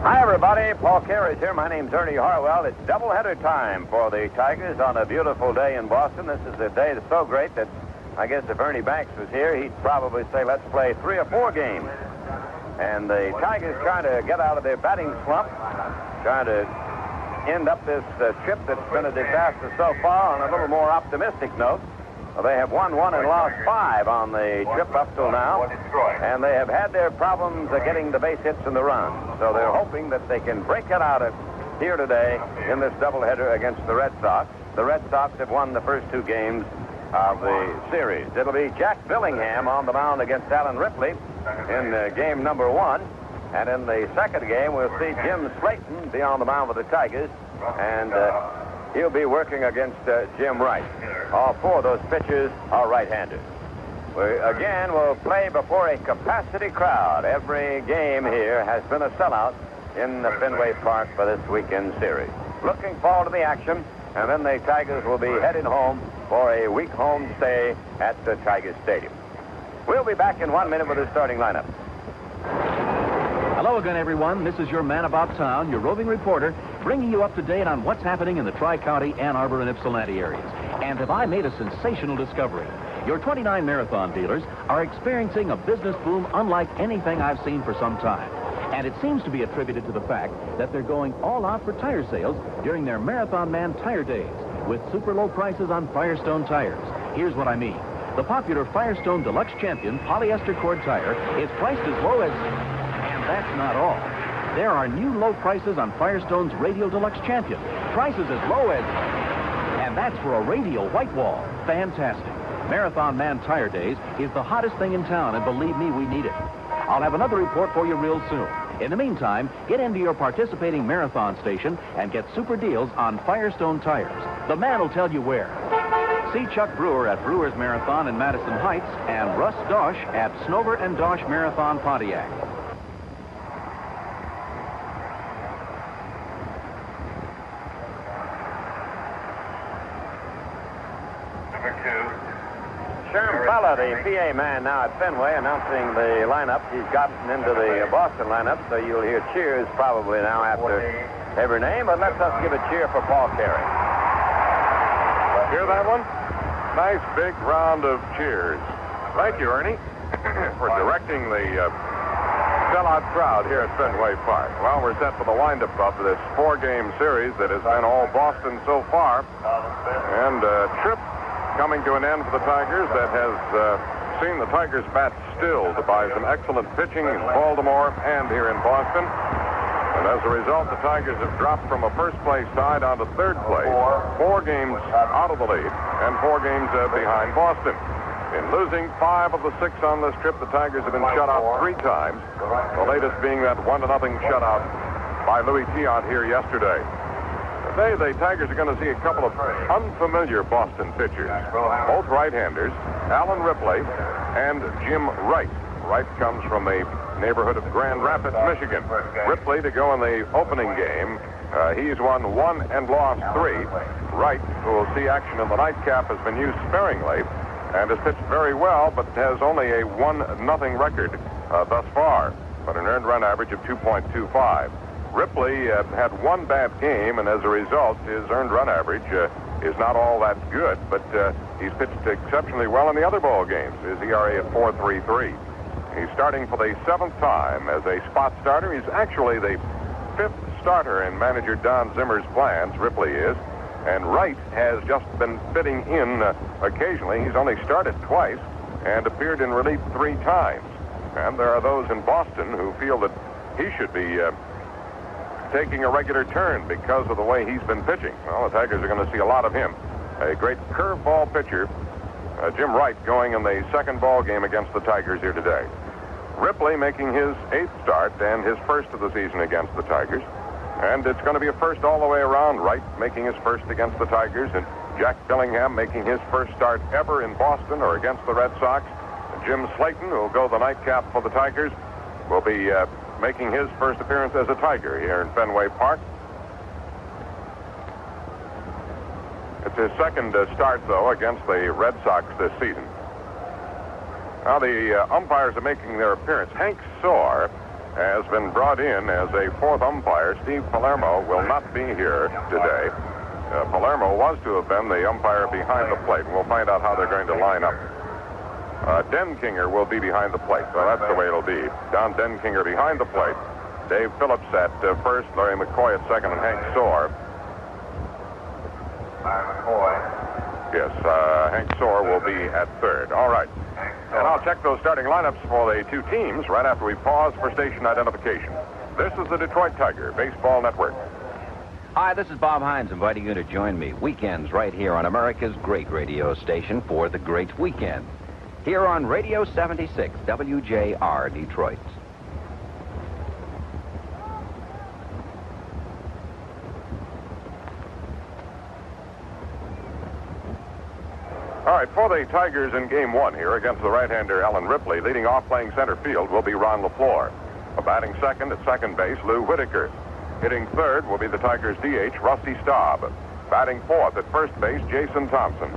Hi, everybody. Paul Carey's here. My name's Ernie Harwell. It's doubleheader time for the Tigers on a beautiful day in Boston. This is a day that's so great that I guess if Ernie Banks was here, he'd probably say, let's play 3 or 4 games. And the Tigers trying to get out of their batting slump, trying to end up this trip that's been a disaster so far on a little more optimistic note. Well, they have won 1 and lost 5 on the trip up till now, and they have had their problems getting the base hits and the runs. So they're hoping that they can break it out of here today in this doubleheader against the Red Sox. The Red Sox have won the first 2 games of the series. It'll be Jack Billingham on the mound against Alan Ripley in game number 1. And in the second game, we'll see Jim Slayton be on the mound with the Tigers, and he'll be working against Jim Wright. All 4 of those pitchers are right-handed. We, again, will play before a capacity crowd. Every game here has been a sellout in the Fenway Park for this weekend series. Looking forward to the action, and then the Tigers will be heading home for a week home stay at the Tiger Stadium. We'll be back in 1 minute with the starting lineup. Hello again, everyone. This is your man about town, your roving reporter, bringing you up to date on what's happening in the Tri-County, Ann Arbor, and Ypsilanti areas. And have I made a sensational discovery? Your 29 Marathon dealers are experiencing a business boom unlike anything I've seen for some time. And it seems to be attributed to the fact that they're going all out for tire sales during their Marathon Man Tire Days with super low prices on Firestone tires. Here's what I mean. The popular Firestone Deluxe Champion polyester cord tire is priced as low as... And that's not all. There are new low prices on Firestone's Radial Deluxe Champion. Prices as low as... And that's for a radial white wall. Fantastic. Marathon Man Tire Days is the hottest thing in town, and believe me, we need it. I'll have another report for you real soon. In the meantime, get into your participating Marathon station and get super deals on Firestone tires. The man will tell you where. See Chuck Brewer at Brewer's Marathon in Madison Heights and Russ Dosh at Snover and Dosh Marathon Pontiac. Sherm Fella, the PA man now at Fenway, announcing the lineup. He's gotten into the Boston lineup, so you'll hear cheers probably now after every name. But let's give a cheer for Paul Carey. Hear that one? Nice big round of cheers. Thank you, Ernie, for directing the sellout crowd here at Fenway Park. Well, we're set for the windup of this 4-game series that has been all Boston so far. And a trip coming to an end for the Tigers that has seen the Tigers bat stilled by some excellent pitching in Baltimore and here in Boston. And as a result, the Tigers have dropped from a first-place side on to third place, 4 games out of the lead and 4 games behind Boston. In losing 5 of the 6 on this trip, the Tigers have been shut out 3 times, the latest being that 1-0 shutout by Louis Tiant here yesterday. Today, the Tigers are going to see a couple of unfamiliar Boston pitchers, both right-handers, Alan Ripley and Jim Wright. Wright comes from the neighborhood of Grand Rapids, Michigan. Ripley to go in the opening game. He's won 1 and lost 3. Wright, who will see action in the nightcap, has been used sparingly and has pitched very well, but has only a 1-0 record thus far, but an earned run average of 2.25. Ripley had 1 bad game, and as a result, his earned run average is not all that good, but he's pitched exceptionally well in the other ball games. His ERA at 4.33. He's starting for the 7th time as a spot starter. He's actually the 5th starter in manager Don Zimmer's plans, Ripley is. And Wright has just been fitting in occasionally. He's only started twice and appeared in relief 3 times. And there are those in Boston who feel that he should be taking a regular turn because of the way he's been pitching. Well, the Tigers are going to see a lot of him. A great curveball pitcher, Jim Wright, going in the 2nd ball game against the Tigers here today. Ripley making his 8th start and his 1st of the season against the Tigers. And it's going to be a first all the way around. Wright making his 1st against the Tigers, and Jack Billingham making his 1st start ever in Boston or against the Red Sox. And Jim Slayton, who will go the nightcap for the Tigers, will be making his 1st appearance as a Tiger here in Fenway Park. It's his 2nd start, though, against the Red Sox this season. Now the umpires are making their appearance. Hank Soar has been brought in as a fourth umpire. Steve Palermo will not be here today. Palermo was to have been the umpire behind the plate. We'll find out how they're going to line up. Denkinger will be behind the plate. So that's the way it'll be. Don Denkinger behind the plate. Dave Phillips at first, Larry McCoy at second, and Hank Soar. Yes, Hank Soar will be at third. All right. And I'll check those starting lineups for the two teams right after we pause for station identification. This is the Detroit Tiger Baseball Network. Hi, this is Bob Hines inviting you to join me weekends right here on America's great radio station for the Great Weekend. Here on Radio 76, WJR Detroit. All right, for the Tigers in game one here against the right-hander Alan Ripley, leading off playing center field will be Ron LaFleur. Batting second at second base, Lou Whitaker. Hitting third will be the Tigers' DH, Rusty Staub. Batting fourth at first base, Jason Thompson.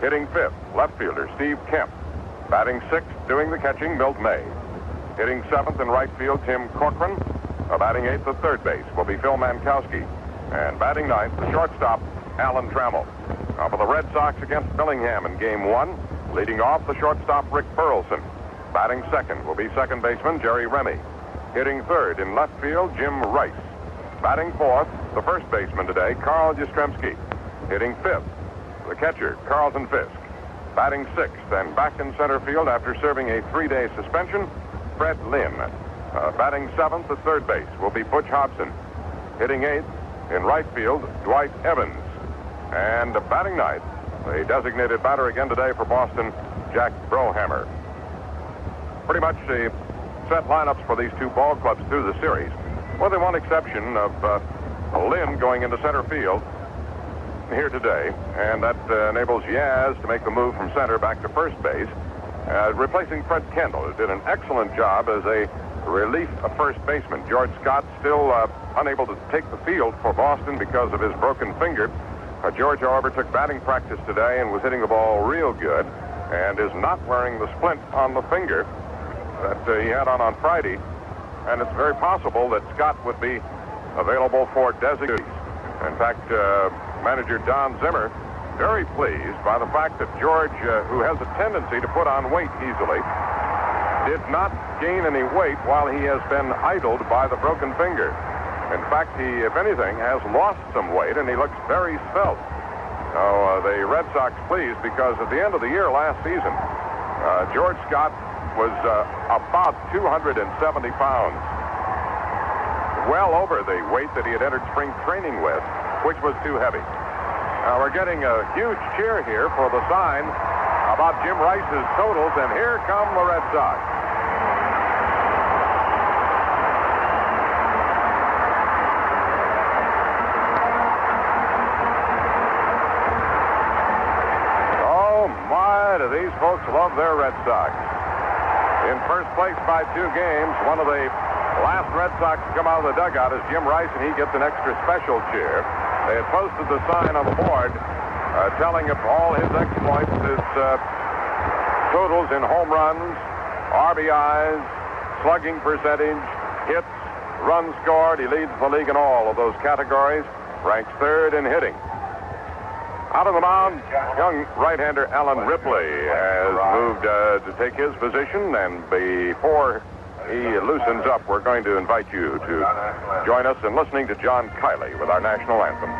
Hitting fifth, left fielder Steve Kemp. Batting sixth, doing the catching, Milt May. Hitting seventh in right field, Tim Corcoran. Batting eighth at third base will be Phil Mankowski. And batting ninth, the shortstop, Alan Trammell. Now for the Red Sox against Bellingham in game one, leading off the shortstop, Rick Burleson. Batting second will be second baseman, Jerry Remy. Hitting third in left field, Jim Rice. Batting fourth, the first baseman today, Carl Yastrzemski. Hitting fifth, the catcher, Carlton Fisk. Batting sixth and back in center field after serving a 3-day suspension, Fred Lynn. Batting seventh at third base will be Butch Hobson. Hitting eighth in right field, Dwight Evans. And batting ninth, the designated batter again today for Boston, Jack Brohammer. Pretty much the set lineups for these two ball clubs through the series. With the one exception of Lynn going into center field here today, and that enables Yaz to make the move from center back to first base, replacing Fred Kendall, who did an excellent job as a relief first baseman. George Scott still unable to take the field for Boston because of his broken finger. George, however, took batting practice today and was hitting the ball real good and is not wearing the splint on the finger that he had on Friday. And it's very possible that Scott would be available for designates. In fact, manager Don Zimmer, very pleased by the fact that George, who has a tendency to put on weight easily, did not gain any weight while he has been idled by the broken finger. In fact, he, if anything, has lost some weight, and he looks very svelte. So the Red Sox pleased because at the end of the year last season, George Scott was about 270 pounds, well over the weight that he had entered spring training with, which was too heavy. Now we're getting a huge cheer here for the sign about Jim Rice's totals, and here come the Red Sox. Do these folks love their Red Sox. In first place by 2 games, one of the last Red Sox to come out of the dugout is Jim Rice, and he gets an extra special cheer. They had posted the sign on the board telling of all his exploits, his totals in home runs, RBIs, slugging percentage, hits, runs scored. He leads the league in all of those categories, ranks third in hitting. Out of the mound, young right-hander Alan Ripley has moved to take his position, and before he loosens up, we're going to invite you to join us in listening to John Kiley with our national anthem.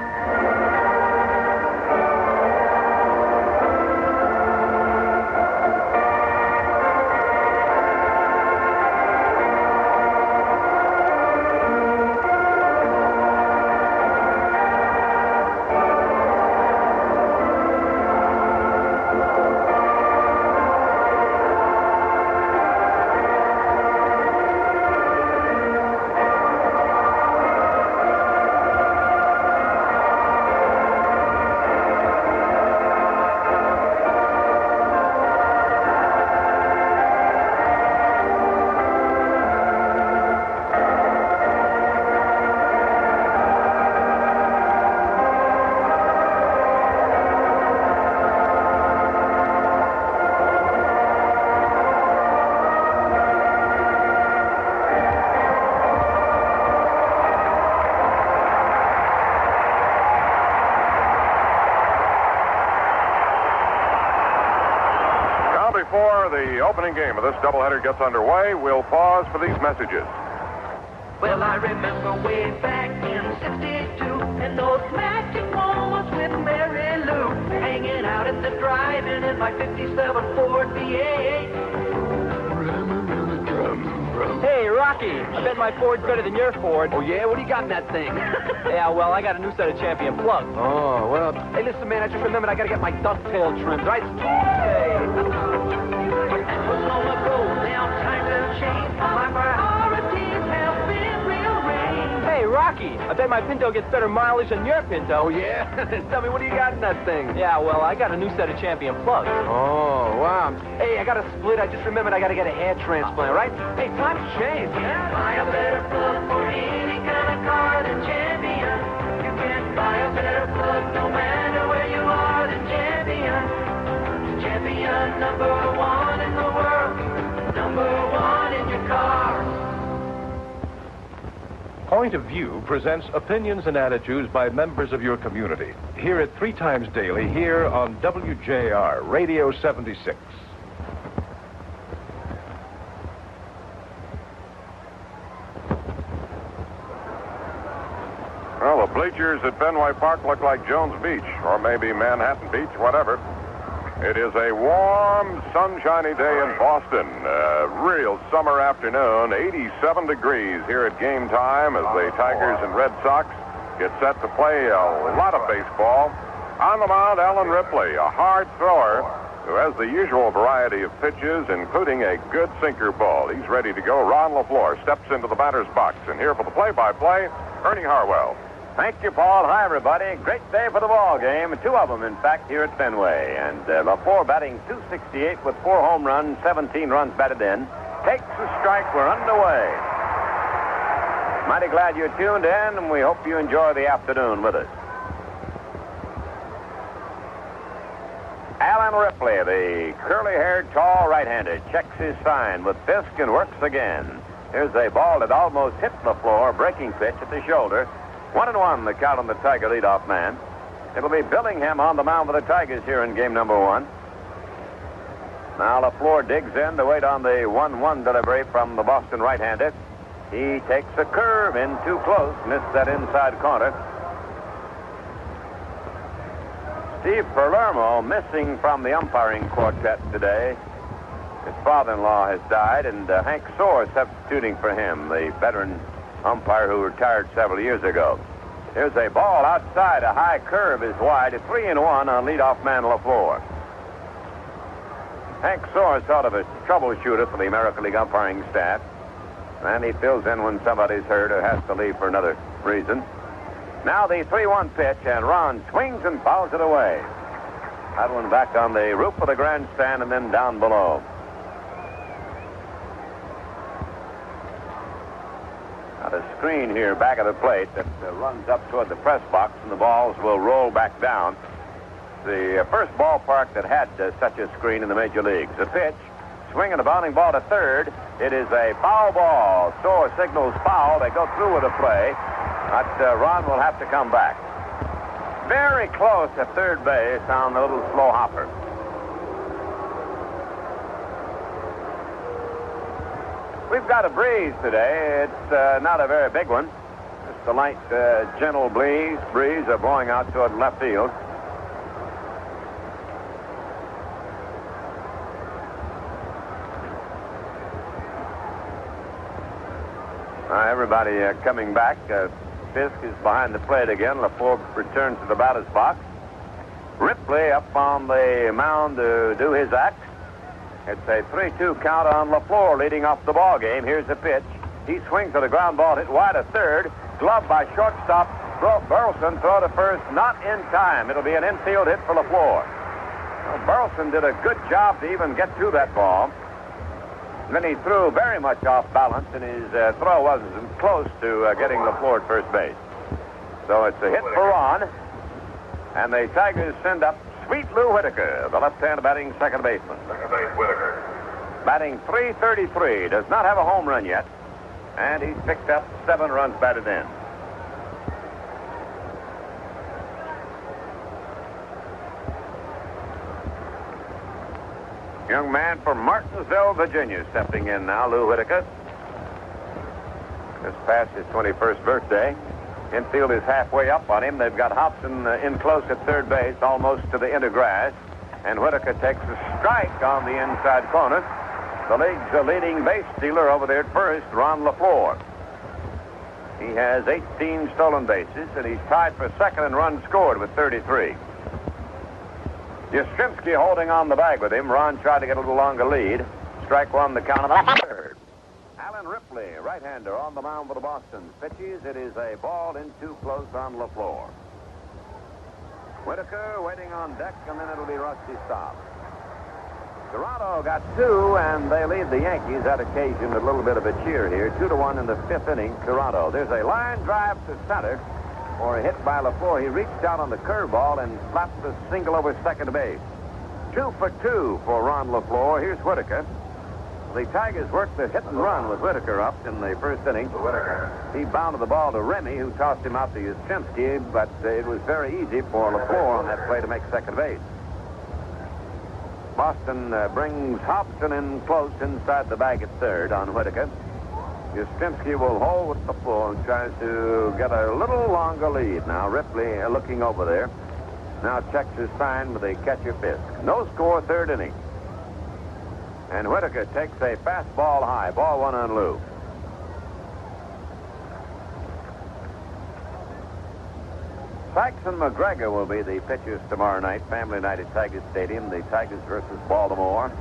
before the opening game of this doubleheader gets underway, we'll pause for these messages. Well, I remember way back in '62, and those magic moments with Mary Lou, hanging out at the drive-in in my '57 Ford V8. Hey, Rocky, I bet my Ford's better than your Ford. Oh, yeah? What do you got in that thing? Yeah, well, I got a new set of Champion plugs. Oh, well, hey, listen, man, I just remembered I got to get my ducktail trimmed, right? Hey. Long ago, now times have changed. My priorities have been rearranged. Hey, Rocky, I bet my Pinto gets better mileage than your Pinto. Oh, yeah? Tell me, what do you got in that thing? Yeah, well, I got a new set of Champion plugs. Oh, wow. Hey, I got a split. I just remembered I got to get a hair transplant, right? Hey, time's changed. Buy a better plug for any kind of car than Champion. You can buy a better plug no matter where you are than Champion. Champion #1 in the world, #1 in your car. Point of View presents opinions and attitudes by members of your community. Hear it 3 times daily here on WJR Radio 76. Well, the bleachers at Fenway Park look like Jones Beach, or maybe Manhattan Beach, whatever. It is a warm, sunshiny day in Boston. Real summer afternoon, 87 degrees here at game time as the Tigers and Red Sox get set to play a lot of baseball. On the mound, Alan Ripley, a hard thrower who has the usual variety of pitches, including a good sinker ball. He's ready to go. Ron LaFleur steps into the batter's box. And here for the play-by-play, Ernie Harwell. Thank you, Paul. Hi, everybody. Great day for the ball game. 2 of them, in fact, here at Fenway. And LaFleur batting .268 with 4 home runs, 17 runs batted in. Takes the strike. We're underway. Mighty glad you tuned in, and we hope you enjoy the afternoon with us. Alan Ripley, the curly-haired, tall right-hander, checks his sign with Fisk and works again. Here's a ball that almost hit LaFleur, breaking pitch at the shoulder. 1-1, the count on the Tiger leadoff man. It'll be Billingham on the mound for the Tigers here in game #1. Now LaFleur digs in to wait on the 1-1 delivery from the Boston right-hander. He takes a curve in too close, missed that inside corner. Steve Palermo missing from the umpiring quartet today. His father-in-law has died, and Hank Soar substituting for him, the veteran umpire who retired several years ago. Here's a ball outside. A high curve is wide. A 3-1 on leadoff man LaFleur. Hank Soar is sort of a troubleshooter for the American League umpiring staff. And he fills in when somebody's hurt or has to leave for another reason. Now the 3-1 pitch, and Ron swings and fouls it away. That one back on the roof of the grandstand and then down below. A screen here back of the plate that runs up toward the press box, and the balls will roll back down. The first ballpark that had such a screen in the major leagues. The pitch, swinging a bounding ball to third. It is a foul ball. Soar signals foul. They go through with the play. But Ron will have to come back. Very close at third base on the little slow hopper. We've got a breeze today. It's not a very big one. Just a light, gentle breeze blowing out toward left field. Everybody coming back. Fisk is behind the plate again. LaFleur returns to the batter's box. Ripley up on the mound to do his act. It's a 3-2 count on LaFleur leading off the ball game. Here's the pitch. He swings at a ground ball hit wide of third. Gloved by shortstop Burleson. Throw to first, not in time. It'll be an infield hit for LaFleur. Well, Burleson did a good job to even get to that ball. Then he threw very much off balance, and his throw wasn't close to getting LaFleur at first base. So it's a hit for Ron. And the Tigers send up Sweet Lou Whitaker, the left-hand batting second baseman. Second base, Whitaker. Batting .333, does not have a home run yet, and he's picked up 7 runs batted in. Young man from Martinsville, Virginia, stepping in now, Lou Whitaker. Just passed his 21st birthday. Infield is halfway up on him. They've got Hobson in close at third base, almost to the inner grass. And Whitaker takes a strike on the inside corner. The league's leading base stealer over there at first, Ron LaFleur. He has 18 stolen bases, and he's tied for second in runs scored with 33. Yastrzemski holding on the bag with him. Ron tried to get a little longer lead. Strike one, the count of the third. Alan Ripley, right-hander, on the mound for the Boston. Pitches. It is a ball in too close on LaFleur. Whitaker waiting on deck, and then it'll be Rusty Staub. Toronto got two, and they lead the Yankees. That occasioned a little bit of a cheer here. 2-1 in the fifth inning, Toronto. There's a line drive to center for a hit by LaFleur. He reached out on the curveball and slapped a single over second base. 2 for 2 for Ron LaFleur. Here's Whitaker. The Tigers worked the hit and run with Whitaker up in the first inning. He bounded the ball to Remy, who tossed him out to Yastrzemski, but it was very easy for LaFleur on that play to make second base. Boston brings Hobson in close inside the bag at third on Whitaker. Yastrzemski will hold with LaFleur and tries to get a little longer lead. Now Ripley looking over there. Now checks his sign with a catcher Fisk. No score, third inning. And Whitaker takes a fastball high. Ball one on Lou. Saxon McGregor will be the pitchers tomorrow night. Family night at Tiger Stadium. The Tigers versus Baltimore.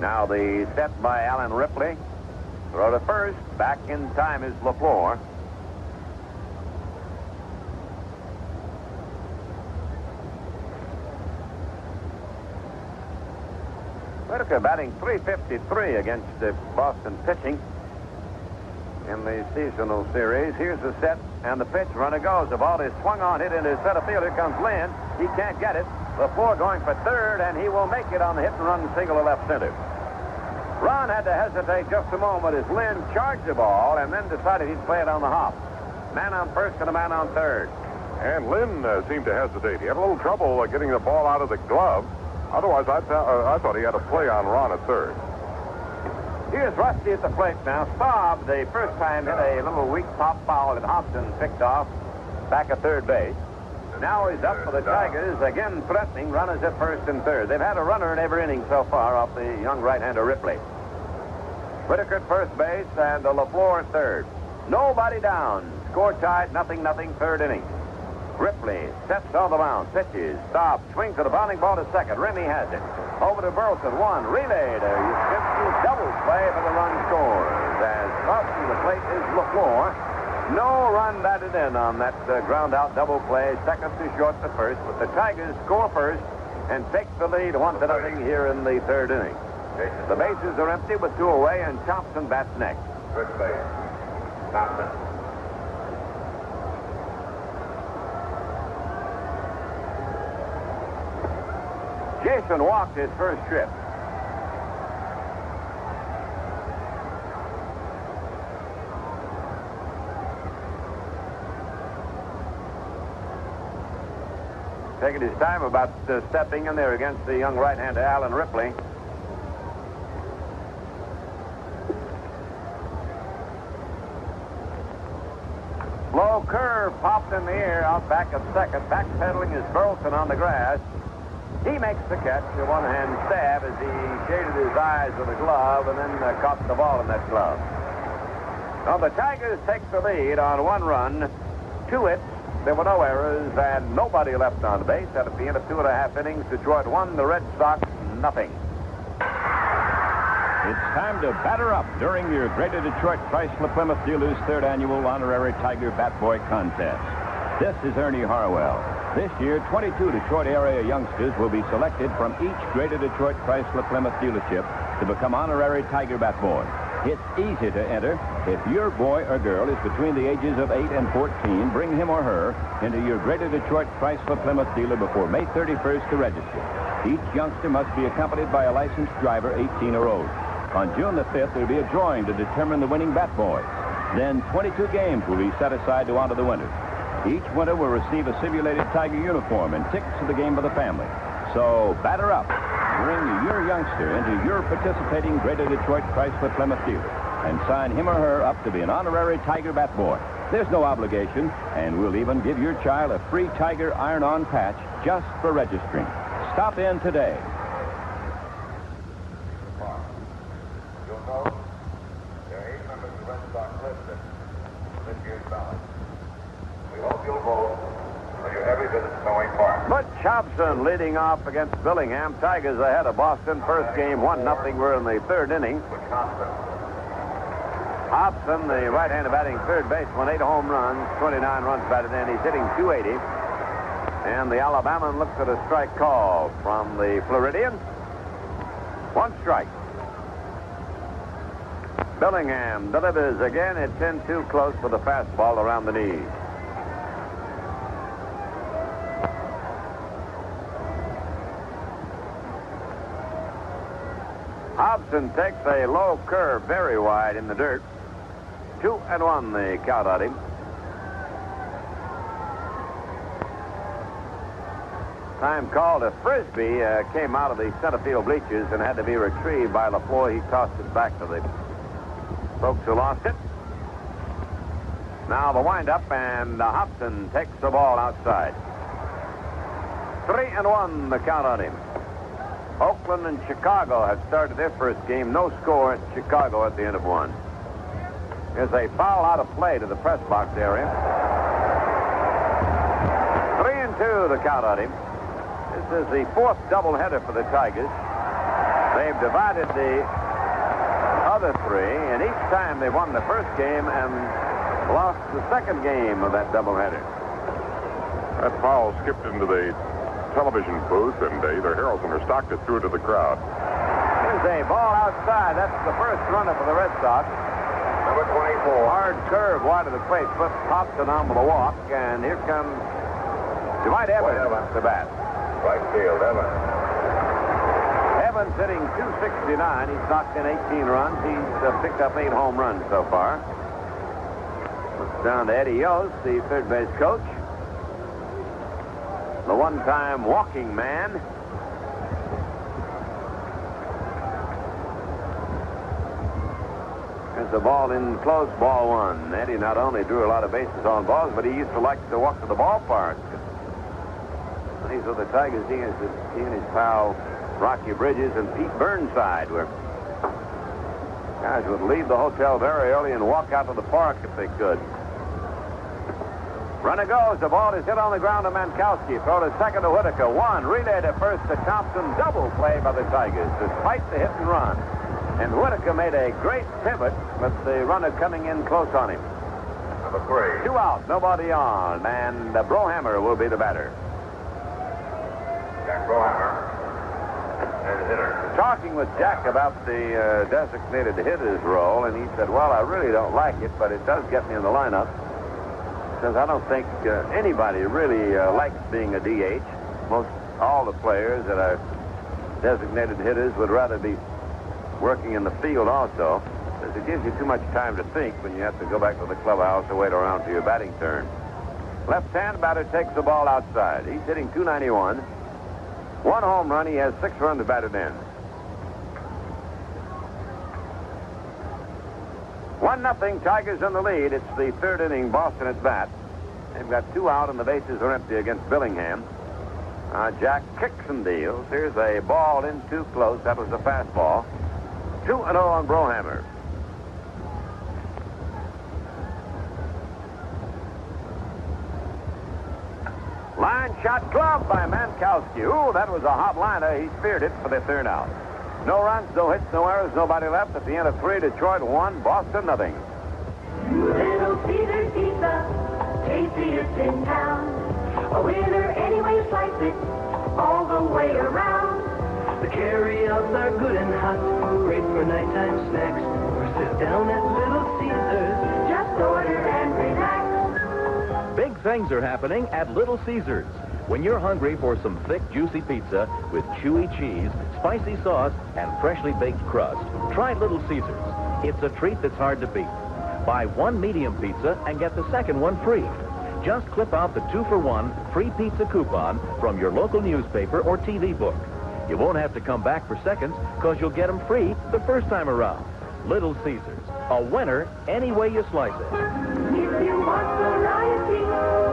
Now the set by Alan Ripley. Throw to first. Back in time is LaFleur. Whitaker batting .353 against the Boston pitching in the seasonal series. Here's the set and the pitch. Runner goes. The ball is swung on, hit into center field. Here comes Lynn. He can't get it. LaFleur going for third, and he will make it on the hit and run single to left center. Ron had to hesitate just a moment as Lynn charged the ball and then decided he'd play it on the hop. Man on first and a man on third. And Lynn seemed to hesitate. He had a little trouble getting the ball out of the glove. Otherwise, I thought he had a play on Ron at third. Here's Rusty at the plate now. Staub, the first time, hit a little weak pop foul that Hobson picked off back at third base. Now he's up for the Tigers, again threatening runners at first and third. They've had a runner in every inning so far off the young right-hander Ripley. Whitaker at first base and LaFleur at third. Nobody down. Score tied, 0-0, third inning. Ripley sets on the mound, pitches, stops, swings to the bounding ball to second. Remy has it. Over to Burleson, one, relay to Yastrzemski, double play for the run scores. As crossing the plate is LaFleur. No run batted in on that ground-out double play, second to short to first, but the Tigers score first and take the lead 1-0 here in the third inning. The bases are empty with two away, and Thompson bats next. First base, Thompson. Jason walked his first trip. Taking his time about stepping in there against the young right-hander Alan Ripley. Low curve popped in the air out back of second. Backpedaling is Burleson on the grass. He makes the catch, a one-hand stab as he shaded his eyes with a glove and then caught the ball in that glove. Now the Tigers take the lead on one run, 2 hits. There were no errors and nobody left on base. At the end of 2.5 innings, Detroit won, the Red Sox nothing. It's time to batter up during your Greater Detroit Chrysler Plymouth Dealers' third annual honorary Tiger Bat Boy contest. This is Ernie Harwell. This year, 22 Detroit area youngsters will be selected from each Greater Detroit Chrysler Plymouth dealership to become honorary Tiger Bat Boys. It's easy to enter. If your boy or girl is between the ages of 8 and 14, bring him or her into your Greater Detroit Chrysler Plymouth dealer before May 31st to register. Each youngster must be accompanied by a licensed driver 18 or older. On June the 5th, there will be a drawing to determine the winning Bat Boys. Then 22 games will be set aside to honor the winners. Each winner will receive a simulated Tiger uniform and tickets to the game for the family. So batter up. Bring your youngster into your participating Greater Detroit Chrysler Plymouth dealer and sign him or her up to be an honorary Tiger bat boy. There's no obligation, and we'll even give your child a free Tiger iron-on patch just for registering. Stop in today. You'll know there are 8 members of the Red Sox listed in this year's ballot. We hope you'll vote for your every visit to Fenway Park. Butch Hobson leading off against Billingham. Tigers ahead of Boston. First game, 1-0. We're in the third inning. Wisconsin. Hobson, the right-handed batting third baseman, 8 home runs, 29 runs batted in. He's hitting .280. And the Alabaman looks at a strike call from the Floridian. 1 strike. Billingham delivers again. It's in too close for the fastball around the knees. Hobson takes a low curve very wide in the dirt. 2-1 the count on him. Time called a frisbee came out of the center field bleachers and had to be retrieved by LaFleur. He tossed it back to the folks who lost it. Now the windup, and Hobson takes the ball outside. 3-1 the count on him. Oakland and Chicago have started their first game. No score at Chicago at the end of 1. There's a foul out of play to the press box area. 3-2 the count on him. This is the 4th doubleheader for the Tigers. They've divided the other 3, and each time they won the first game and lost the second game of that doubleheader. That foul skipped into the television booth, and either Harrelson or Stockton threw it to the crowd. Here's a ball outside. That's the first runner for the Red Sox. Number 24. Hard curve wide of the plate. Flips Hobson on with a walk, and here comes Dwight Evans at the bat. Right field, Evans. Evans hitting .269. He's knocked in 18 runs. He's picked up 8 home runs so far. Looks down to Eddie Yost, the third base coach. The one-time walking man. There's the ball in close, ball 1. Eddie not only drew a lot of bases on balls, but he used to like to walk to the ballpark. These are the Tigers. He and his pal Rocky Bridges and Pete Burnside were guys would leave the hotel very early and walk out to the park if they could. Runner goes. The ball is hit on the ground to Mankowski. Throw to second to Whitaker. 1. Relay to first to Thompson. Double play by the Tigers despite the hit and run. And Whitaker made a great pivot with the runner coming in close on him. Number 3. 2 out. Nobody on. And Brohammer will be the batter. Jack Brohammer. And the hitter. Talking with Jack about the designated hitters role, and he said, well, I really don't like it, but it does get me in the lineup. Says I don't think anybody really likes being a DH. All the players that are designated hitters would rather be working in the field also. Says it gives you too much time to think when you have to go back to the clubhouse or wait around for your batting turn. Left-hand batter takes the ball outside. He's hitting .291. 1 home run. He has 6 runs batted in. 1-0, Tigers in the lead. It's the third inning. Boston at bat. They've got 2 out and the bases are empty against Billingham. Jack kicks and deals. Here's a ball in too close. That was a fastball. 2-0 on Brohammer. Line shot glove by Mankowski. Ooh, that was a hot liner. He speared it for the third out. No runs, no hits, no errors, nobody left. At the end of 3, Detroit 1, Boston nothing. Little Caesars Pizza, tastiest in town. A winner any way you slice it, all the way around. The carry-outs are good and hot, great for nighttime snacks. Or sit down at Little Caesars. Just order and relax. Big things are happening at Little Caesars. When you're hungry for some thick, juicy pizza with chewy cheese, spicy sauce, and freshly baked crust, try Little Caesars. It's a treat that's hard to beat. Buy 1 medium pizza and get the second one free. Just clip out the 2-for-1 free pizza coupon from your local newspaper or TV book. You won't have to come back for seconds because you'll get them free the first time around. Little Caesars, a winner any way you slice it. If you want variety,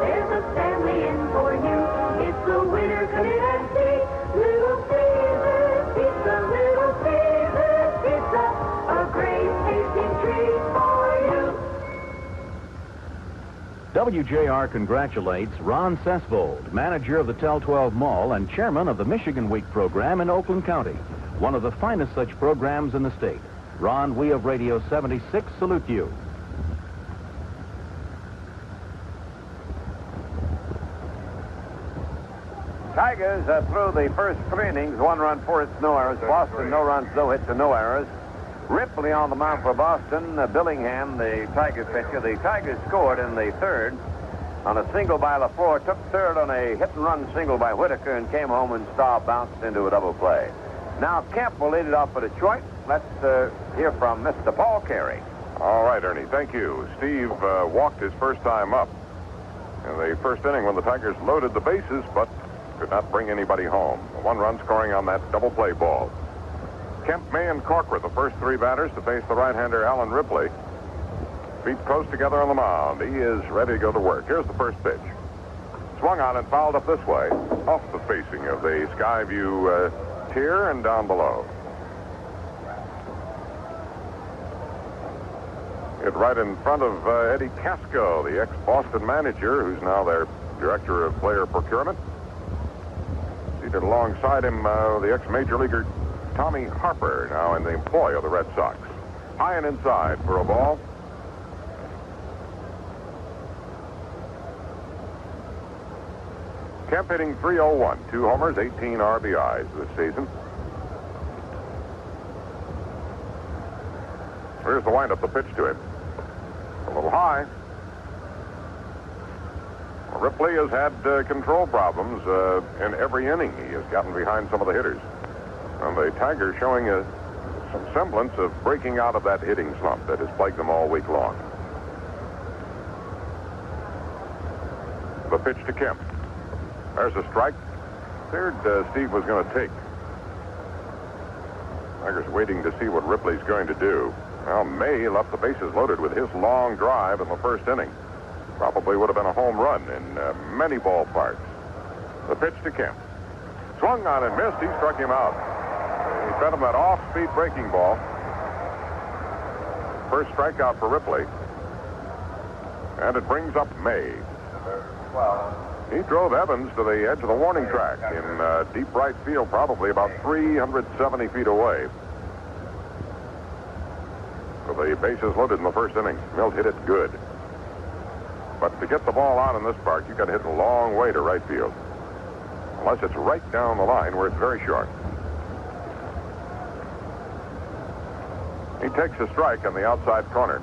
there's a family in for you. It's a winner, come in and see. Little Caesars Pizza, Little Caesars Pizza, a great tasting treat for you. WJR congratulates Ron Sesvold, manager of the Tel 12 Mall and chairman of the Michigan Week program in Oakland County, one of the finest such programs in the state. Ron, we of Radio 76 salute you. Tigers through the first 3 innings, 1 run, 4 hits, no errors. Boston, no runs, no hits, and no errors. Ripley on the mound for Boston. Billingham, the Tigers pitcher. The Tigers scored in the 3rd on a single by LaFleur, took 3rd on a hit-and-run single by Whitaker, and came home and Staub bounced into a double play. Now Kemp will lead it off for Detroit. Let's hear from Mr. Paul Carey. All right, Ernie, thank you. Steve walked his first time up in the first inning when the Tigers loaded the bases, but could not bring anybody home. 1 run scoring on that double play ball. Kemp, May, and Corcoran, the first 3 batters to face the right-hander Alan Ripley. Feet close together on the mound. He is ready to go to work. Here's the first pitch. Swung on and fouled up this way, off the facing of the Skyview tier and down below. Hit right in front of Eddie Casco, the ex-Boston manager, who's now their director of player procurement. Seated alongside him, the ex-major leaguer Tommy Harper, now in the employ of the Red Sox. High and inside for a ball. Kemp hitting .301, 2 homers, 18 RBIs this season. Here's the windup, the pitch to him. A little high. Ripley has had control problems in every inning. He has gotten behind some of the hitters. And the Tigers showing some semblance of breaking out of that hitting slump that has plagued them all week long. The pitch to Kemp. There's a strike. Third, Steve was going to take. Tigers waiting to see what Ripley's going to do. Well, May left the bases loaded with his long drive in the first inning. Probably would have been a home run in many ballparks. The pitch to Kemp. Swung on and missed. He struck him out. He fed him that off-speed breaking ball. First strikeout for Ripley. And it brings up May. He drove Evans to the edge of the warning track in deep right field, probably about 370 feet away. With the bases loaded in the first inning, Milt hit it good. But to get the ball out in this park, you've got to hit a long way to right field. Unless it's right down the line where it's very short. He takes a strike on the outside corner.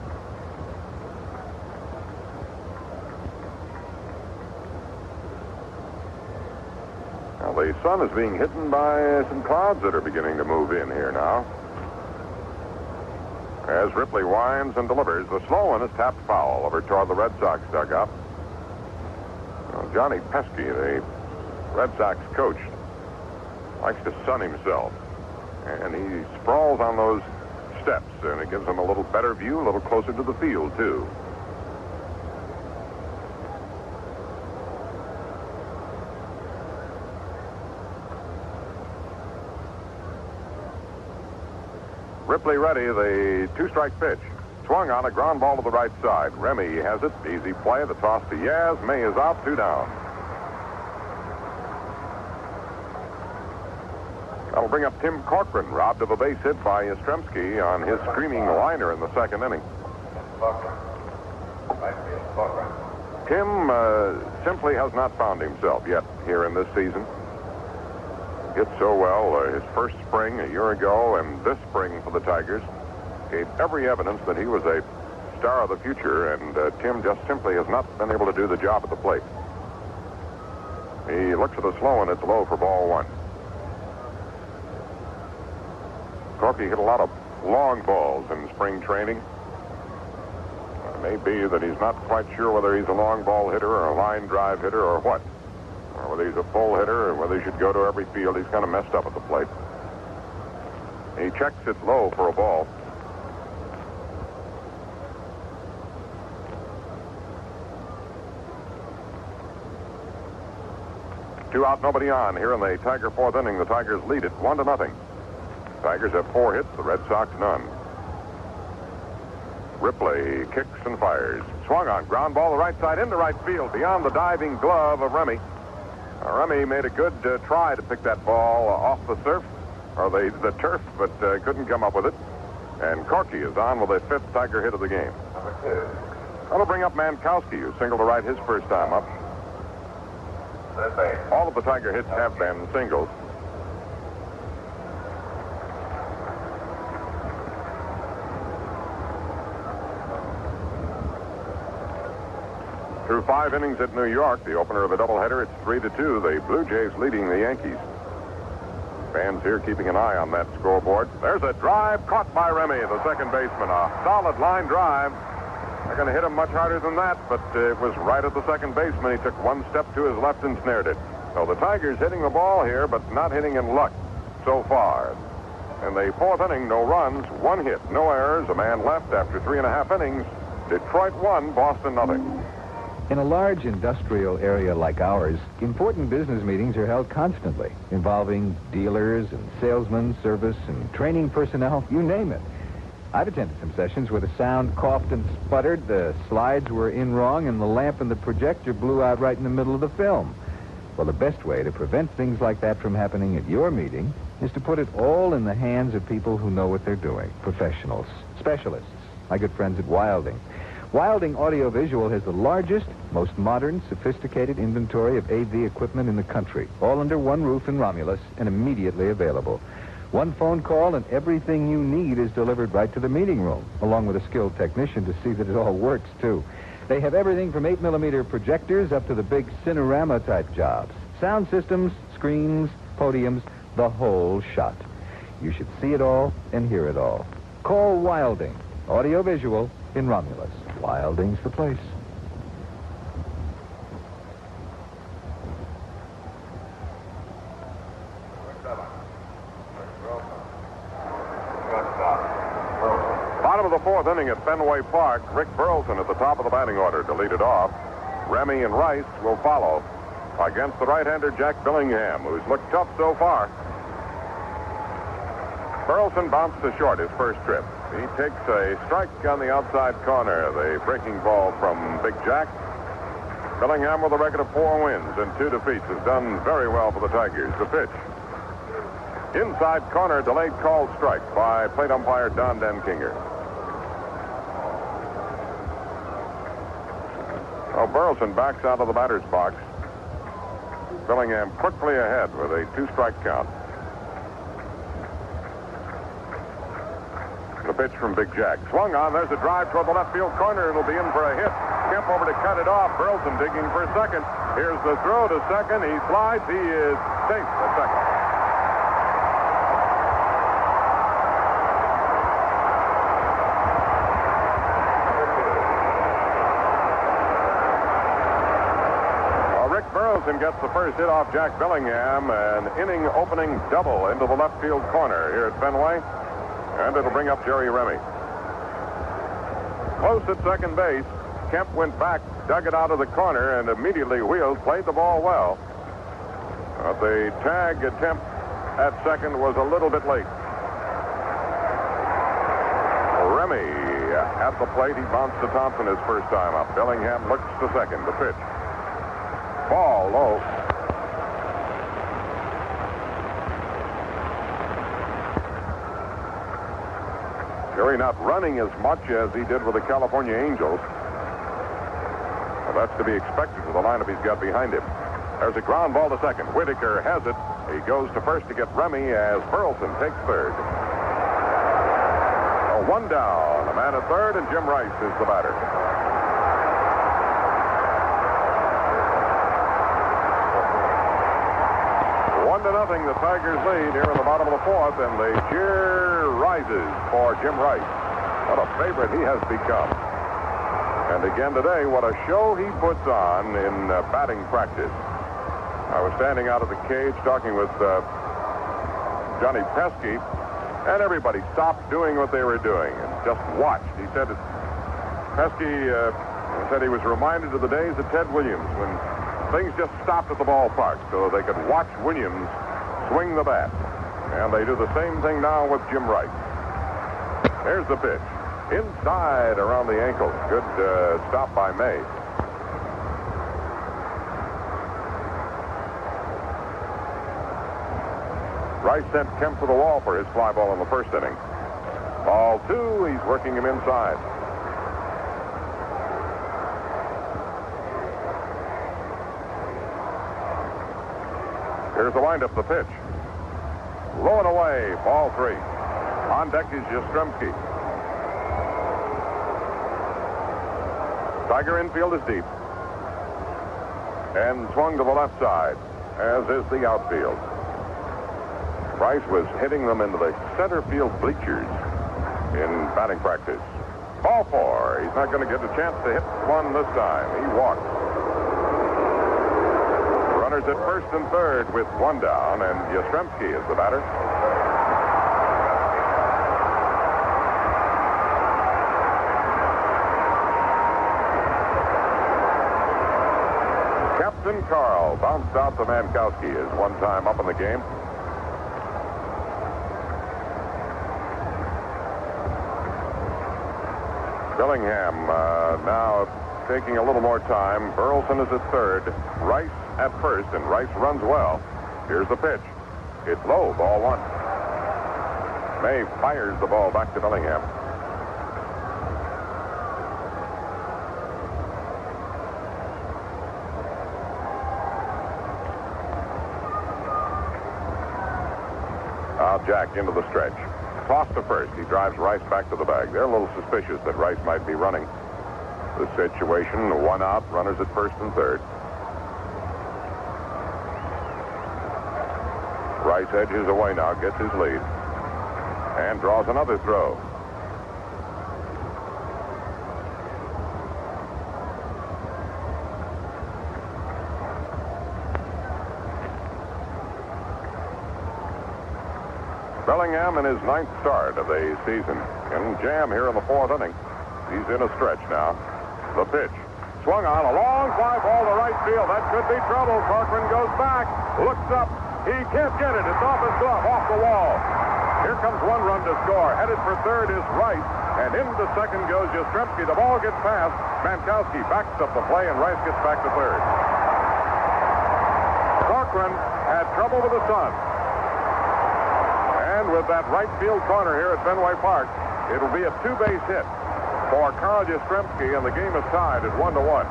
Now, the sun is being hidden by some clouds that are beginning to move in here now. As Ripley winds and delivers, the slow one is tapped foul over toward the Red Sox dugout. Well, Johnny Pesky, the Red Sox coach, likes to sun himself. And he sprawls on those steps, and it gives him a little better view, a little closer to the field, too. Ripley ready, the 2-strike pitch. Swung on a ground ball to the right side. Remy has it. Easy play. The toss to Yaz. May is out. 2 down. That'll bring up Tim Corcoran, robbed of a base hit by Yastrzemski on his screaming liner in the second inning. Tim simply has not found himself yet here in this season. Hit so well his first spring a year ago and this spring for the Tigers. Gave every evidence that he was a star of the future, and Tim just simply has not been able to do the job at the plate. He looks at the slow, and it's low for ball 1. Corky hit a lot of long balls in spring training. May be that he's not quite sure whether he's a long ball hitter or a line drive hitter or what. Or whether he's a full hitter or whether he should go to every field. He's kind of messed up at the plate. He checks it low for a ball. Two out, nobody on. Here in the Tiger fourth inning, the Tigers lead it 1-0. Tigers have 4 hits, the Red Sox none. Ripley kicks and fires. Swung on, ground ball the right side into right field, beyond the diving glove of Remy. Remy made a good try to pick that ball off the turf, but couldn't come up with it. And Corky is on with the 5th Tiger hit of the game. That'll bring up Mankowski, who singled to right his first time up. All of the Tiger hits have been singles. Through 5 innings at New York, the opener of the doubleheader, it's 3-2. The Blue Jays leading the Yankees. Fans here keeping an eye on that scoreboard. There's a drive caught by Remy, the second baseman. A solid line drive. They're going to hit him much harder than that, but it was right at the second baseman. He took 1 step to his left and snared it. So the Tigers hitting the ball here, but not hitting in luck so far. In the 4th inning, no runs, 1 hit, no errors, a man left after 3.5 innings. Detroit 1, Boston nothing. In a large industrial area like ours, important business meetings are held constantly, involving dealers and salesmen, service and training personnel, you name it. I've attended some sessions where the sound coughed and sputtered, the slides were in wrong, and the lamp in the projector blew out right in the middle of the film. Well, the best way to prevent things like that from happening at your meeting is to put it all in the hands of people who know what they're doing, professionals, specialists, my good friends at Wilding. Wilding Audiovisual has the largest, most modern, sophisticated inventory of AV equipment in the country, all under one roof in Romulus and immediately available. One phone call and everything you need is delivered right to the meeting room, along with a skilled technician to see that it all works, too. They have everything from 8mm projectors up to the big Cinerama-type jobs. Sound systems, screens, podiums, the whole shot. You should see it all and hear it all. Call Wilding Audiovisual in Romulus. Wilding's the place. Bottom of the 4th inning at Fenway Park, Rick Burleson at the top of the batting order to lead it off. Remy and Rice will follow against the right-hander Jack Billingham, who's looked tough so far. Burleson bounced to short his first trip. He takes a strike on the outside corner, the breaking ball from Big Jack. Billingham with a record of 4 wins and 2 defeats has done very well for the Tigers. The pitch. Inside corner, delayed called strike by plate umpire Don Denkinger. Well, Burleson backs out of the batter's box. Billingham quickly ahead with a 2-strike count. The pitch from Big Jack. Swung on. There's a drive toward the left field corner. It'll be in for a hit. Kemp over to cut it off. Burleson digging for second. Here's the throw to second. He slides. He is safe at second. Rick Burleson gets the first hit off Jack Billingham. An inning-opening double into the left field corner here at Fenway. And it'll bring up Jerry Remy. Close at second base, Kemp went back, dug it out of the corner, and immediately wheeled, played the ball well. The tag attempt at second was a little bit late. Remy at the plate, he bounced to Thompson his first time up. Billingham looks to second, the pitch. Ball low. Jerry not running as much as he did with the California Angels. Well, that's to be expected with the lineup he's got behind him. There's a ground ball to second. Whitaker has it. He goes to first to get Remy as Burleson takes third. A 1 down. A man at third, and Jim Rice is the batter. Nothing. The Tigers lead here in the bottom of the 4th, and the cheer rises for Jim Rice. What a favorite he has become. And again today, what a show he puts on in batting practice. I was standing out of the cage talking with Johnny Pesky, and everybody stopped doing what they were doing and just watched. He said, Pesky said he was reminded of the days of Ted Williams when things just stopped at the ballpark so they could watch Williams swing the bat. And they do the same thing now with Jim Rice. There's the pitch. Inside around the ankle. Good stop by May. Rice sent Kemp to the wall for his fly ball in the first inning. Ball 2, he's working him inside. Here's the windup, the pitch. Low and away, ball 3. On deck is Yastrzemski. Tiger infield is deep. And swung to the left side, as is the outfield. Rice was hitting them into the center field bleachers in batting practice. Ball 4. He's not going to get a chance to hit one this time. He walks. Runners at first and third with one down, and Yastrzemski is the batter. Captain Carl bounced out to Mankowski as one time up in the game. Billingham now taking a little more time. Burleson is at third. Rice at first, and Rice runs well. Here's the pitch. It's low, ball 1. May fires the ball back to Billingham. Now Jack into the stretch. Toss to first. He drives Rice back to the bag. They're a little suspicious that Rice might be running the situation. One out, runners at first and third. Rice edges away now, gets his lead, and draws another throw. Bellingham in his 9th start of the season. In jam here in the 4th inning. He's in a stretch now. The pitch. Swung on. A long fly ball to right field. That could be trouble. Corcoran goes back. Looks up. He can't get it. It's off his glove. Off the wall. Here comes one run to score. Headed for third is Rice. And into second goes Yastrzemski. The ball gets past. Mankowski backs up the play, and Rice gets back to third. Corcoran had trouble with the sun. And with that right field corner here at Fenway Park, it'll be a 2-base hit for Carl Yastrzemski, and the game is tied at 1-1.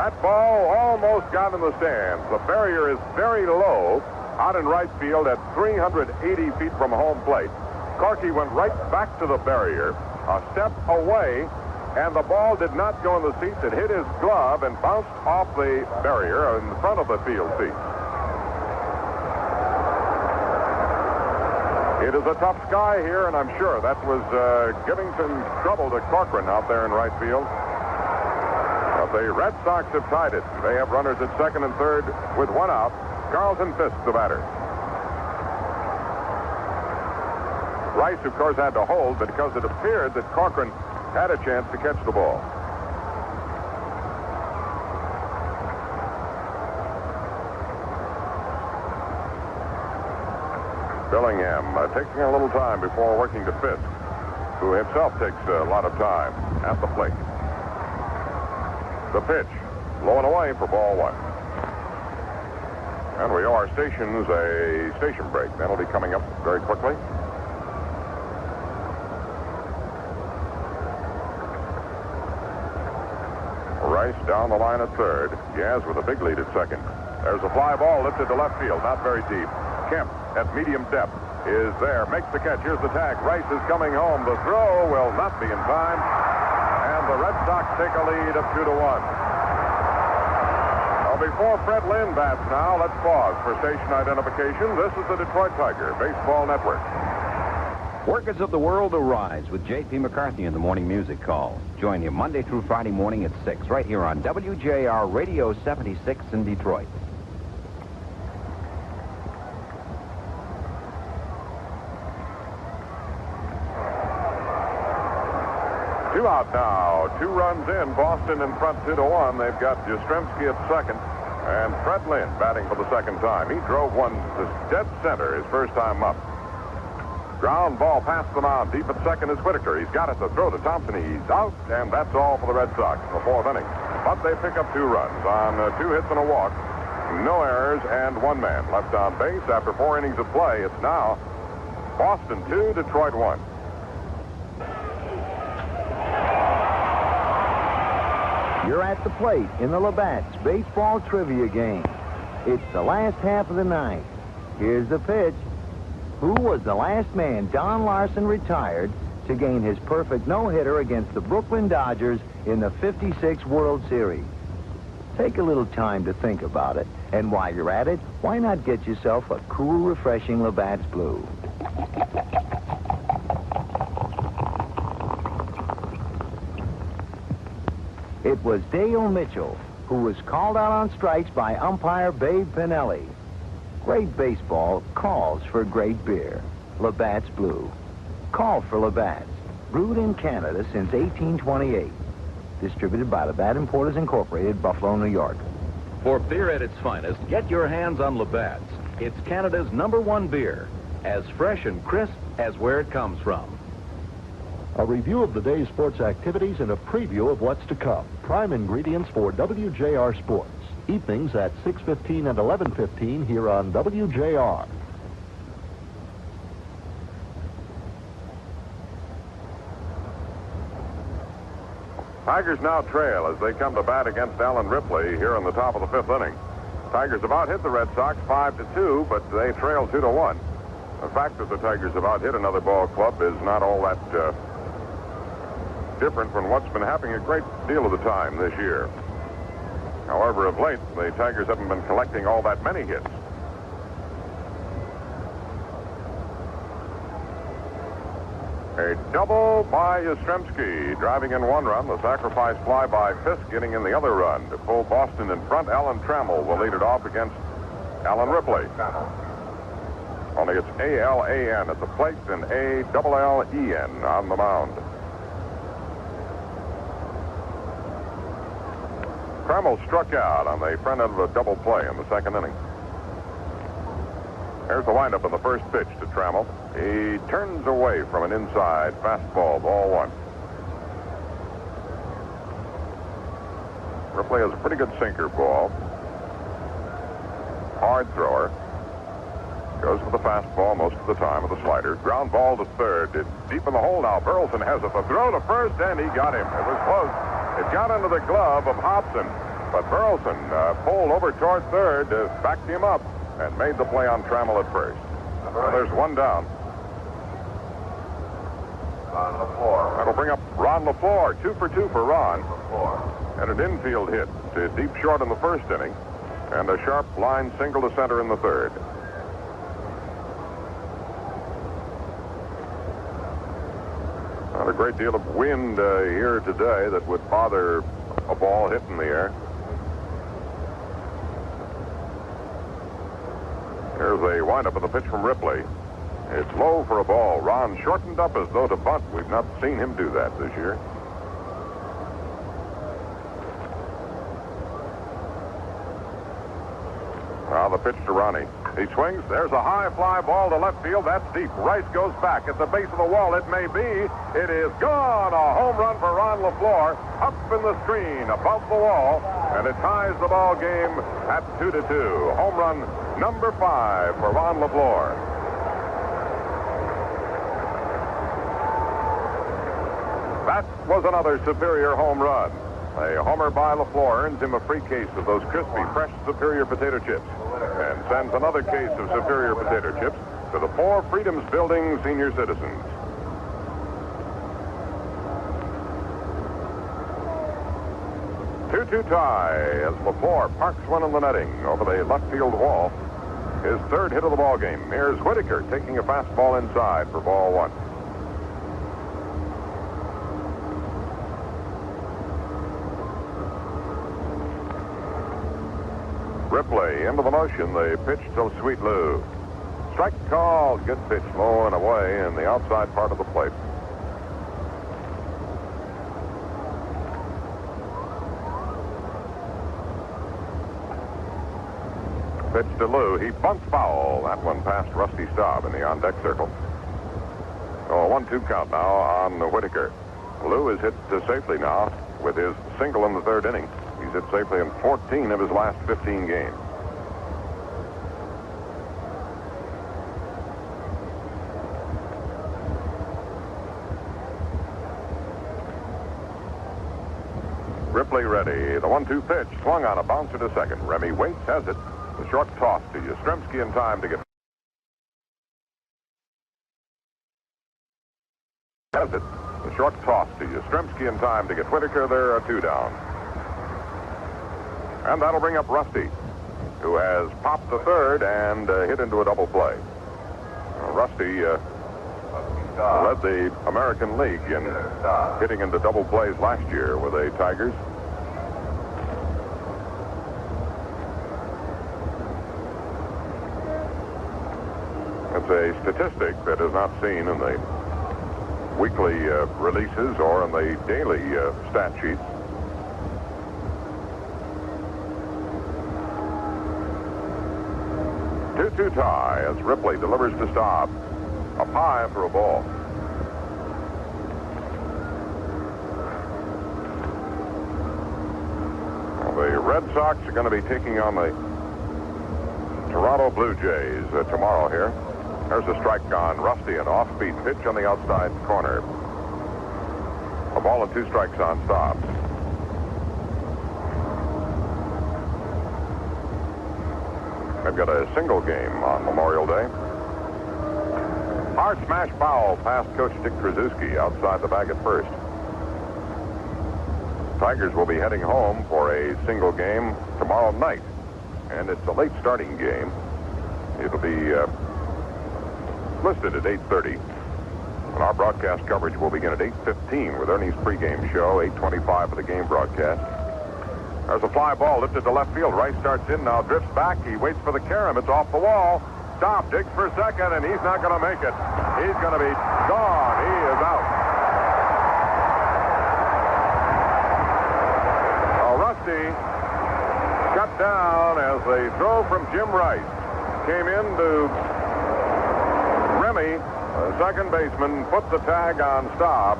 That ball almost got in the stands. The barrier is very low out in right field at 380 feet from home plate. Corky went right back to the barrier, a step away, and the ball did not go in the seats. It hit his glove and bounced off the barrier in front of the field seats. It is a tough sky here, and I'm sure that was giving some trouble to Corcoran out there in right field. But the Red Sox have tied it. They have runners at second and third with one out. Carlton Fisk, the batter. Rice, of course, had to hold because it appeared that Corcoran had a chance to catch the ball. Billingham taking a little time before working to Fisk, who himself takes a lot of time at the plate. The pitch, low and away for ball 1. And we owe our stations a station break. That'll be coming up very quickly. Rice down the line at third. Yaz with a big lead at second. There's a fly ball lifted to left field, not very deep. Kemp at medium depth is there, makes the catch. Here's the tag. Rice is coming home. The throw will not be in time, and the Red Sox take a lead of 2-1. Well, before Fred Lynn bats now, let's pause for station identification. This is the Detroit Tiger Baseball Network. Workers of the world arise with J.P. McCarthy in the Morning Music Call. Join you Monday through Friday morning at 6 right here on WJR Radio 76 in Detroit. Two out now. 2 runs in. Boston in front 2-1. They've got Yastrzemski at second. And Fred Lynn batting for the second time. He drove one to dead center his first time up. Ground ball past the mound. Deep at second is Whitaker. He's got it to throw to Thompson. He's out, and that's all for the Red Sox in the 4th inning. But they pick up 2 runs on 2 hits and a walk. No errors and 1 man left on base after 4 innings of play. It's now Boston 2, Detroit 1. You're at the plate in the Labatt's baseball trivia game. It's the last half of the ninth. Here's the pitch. Who was the last man Don Larson retired to gain his perfect no-hitter against the Brooklyn Dodgers in the '56 World Series? Take a little time to think about it. And while you're at it, why not get yourself a cool, refreshing Labatt's Blue? It was Dale Mitchell, who was called out on strikes by umpire Babe Pinelli. Great baseball calls for great beer. Labatt's Blue. Call for Labatt's. Brewed in Canada since 1828. Distributed by Labatt Importers Incorporated, Buffalo, New York. For beer at its finest, get your hands on Labatt's. It's Canada's #1 beer. As fresh and crisp as where it comes from. A review of the day's sports activities and a preview of what's to come. Prime ingredients for WJR Sports. Evenings at 6:15 and 11:15 here on WJR. Tigers now trail as they come to bat against Alan Ripley here in the top of the 5th inning. Tigers have out-hit the Red Sox 5-2, but they trail 2-1. The fact that the Tigers have out-hit another ball club is not all that different from what's been happening a great deal of the time this year. However, of late, the Tigers haven't been collecting all that many hits. A double by Yastrzemski, driving in 1 run. The sacrifice fly by Fisk, getting in the other run. To pull Boston in front, Alan Trammell will lead it off against Alan Ripley. Only it's A-L-A-N at the plate and A-double-L-E-N on the mound. Trammell struck out on the front end of a double play in the 2nd inning. There's the windup of the first pitch to Trammell. He turns away from an inside fastball, ball 1. Ripley has a pretty good sinker ball. Hard thrower. Goes for the fastball most of the time with the slider. Ground ball to third. It's deep in the hole now. Burleson has it. The throw to first, and he got him. It was close. It got into the glove of Hobson, but Burleson pulled over toward third, backed him up, and made the play on Trammell at first. So there's 1 down. Ron LaFleur. That'll bring up Ron LaFleur. 2 for 2 for Ron. And an infield hit to deep short in the 1st inning, and a sharp line single to center in the 3rd. Not a great deal of wind here today that would bother a ball hit in the air. Here's a windup of the pitch from Ripley. It's low for a ball. Ron shortened up as though to bunt. We've not seen him do that this year. Now the pitch to Ronnie. He swings. There's a high fly ball to left field. That's deep. Rice goes back. At the base of the wall, it may be. It is gone. A home run for Ron LaFleur. Up in the screen, above the wall. And it ties the ball game at 2-2. Home run number 5 for Ron LaFleur. That was another Superior home run. A homer by LaFleur earns him a free case of those crispy, fresh Superior potato chips and sends another case of Superior potato chips to the 4 Freedoms Building senior citizens. Two tie as LaFleur parks one in the netting over the left field wall. His 3rd hit of the ball game. Here's Whitaker taking a fastball inside for ball 1. into the motion. The pitch to Sweet Lou. Strike called. Good pitch, low and away in the outside part of the plate. Pitch to Lou. He bunts foul. That one past Rusty Staub in the on-deck circle. Oh, 1-2 count now on Whitaker. Lou is hit safely now with his single in the third inning. He's hit safely in 14 of his last 15 games. Ripley ready. The 1-2 pitch swung on a bouncer to second. Remy waits, has it. The short toss to Yastrzemski in time to get. Has it. The short toss to Yastrzemski in time to get Whitaker. There are 2 down. And that'll bring up Rusty, who has popped the third and hit into a double play. Rusty led the American League in hitting into double plays last year with the Tigers. It's a statistic that is not seen in the weekly releases or in the daily stat sheets. Two tie as Ripley delivers to Staub. Up high for a ball. Well, the Red Sox are going to be taking on the Toronto Blue Jays tomorrow here. There's a strike on Rusty, an off-speed pitch on the outside corner. A ball and 2 strikes on Staub. They've got a single game on Memorial Day. Hard smash foul past Coach Dick Trzaskowski outside the bag at first. Tigers will be heading home for a single game tomorrow night, and it's a late starting game. It'll be listed at 8:30. And our broadcast coverage will begin at 8:15 with Ernie's pregame show, 8:25 for the game broadcast. There's a fly ball lifted to left field. Rice starts in now, drifts back. He waits for the carom. It's off the wall. Stop, digs for second, and he's not going to make it. He's going to be gone. He is out. Well, Rusty cut down as the throw from Jim Rice came into Remy, the second baseman, put the tag on Staub,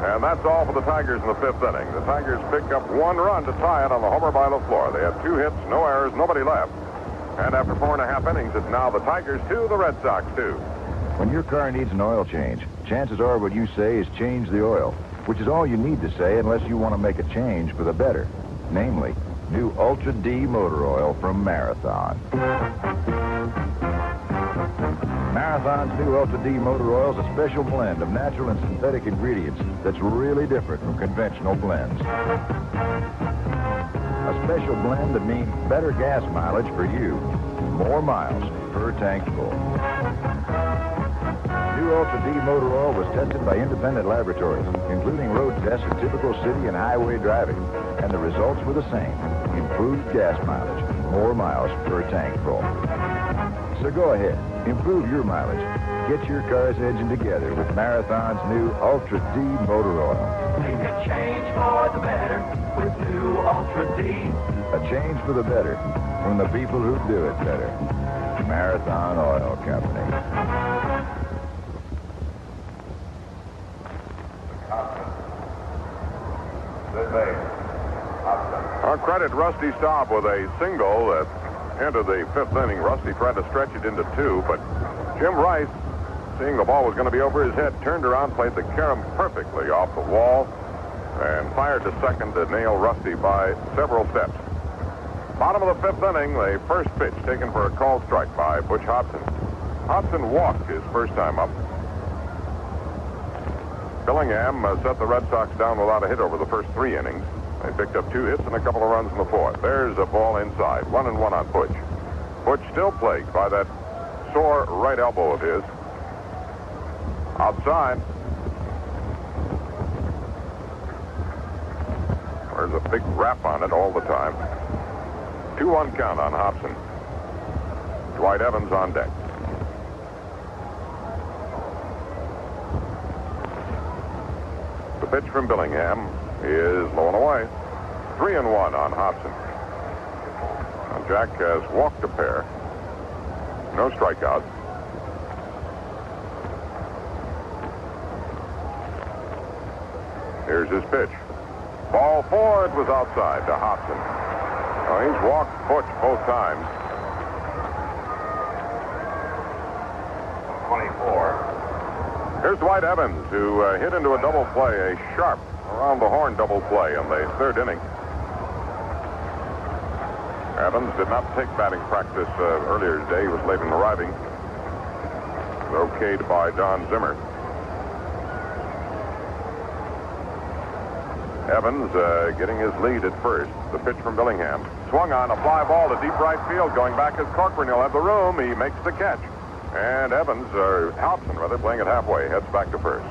and that's all for the Tigers in the 5th inning. The Tigers pick up 1 run to tie it on the homer by LaFleur. They had 2 hits, no errors, nobody left. And after 4.5 innings, it's now the Tigers 2, the Red Sox 2. When your car needs an oil change, chances are what you say is change the oil, which is all you need to say unless you want to make a change for the better. Namely, new Ultra D motor oil from Marathon. Marathon's new Ultra D motor oil is a special blend of natural and synthetic ingredients that's really different from conventional blends. A special blend that means better gas mileage for you, more miles per tank full. New Ultra D motor oil was tested by independent laboratories, including road tests of typical city and highway driving, and the results were the same. Improved gas mileage, more miles per tank full. So go ahead, improve your mileage. Get your car's engine together with Marathon's new Ultra D motor oil. Make a change for the better with new Ultra D. A change for the better from the people who do it better. Marathon Oil Company. I'll credit Rusty Staub with a single that entered the 5th inning. Rusty tried to stretch it into 2, but Jim Rice, seeing the ball was going to be over his head, turned around, played the carom perfectly off the wall, and fired to second to nail Rusty by several steps. Bottom of the 5th inning, the first pitch taken for a called strike by Butch Hobson. Hobson walked his first time up. Billingham set the Red Sox down without a hit over the first 3 innings. They picked up 2 hits and a couple of runs in the 4th. There's a ball inside, 1-1 on Butch. Butch still plagued by that sore right elbow of his. Outside. There's a big wrap on it all the time. 2-1 count on Hobson. Dwight Evans on deck. The pitch from Billingham is low and away. 3-1 on Hobson. And Jack has walked a pair. No strikeouts. Here's his pitch. Ball 4, it was outside to Hobson. He's walked Butch both times. 24. Here's Dwight Evans, who hit into a double play, a sharp around-the-horn double play in the third inning. Evans did not take batting practice earlier today. He was late in arriving. Okayed by Don Zimmer. Evans getting his lead at first. The pitch from Billingham. Swung on a fly ball to deep right field. Going back is Corcoran. He'll have the room. He makes the catch. And Evans, or Hobson rather, playing it halfway, heads back to first.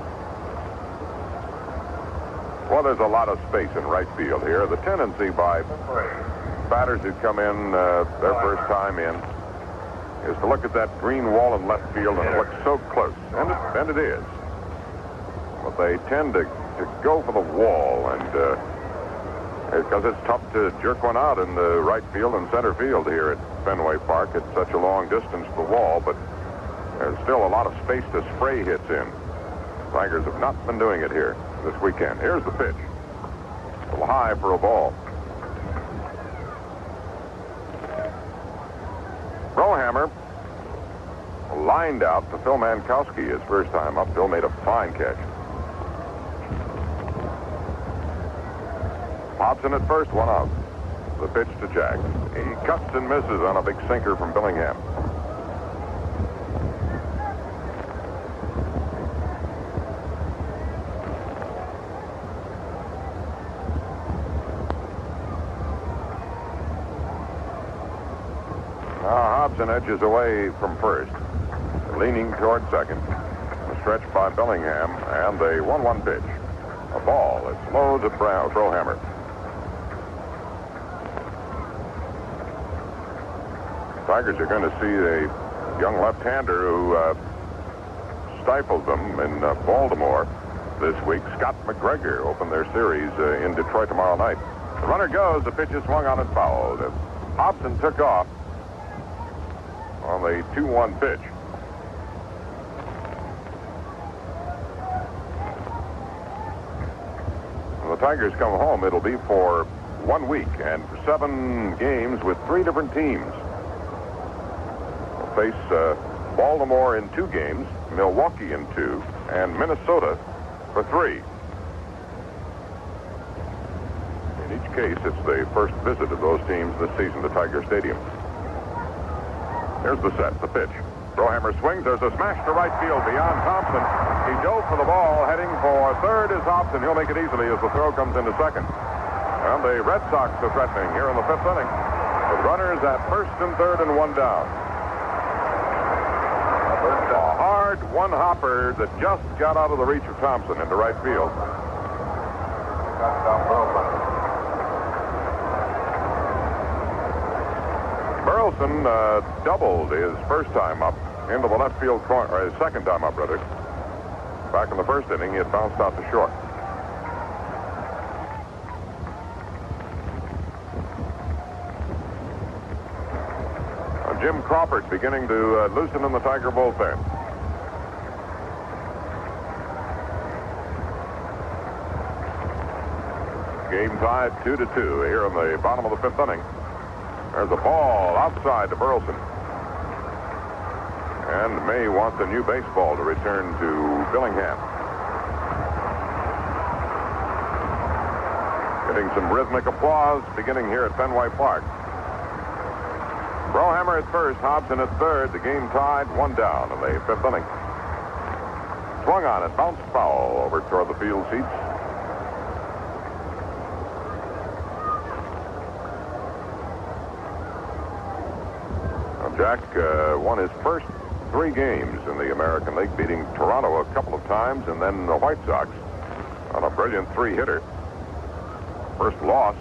Well, there's a lot of space in right field here. The tendency by batters who come in their first time in is to look at that green wall in left field and it looks so close. And it is. But they tend to go for the wall, and because it's tough to jerk one out in the right field and center field here at Fenway Park. It's such a long distance to the wall, but there's still a lot of space to spray hits in. Tigers have not been doing it here this weekend. Here's the pitch. A little high for a ball. Brohammer lined out to Phil Mankowski his first time up. Phil made a fine catch. Hobson at first, one out. The pitch to Jack. He cuts and misses on a big sinker from Billingham. Now Hobson edges away from first, leaning toward second. A stretch by Billingham, and a 1-1 pitch. A ball. It's low to Brohammer. Tigers are going to see a young left-hander who stifled them in Baltimore this week. Scott McGregor opened their series in Detroit tomorrow night. The runner goes. The pitch is swung on and fouled. Hobson took off on the 2-1 pitch. When the Tigers come home, it'll be for 1 week and 7 games with 3 different teams. Face Baltimore in 2 games, Milwaukee in 2, and Minnesota for 3. In each case, it's the first visit of those teams this season to Tiger Stadium. Here's the set, the pitch. Brohammer swings. There's a smash to right field beyond Thompson. He dove for the ball. Heading for third is Hobson. He'll make it easily as the throw comes into second. And the Red Sox are threatening here in the 5th inning, with runners at first and third and 1 down. A hard one-hopper that just got out of the reach of Thompson into right field. Burleson doubled his first time up into the left field corner, or his second time up, rather. Back in the first inning, he had bounced out to short. Jim Crawford beginning to loosen in the Tiger bullpen. Game tied 2-2 here in the bottom of the 5th inning. There's a ball outside to Burleson. And May wants a new baseball to return to Billingham. Getting some rhythmic applause beginning here at Fenway Park. Brohammer at first, Hobson at third. The game tied, 1 down in the 5th inning. Swung on it, bounced foul over toward the field seats. Now Jack won his first 3 games in the American League, beating Toronto a couple of times, and then the White Sox on a brilliant 3-hitter. First loss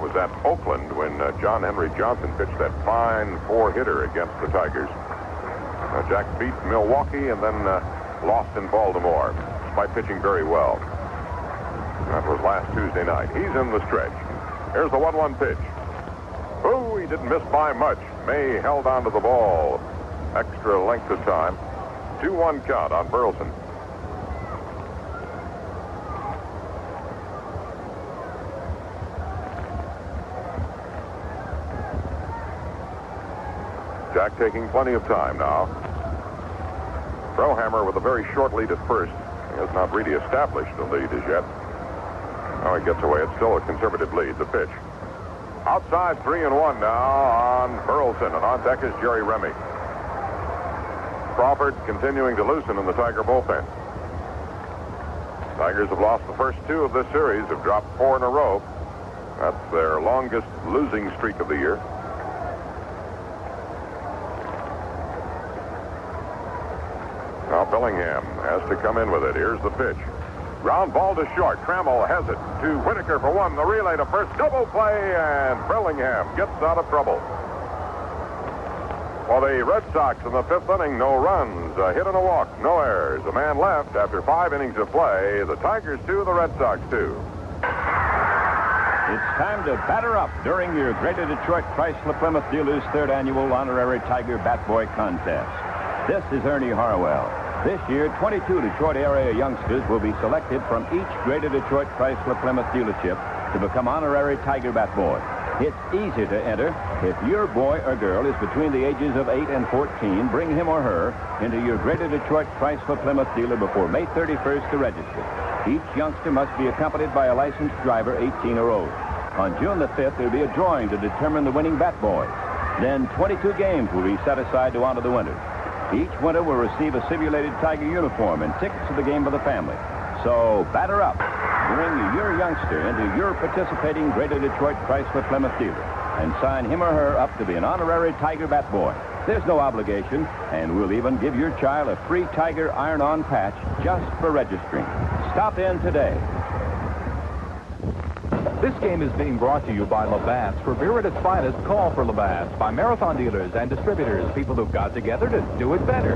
was at Oakland when John Henry Johnson pitched that fine four-hitter against the Tigers. Jack beat Milwaukee and then lost in Baltimore by pitching very well. That was last Tuesday night. He's in the stretch. Here's the 1-1 pitch. Oh, he didn't miss by much. May held on to the ball extra length of time. 2-1 count on Burleson. Jack taking plenty of time now. Brohammer with a very short lead at first. He has not really established the lead as yet. Now he gets away. It's still a conservative lead. The pitch. Outside 3-1 now on Burleson, and on deck is Jerry Remy. Crawford continuing to loosen in the Tiger bullpen. Tigers have lost the first two of this series, have dropped 4 in a row. That's their longest losing streak of the year. Now Bellingham has to come in with it. Here's the pitch. Ground ball to short. Trammell has it to Whitaker for one. The relay to first. Double play, and Bellingham gets out of trouble. For the Red Sox in the 5th inning, no runs, a hit and a walk, no errors. A man left after 5 innings of play. The Tigers 2, the Red Sox 2. It's time to batter up during your Greater Detroit Chrysler Plymouth Dealers 3rd Annual Honorary Tiger Bat Boy Contest. This is Ernie Harwell. This year, 22 Detroit area youngsters will be selected from each Greater Detroit Chrysler Plymouth dealership to become honorary Tiger Bat Boy. It's easy to enter. If your boy or girl is between the ages of 8 and 14, bring him or her into your Greater Detroit Chrysler Plymouth dealer before May 31st to register. Each youngster must be accompanied by a licensed driver 18 or older. On June the 5th, there'll be a drawing to determine the winning Bat Boys. Then 22 games will be set aside to honor the winners. Each winner will receive a simulated Tiger uniform and tickets to the game for the family. So batter up. Bring your youngster into your participating Greater Detroit Chrysler Plymouth dealer and sign him or her up to be an honorary Tiger Bat Boy. There's no obligation, and we'll even give your child a free Tiger iron-on patch just for registering. Stop in today. This game is being brought to you by Labatt's. For beer at its finest, call for Labatt's. By Marathon dealers and distributors, people who've got together to do it better.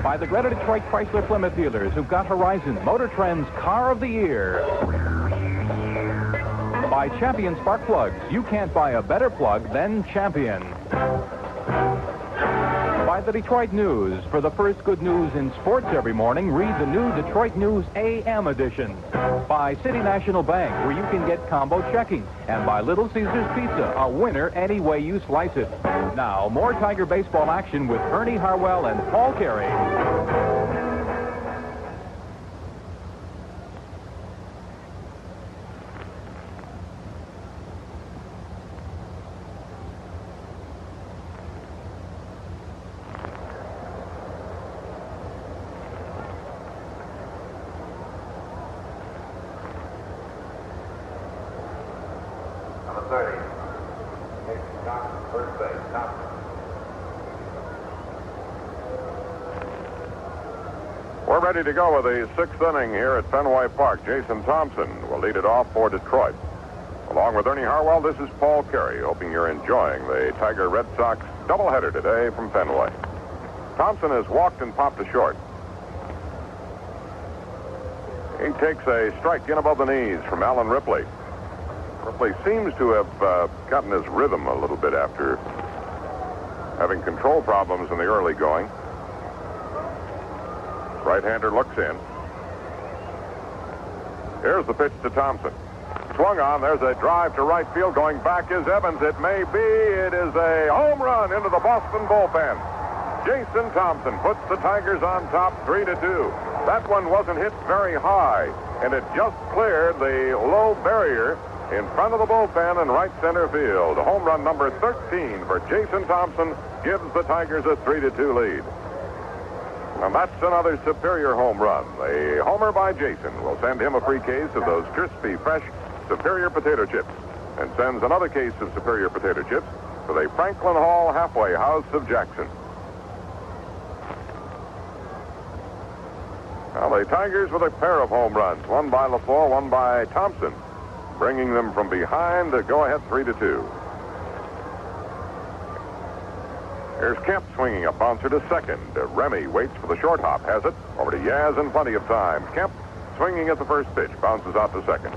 By the Greater Detroit Chrysler Plymouth dealers who've got Horizon, Motor Trend's Car of the Year. By Champion Spark Plugs. You can't buy a better plug than Champion. By the Detroit News. For the first good news in sports every morning, read the new Detroit News AM edition. By City National Bank, where you can get combo checking. And by Little Caesars Pizza, a winner any way you slice it. Now, more Tiger baseball action with Ernie Harwell and Paul Carey. Number 30. Mason Johnson, first base. Thompson. We're ready to go with the 6th inning here at Fenway Park. Jason Thompson will lead it off for Detroit. Along with Ernie Harwell, this is Paul Carey, hoping you're enjoying the Tiger Red Sox doubleheader today from Fenway. Thompson has walked and popped to short. He takes a strike in above the knees from Alan Ripley. Ripley seems to have gotten his rhythm a little bit after having control problems in the early going. Right-hander looks in. Here's the pitch to Thompson. Swung on. There's a drive to right field. Going back is Evans. It may be. It is a home run into the Boston bullpen. Jason Thompson puts the Tigers on top 3-2. That one wasn't hit very high, and it just cleared the low barrier in front of the bullpen in right center field. Home run number 13 for Jason Thompson gives the Tigers a 3-2 lead. And that's another Superior home run. A homer by Jason will send him a free case of those crispy, fresh Superior potato chips, and sends another case of Superior potato chips to the Franklin Hall Halfway House of Jackson. Now the Tigers with a pair of home runs, one by LaFleur, one by Thompson. bringing them from behind to go ahead 3-2. Here's Kemp swinging a bouncer to second. Remy waits for the short hop, has it. Over to Yaz in plenty of time. Kemp swinging at the first pitch, bounces out to second.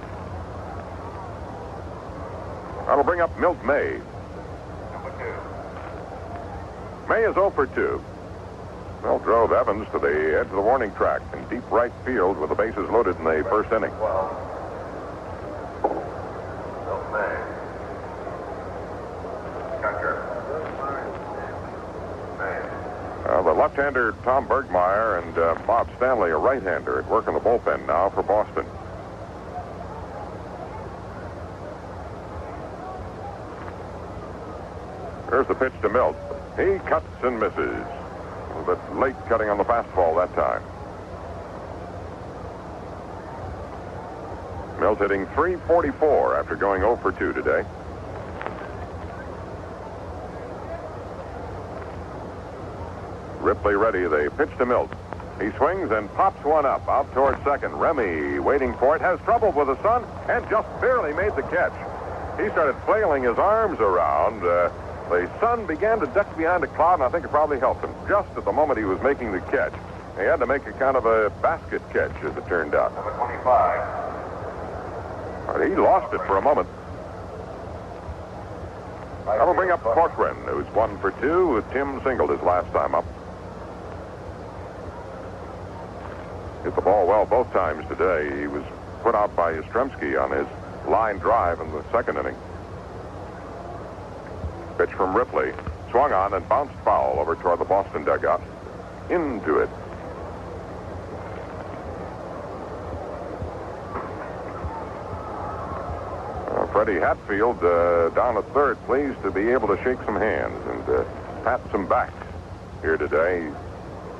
That'll bring up Milt May. May is 0 for 2. Milt drove Evans to the edge of the warning track in deep right field with the bases loaded in the first inning. The left-hander Tom Bergmeyer and Bob Stanley, a right-hander, at work in the bullpen now for Boston. Here's the pitch to Milt. He cuts and misses. A little bit late cutting on the fastball that time. Milt hitting .344 after going 0 for 2 today. Ripley ready. They pitch to Milt. He swings and pops one up out towards second. Remy waiting for it. Has trouble with the sun and just barely made the catch. He started flailing his arms around. The sun began to duck behind a cloud, and I think it probably helped him. Just at the moment he was making the catch. He had to make a kind of a basket catch, as it turned out. Number 25. But he lost it for a moment. That'll bring up Corcoran, who's 1 for 2. Tim singled his last time up. Hit the ball well both times today. He was put out by Yastrzemski on his line drive in the second inning. Pitch from Ripley. Swung on and bounced foul over toward the Boston dugout. Into it. Freddie Hatfield down at third, pleased to be able to shake some hands and pat some backs here today. He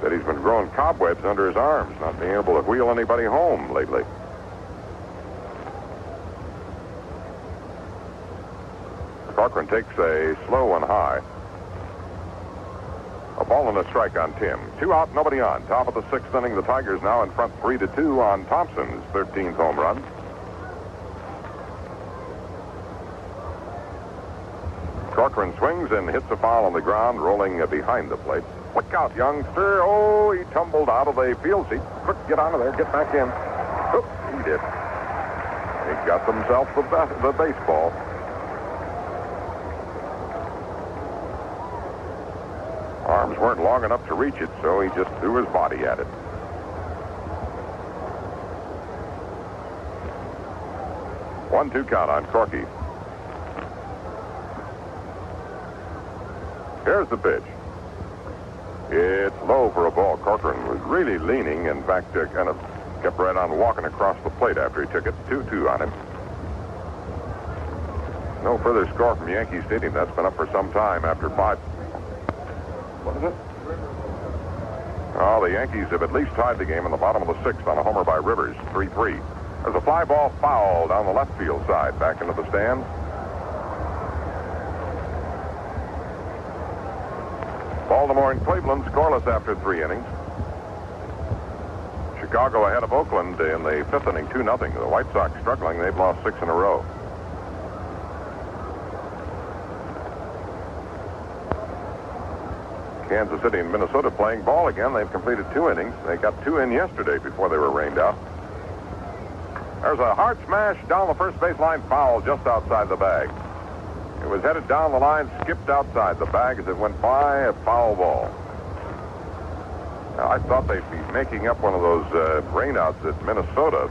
said he's been growing cobwebs under his arms, not being able to wheel anybody home lately. Corcoran takes a slow one high. A ball and a strike on Tim. 2 out, nobody on. Top of the 6th inning, the Tigers now in front 3-2 on Thompson's 13th home run. Corcoran swings and hits a foul on the ground, rolling behind the plate. Look out, youngster. Oh, he tumbled out of the field seat. Quick, get out of there. Get back in. Oop, he did. He got himself the baseball. Arms weren't long enough to reach it, so he just threw his body at it. One-two count on Corky. Here's the pitch. It's low for a ball. Corcoran was really leaning. In fact, kind of kept right on walking across the plate after he took it. 2-2 on him. No further score from Yankee Stadium. That's been up for some time after 5. What is it? Oh, the Yankees have at least tied the game in the bottom of the 6th on a homer by Rivers. 3-3. There's a fly ball foul down the left field side, back into the stands. Baltimore and Cleveland scoreless after 3 innings. Chicago ahead of Oakland in the 5th inning, 2-0. The White Sox struggling. They've lost 6 in a row. Kansas City and Minnesota playing ball again. They've completed 2 innings. They got 2 in yesterday before they were rained out. There's a hard smash down the first baseline, foul just outside the bag. It was headed down the line, skipped outside the bag as it went by, a foul ball. Now, I thought they'd be making up one of those rainouts at Minnesota.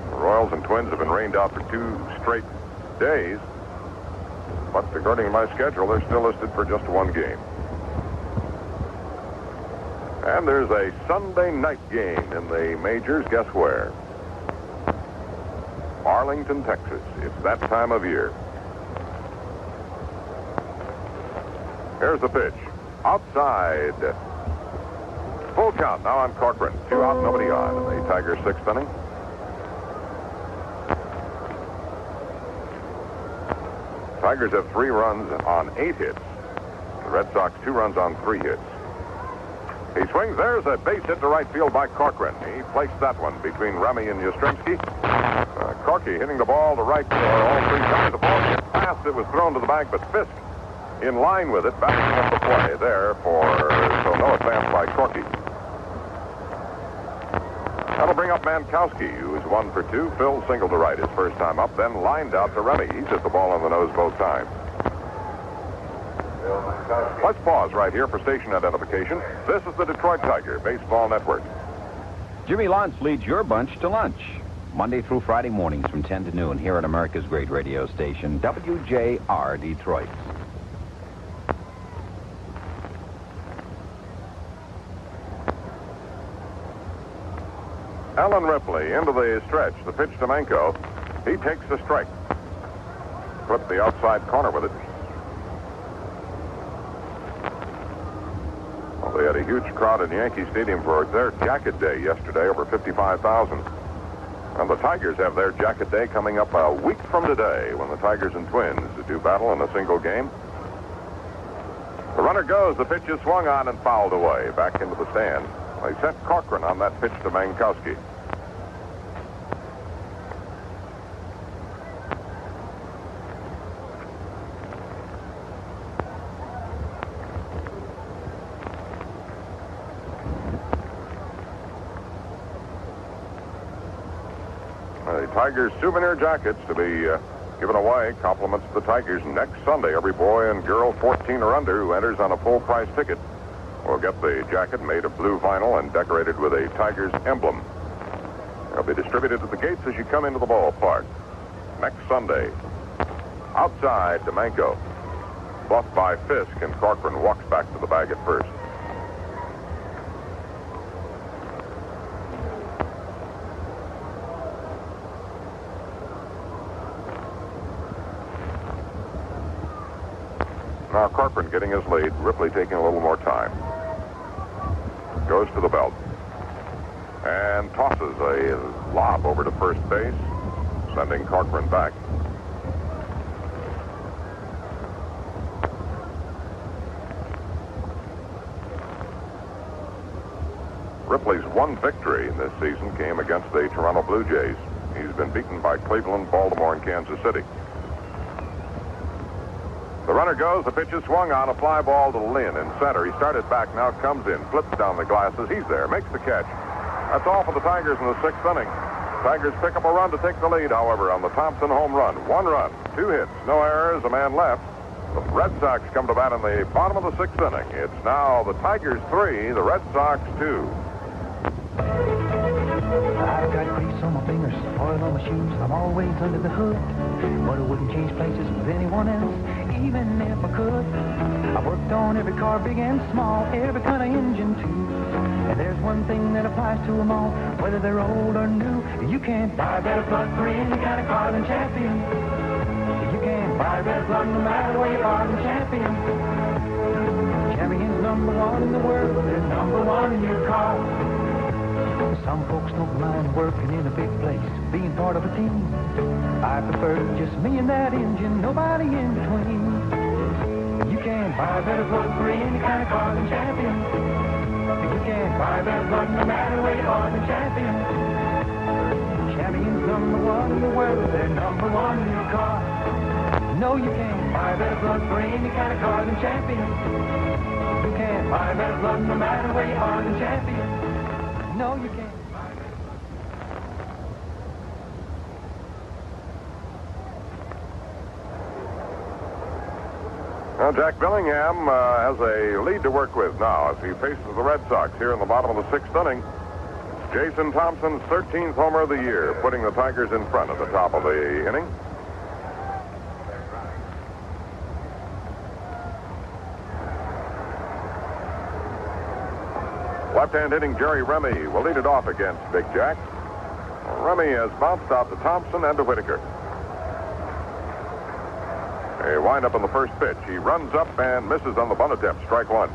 The Royals and Twins have been rained out for 2 straight days. But according to my schedule, they're still listed for just 1 game. And there's a Sunday night game in the majors. Guess where? Arlington, Texas. It's that time of year. Here's the pitch. Outside. Full count now on Corcoran. 2 out, nobody on in the Tigers' 6th inning. Tigers have 3 runs on 8 hits. The Red Sox 2 runs on 3 hits. He swings. There's a base hit to right field by Corcoran. He placed that one between Remy and Yastrzemski. Corky hitting the ball to right all 3 times. The ball gets past. It was thrown to the bag, but Fisk in line with it, backing up the play there so no advance by Corky. That'll bring up Mankowski, who's 1 for 2. Phil singled to right his first time up, then lined out to Remy. He's hit the ball on the nose both times. Let's pause right here for station identification. This is the Detroit Tiger Baseball Network. Jimmy Lance leads your bunch to lunch. Monday through Friday mornings from 10 to noon here at America's great radio station, WJR Detroit. Alan Ripley into the stretch. The pitch to Manco. He takes the strike. Clipped the outside corner with it. Well, they had a huge crowd in Yankee Stadium for their Jacket Day yesterday, over 55,000. And the Tigers have their Jacket Day coming up a week from today when the Tigers and Twins do battle in a single game. The runner goes. The pitch is swung on and fouled away back into the stand. They sent Corcoran on that pitch to Mankowski. The Tigers souvenir jackets to be given away. Compliments to the Tigers next Sunday. Every boy and girl 14 or under who enters on a full-price ticket will get the jacket made of blue vinyl and decorated with a Tigers emblem. They'll be distributed at the gates as you come into the ballpark. Next Sunday. Outside, DeManco. Buffed by Fisk, and Corcoran walks back to the bag at first. Now Corcoran getting his lead. Ripley taking a little more time. Goes to the belt. And tosses a lob over to first base, sending Corcoran back. Ripley's one victory in this season came against the Toronto Blue Jays. He's been beaten by Cleveland, Baltimore, and Kansas City. The runner goes. The pitch is swung on. A fly ball to Lynn in center. He started back. Now comes in. Flips down the glasses. He's there. Makes the catch. That's all for the Tigers in the 6th inning. Tigers pick up a run to take the lead, however, on the Thompson home run. 1 run, 2 hits, no errors, a man left. The Red Sox come to bat in the bottom of the 6th inning. It's now the Tigers 3, the Red Sox 2. I've got grease on my fingers, oil on my shoes, I'm always under the hood. But I wouldn't change places with anyone else, even if I could. I've worked on every car, big and small, every kind of engine too. And there's one thing that applies to them all, whether they're old or new. You can't buy a better plug for any kind of car than Champion. You can't buy a better plug no matter where you are than Champion. Champion's #1 in the world, they're #1 in your car. Some folks don't mind working in a big place, being part of a team. I prefer just me and that engine, nobody in between. You can't buy a better plug for any kind of car than Champion. You can't buy a better plug no matter where you are than Champion. Champion's #1 in the world, they're #1 in your car. No, you can't buy a better plug for any kind of car than Champion. You can't buy a better plug no matter where you are than Champion. No, you can't. Well, Jack Billingham has a lead to work with now as he faces the Red Sox here in the bottom of the 6th inning. Jason Thompson's 13th homer of the year, putting the Tigers in front at the top of the inning. Left-hand hitting Jerry Remy will lead it off against Big Jack. Remy has bounced out to Thompson and to Whitaker. A wind-up on the first pitch. He runs up and misses on the bunt attempt. Strike 1.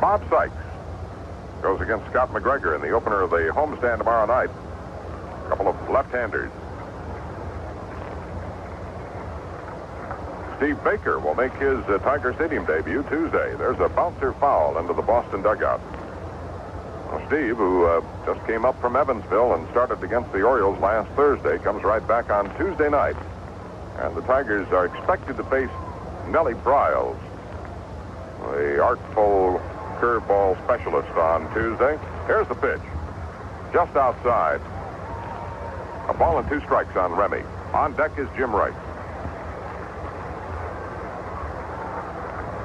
Bob Sykes goes against Scott McGregor in the opener of the homestand tomorrow night. A couple of left-handers. Steve Baker will make his Tiger Stadium debut Tuesday. There's a bouncer foul into the Boston dugout. Steve, who just came up from Evansville and started against the Orioles last Thursday, comes right back on Tuesday night. And the Tigers are expected to face Nellie Bryles, the artful curveball specialist, on Tuesday. Here's the pitch. Just outside. A ball and 2 strikes on Remy. On deck is Jim Rice.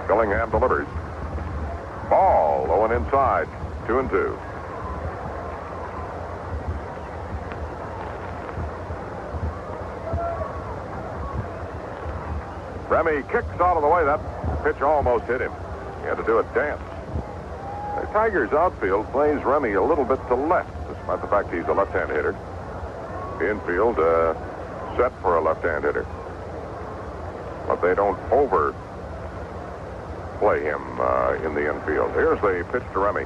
Billingham delivers. Ball, 0 inside. 2-2. Remy kicks out of the way. That pitch almost hit him. He had to do a dance. The Tigers outfield plays Remy a little bit to left, despite the fact he's a left-hand hitter. Infield set for a left-hand hitter. But they don't overplay him in the infield. Here's the pitch to Remy.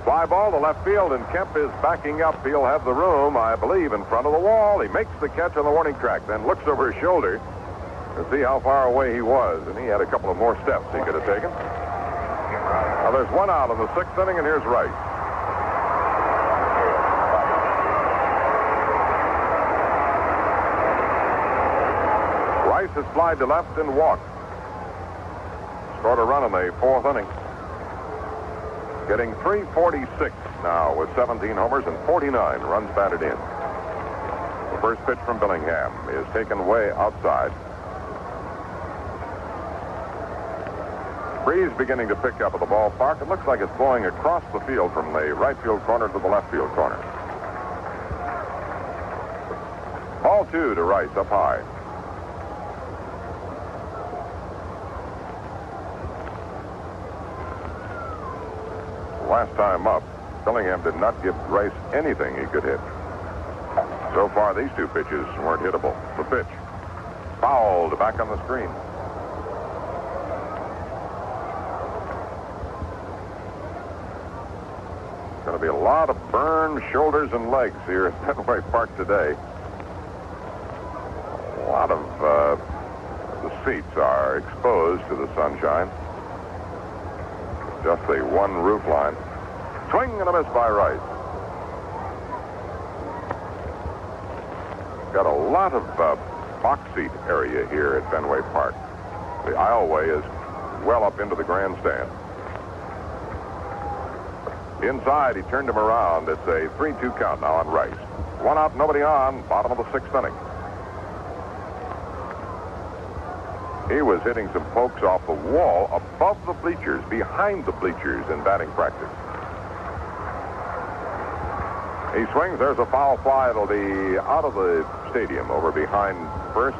Fly ball to left field, and Kemp is backing up. He'll have the room, I believe, in front of the wall. He makes the catch on the warning track, then looks over his shoulder to see how far away he was, and he had a couple of more steps he could have taken. Now there's 1 out in the 6th inning, and here's Rice. Rice has flied to left and walked. Scored a run in the 4th inning. Getting 346 now with 17 homers and 49 runs batted in. The first pitch from Billingham is taken way outside. Breeze beginning to pick up at the ballpark. It looks like it's blowing across the field from the right field corner to the left field corner. Ball 2 to Rice up high. Last time up, Billingham did not give Rice anything he could hit. So far, these 2 pitches weren't hittable. The pitch. Fouled back on the screen. Going to be a lot of burned shoulders and legs here at Fenway Park today. A lot of the seats are exposed to the sunshine. Just the one roof line. Swing and a miss by Rice. Got a lot of box seat area here at Fenway Park. The aisleway is well up into the grandstand. Inside, he turned him around. It's a 3-2 count now on Rice. 1 out, nobody on, bottom of the 6th inning. He was hitting some pokes off the wall above the bleachers, behind the bleachers in batting practice. He swings. There's a foul fly. It'll be out of the stadium over behind first.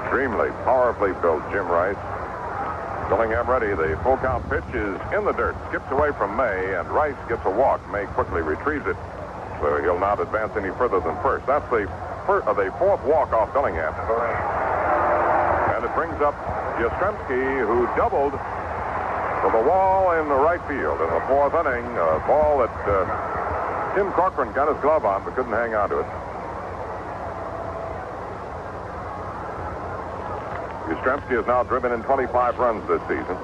Extremely powerfully built Jim Rice. Billingham ready. The full count pitch is in the dirt. Skips away from May, and Rice gets a walk. May quickly retrieves it, so he'll not advance any further than first. That's the 4th walk off Billingham. And it brings up Yastrzemski, who doubled to the wall in the right field in the 4th inning. A ball that Tim Corcoran got his glove on, but couldn't hang on to it. Yastrzemski has now driven in 25 runs this season.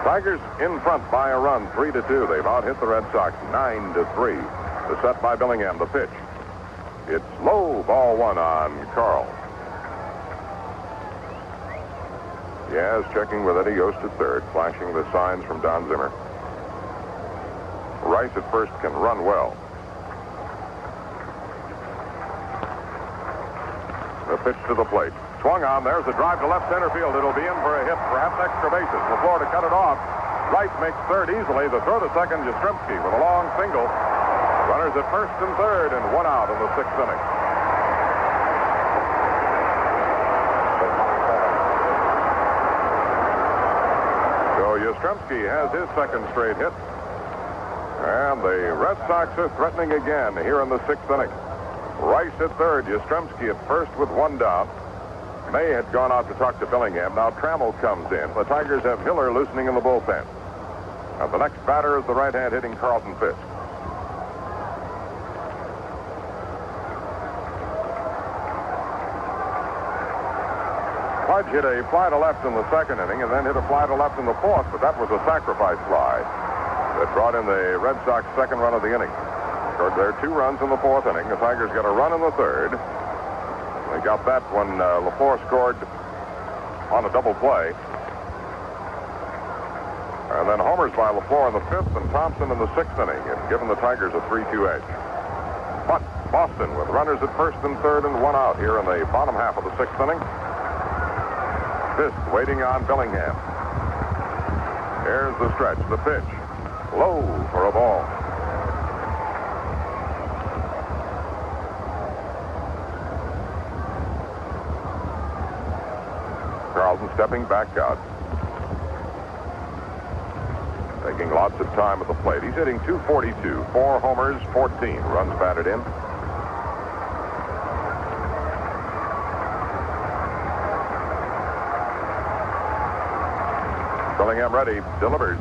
Tigers in front by a run, 3-2. They've out-hit the Red Sox 9-3. The set by Billingham, the pitch. It's low, ball 1 on Carl. Yaz checking with Eddie Yost at third, flashing the signs from Don Zimmer. Rice at first can run well. The pitch to the plate. Swung on. There's a drive to left center field. It'll be in for a hit, perhaps extra bases. LaFleur to cut it off. Rice makes third easily. The throw to second, Yastrzemski with a long single. Runners at first and third, and 1 out in the 6th inning. Yastrzemski has his 2nd straight hit. And the Red Sox are threatening again here in the 6th inning. Rice at third, Yastrzemski at first with 1 down. May had gone out to talk to Billingham. Now Trammell comes in. The Tigers have Hiller loosening in the bullpen. Now the next batter is the right-hand hitting Carlton Fisk. Pudge hit a fly to left in the second inning and then hit a fly to left in the fourth, but that was a sacrifice fly that brought in the Red Sox second run of the inning. Scored their 2 runs in the fourth inning. The Tigers got a run in the third. They got that when LaFleur scored on a double play. And then homers by LaFleur in the fifth and Thompson in the sixth inning, and given the Tigers a 3-2 edge. But Boston with runners at first and third and 1 out here in the bottom half of the sixth inning. Fisk waiting on Billingham. Here's the stretch, the pitch. Low for a ball. Carlton stepping back out. Taking lots of time at the plate. He's hitting .242, 4 homers, 14 runs batted in. Billingham ready, delivers.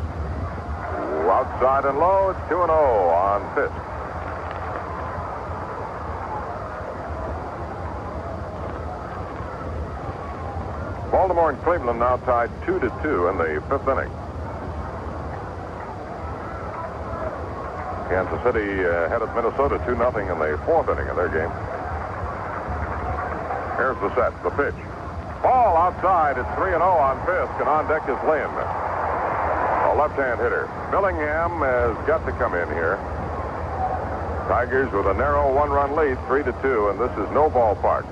Outside and low, it's 2-0 on Fisk. Baltimore and Cleveland now tied 2-2 in the fifth inning. Kansas City headed Minnesota 2-0 in the fourth inning of their game. Here's the set, the pitch. Ball outside, it's 3-0 on Fisk, and on deck is Lynn, a left-hand hitter. Billingham has got to come in here. Tigers with a narrow 1-run lead, 3-2, and this is no ballpark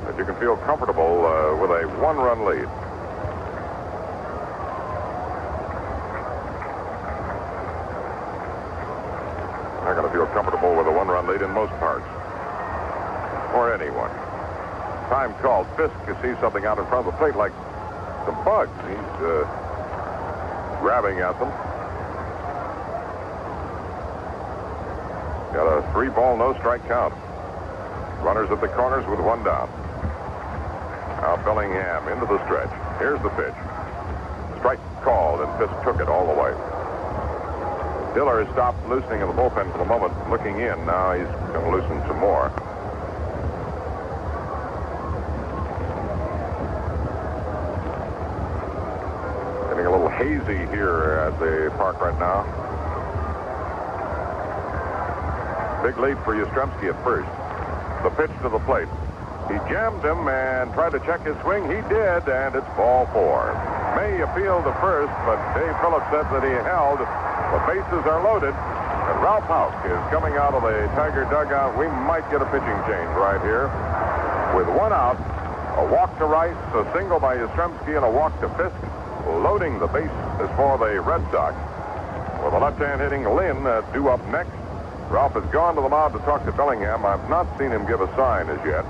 that you can feel comfortable with a 1-run lead. Not going to feel comfortable with a 1-run lead in most parts, or anyone. Time called. Fisk sees something out in front of the plate like some bugs. He's grabbing at them. Got a 3-ball, no-strike count. Runners at the corners with 1 down. Now Billingham into the stretch. Here's the pitch. Strike called, and Fisk took it all the way. Hiller has stopped loosening in the bullpen for the moment, looking in. Now he's going to loosen some more. Getting a little hazy here at the park right now. Big lead for Yastrzemski at first. The pitch to the plate. He jammed him and tried to check his swing. He did, and it's ball 4. May appealed to first, but Dave Phillips said that he held. The bases are loaded, and Ralph Houck is coming out of the Tiger dugout. We might get a pitching change right here. With 1 out, a walk to Rice, a single by Yastrzemski, and a walk to Fisk. Loading the base is for the Red Sox. With a left-hand hitting Lynn due up next. Ralph has gone to the mound to talk to Billingham. I've not seen him give a sign as yet.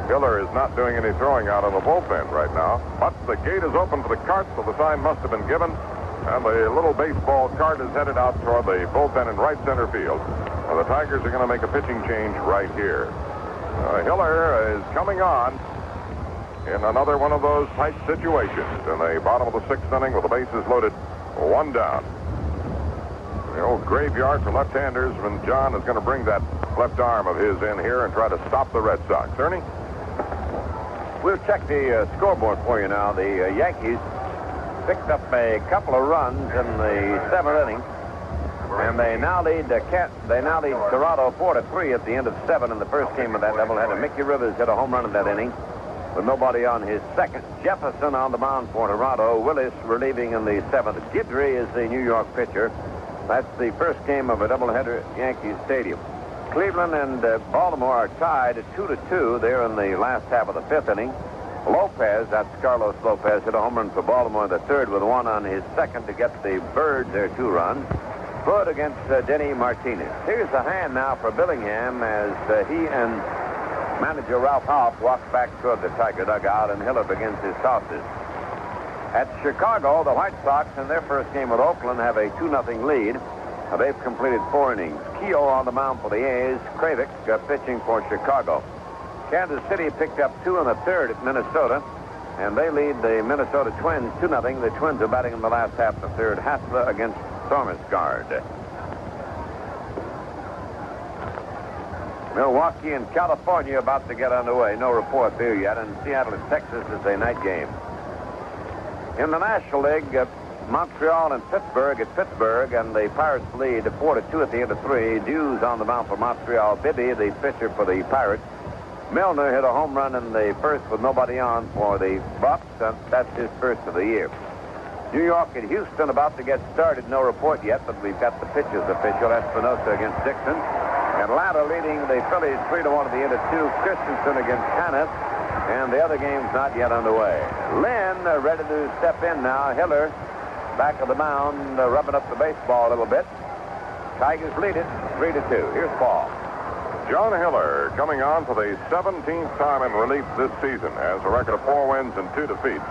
Hiller is not doing any throwing out in the bullpen right now. But the gate is open for the cart, so the sign must have been given. And the little baseball cart is headed out toward the bullpen in right center field. The Tigers are going to make a pitching change right here. Hiller is coming on in another one of those tight situations in the bottom of the sixth inning with the bases loaded, 1 down. The old graveyard for left-handers when John is going to bring that left arm of his in here and try to stop the Red Sox. Ernie? We'll check the scoreboard for you now. The Yankees picked up a couple of runs in the 7th inning, and they now lead Toronto 4-3 at the end of 7 in the first game of that doubleheader. Mickey Rivers hit a home run in that inning with nobody on his second. Jefferson on the mound for Toronto. Willis relieving in the 7th. Guidry is the New York pitcher. That's the first game of a doubleheader at Yankee Stadium. Cleveland and Baltimore are tied at 2-2 there in the last half of the 5th inning. Lopez, that's Carlos Lopez, hit a home run for Baltimore in the 3rd with 1 on his 2nd to get the Birds their 2 runs. Good against Denny Martinez. Here's the hand now for Billingham as he and manager Ralph Houck walk back toward the Tiger dugout, and Hiller begins his tosses. At Chicago, the White Sox in their first game with Oakland have a 2-0 lead. They've completed 4 innings. Keogh on the mound for the A's. Kravitz pitching for Chicago. Kansas City picked up 2 in the third at Minnesota, and they lead the Minnesota Twins 2-0. The Twins are batting in the last half of the third. Hassler against Stormesgard. Milwaukee and California about to get underway. No report there yet. And Seattle and Texas is a night game. In the National League, Montreal and Pittsburgh at Pittsburgh, and the Pirates lead 4-2 at the end of 3. Dews on the mound for Montreal. Bibby, the pitcher for the Pirates. Milner hit a home run in the first with nobody on for the Bucks, and that's his first of the year. New York and Houston about to get started. No report yet, but we've got the pitchers official. Espinosa against Dixon. Atlanta leading the Phillies 3-1 at the end of 2. Christensen against Hannes. And the other game's not yet underway. Lynn ready to step in now. Hiller back of the mound, rubbing up the baseball a little bit. Tigers lead it 3-2. Here's Paul. John Hiller coming on for the 17th time in relief this season. Has a record of 4 wins and 2 defeats.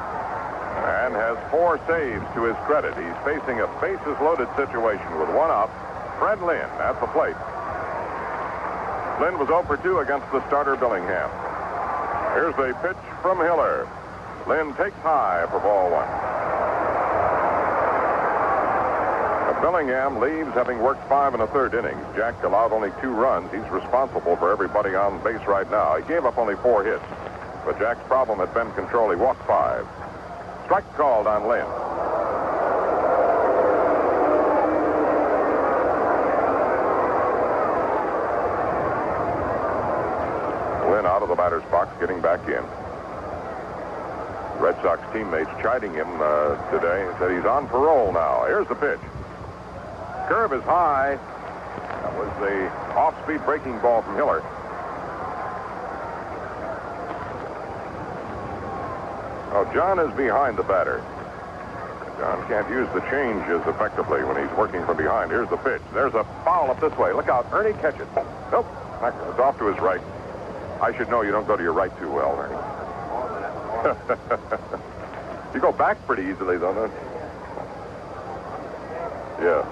And has 4 saves to his credit. He's facing a bases-loaded situation with 1 up. Fred Lynn at the plate. Lynn was 0 for 2 against the starter Billingham. Here's the pitch from Hiller. Lynn takes high for ball 1. Billingham leaves, having worked 5 in the third inning. Jack allowed only 2 runs. He's responsible for everybody on base right now. He gave up only 4 hits. But Jack's problem had been control. He walked 5. Strike called on Lynn. Lynn out of the batter's box, getting back in. Red Sox teammates chiding him today. Said he's on parole now. Here's the pitch. Curve is high. That was the off-speed breaking ball from Hiller. Oh, John is behind the batter. John can't use the changes effectively when he's working from behind. Here's the pitch. There's a foul up this way. Look out. Ernie, catch it. Nope. It's off to his right. I should know you don't go to your right too well, Ernie. You go back pretty easily, though, don't you? Yeah.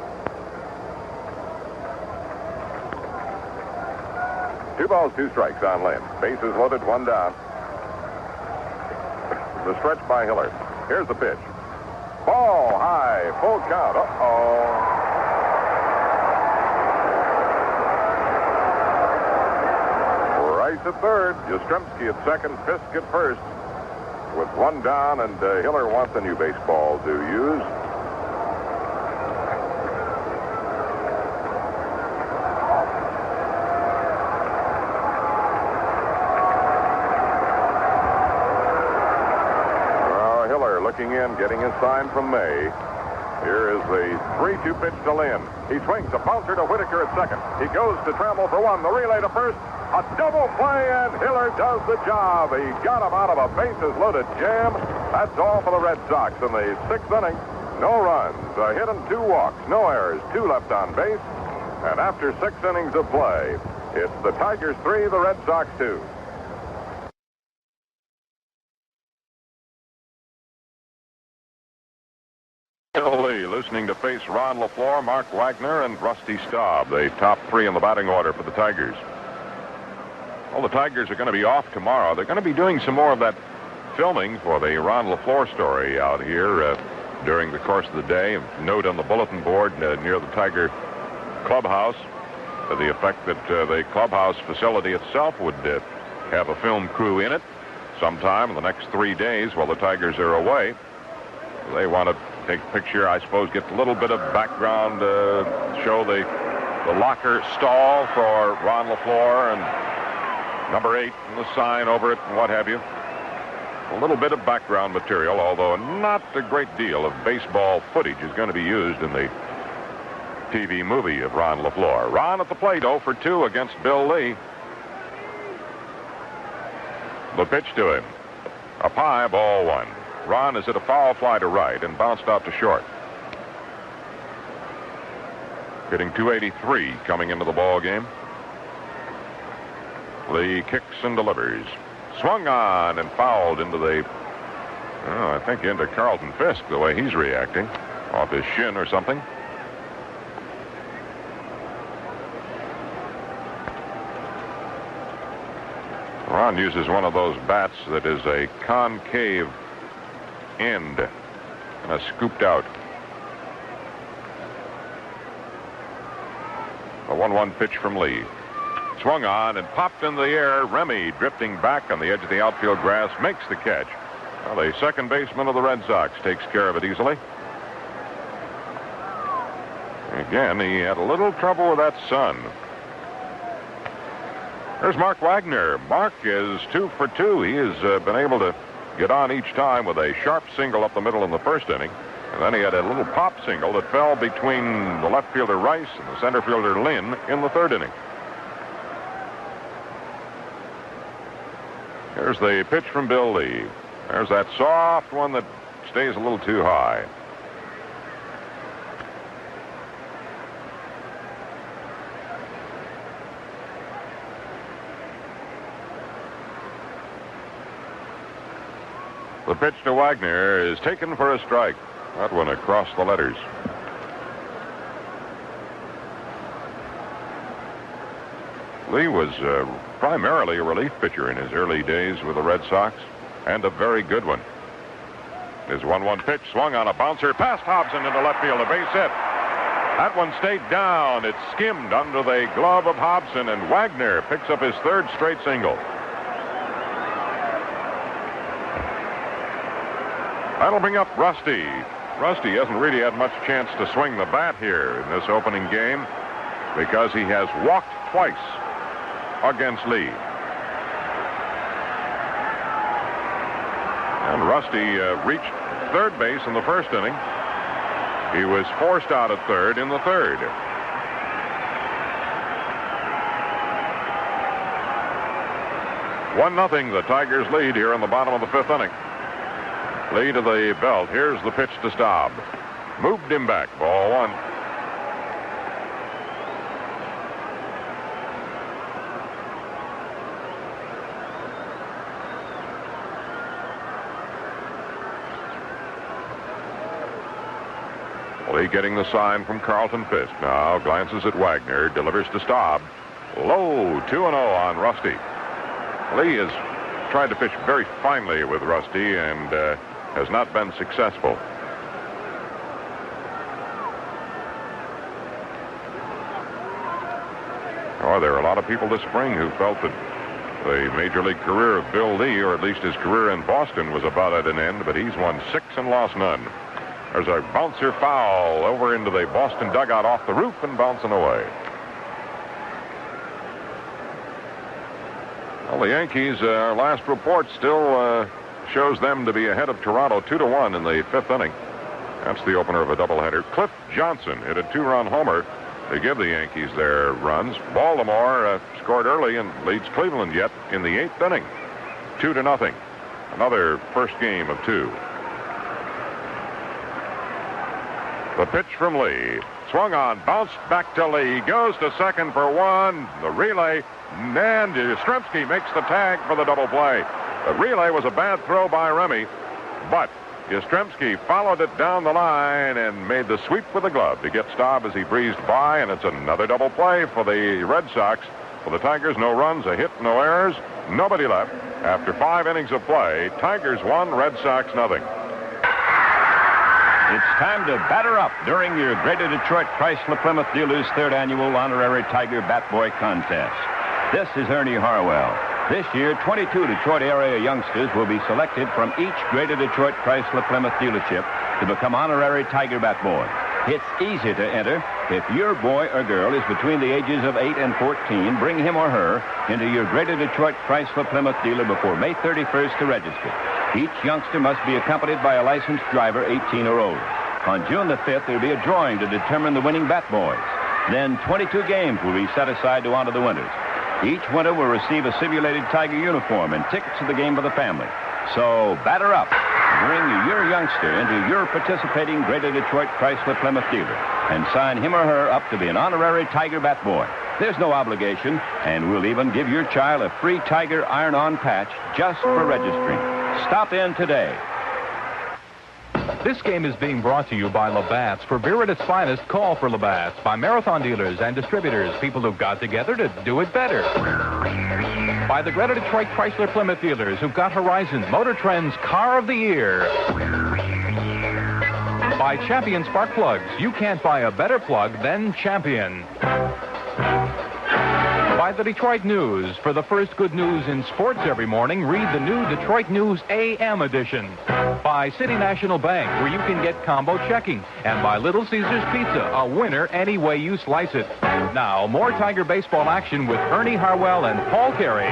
2 balls, 2 strikes on Lynn. Bases loaded, 1 down. The stretch by Hiller. Here's the pitch. Ball high, full count. Uh-oh. Rice at third. Yastrzemski at second. Fisk at first. With 1 down, and Hiller wants a new baseball to use. Looking in, getting his sign from May. Here is the 3-2 pitch to Lynn. He swings a bouncer to Whitaker at second. He goes to Trammell for 1. The relay to first. A double play, and Hiller does the job. He got him out of a bases-loaded jam. That's all for the Red Sox in the 6th inning. No runs, a hit and 2 walks, no errors, 2 left on base. And after 6 innings of play, it's the Tigers 3, the Red Sox 2. Lee listening to face Ron LaFleur, Mark Wagner, and Rusty Staub, the top 3 in the batting order for the Tigers. Well, the Tigers are going to be off tomorrow. They're going to be doing some more of that filming for the Ron LaFleur story out here during the course of the day. A note on the bulletin board near the Tiger clubhouse to the effect that the clubhouse facility itself would have a film crew in it sometime in the next 3 days while the Tigers are away. They want to take a picture, I suppose, get a little bit of background, show the locker stall for Ron LaFleur and number 8 and the sign over it and what have you. A little bit of background material, although not a great deal of baseball footage is going to be used in the TV movie of Ron LaFleur. Ron at the plate, 0 for 2 against Bill Lee. The pitch to him. Up high, ball 1. Ron is at a foul fly to right and bounced out to short. Hitting 283 coming into the ball game. Lee kicks and delivers. Swung on and fouled into I think into Carlton Fisk, the way he's reacting. Off his shin or something. Ron uses one of those bats that is a concave end and a scooped out. A 1-1 pitch from Lee. Swung on and popped in the air. Remy, drifting back on the edge of the outfield grass, makes the catch. Well, the second baseman of the Red Sox takes care of it easily. Again, he had a little trouble with that sun. There's Mark Wagner. Mark is 2 for 2. He has been able to get on each time with a sharp single up the middle in the first inning. And then he had a little pop single that fell between the left fielder Rice and the center fielder Lynn in the third inning. Here's the pitch from Bill Lee. There's that soft one that stays a little too high. The pitch to Wagner is taken for a strike. That one across the letters. Lee was primarily a relief pitcher in his early days with the Red Sox, and a very good one. His 1-1 pitch swung on a bouncer past Hobson into left field, a base hit. That one stayed down. It skimmed under the glove of Hobson, and Wagner picks up his third straight single. That'll bring up Rusty. Rusty hasn't really had much chance to swing the bat here in this opening game because he has walked twice against Lee. And Rusty reached third base in the first inning. He was forced out at third in the third. One nothing, the Tigers lead here in the bottom of the fifth inning. Lee to the belt. Here's the pitch to Staub. Moved him back. Ball one. Lee getting the sign from Carlton Fisk. Now glances at Wagner. Delivers to Staub. Low. 2-0 on Rusty. Lee has tried to pitch very finely with Rusty and has not been successful. Oh, there are a lot of people this spring who felt that the major league career of Bill Lee, or at least his career in Boston, was about at an end, but he's won 6 and lost none. There's a bouncer foul over into the Boston dugout off the roof and bouncing away. Well, the Yankees, our last report still shows them to be ahead of Toronto 2-1 in the fifth inning. That's the opener of a doubleheader. Cliff Johnson hit a 2-run homer to give the Yankees their runs. Baltimore scored early and leads Cleveland yet in the eighth inning, 2-0. Another first game of 2. The pitch from Lee. Swung on, bounced back to Lee. Goes to second for 1. The relay, and Yastrzemski makes the tag for the double play. The relay was a bad throw by Remy, but Yastrzemski followed it down the line and made the sweep with the glove to get Staub as he breezed by, and it's another double play for the Red Sox. For the Tigers, no runs, a hit, no errors, nobody left. After 5 innings of play, Tigers 1, Red Sox nothing. It's time to batter up during your Greater Detroit Chrysler Plymouth Dealers' 3rd annual honorary Tiger Bat Boy contest. This is Ernie Harwell. This year, 22 Detroit area youngsters will be selected from each Greater Detroit Chrysler Plymouth dealership to become honorary Tiger Bat Boys. It's easy to enter. If your boy or girl is between the ages of 8 and 14, bring him or her into your Greater Detroit Chrysler Plymouth dealer before May 31st to register. Each youngster must be accompanied by a licensed driver 18 or older. On June the 5th, there will be a drawing to determine the winning Bat Boys. Then 22 games will be set aside to honor the winners. Each winner will receive a simulated Tiger uniform and tickets to the game for the family. So batter up. Bring your youngster into your participating Greater Detroit Chrysler Plymouth dealer and sign him or her up to be an honorary Tiger Bat Boy. There's no obligation, and we'll even give your child a free Tiger iron-on patch just for registering. Stop in today. This game is being brought to you by Labatt's. For beer at its finest, call for Labatt's. By Marathon dealers and distributors, people who've got together to do it better. By the Greta Detroit Chrysler Plymouth dealers who've got Horizon, Motor Trend's Car of the Year. By Champion Spark Plugs. You can't buy a better plug than Champion. By the Detroit News. For the first good news in sports every morning, read the new Detroit News AM edition. By City National Bank, where you can get combo checking. And by Little Caesars Pizza, a winner any way you slice it. Now, more Tiger baseball action with Ernie Harwell and Paul Carey.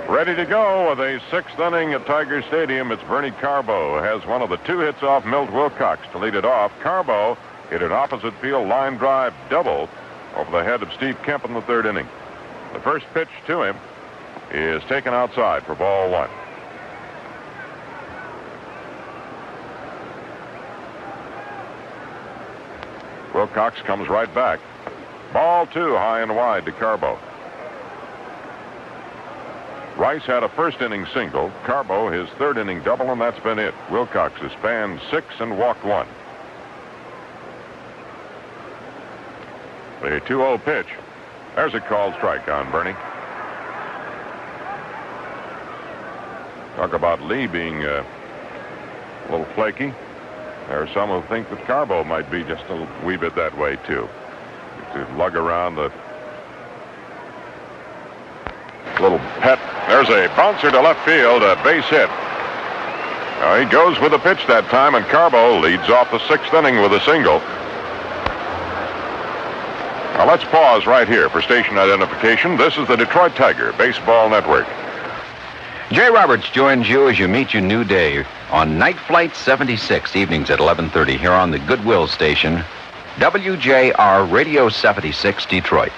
Ready to go with a sixth inning at Tiger Stadium. It's Bernie Carbo has one of the two hits off Milt Wilcox to lead it off. Carbo hit an opposite field line drive double over the head of Steve Kemp in the third inning. The first pitch to him is taken outside for ball one. Wilcox comes right back. Ball two, high and wide to Carbo. Rice had a first inning single. Carbo his third inning double, and that's been it. Wilcox has spanned 6 and walked 1. The 2-0 pitch. There's a called strike on Bernie. Talk about Lee being a little flaky. There are some who think that Carbo might be just a wee bit that way, too. To lug around the little pet. There's a bouncer to left field, a base hit. He goes with the pitch that time, and Carbo leads off the sixth inning with a single. Now let's pause right here for station identification. This is the Detroit Tiger Baseball Network. Jay Roberts joins you as you meet your new day on Night Flight 76, evenings at 11:30 here on the Goodwill Station, WJR Radio 76 Detroit.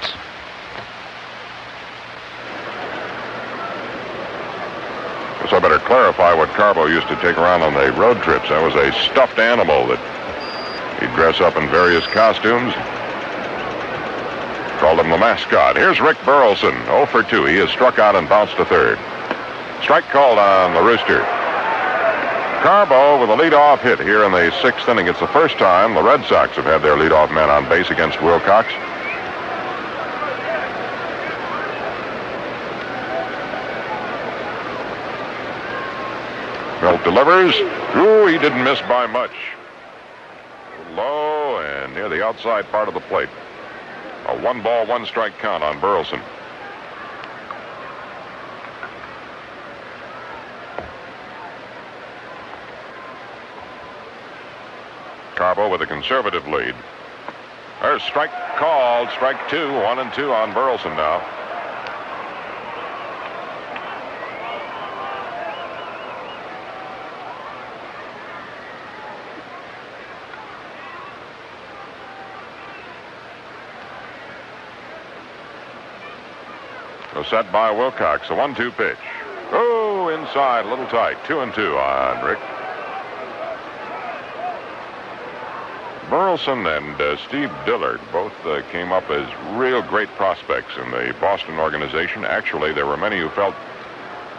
So I better clarify what Carbo used to take around on the road trips. That was a stuffed animal that he'd dress up in various costumes. Called him the mascot. Here's Rick Burleson, 0 for 2. He has struck out and bounced to third. Strike called on the Rooster. Carbo with a leadoff hit here in the sixth inning. It's the first time the Red Sox have had their leadoff man on base against Wilcox. Milt delivers. Ooh, he didn't miss by much. Low and near the outside part of the plate. A 1-ball, 1-strike count on Burleson. Carbo with a conservative lead. There's strike called. Strike 2, 1-2 on Burleson now. Set by Wilcox, a 1-2 pitch. Oh, inside, a little tight. 2-2 on Rick. Burleson and Steve Dillard both came up as real great prospects in the Boston organization. Actually, there were many who felt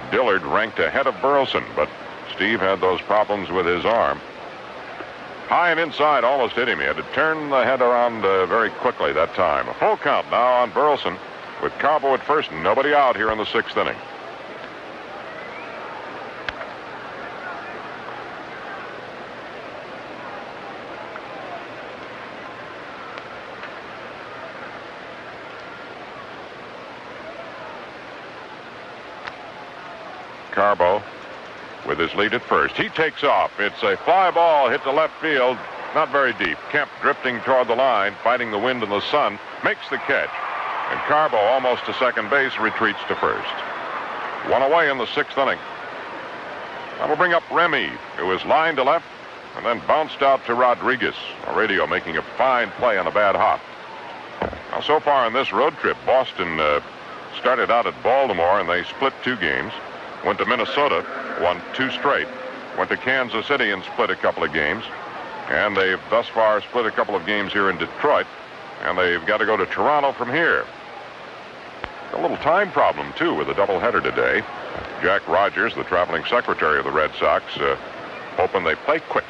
Dillard ranked ahead of Burleson, but Steve had those problems with his arm. High and inside, almost hit him. He had to turn the head around very quickly that time. A full count now on Burleson. With Carbo at first, nobody out here in the sixth inning. Carbo with his lead at first. He takes off. It's a fly ball hit to left field. Not very deep. Kemp drifting toward the line, fighting the wind and the sun, makes the catch. And Carbo, almost to second base, retreats to first. One away in the sixth inning. That'll bring up Remy, who is lined to left and then bounced out to Rodriguez. Radio making a fine play on a bad hop. Now, so far in this road trip, Boston started out at Baltimore, and they split 2 games. Went to Minnesota, won 2 straight. Went to Kansas City and split a couple of games. And they've thus far split a couple of games here in Detroit. And they've got to go to Toronto from here. A little time problem, too, with a doubleheader today. Jack Rogers, the traveling secretary of the Red Sox, hoping they play quick.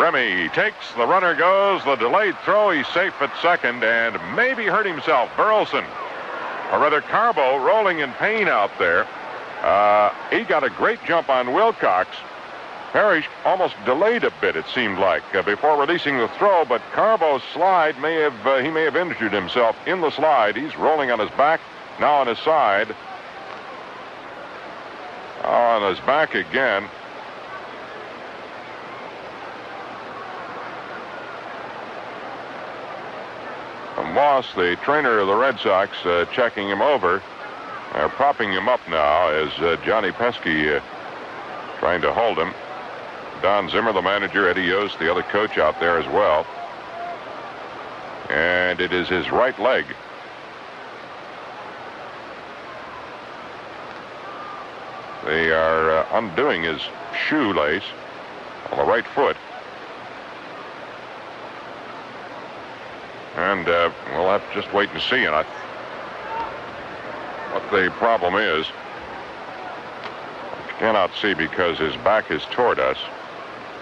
Remy takes, the runner goes, the delayed throw, he's safe at second, and maybe hurt himself. Burleson, or rather Carbo, rolling in pain out there. He got a great jump on Wilcox. Parrish almost delayed a bit, it seemed like, before releasing the throw, but Carbo's slide may have injured himself in the slide. He's rolling on his back, now on his side. On his back again. Moss, the trainer of the Red Sox, checking him over. They're propping him up now as Johnny Pesky trying to hold him. Don Zimmer, the manager, Eddie Yost, the other coach out there as well. And it is his right leg. They are undoing his shoelace on the right foot. And we'll have to just wait and see what the problem is. I cannot see because his back is toward us.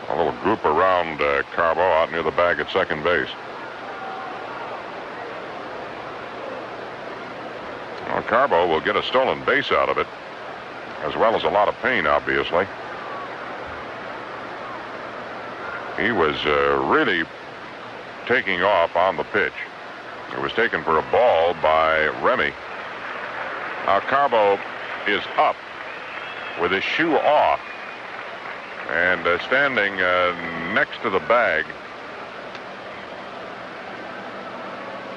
A little group around Carbo out near the bag at second base. Well, Carbo will get a stolen base out of it, as well as a lot of pain, obviously. He was really taking off on the pitch. It was taken for a ball by Remy. Now Carbo is up with his shoe off and standing next to the bag,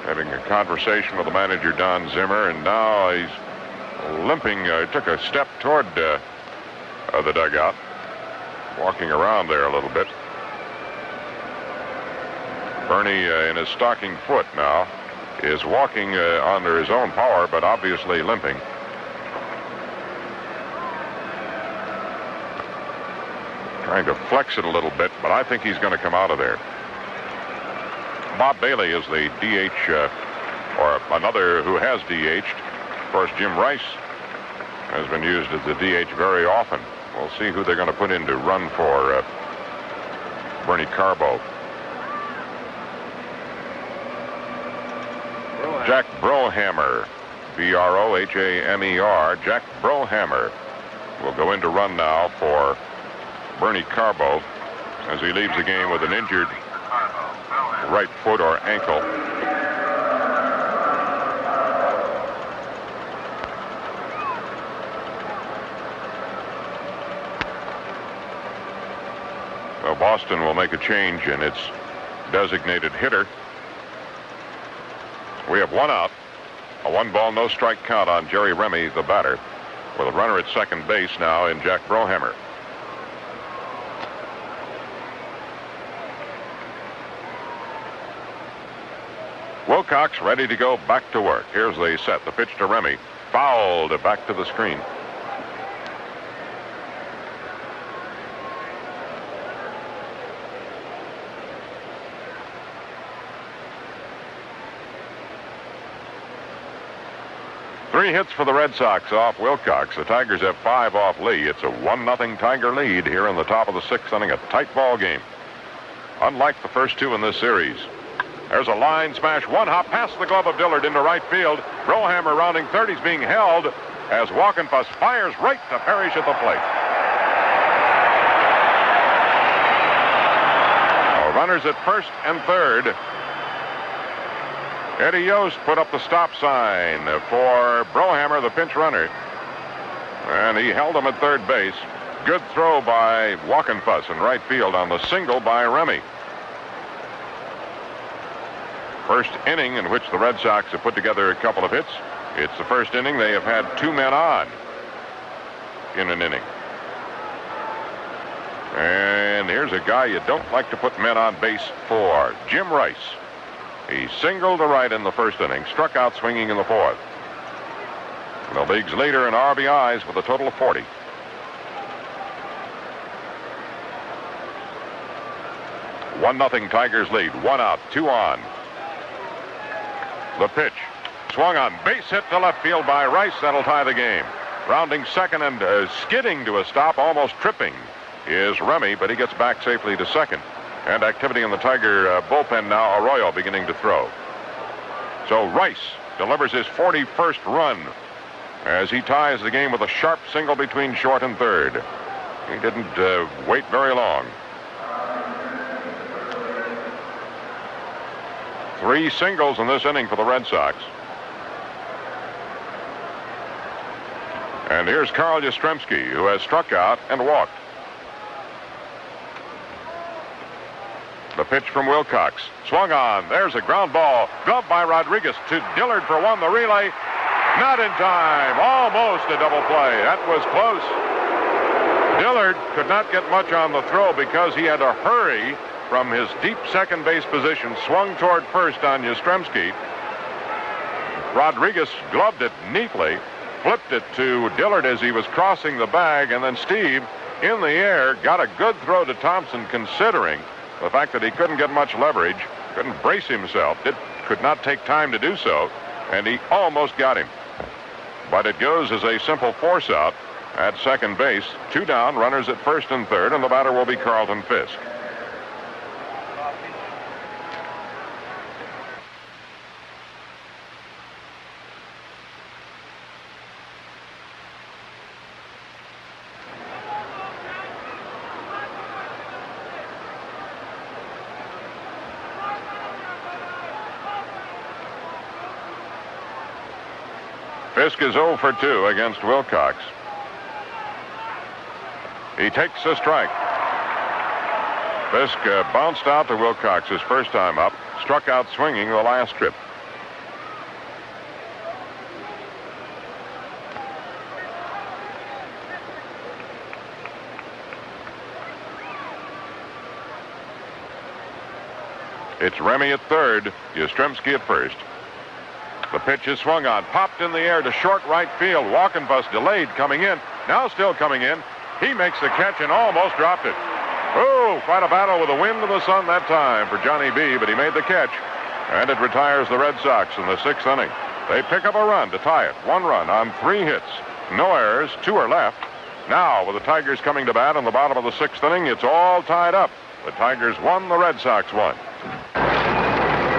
having a conversation with the manager, Don Zimmer, and now he's limping. Took a step toward the dugout, walking around there a little bit. Bernie, in his stocking foot now, is walking under his own power, but obviously limping. Trying to flex it a little bit, but I think he's going to come out of there. Bob Bailey is the DH, or another who has DH'd. Of course, Jim Rice has been used as the DH very often. We'll see who they're going to put in to run for Bernie Carbo. Jack Brohamer, B-R-O-H-A-M-E-R. Jack Brohamer will go in to run now for Bernie Carbo as he leaves the game with an injured right foot or ankle. So Boston will make a change in its designated hitter. We have one out, a 1-ball, no strike count on Jerry Remy, the batter, with a runner at second base now in Jack Brohamer. Wilcox ready to go back to work. Here's the set. The pitch to Remy. Fouled back to the screen. Three hits for the Red Sox off Wilcox. The Tigers have 5 off Lee. It's a 1-0 Tiger lead here in the top of the 6th inning. A tight ball game. Unlike the first 2 in this series. There's a line smash, 1 hop past the glove of Dillard into right field. Brohamer rounding third. He's being held as Walkenfuss fires right to Parrish at the plate. Runners at first and third. Eddie Yost put up the stop sign for Brohamer, the pinch runner. And he held him at third base. Good throw by Walkenfuss in right field on the single by Remy. First inning in which the Red Sox have put together a couple of hits. It's the first inning they have had 2 men on in an inning. And here's a guy you don't like to put men on base for, Jim Rice. He singled to right in the first inning, struck out swinging in the 4th. The league's leader in RBIs with a total of 40. One nothing Tigers lead. 1 out, 2 on. The pitch. Swung on. Base hit to left field by Rice. That'll tie the game. Rounding second and skidding to a stop, almost tripping, is Remy, but he gets back safely to second. And activity in the Tiger bullpen now. Arroyo beginning to throw. So Rice delivers his 41st run as he ties the game with a sharp single between short and third. He didn't wait very long. 3 singles in this inning for the Red Sox. And here's Carl Yastrzemski, who has struck out and walked. The pitch from Wilcox. Swung on. There's a ground ball. Gloved by Rodriguez to Dillard for one. The relay. Not in time. Almost a double play. That was close. Dillard could not get much on the throw because he had to hurry from his deep second base position. Swung toward first on Yastrzemski. Rodriguez gloved it neatly. Flipped it to Dillard as he was crossing the bag. And then Steve, in the air, got a good throw to Thompson considering the fact that he couldn't get much leverage, couldn't brace himself, could not take time to do so, and he almost got him. But it goes as a simple force out at second base. 2 down, runners at first and third, and the batter will be Carlton Fisk. Fisk is 0 for 2 against Wilcox. He takes a strike. Fisk bounced out to Wilcox his first time up, struck out swinging the last trip. It's Remy at third, Yastrzemski at first. The pitch is swung on, popped in the air to short right field. Walkenfuss delayed, coming in. Now still coming in. He makes the catch and almost dropped it. Oh, quite a battle with the wind and the sun that time for Johnny B, but he made the catch. And it retires the Red Sox in the 6th inning. They pick up a run to tie it. 1 run on 3 hits. No errors, 2 are left. Now, with the Tigers coming to bat in the bottom of the 6th inning, it's all tied up. The Tigers won, the Red Sox won.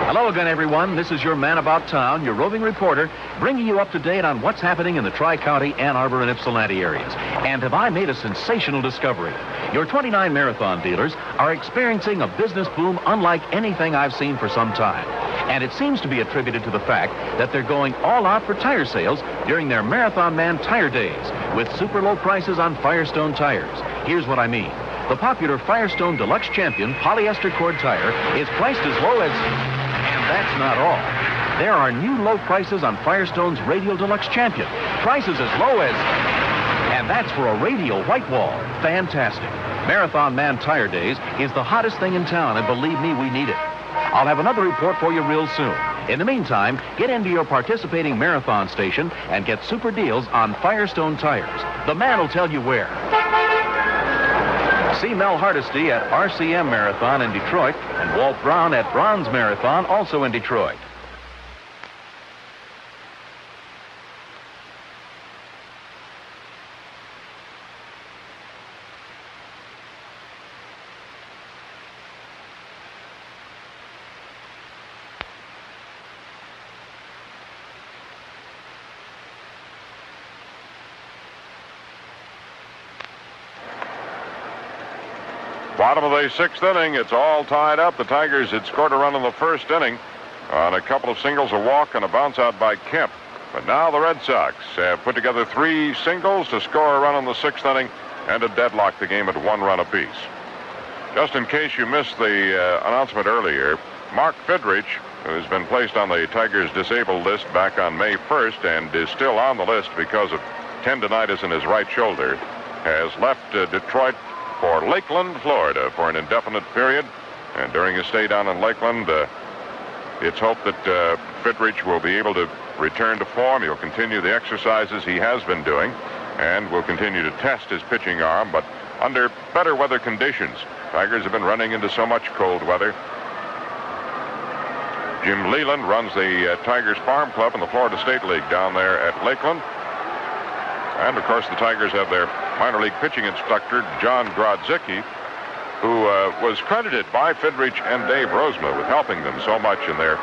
Hello again, everyone. This is your man about town, your roving reporter, bringing you up to date on what's happening in the Tri-County, Ann Arbor, and Ypsilanti areas. And have I made a sensational discovery? Your 29 Marathon dealers are experiencing a business boom unlike anything I've seen for some time. And it seems to be attributed to the fact that they're going all out for tire sales during their Marathon Man Tire Days with super low prices on Firestone tires. Here's what I mean. The popular Firestone Deluxe Champion polyester cord tire is priced as low as... And that's not all. There are new low prices on Firestone's Radial Deluxe Champion. Prices as low as... And that's for a radial white wall. Fantastic. Marathon Man Tire Days is the hottest thing in town, and believe me, we need it. I'll have another report for you real soon. In the meantime, get into your participating Marathon station and get super deals on Firestone tires. The man will tell you where. See Mel Hardesty at RCM Marathon in Detroit and Walt Brown at Bronze Marathon, also in Detroit. Bottom of the 6th inning, it's all tied up. The Tigers had scored a run in the 1st inning on a couple of singles, a walk, and a bounce out by Kemp. But now the Red Sox have put together 3 singles to score a run in the 6th inning and to deadlock the game at 1 run apiece. Just in case you missed the announcement earlier, Mark Fidrich, who's been placed on the Tigers disabled list back on May 1st and is still on the list because of tendonitis in his right shoulder, has left Detroit for Lakeland, Florida for an indefinite period. And during his stay down in Lakeland, it's hoped that Fidrich will be able to return to form. He'll continue the exercises he has been doing and will continue to test his pitching arm, but under better weather conditions. Tigers have been running into so much cold weather. Jim Leland runs the Tigers Farm Club in the Florida State League down there at Lakeland. And, of course, the Tigers have their minor league pitching instructor, John Grodzicki, who was credited by Fidrich and Dave Rosema with helping them so much in their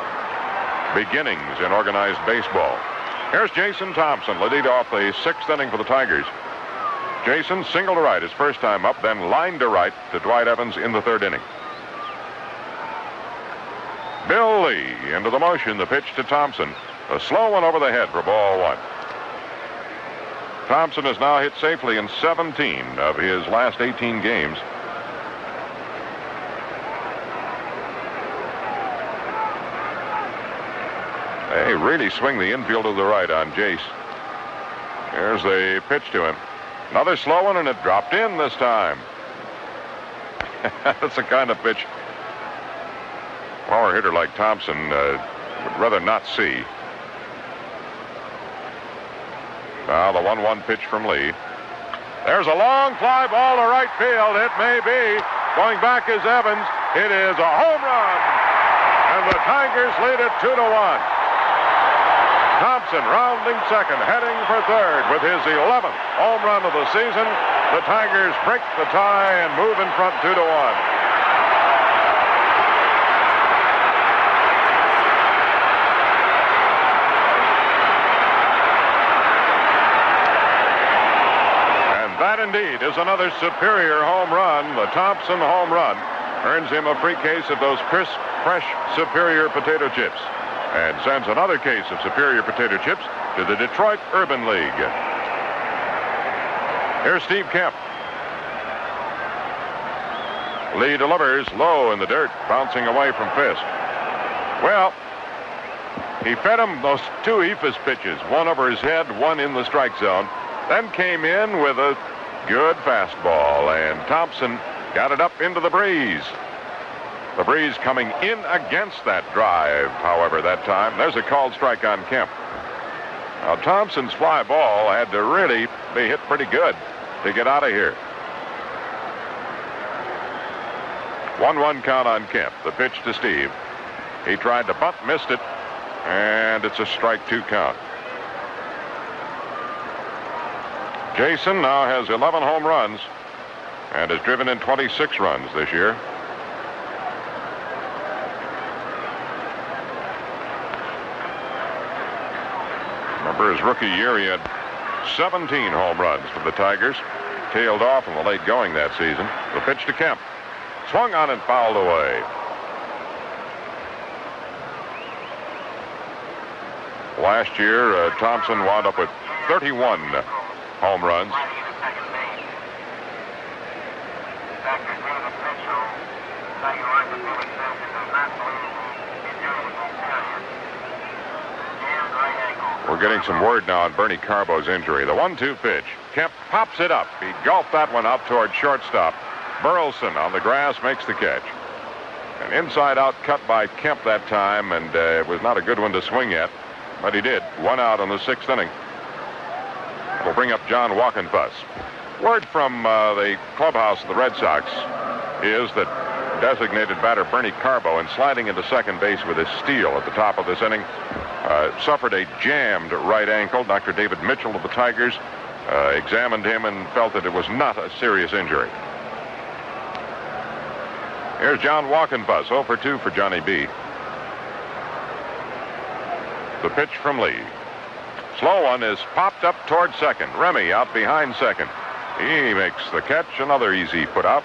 beginnings in organized baseball. Here's Jason Thompson, leading off the 6th inning for the Tigers. Jason single to right his first time up, then line to right to Dwight Evans in the 3rd inning. Bill Lee into the motion, the pitch to Thompson. A slow one over the head for ball 1. Thompson has now hit safely in 17 of his last 18 games. They really swing the infield to the right on Jace. Here's the pitch to him. Another slow one, and it dropped in this time. That's the kind of pitch power hitter like Thompson would rather not see. Now the 1-1 pitch from Lee. There's a long fly ball to right field. It may be. Going back is Evans. It is a home run. And the Tigers lead it 2-1. Thompson rounding second, heading for third with his 11th home run of the season. The Tigers break the tie and move in front 2-1. And that indeed is another superior home run. The Thompson home run earns him a free case of those crisp, fresh, superior potato chips, and sends another case of superior potato chips to the Detroit Urban League. Here's Steve Kemp. Lee delivers low in the dirt, bouncing away from Fisk. Well, he fed him those 2 eephus pitches, one over his head, one in the strike zone, then came in with a good fastball, and Thompson got it up into the breeze. The breeze coming in against that drive, however, that time. There's a called strike on Kemp. Now, Thompson's fly ball had to really be hit pretty good to get out of here. 1-1 count on Kemp. The pitch to Steve. He tried to bunt, missed it, and it's a strike 2 count. Jason now has 11 home runs and has driven in 26 runs this year. Remember his rookie year, he had 17 home runs for the Tigers. Tailed off in the late going that season. The pitch to Kemp. Swung on and fouled away. Last year, Thompson wound up with 31 home runs. We're getting some word now on Bernie Carbo's injury. The 1-2 pitch. Kemp pops it up. He golfed that one out toward shortstop. Burleson on the grass makes the catch. An inside-out cut by Kemp that time, and it was not a good one to swing at, but he did. 1 out in the 6th inning. We'll bring up John Walkenfuss. Word from the clubhouse of the Red Sox is that designated batter Bernie Carbo, in sliding into second base with his steal at the top of this inning, suffered a jammed right ankle. Dr. David Mitchell of the Tigers examined him and felt that it was not a serious injury. Here's John Walkenfuss, 0 for 2 for Johnny B. The pitch from Lee. Slow one is popped up toward second. Remy out behind second. He makes the catch. Another easy put out.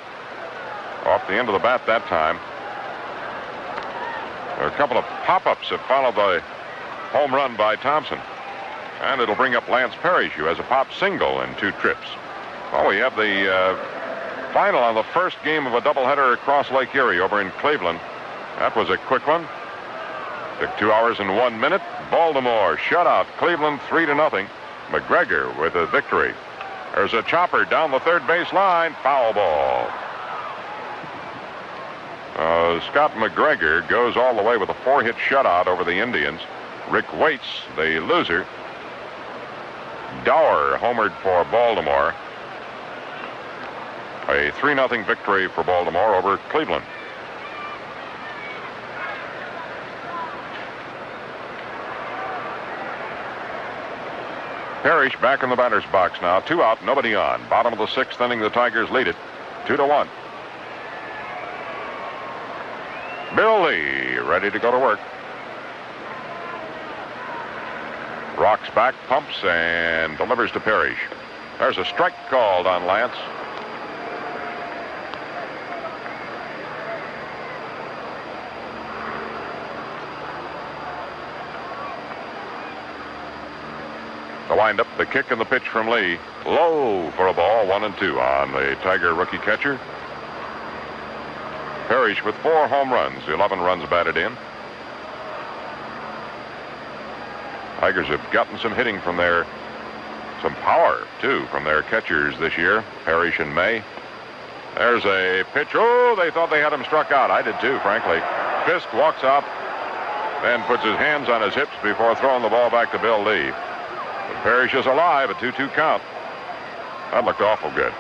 Off the end of the bat that time. There are a couple of pop-ups that followed the home run by Thompson. And it'll bring up Lance Parrish, who has a pop single in 2 trips. Oh, we have the final on the first game of a doubleheader across Lake Erie over in Cleveland. That was a quick one. Took 2 hours and 1 minute. Baltimore shut out Cleveland 3-0. McGregor with a victory. There's a chopper down the third base line. Foul ball. Scott McGregor goes all the way with a 4-hit shutout over the Indians. Rick Waits, the loser. Dower homered for Baltimore. A 3-0 victory for Baltimore over Cleveland. Parrish back in the batter's box now. 2 out, nobody on. Bottom of the 6th inning, the Tigers lead it 2-1. Bill Lee ready to go to work. Rocks back, pumps, and delivers to Parrish. There's a strike called on Lance. The windup, the kick and the pitch from Lee. Low for a ball, 1-2 on the Tiger rookie catcher. Parrish with 4 home runs, 11 runs batted in. Tigers have gotten some hitting from some power, too, from their catchers this year, Parrish and May. There's a pitch. Oh, they thought they had him struck out. I did, too, frankly. Fisk walks out, then puts his hands on his hips before throwing the ball back to Bill Lee. But Parrish is alive, a 2-2 count. That looked awful good.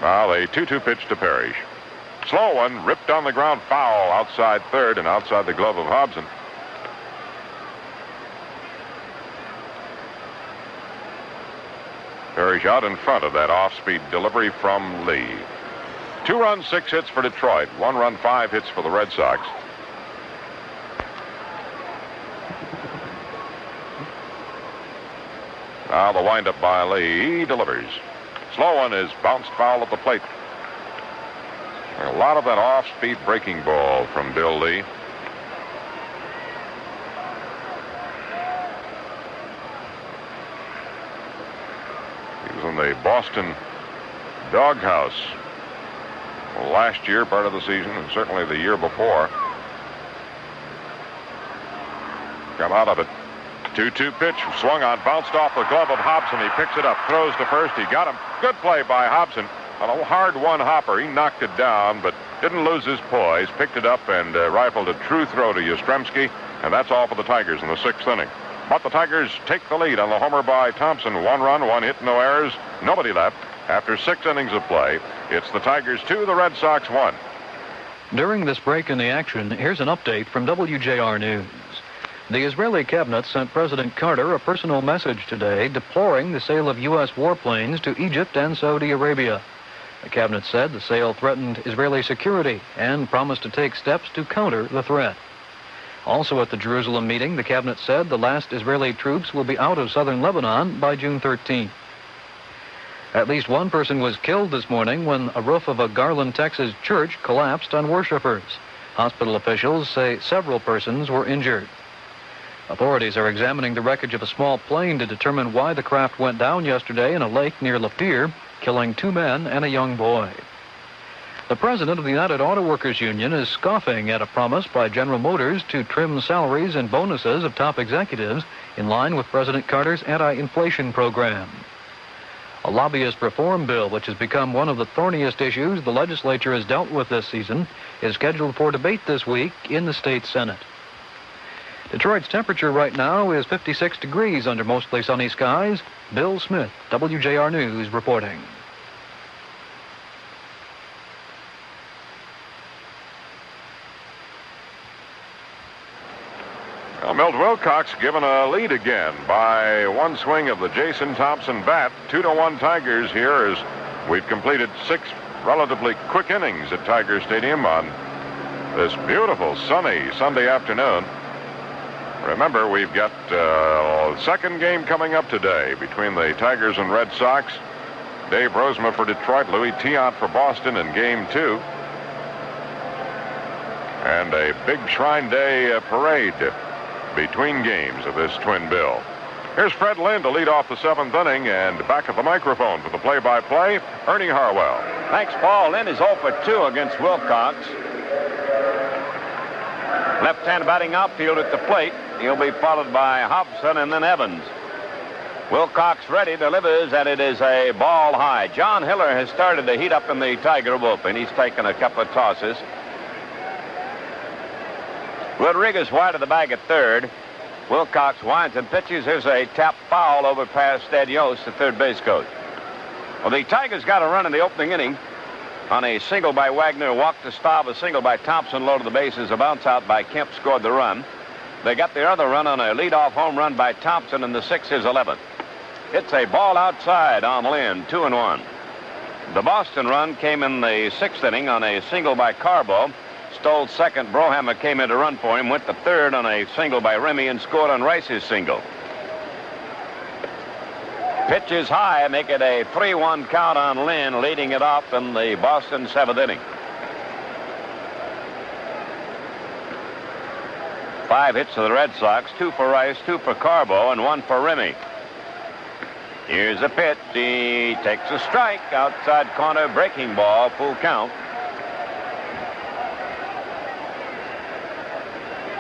Now a 2-2 pitch to Parrish. Slow one, ripped on the ground, foul outside third and outside the glove of Hobson. Parrish out in front of that off-speed delivery from Lee. 2 runs, 6 hits for Detroit. 1 run, 5 hits for the Red Sox. Now the windup by Lee. He delivers. Slow one is bounced foul at the plate. A lot of that off-speed breaking ball from Bill Lee. He was in the Boston doghouse last year, part of the season, and certainly the year before. Come out of it. 2-2 pitch, swung on, bounced off the glove of Hobson. He picks it up, throws to first. He got him. Good play by Hobson. On a hard-won hopper, he knocked it down, but didn't lose his poise. Picked it up and rifled a true throw to Yastrzemski, and that's all for the Tigers in the 6th inning. But the Tigers take the lead on the homer by Thompson. 1 run, 1 hit, no errors, nobody left. After 6 innings of play, it's the Tigers 2, the Red Sox 1. During this break in the action, here's an update from WJR News. The Israeli cabinet sent President Carter a personal message today deploring the sale of U.S. warplanes to Egypt and Saudi Arabia. The cabinet said the sale threatened Israeli security and promised to take steps to counter the threat. Also at the Jerusalem meeting, the cabinet said the last Israeli troops will be out of southern Lebanon by June 13th. At least 1 person was killed this morning when a roof of a Garland, Texas church collapsed on worshipers. Hospital officials say several persons were injured. Authorities are examining the wreckage of a small plane to determine why the craft went down yesterday in a lake near Lapeer, killing 2 men and a young boy. The president of the United Auto Workers Union is scoffing at a promise by General Motors to trim salaries and bonuses of top executives in line with President Carter's anti-inflation program. A lobbyist reform bill, which has become one of the thorniest issues the legislature has dealt with this season, is scheduled for debate this week in the state Senate. Detroit's temperature right now is 56 degrees under mostly sunny skies. Bill Smith, WJR News, reporting. Well, Milt Wilcox given a lead again by 1 swing of the Jason Thompson bat. 2-1 Tigers here as we've completed 6 relatively quick innings at Tiger Stadium on this beautiful sunny Sunday afternoon. Remember, we've got a second game coming up today between the Tigers and Red Sox. Dave Rozema for Detroit, Louis Tiant for Boston in Game 2. And a big Shrine Day parade between games of this twin bill. Here's Fred Lynn to lead off the 7th inning, and back at the microphone for the play-by-play, Ernie Harwell. Thanks, Paul. Lynn is 0 for 2 against Wilcox. Left-hand batting outfield at the plate. He'll be followed by Hobson and then Evans. Wilcox ready, delivers, and it is a ball high. John Hiller has started to heat up in the Tiger bullpen. He's taken a couple of tosses. Rodriguez wide of the bag at third. Wilcox winds and pitches. Here's a tap foul over past Ed Yost, the third base coach. Well, the Tigers got a run in the opening inning on a single by Wagner, walk to Staub, a single by Thompson, low to the bases, a bounce out by Kemp scored the run. They got the other run on a leadoff home run by Thompson, and the 6 is 11th. It's a ball outside on Lynn, 2-1. The Boston run came in the 6th inning on a single by Carbo. Stole second. Brohammer came in to run for him. Went to third on a single by Remy and scored on Rice's single. Pitch is high. Make it a 3-1 count on Lynn, leading it off in the Boston 7th inning. 5 hits to the Red Sox, 2 for Rice, 2 for Carbo, and 1 for Remy. Here's a pitch. He takes a strike. Outside corner, breaking ball, full count.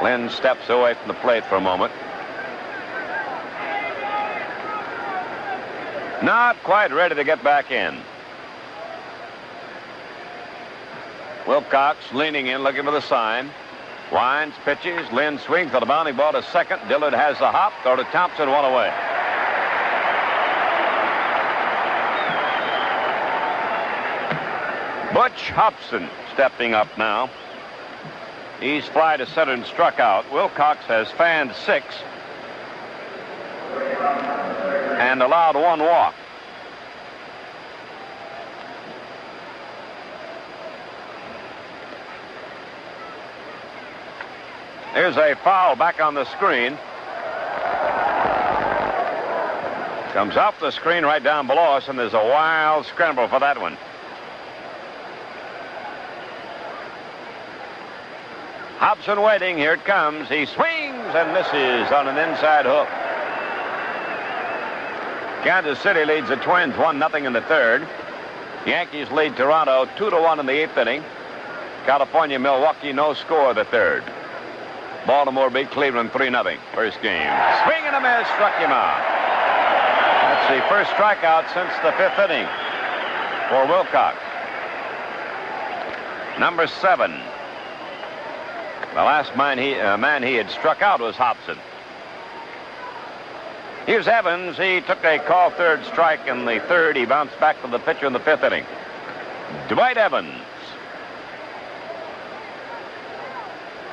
Lynn steps away from the plate for a moment. Not quite ready to get back in. Wilcox leaning in, looking for the sign. Winds, pitches. Lynn swings for the bounding ball to second. Dillard has the hop. Throw to Thompson, 1 away. Butch Hobson stepping up now. He's fly to center and struck out. Wilcox has fanned 6 and allowed 1 walk. Here's a foul back on the screen. Comes off the screen right down below us, and there's a wild scramble for that one. Hobson waiting. Here it comes. He swings and misses on an inside hook. Kansas City leads the Twins 1-0 in the 3rd. Yankees lead Toronto 2-1 in the 8th inning. California, Milwaukee, no score the 3rd. Baltimore beat Cleveland 3-0. First game. Swing and a miss. Struck him out. That's the first strikeout since the 5th inning for Wilcox. Number 7. The last man he had struck out was Hobson. Here's Evans. He took a call third strike in the 3rd. He bounced back to the pitcher in the 5th inning. Dwight Evans.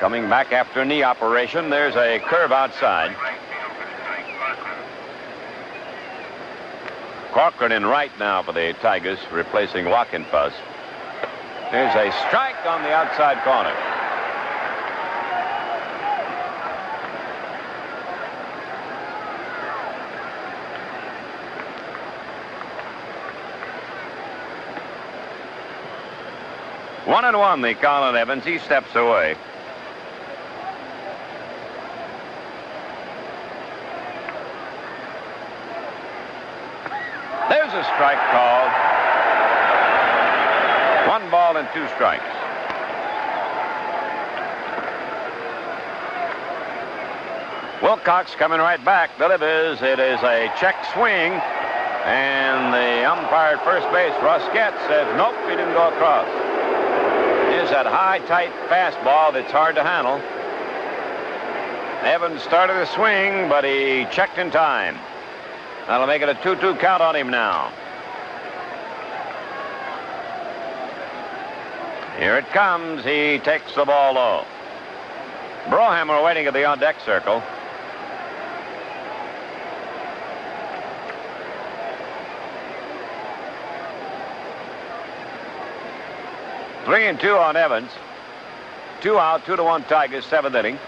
Coming back after a knee operation. There's a curve outside. Corcoran in right now for the Tigers, replacing Wackenfuss. There's a strike on the outside corner. One and one, the Colin Evans. He steps away. There's a strike called. 1 ball and 2 strikes. Wilcox coming right back. Delivers. It is a check swing. And the umpire at first base, Russ Getz, says, nope, he didn't go across. Is that high, tight fastball that's hard to handle. Evans started the swing, but he checked in time. That'll make it a 2-2 count on him now. Here it comes. He takes the ball low. Brohammer waiting at the on-deck circle. Three and 2 on Evans. 2 out, 2-1 Tigers, 7th inning.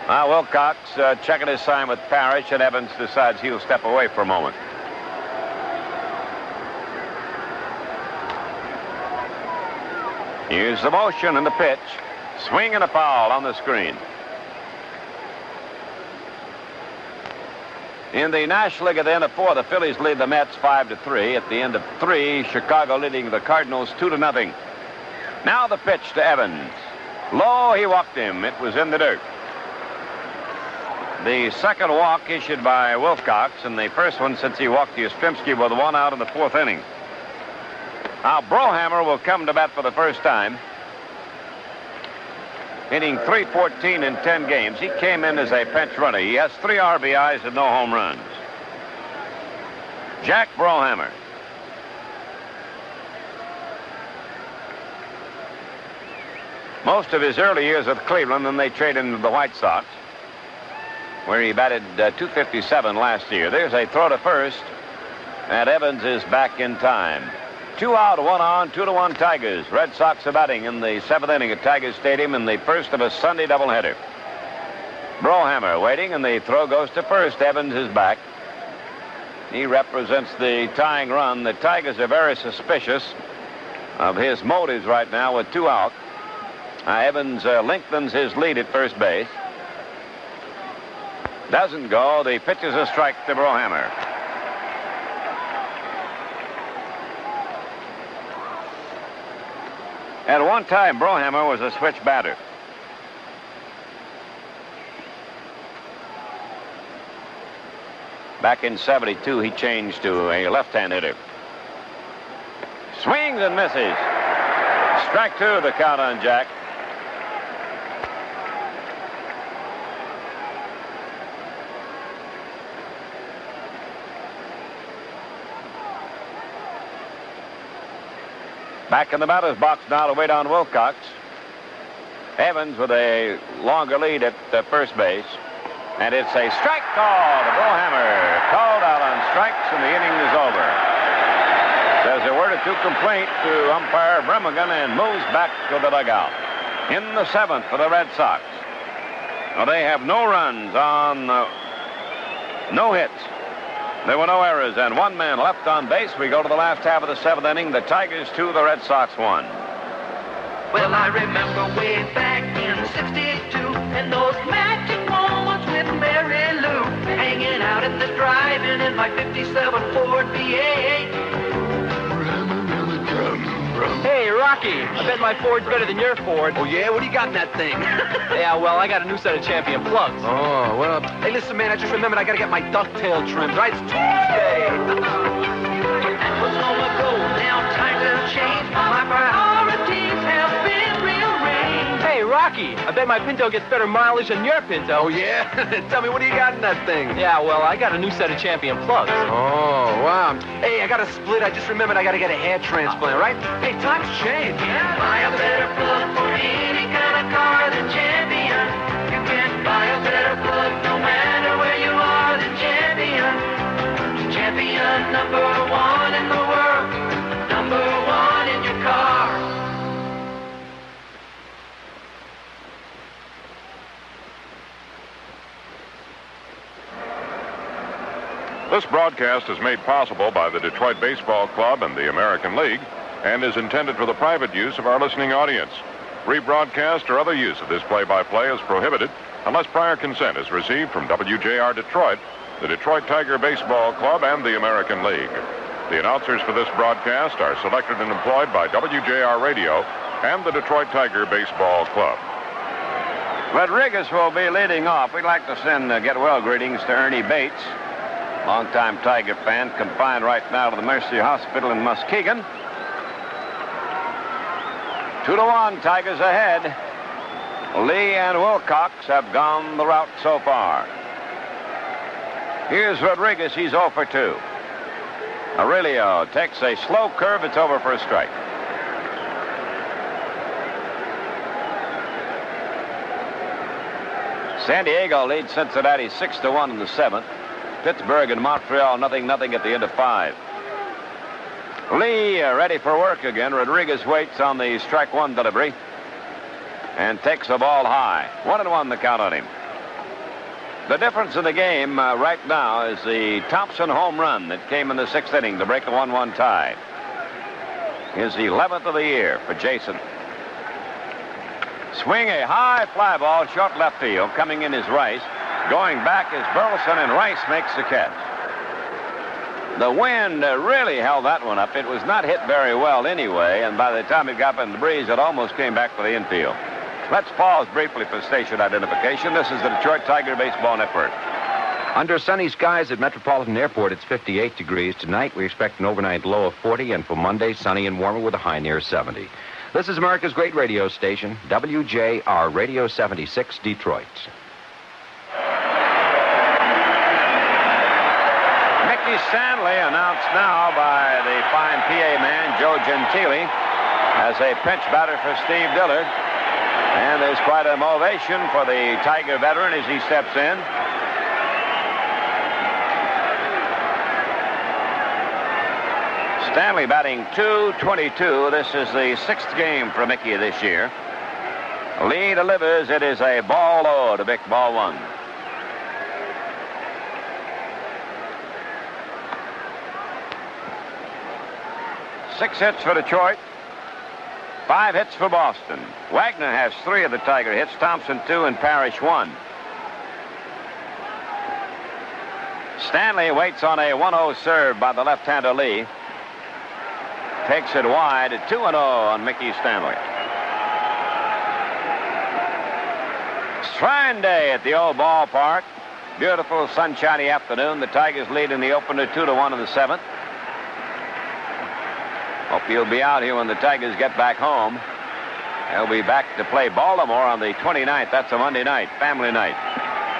Now Wilcox checking his sign with Parrish, and Evans decides he'll step away for a moment. Here's the motion and the pitch. Swing and a foul on the screen. In the National League at the end of 4, the Phillies lead the Mets 5-3. At the end of 3, Chicago leading the Cardinals 2-0. Now the pitch to Evans. Low, he walked him. It was in the dirt. The second walk issued by Wilcox, and the first one since he walked Yastrzemski with 1 out in the 4th inning. Now Brohammer will come to bat for the first time. Hitting .314 in 10 games. He came in as a pinch runner. He has 3 RBIs and no home runs. Jack Brohammer. most of his early years with Cleveland, then they traded him to the White Sox, where he batted .257 last year. There's a throw to first, and Evans is back in time. 2 out, 1 on, 2-1 Tigers. Red Sox are batting in the 7th inning at Tiger Stadium in the first of a Sunday doubleheader. Brohammer waiting, and the throw goes to first. Evans is back. He represents the tying run. The Tigers are very suspicious of his motives right now with 2 out. Evans lengthens his lead at first base. Doesn't go. The pitch is a strike to Brohammer. At one time, Brohammer was a switch batter. Back in '72, he changed to a left-hand hitter. Swings and misses. Strike 2, the count on Jack. Back in the batter's box now to wait on Wilcox. Evans with a longer lead at first base. And it's a strike call to Brohammer. Called out on strikes, and the inning is over. There's a word or two complaint to umpire Bremigan and moves back to the dugout. In the 7th for the Red Sox. Well, they have no runs on no hits. There were no errors, and 1 man left on base. We go to the last half of the 7th inning. The Tigers 2, the Red Sox 1. Well, I remember way back in '62, and those magic moments with Mary Lou, hanging out at the drive-in in my '57 Ford V8. Hey, Rocky, I bet my Ford's better than your Ford. Oh, yeah? What do you got in that thing? Yeah, well, I got a new set of champion plugs. Oh, well, hey, listen, man, I just remembered I got to get my ducktail trimmed, right? It's Tuesday. That was long ago. Now times have changed. My priorities have been rearranged. Hey, Rocky, I bet my Pinto gets better mileage than your Pinto. Oh, yeah? Tell me, what do you got in that thing? Yeah, well, I got a new set of champion plugs. Oh, wow. Hey, I got a split. I just remembered I got to get a hair transplant, right? Hey, times change. Buy a better plug for any kind of car than Champion. You can buy a better plug no matter where you are than Champion. Champion number 1 in the world. Number 1 in your car. This broadcast is made possible by the Detroit Baseball Club and the American League and is intended for the private use of our listening audience. Rebroadcast or other use of this play-by-play is prohibited unless prior consent is received from WJR Detroit, the Detroit Tiger Baseball Club, and the American League. The announcers for this broadcast are selected and employed by WJR Radio and the Detroit Tiger Baseball Club. Rodriguez will be leading off. We'd like to send get well greetings to Ernie Bates, longtime Tiger fan, confined right now to the Mercy Hospital in Muskegon. 2-1, Tigers ahead. Lee and Wilcox have gone the route so far. Here's Rodriguez. He's 0 for 2. Aurelio takes a slow curve. It's over for a strike. San Diego leads Cincinnati 6-1 in the 7th. Pittsburgh and Montreal 0-0 at the end of 5. Lee ready for work again. Rodriguez waits on the strike 1 delivery and takes the ball high. 1-1 the count on him. The difference in the game right now is the Thompson home run that came in the 6th inning to break the 1-1 tie. His 11th of the year for Jason. Swing a high fly ball, short left field. Coming in is Rice. Going back is Burleson, and Rice makes the catch. The wind really held that one up. It was not hit very well anyway, and by the time it got in the breeze, it almost came back for the infield. Let's pause briefly for station identification. This is the Detroit Tiger Baseball Network. Under sunny skies at Metropolitan Airport, it's 58 degrees. Tonight, we expect an overnight low of 40, and for Monday, sunny and warmer with a high near 70. This is America's great radio station, WJR Radio 76, Detroit. Mickey Stanley, announced now by the fine PA man, Joe Gentile, as a pinch batter for Steve Dillard. And there's quite an ovation for the Tiger veteran as he steps in. Stanley batting .222. This is the 6th game for Mickey this year. Lee delivers. It is a ball low to Vic, ball 1. Six hits for Detroit. 5 hits for Boston. Wagner has 3 of the Tiger hits. Thompson 2 and Parrish 1. Stanley waits on a 1-0 serve by the left-hander Lee. Takes it wide at 2-0 on Mickey Stanley. Shrine Day at the old ballpark. Beautiful sunshiny afternoon. The Tigers lead in the opener 2-1 in the 7th. Hope you'll be out here when the Tigers get back home. They'll be back to play Baltimore on the 29th. That's a Monday night, family night.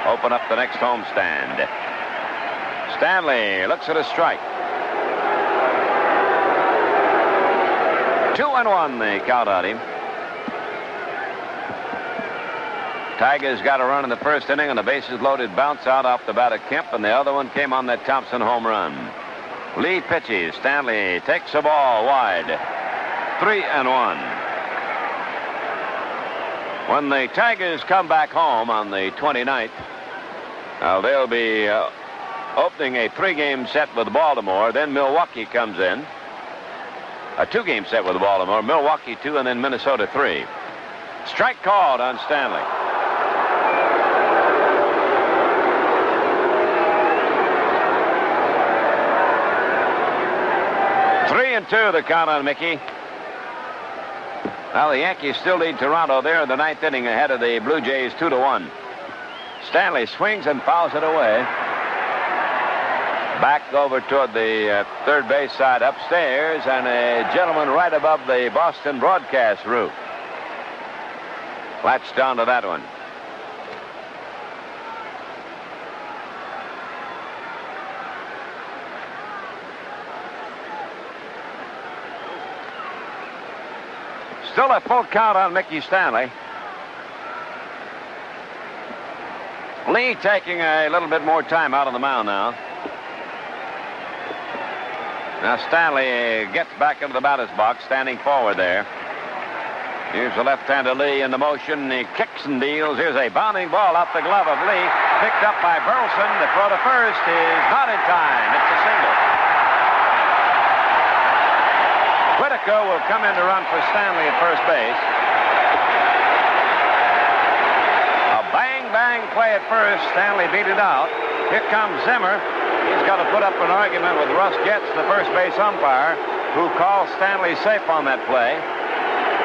Open up the next homestand. Stanley looks at a strike. 2-1, the count on him. Tigers got a run in the first inning on a bases loaded bounce out off the bat of Kemp, and the other one came on that Thompson home run. Lee pitches. Stanley takes the ball wide. 3-1. When the Tigers come back home on the 29th, they'll be opening a 3-game set with Baltimore. Then Milwaukee comes in. A 2-game set with Baltimore. Milwaukee 2 and then Minnesota 3. Strike called on Stanley. And 2, the count on Mickey. Now the Yankees still lead Toronto there in the 9th inning ahead of the Blue Jays 2-1. Stanley swings and fouls it away. Back over toward the third base side upstairs, and a gentleman right above the Boston broadcast roof. Latched onto that one. Still a full count on Mickey Stanley. Lee taking a little bit more time out on the mound now. Now Stanley gets back into the batter's box, standing forward there. Here's the left-hander Lee in the motion. He kicks and deals. Here's a bounding ball out the glove of Lee. Picked up by Burleson. The throw to first is not in time. It's a single. Whitaker will come in to run for Stanley at first base. A bang-bang play at first. Stanley beat it out. Here comes Zimmer. He's got to put up an argument with Russ Getz, the first base umpire, who calls Stanley safe on that play.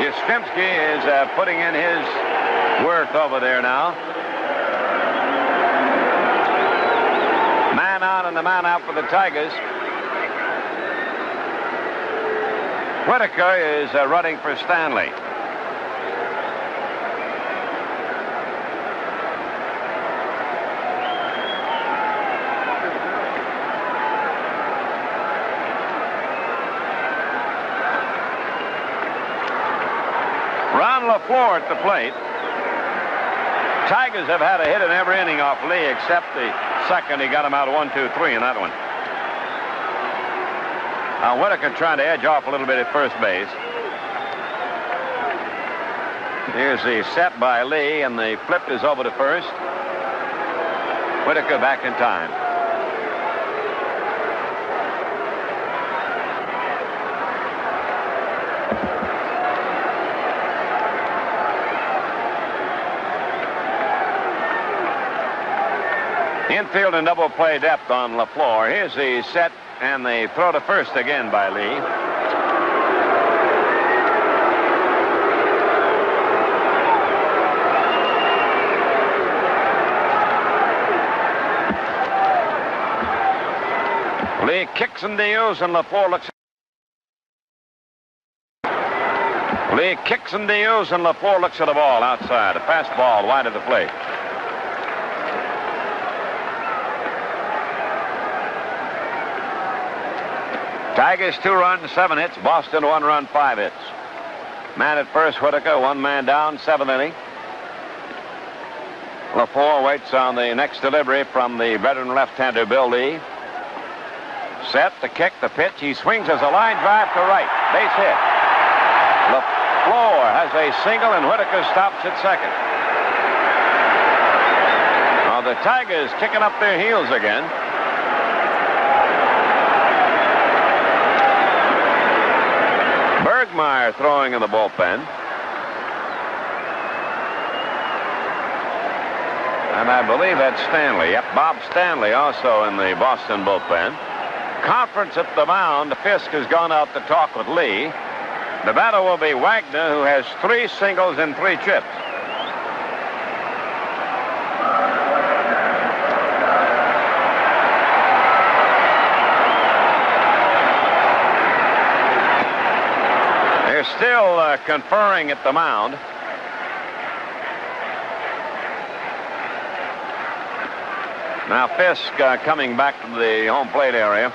Yastrzemski is putting in his work over there now. Man on and the man out for the Tigers. Whitaker is running for Stanley. Ron LaFleur at the plate. Tigers have had a hit in every inning off Lee except the second. He got him out 1-2-3 in that one. Now Whitaker trying to edge off a little bit at first base. Here's the set by Lee, and the flip is over to first. Whitaker back in time. Infield and double play depth on LaFleur. Here's the set and the throw to first again by Lee. Lee kicks and deals, and LaFleur looks. Lee kicks and deals, and LaFleur looks at the ball outside. A fastball wide of the plate. Tigers 2 runs, 7 hits. Boston 1 run, 5 hits. Man at first, Whitaker, 1 man down, 7th inning. LaFleur waits on the next delivery from the veteran left-hander Bill Lee. Set to kick the pitch. He swings as a line drive to right. Base hit. LaFleur has a single, and Whitaker stops at second. Now the Tigers kicking up their heels again. Bergmeyer throwing in the bullpen. And I believe that's Stanley. Yep, Bob Stanley also in the Boston bullpen. Conference at the mound. Fisk has gone out to talk with Lee. The batter will be Wagner, who has 3 singles and 3 trips. They're still conferring at the mound. Now Fisk coming back to the home plate area.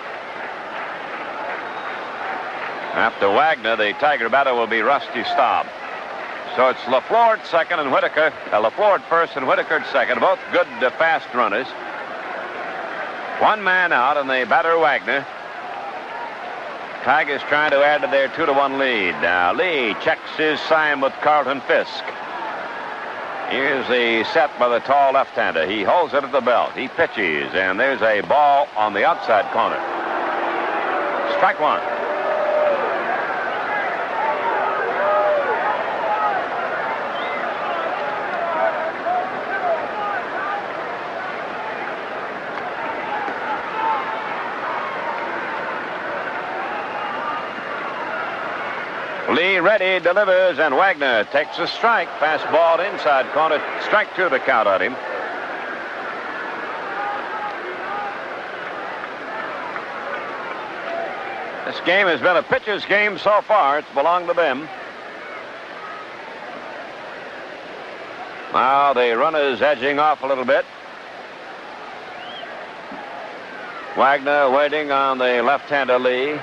After Wagner, the Tiger batter will be Rusty Staub. So it's LaFleur at second and Whitaker. LaFleur at first and Whitaker at second. Both good fast runners. 1 man out, and the batter Wagner. Tigers trying to add to their 2-1 lead. Now Lee checks his sign with Carlton Fisk. Here's the set by the tall left-hander. He holds it at the belt. He pitches, and there's a ball on the outside corner. Strike 1. Lee ready, delivers, and Wagner takes a strike. Fastball inside corner. Strike 2 the count on him. This game has been a pitcher's game so far. It's belonged to them. Now the runner's edging off a little bit. Wagner waiting on the left-hander Lee.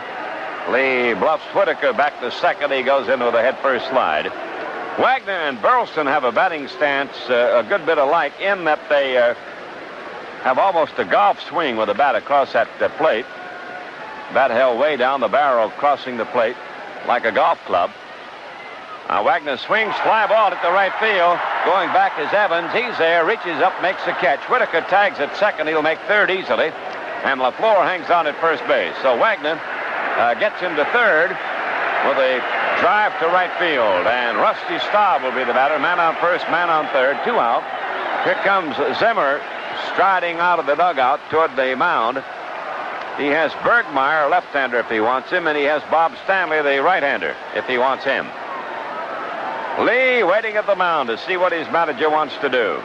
Lee bluffs Whitaker back to second. He goes in with a head-first slide. Wagner and Burleson have a batting stance a good bit alike in that they have almost a golf swing with the bat across that plate. Bat held way down, the barrel crossing the plate like a golf club. Wagner swings, fly ball at the right field. Going back is Evans. He's there, reaches up, makes the catch. Whitaker tags at second. He'll make third easily. And LaFleur hangs on at first base. So Wagner gets him to third with a drive to right field. And Rusty Staub will be the batter. Man on first, man on third. 2 out. Here comes Zimmer striding out of the dugout toward the mound. He has Bergmeyer, left-hander, if he wants him, and he has Bob Stanley, the right-hander, if he wants him. Lee waiting at the mound to see what his manager wants to do.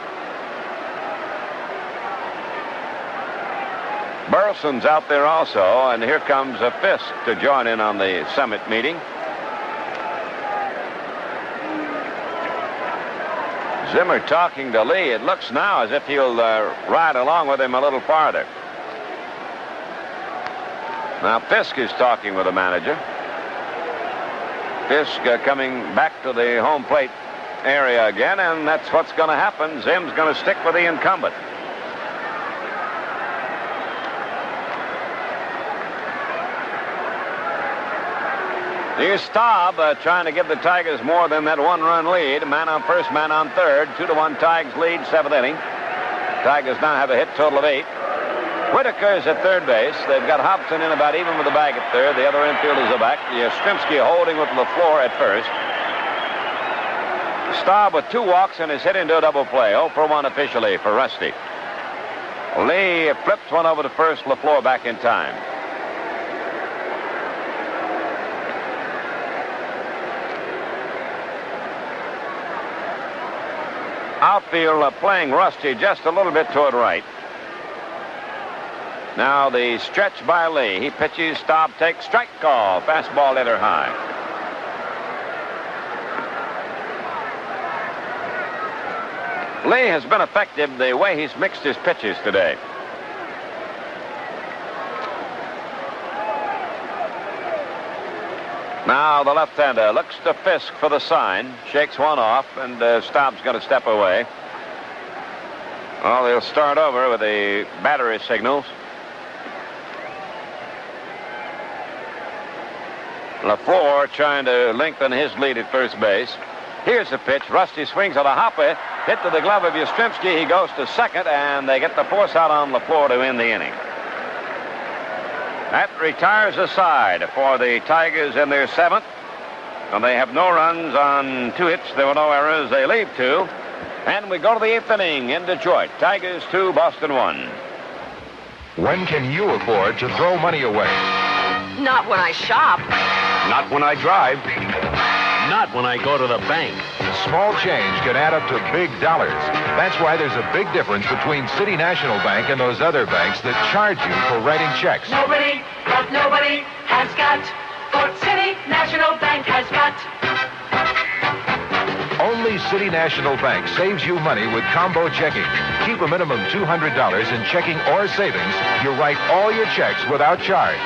Burleson's out there also, and here comes a Fisk to join in on the summit meeting. Zimmer talking to Lee. It looks now as if he'll ride along with him a little farther. Now Fisk is talking with the manager. Fisk coming back to the home plate area again, and that's what's going to happen. Zim's going to stick with the incumbent. Here's Staub trying to give the Tigers more than that 1-run lead. Man on first, man on third. 2-1 Tigers lead, 7th inning. Tigers now have a hit total of 8. Whitaker's at third base. They've got Hobson in about even with the bag at third. The other infielders are back. Yastrzemski holding with LaFleur at first. Staub with 2 walks and is hit into a double play. 0 for 1 officially for Rusty. Lee flips one over to first. LaFleur back in time. Outfield playing Rusty just a little bit toward right. Now the stretch by Lee. He pitches, Staub takes, strike call. Fastball hit her high. Lee has been effective the way he's mixed his pitches today. Now the left-hander looks to Fisk for the sign. Shakes one off, and Staub's going to step away. Well, they'll start over with the battery signals. LaFleur trying to lengthen his lead at first base. Here's the pitch. Rusty swings on a hopper. Hit to the glove of Yastrzemski. He goes to second, and they get the force out on LaFleur to end the inning. That retires a side for the Tigers in their 7th. And they have no runs on 2 hits. There were no errors. They leave 2. And we go to the 8th inning in Detroit. Tigers 2, Boston 1. When can you afford to throw money away? Not when I shop. Not when I drive. Not when I go to the bank. Small change can add up to big dollars. That's why there's a big difference between City National Bank and those other banks that charge you for writing checks. Nobody has got what City National Bank has got. Only City National Bank saves you money with combo checking. Keep a minimum $200 in checking or savings. You write all your checks without charge.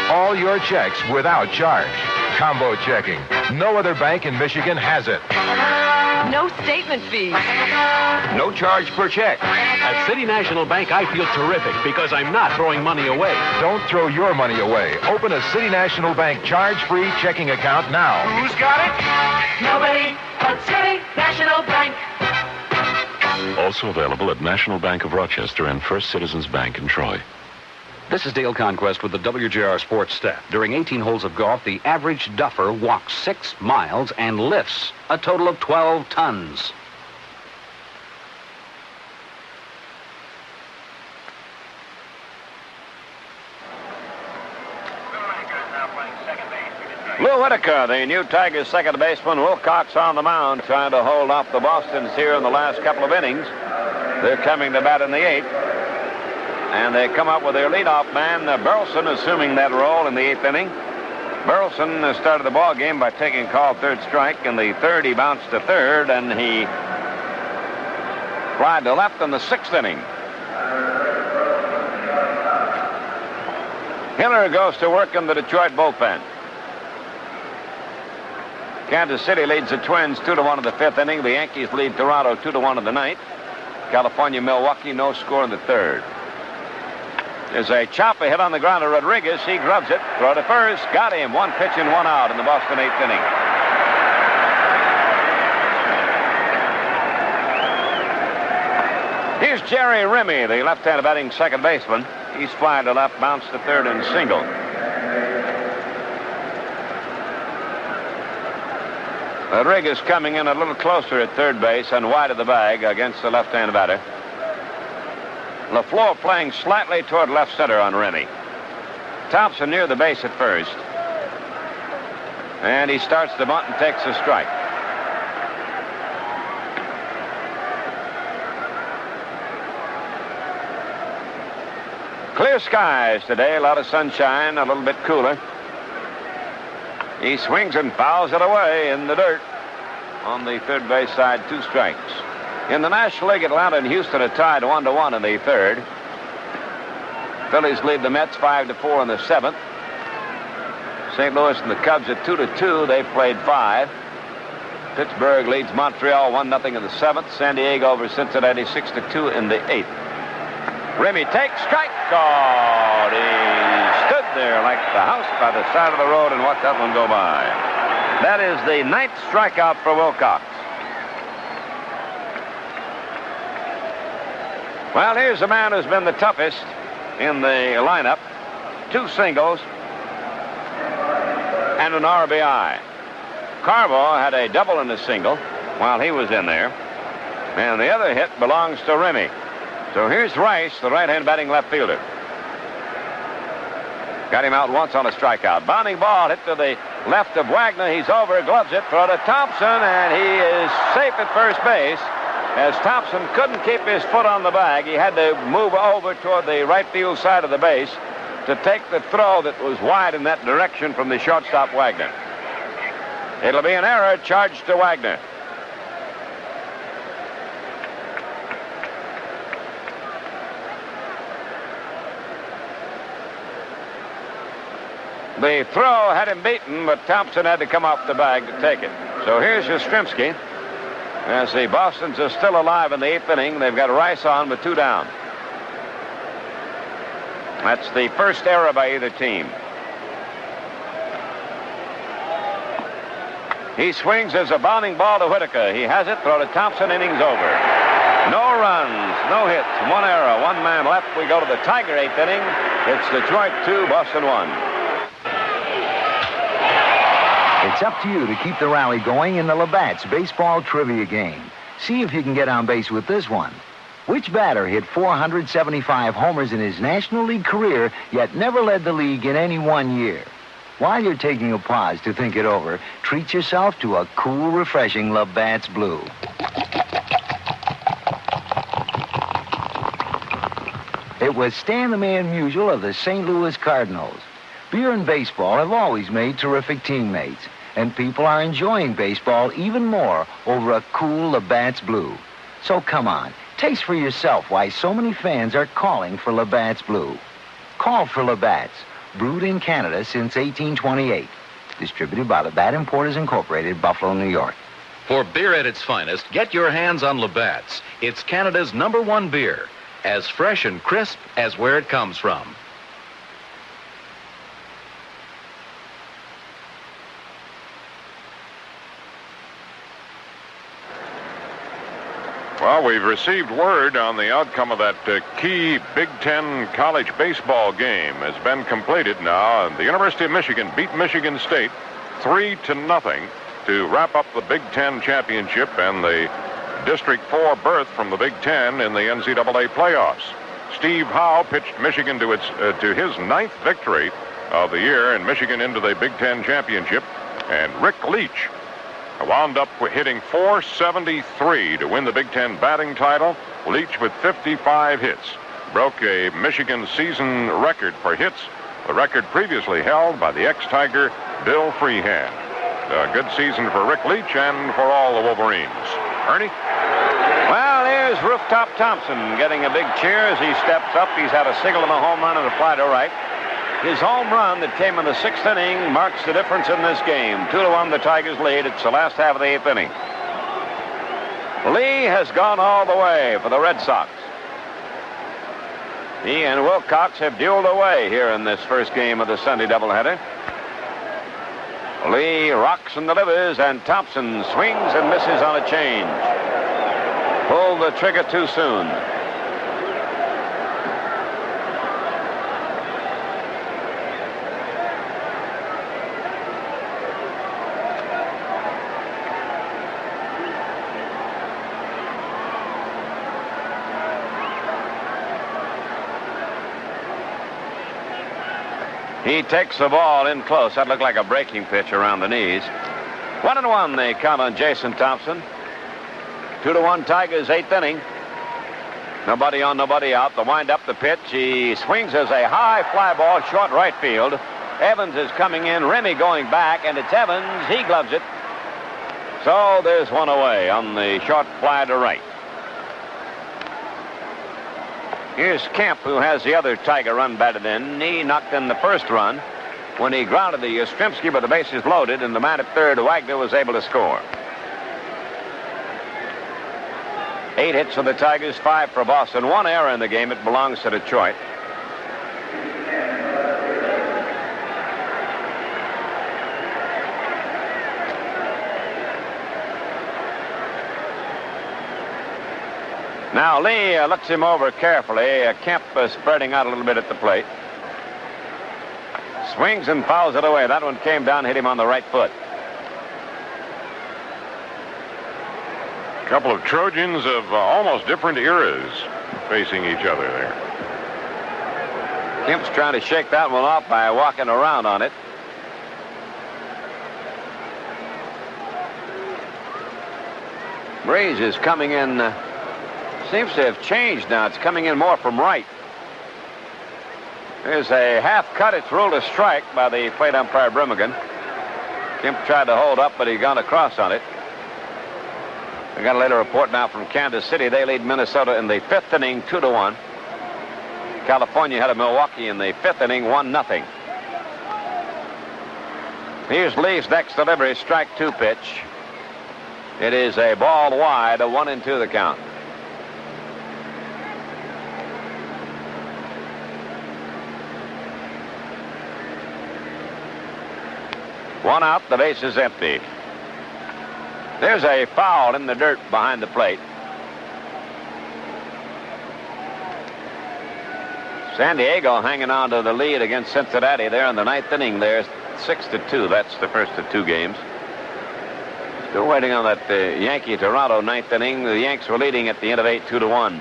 All your checks without charge. Combo checking. No other bank in Michigan has it. No statement fees. No charge per check. At City National Bank, I feel terrific because I'm not throwing money away. Don't throw your money away. Open a City National Bank charge-free checking account now. Who's got it? Nobody but City National Bank. Also available at National Bank of Rochester and First Citizens Bank in Troy. This is Dale Conquest with the WJR Sports staff. During 18 holes of golf, the average duffer walks 6 miles and lifts a total of 12 tons. Lou Whitaker, the new Tigers second baseman. Wilcox on the mound trying to hold off the Bostons here in the last couple of innings. They're coming to bat in the 8th. And they come up with their leadoff man, Burleson, assuming that role in the 8th inning. Burleson started the ball game by taking a call 3rd strike. In the 3rd, he bounced to 3rd, and he flied to left in the 6th inning. Hiller goes to work in the Detroit bullpen. Kansas City leads the Twins 2-1 in the 5th inning. The Yankees lead Toronto 2-1 in the 9th. California, Milwaukee, no score in the 3rd. There's a chopper hit on the ground to Rodriguez. He grubs it. Throw to first. Got him. 1 pitch and 1 out in the Boston 8th inning. Here's Jerry Remy, the left-handed batting second baseman. He's flying to left, bounced to 3rd and single. Rodriguez coming in a little closer at 3rd base and wide of the bag against the left-handed batter. LaFleur playing slightly toward left center on Remy. Thompson near the base at first. And he starts the bunt and takes a strike. Clear skies today, a lot of sunshine, a little bit cooler. He swings and fouls it away in the dirt on the 3rd base side, 2 strikes. In the National League, Atlanta and Houston are tied 1-1 in the 3rd. Phillies lead the Mets 5-4 in the 7th. St. Louis and the Cubs at 2-2. They've played 5. Pittsburgh leads Montreal 1-0 in the 7th. San Diego over Cincinnati 6-2 in the 8th. Remy takes strike. Oh, he stood there like the house by the side of the road and watched that one go by. That is the 9th strikeout for Wilcox. Well, here's a man who's been the toughest in the lineup. 2 singles and an RBI. Carbo had a double and a single while he was in there. And the other hit belongs to Remy. So here's Rice, the right-hand batting left fielder. Got him out once on a strikeout. Bounding ball hit to the left of Wagner. He's over, gloves it, throw to Thompson, and he is safe at first base. As Thompson couldn't keep his foot on the bag, he had to move over toward the right field side of the base to take the throw that was wide in that direction from the shortstop Wagner. It'll be an error charged to Wagner. The throw had him beaten, but Thompson had to come off the bag to take it. So here's Yastrzemski. As the Boston's are still alive in the 8th inning. They've got Rice on with 2 down. That's the first error by either team. He swings as a bounding ball to Whitaker. He has it. Throw to Thompson. Innings over. No runs, no hits, 1 error, 1 man left. We go to the Tiger 8th inning. It's Detroit 2, Boston 1. It's up to you to keep the rally going in the Labatt's baseball trivia game. See if you can get on base with this one. Which batter hit 475 homers in his National League career, yet never led the league in any one year? While you're taking a pause to think it over, treat yourself to a cool, refreshing Labatt's Blue. It was Stan the Man Musial of the St. Louis Cardinals. Beer and baseball have always made terrific teammates, and people are enjoying baseball even more over a cool Labatt's Blue. So come on, taste for yourself why so many fans are calling for Labatt's Blue. Call for Labatt's, brewed in Canada since 1828. Distributed by Labatt Importers Incorporated, Buffalo, New York. For beer at its finest, get your hands on Labatt's. It's Canada's #1 beer, as fresh and crisp as where it comes from. Well, we've received word on the outcome of that key Big Ten college baseball game has been completed now. And the University of Michigan beat Michigan State 3-0 to wrap up the Big Ten championship and the District 4 berth from the Big Ten in the NCAA playoffs. Steve Howe pitched Michigan to his 9th victory of the year and Michigan into the Big Ten championship. And Rick Leach wound up hitting .473 to win the Big Ten batting title. Leach with 55 hits broke a Michigan season record for hits, the record previously held by the ex-Tiger Bill Freehand. A good season for Rick Leach and for all the Wolverines. Ernie? Well, here's Rooftop Thompson getting a big cheer as he steps up. He's had a single and a home run and a fly to right. His home run that came in the 6th inning marks the difference in this game. 2-1 the Tigers lead. It's the last half of the 8th inning. Lee has gone all the way for the Red Sox. He and Wilcox have dueled away here in this first game of the Sunday doubleheader. Lee rocks and delivers, and Thompson swings and misses on a change. Pulled the trigger too soon. He takes the ball in close. That looked like a breaking pitch around the knees. 1-1 they count on Jason Thompson. 2-1 Tigers, 8th inning. Nobody on, nobody out. The wind up the pitch. He swings as a high fly ball, short right field. Evans is coming in. Remy going back, and it's Evans. He gloves it. So there's one away on the short fly to right. Here's Kemp, who has the other Tiger run batted in. He knocked in the first run when he grounded the Yastrzemski, but the bases loaded, and the man at third, Wagner, was able to score. 8 hits for the Tigers, 5 for Boston. 1 error in the game. It belongs to Detroit. Now Lee looks him over carefully. Kemp spreading out a little bit at the plate. Swings and fouls it away. That one came down, hit him on the right foot. A couple of Trojans of almost different eras facing each other there. Kemp's trying to shake that one off by walking around on it. Breeze is coming in. Seems to have changed now. It's coming in more from right. There's a half cut. It's ruled a strike by the plate umpire Brimmigan. Kemp tried to hold up, but he got across on it. We got a later report now from Kansas City. They lead Minnesota in the 5th inning, 2-1. California had a Milwaukee in the 5th inning, 1-0. Here's Lee's next delivery, strike 2 pitch. It is a ball wide, a 1-2 the count. One out, the base is empty. There's a foul in the dirt behind the plate. San Diego hanging on to the lead against Cincinnati there in the ninth inning. There's 6-2. That's the first of two games. Still waiting on that Yankee-Toronto ninth inning. The Yanks were leading at the end of 8, 2-1.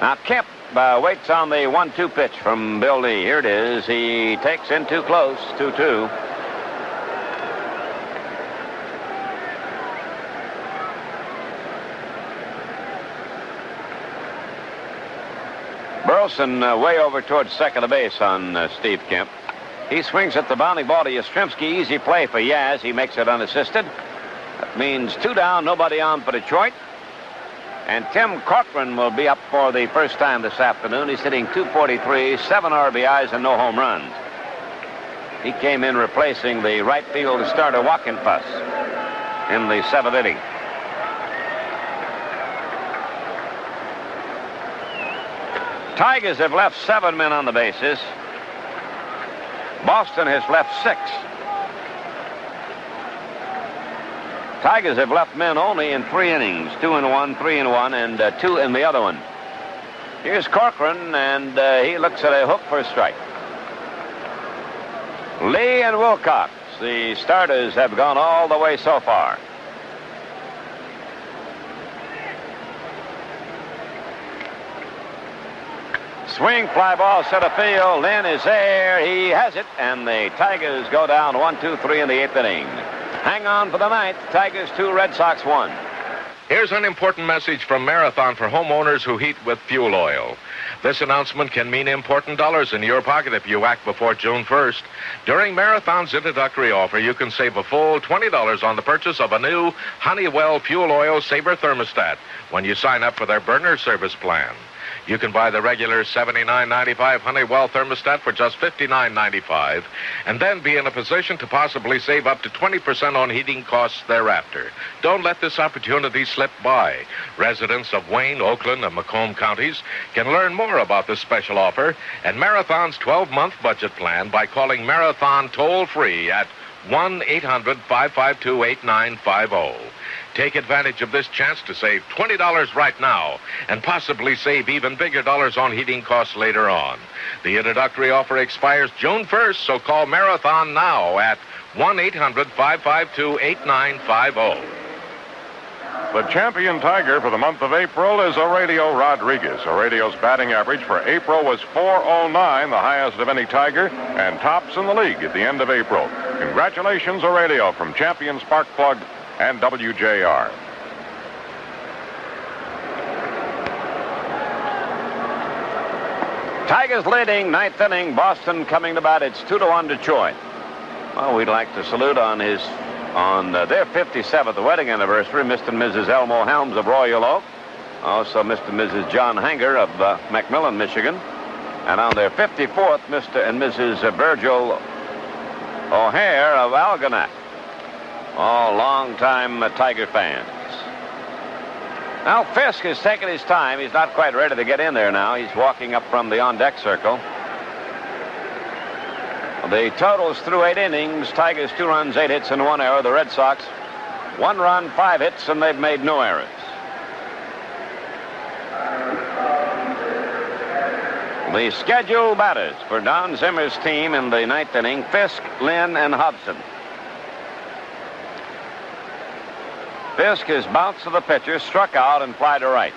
Now Kemp waits on the 1-2 pitch from Bill Lee. Here it is. He takes in too close, 2-2. Burleson way over towards second base on Steve Kemp. He swings at the bounding ball to Yastrzemski. Easy play for Yaz. He makes it unassisted. That means 2 down, nobody on for Detroit. And Tim Corcoran will be up for the first time this afternoon. He's hitting .243, 7 RBIs, and no home runs. He came in replacing the right field starter Wockenfuss in the 7th inning. Tigers have left 7 men on the bases. Boston has left 6. Tigers have left men only in 3 innings, 2 in one, 3 in one, and 2 in the other one. Here's Corcoran, and he looks at a hook for a strike. Lee and Wilcox, the starters, have gone all the way so far. Swing, fly ball, center field. Lynn is there. He has it, and the Tigers go down 1-2-3 in the 8th inning. Hang on for the 9th. Tigers 2, Red Sox 1. Here's an important message from Marathon for homeowners who heat with fuel oil. This announcement can mean important dollars in your pocket if you act before June 1st. During Marathon's introductory offer, you can save a full $20 on the purchase of a new Honeywell Fuel Oil Sabre thermostat when you sign up for their burner service plan. You can buy the regular $79.95 Honeywell thermostat for just $59.95 and then be in a position to possibly save up to 20% on heating costs thereafter. Don't let this opportunity slip by. Residents of Wayne, Oakland, and Macomb counties can learn more about this special offer and Marathon's 12-month budget plan by calling Marathon toll-free at 1-800-552-8950. Take advantage of this chance to save $20 right now and possibly save even bigger dollars on heating costs later on. The introductory offer expires June 1st, so call Marathon now at 1-800-552-8950. The champion Tiger for the month of April is Aurelio Rodriguez. Aurelio's batting average for April was .409, the highest of any Tiger, and tops in the league at the end of April. Congratulations, Aurelio, from Champion Spark Plug and WJR. Tigers leading, 9th inning. Boston coming to bat. It's 2-1 Detroit. Well, we'd like to salute on their 57th wedding anniversary, Mr. and Mrs. Elmo Helms of Royal Oak. Also, Mr. and Mrs. John Hanger of Macmillan, Michigan. And on their 54th, Mr. and Mrs. Virgil O'Hare of Algonac. All long-time Tiger fans. Now, Fisk has taken his time. He's not quite ready to get in there now. He's walking up from the on-deck circle. The totals through 8 innings, Tigers 2 runs, 8 hits, and 1 error. The Red Sox 1 run, 5 hits, and they've made no errors. The scheduled batters for Don Zimmer's team in the 9th inning, Fisk, Lynn, and Hobson. Fisk has bounced to the pitcher, struck out, and fly to right.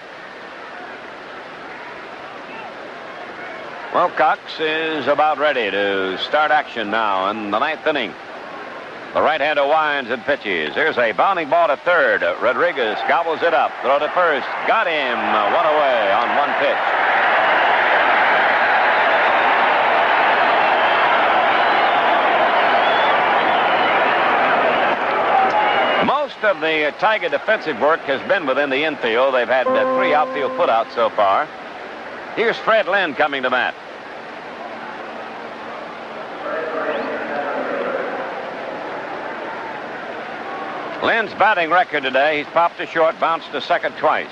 Wilcox is about ready to start action now in the 9th inning. The right-hander winds and pitches. Here's a bounding ball to third. Rodriguez gobbles it up. Throw to first. Got him. 1 away on 1 pitch. Most of the Tiger defensive work has been within the infield. They've had 3 outfield putouts so far. Here's Fred Lynn coming to bat. Lynn's batting record today, he's popped to short, bounced to second twice.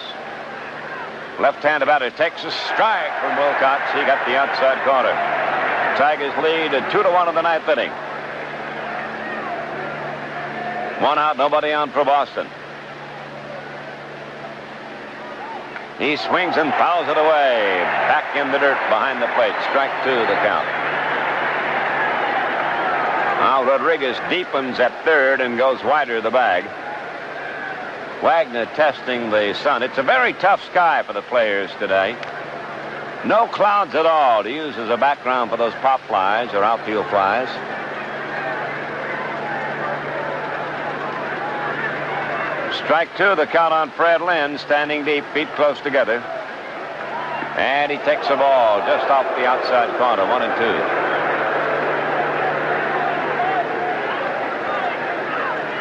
Left-handed batter takes a strike from Wilcox. He got the outside corner. Tigers lead at 2-1 in the ninth inning. 1 out, nobody on for Boston. He swings and fouls it away. Back in the dirt behind the plate. Strike 2 the count. Now Rodriguez deepens at third and goes wider of the bag. Wagner testing the sun. It's a very tough sky for the players today. No clouds at all to use as a background for those pop flies or outfield flies. Strike 2, the count on Fred Lynn, standing deep, feet close together. And he takes the ball just off the outside corner, 1-2.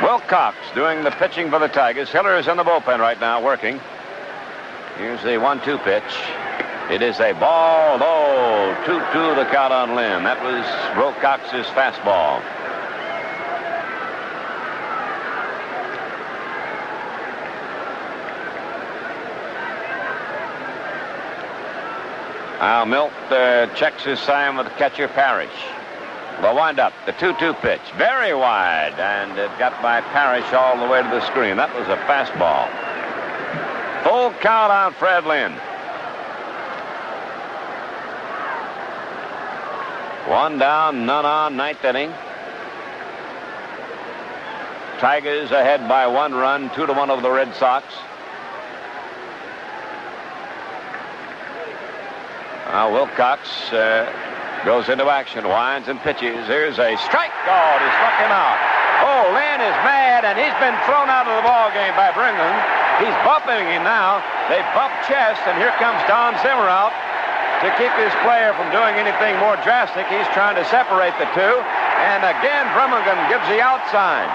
Wilcox doing the pitching for the Tigers. Hiller is in the bullpen right now working. Here's the 1-2 pitch. It is a ball low. 2-2 the count on Lynn. That was Wilcox's fastball. Now Milt checks his sign with catcher Parrish. The windup, the 2-2 pitch, very wide, and it got by Parrish all the way to the screen. That was a fastball. Full count on Fred Lynn. 1 down, none on, ninth inning. Tigers ahead by 1 run, 2-1 over the Red Sox. Now Wilcox goes into action, winds and pitches. Here's a strike. Oh, he struck him out. Oh, Lynn is mad, and he's been thrown out of the ball game by Bringan. He's bumping him now. They bump chest, and here comes Don Zimmer out to keep his player from doing anything more drastic. He's trying to separate the two, and again Bringan gives the out sign.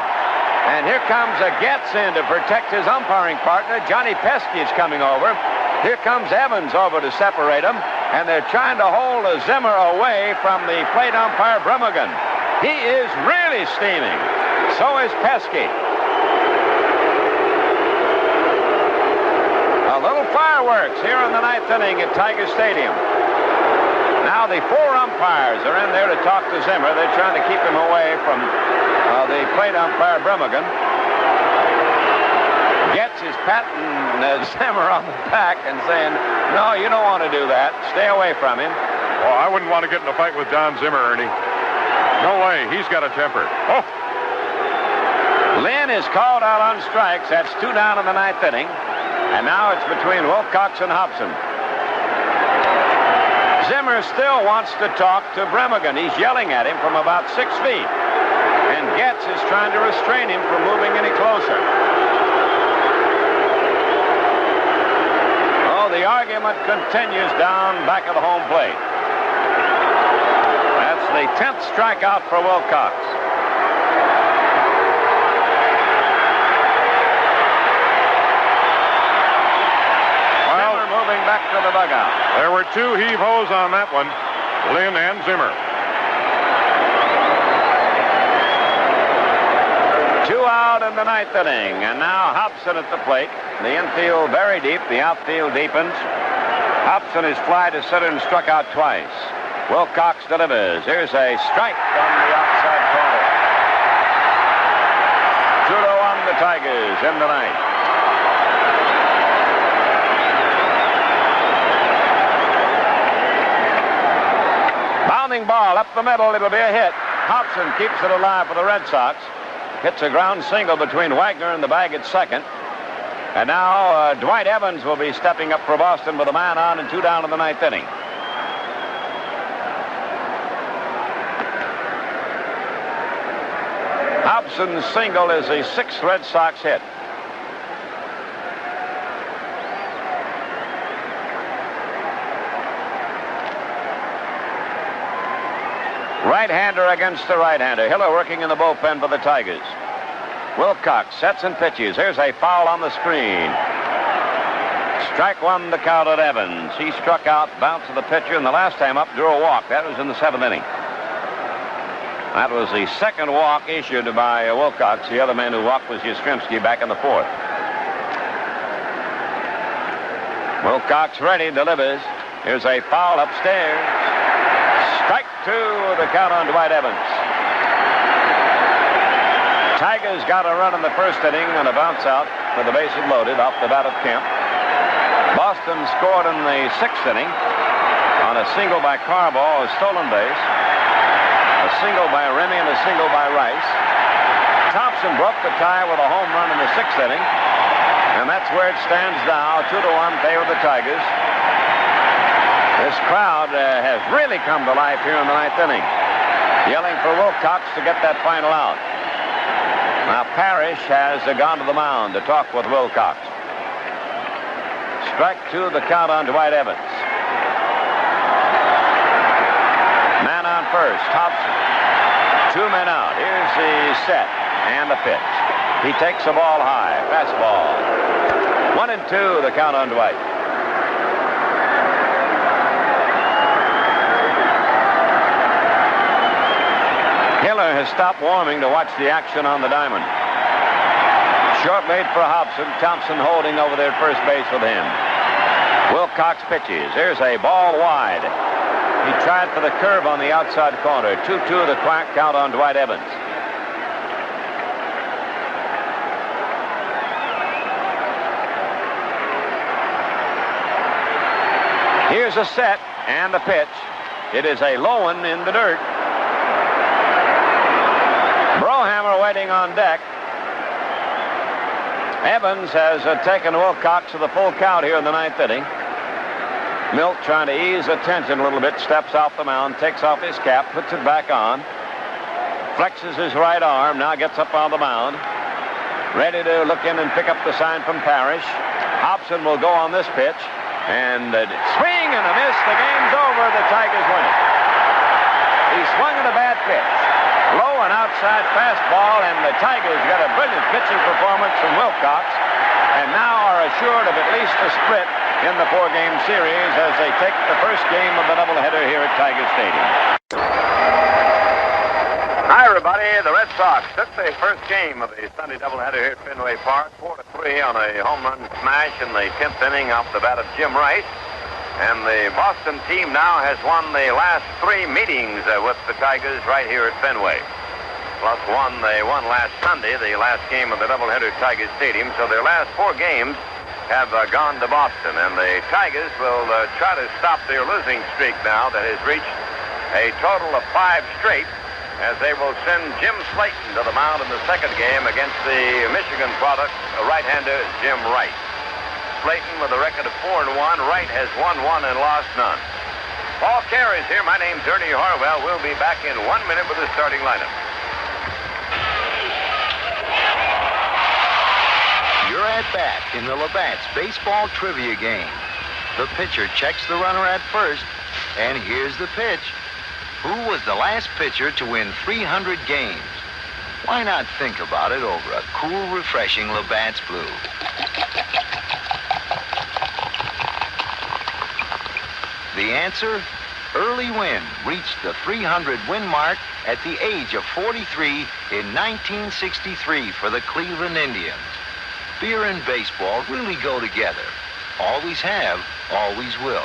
And here comes a Getz in to protect his umpiring partner. Johnny Pesky is coming over. Here comes Evans over to separate them, and they're trying to hold Zimmer away from the plate umpire Brummagem. He is really steaming. So is Pesky. A little fireworks here in the ninth inning at Tiger Stadium. Now the 4 umpires are in there to talk to Zimmer. They're trying to keep him away from the plate umpire Brummagem. Getz is patting Zimmer on the back and saying, no, you don't want to do that. Stay away from him. Oh, I wouldn't want to get in a fight with Don Zimmer, Ernie. No way. He's got a temper. Oh! Lynn is called out on strikes. That's 2 down in the ninth inning. And now it's between Wilcox and Hobson. Zimmer still wants to talk to Brummagem. He's yelling at him from about 6 feet. And Getz is trying to restrain him from moving any closer. The argument continues down back of the home plate. That's the 10th strikeout for Wilcox. Zimmer moving back to the dugout. There were 2 heave-hos on that one, Lynn and Zimmer. 2 out in the ninth inning, and now Hobson at the plate. The infield very deep, the outfield deepens. Hobson is fly to center and struck out twice. Wilcox delivers. Here's a strike on the outside corner. 2-1 the Tigers in the ninth. Bounding ball up the middle, it'll be a hit. Hobson keeps it alive for the Red Sox. Hits a ground single between Wagner and the bag at second. And now Dwight Evans will be stepping up for Boston with a man on and 2 down in the ninth inning. Hobson's single is the 6th Red Sox hit. Right-hander against the right-hander. Hiller working in the bullpen for the Tigers. Wilcox sets and pitches. Here's a foul on the screen. Strike 1 the count at Evans. He struck out, bounced to the pitcher, and the last time up drew a walk. That was in the 7th inning. That was the second walk issued by Wilcox. The other man who walked was Yastrzemski back in the fourth. Wilcox ready, delivers. Here's a foul upstairs. Strike two with the count on Dwight Evans. Tigers got a run in the first inning on a bounce out with the bases loaded off the bat of Kemp. Boston scored in the sixth inning on a single by Carball, a stolen base, a single by Remy, and a single by Rice. Thompson broke the tie with a home run in the sixth inning, and that's where it stands now, 2-1 favor of the Tigers. This crowd has really come to life here in the ninth inning, yelling for Wilcox to get that final out. Now Parrish has gone to the mound to talk with Wilcox. Strike two, the count on Dwight Evans. Man on first, Thompson. 2 men out. Here's the set and the pitch. He takes the ball high. Fastball. 1-2, the count on Dwight. Hiller has stopped warming to watch the action on the diamond. Short lead for Hobson. Thompson holding over there at first base with him. Wilcox pitches. Here's a ball wide. He tried for the curve on the outside corner. 2-2 the count on Dwight Evans. Here's a set and a pitch. It is a low one in the dirt. Brohammer waiting on deck. Evans has taken Wilcox to the full count here in the ninth inning. Milt trying to ease the tension a little bit, steps off the mound, takes off his cap, puts it back on, flexes his right arm, now gets up on the mound, ready to look in and pick up the sign from Parrish. Hobson will go on this pitch, and swing and a miss. The game's over. The Tigers win it. He swung at a bad pitch. Low and outside fastball, and the Tigers got a brilliant pitching performance from Wilcox, and now are assured of at least a split in the 4-game series as they take the first game of the doubleheader here at Tiger Stadium. Hi, everybody. The Red Sox took the first game of the Sunday doubleheader here at Fenway Park, 4-3 on a home run smash in the 10th inning off the bat of Jim Rice. And the Boston team now has won the last 3 meetings with the Tigers right here at Fenway. Plus one they won last Sunday, the last game of the doubleheader at Tiger Stadium. So their last 4 games have gone to Boston. And the Tigers will try to stop their losing streak now that has reached a total of 5 straight, as they will send Jim Slayton to the mound in the second game against the Michigan product right-hander Jim Wright. Slayton with a record of 4-1. Wright has won 1 and lost none. Paul Kerr is here. My name's Ernie Harwell. We'll be back in 1 minute with the starting lineup. You're at bat in the Labatt's baseball trivia game. The pitcher checks the runner at first, and here's the pitch. Who was the last pitcher to win 300 games? Why not think about it over a cool, refreshing Labatt's Blue? The answer? Early Wynn reached the 300 win mark at the age of 43 in 1963 for the Cleveland Indians. Beer and baseball really go together. Always have, always will.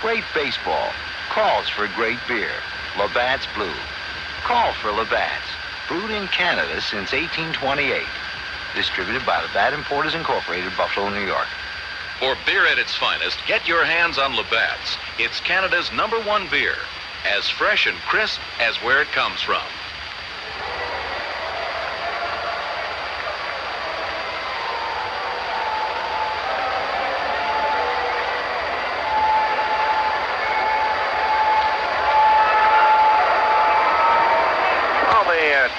Great baseball calls for great beer. Labatt's Blue. Call for Labatt's. Brewed in Canada since 1828. Distributed by Labatt Importers Incorporated, Buffalo, New York. For beer at its finest, get your hands on Labatt's. It's Canada's #1 beer. As fresh and crisp as where it comes from.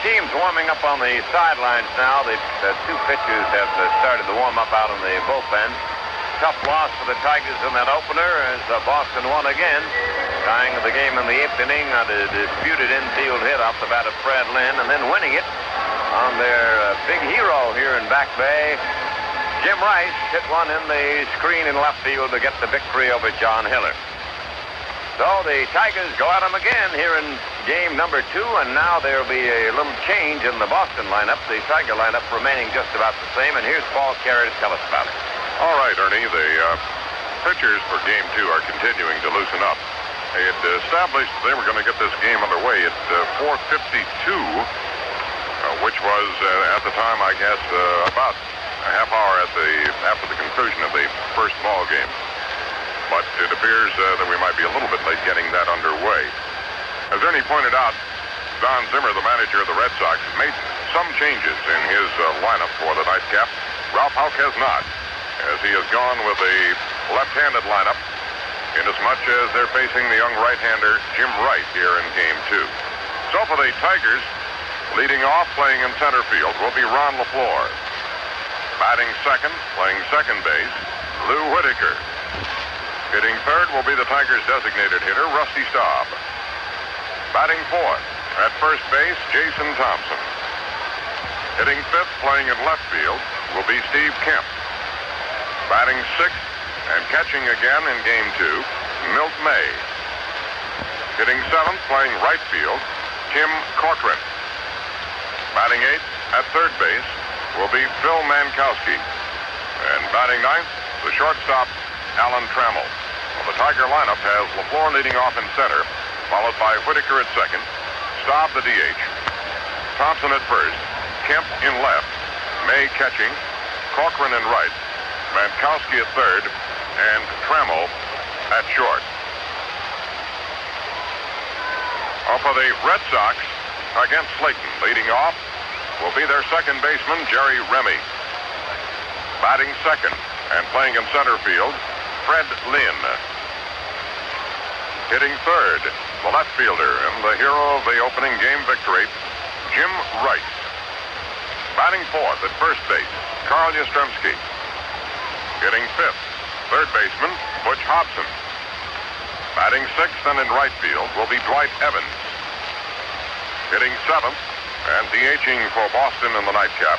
Team's warming up on the sidelines now. The 2 pitchers have started to warm up out in the bullpen. Tough loss for the Tigers in that opener as Boston won again, tying the game in the 8th inning on a disputed infield hit off the bat of Fred Lynn, and then winning it on their big hero here in Back Bay. Jim Rice hit one in the screen in left field to get the victory over John Hiller. So the Tigers go at them again here in game number 2, and now there'll be a little change in the Boston lineup. The Tiger lineup remaining just about the same, and here's Paul Carey to tell us about it. All right, Ernie, the pitchers for game 2 are continuing to loosen up. They had established they were going to get this game underway at 4:52, which was, at the time, I guess, about a half hour after the conclusion of the first ball game. But it appears that we might be a little bit late getting that underway. As Ernie pointed out, Don Zimmer, the manager of the Red Sox, has made some changes in his lineup for the nightcap. Ralph Houck has not, as he has gone with a left-handed lineup, inasmuch as they're facing the young right-hander Jim Wright here in game 2. So for the Tigers, leading off, playing in center field, will be Ron LaFleur. Batting second, playing second base, Lou Whitaker. Hitting third will be the Tigers' designated hitter, Rusty Staub. Batting fourth, at first base, Jason Thompson. Hitting fifth, playing in left field, will be Steve Kemp. Batting sixth and catching again in game 2, Milt May. Hitting seventh, playing right field, Tim Corcoran. Batting eighth, at third base, will be Phil Mankowski. And batting ninth, the shortstop, Alan Trammell. Well, the Tiger lineup has LaFleur leading off in center, followed by Whitaker at second, Staub the DH, Thompson at first, Kemp in left, May catching, Corcoran in right, Mankowski at third, and Trammell at short. For the Red Sox, against Slayton, leading off will be their second baseman, Jerry Remy. Batting second and playing in center field, Fred Lynn. Hitting third, the left fielder and the hero of the opening game victory, Jim Wright. Batting fourth at first base, Carl Yastrzemski. Hitting fifth, third baseman, Butch Hobson. Batting sixth and in right field will be Dwight Evans. Hitting seventh and DHing for Boston in the nightcap,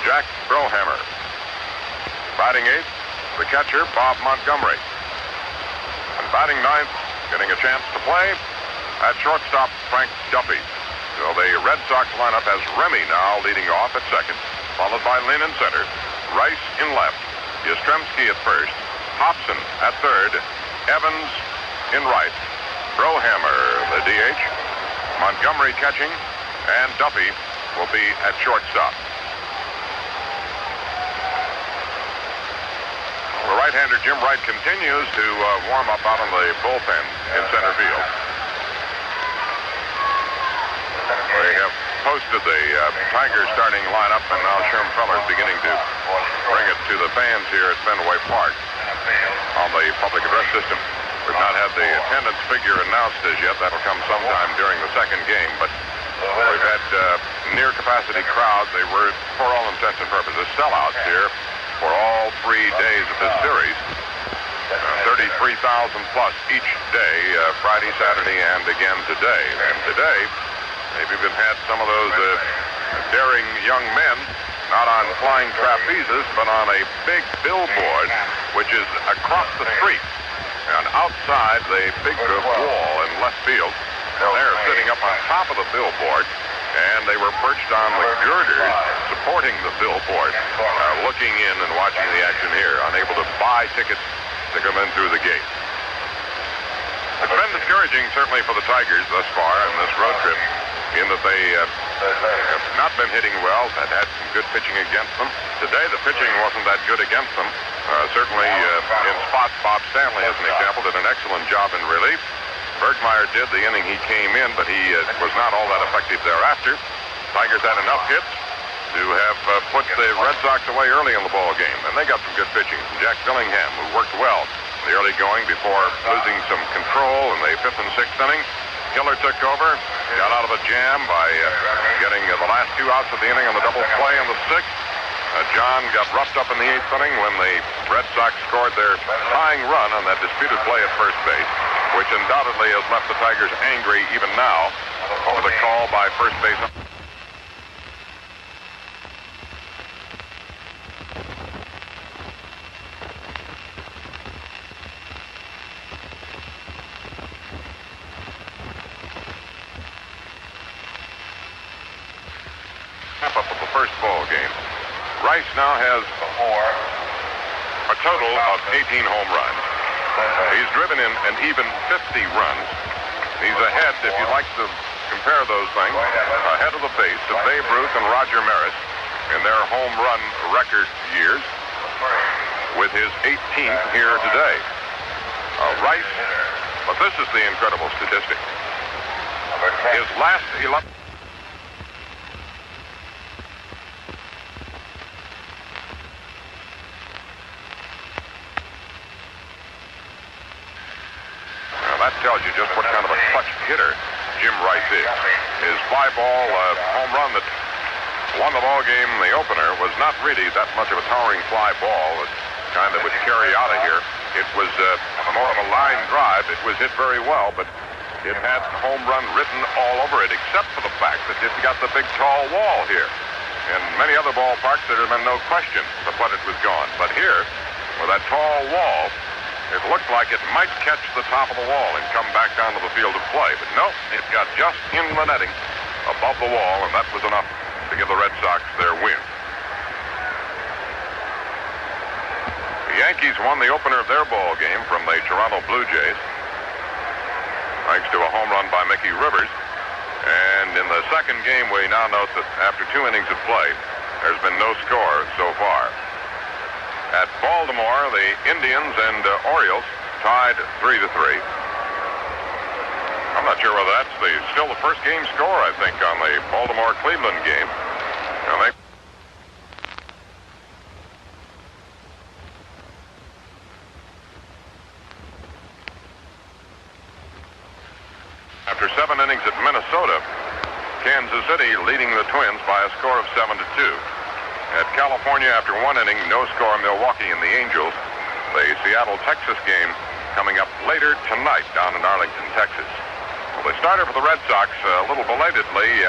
Jack Brohammer. Batting eighth, the catcher, Bob Montgomery. And batting ninth, getting a chance to play, at shortstop, Frank Duffy. So the Red Sox lineup has Remy now leading off at second, followed by Lynn in center, Rice in left, Yastrzemski at first, Hobson at third, Evans in right, Brohammer, the DH, Montgomery catching, and Duffy will be at shortstop. The right-hander Jim Wright continues to warm up out on the bullpen in center field. They have posted the Tigers starting lineup, and now Sherm Feller's beginning to bring it to the fans here at Fenway Park on the public address system. We've not had the attendance figure announced as yet. That'll come sometime during the second game, but we've had near-capacity crowds. They were, for all intents and purposes, sellouts here for all 3 days of this series. 33,000 plus each day, Friday, Saturday, and again today. And today, they've even had some of those daring young men, not on flying trapezes, but on a big billboard, which is across the street and outside the big wall in left field. They're sitting up on top of the billboard, and they were perched on the girders supporting the billboard, looking in and watching the action here, unable to buy tickets to come in through the gate. It's been discouraging, certainly, for the Tigers thus far in this road trip, in that they have not been hitting well, had some good pitching against them. Today, the pitching wasn't that good against them. Certainly, in spots, Bob Stanley, as an example, did an excellent job in relief. Bergmeyer did the inning he came in, but he was not all that effective thereafter. Tigers had enough hits to have put the Red Sox away early in the ball game, and they got some good pitching from Jack Dillingham, who worked well in the early going before losing some control in the 5th and 6th innings. Killer took over, got out of a jam by getting the last 2 outs of the inning on the double play in the 6th. John got roughed up in the 8th inning when the Red Sox scored their tying run on that disputed play at first base, which undoubtedly has left the Tigers angry even now over the call by first base. Rice now has a total of 18 home runs. He's driven in an even 50 runs. He's ahead, if you'd like to compare those things, ahead of the base of Babe Ruth and Roger Maris in their home run record years, with his 18th here today. Rice, but this is the incredible statistic. His last 11... Now that tells you just what kind of a clutch hitter Jim Rice is. His fly-ball home run that won the ball game in the opener was not really that much of a towering fly ball that kind of would carry out of here. It was more of a line drive. It was hit very well, but it had home run written all over it, except for the fact that it's got the big tall wall here. In many other ballparks, there have been no question of what it was gone. But here, with that tall wall, it looked like it might catch the top of the wall and come back down to the field of play. But no, it got just in the netting above the wall, and that was enough to give the Red Sox their win. The Yankees won the opener of their ball game from the Toronto Blue Jays, thanks to a home run by Mickey Rivers. And in the second game, we now note that after 2 innings of play, there's been no score so far. At Baltimore, the Indians and Orioles tied 3-3. I'm not sure whether that's still the first game score, I think, on the Baltimore-Cleveland game. And they... After 7 innings at Minnesota, Kansas City leading the Twins by a score of 7-2. At California, after 1 inning, no score, Milwaukee and the Angels. The Seattle-Texas game coming up later tonight down in Arlington, Texas. Well, the starter for the Red Sox, a little belatedly,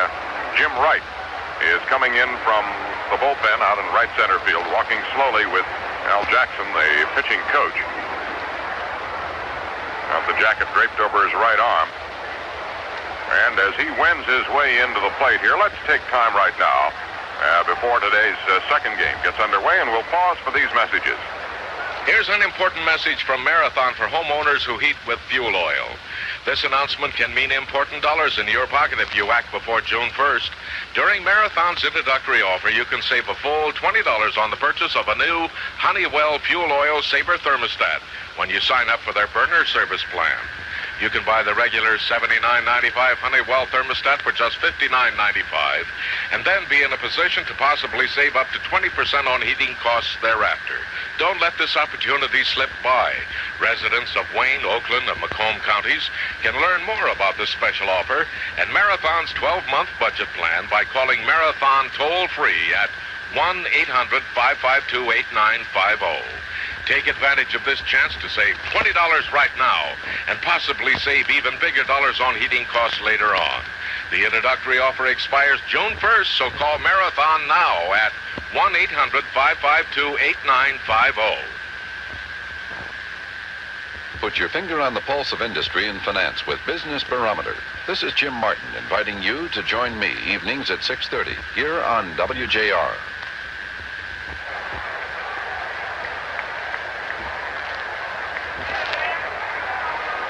Jim Wright, is coming in from the bullpen out in right center field, walking slowly with Al Jackson, the pitching coach. Got the jacket draped over his right arm. And as he wends his way into the plate here, let's take time right now before today's second game gets underway, and we'll pause for these messages. Here's an important message from Marathon for homeowners who heat with fuel oil. This announcement can mean important dollars in your pocket if you act before June 1st. During Marathon's introductory offer, you can save a full $20 on the purchase of a new Honeywell Fuel Oil Sabre thermostat when you sign up for their burner service plan. You can buy the regular $79.95 Honeywell thermostat for just $59.95, and then be in a position to possibly save up to 20% on heating costs thereafter. Don't let this opportunity slip by. Residents of Wayne, Oakland, and Macomb counties can learn more about this special offer and Marathon's 12-month budget plan by calling Marathon toll-free at 1-800-552-8950. Take advantage of this chance to save $20 right now and possibly save even bigger dollars on heating costs later on. The introductory offer expires June 1st, so call Marathon now at 1-800-552-8950. Put your finger on the pulse of industry and finance with Business Barometer. This is Jim Martin inviting you to join me evenings at 6:30 here on WJR.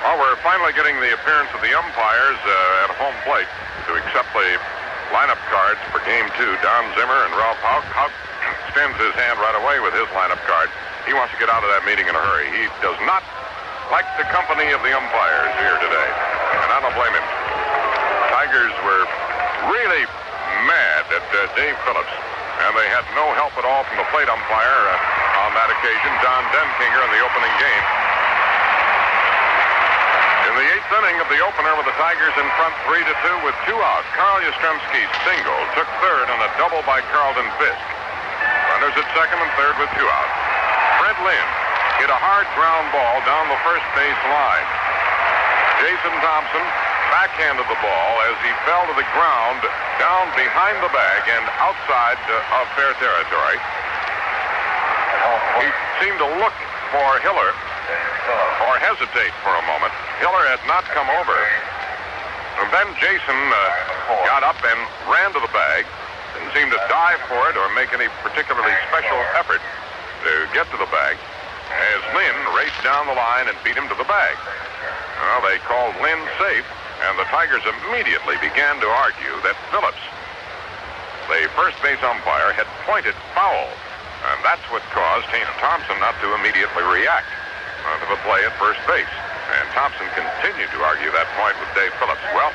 Well, we're finally getting the appearance of the umpires at home plate to accept the lineup cards for Game 2. Don Zimmer and Ralph Houck extends his hand right away with his lineup card. He wants to get out of that meeting in a hurry. He does not like the company of the umpires here today, and I don't blame him. Tigers were really mad at Dave Phillips, and they had no help at all from the plate umpire on that occasion, Don Denkinger, in the opening game. In the 8th inning of the opener with the Tigers in front 3-2 with 2 out, Carl Yastrzemski's single took third on a double by Carlton Fisk. Runners at second and third with 2 out. Fred Lynn hit a hard ground ball down the first base line. Jason Thompson backhanded the ball as he fell to the ground down behind the bag and outside of fair territory. He seemed to look for Hiller or hesitate for a moment. Hiller had not come over. And then Jason got up and ran to the bag, didn't seem to dive for it or make any particularly special effort to get to the bag as Lynn raced down the line and beat him to the bag. Well, they called Lynn safe, and the Tigers immediately began to argue that Phillips, the first base umpire, had pointed foul, and that's what caused Thompson not to immediately react to the play at first base. And Thompson continued to argue that point with Dave Phillips. Well,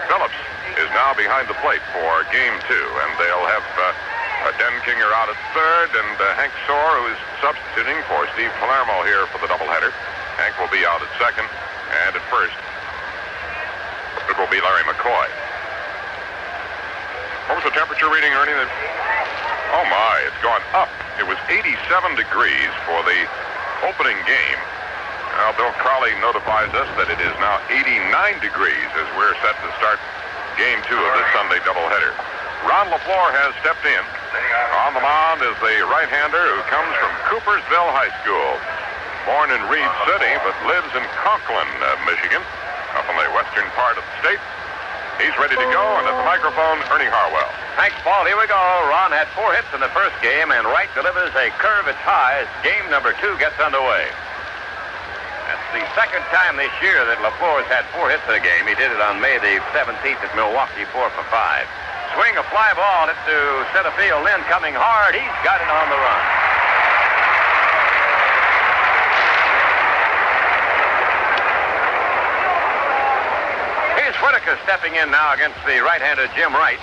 Phillips is now behind the plate for game 2, and they'll have Den Kinger out at third, and Hank Soar, who is substituting for Steve Palermo here for the doubleheader. Hank will be out at second, and at first, it will be Larry McCoy. What was the temperature reading, Ernie? Oh, my, it's gone up. It was 87 degrees for the opening game. Now, Bill Crowley notifies us that it is now 89 degrees as we're set to start game 2 of this Sunday doubleheader. Ron LaFleur has stepped in. On the mound is the right-hander who comes from Coopersville High School. Born in Reed City, but lives in Conklin, Michigan, up in the western part of the state. He's ready to go, and at the microphone, Ernie Harwell. Thanks, Paul. Here we go. Ron had 4 hits in the first game, and Wright delivers a curve as high as game number 2 gets underway. That's the second time this year that LaFleur's had 4 hits in a game. He did it on May the 17th at Milwaukee, 4 for 5. Swing a fly ball hit to center field. Lynn coming hard. He's got it on the run. Here's Whitaker stepping in now against the right-hander Jim Wright.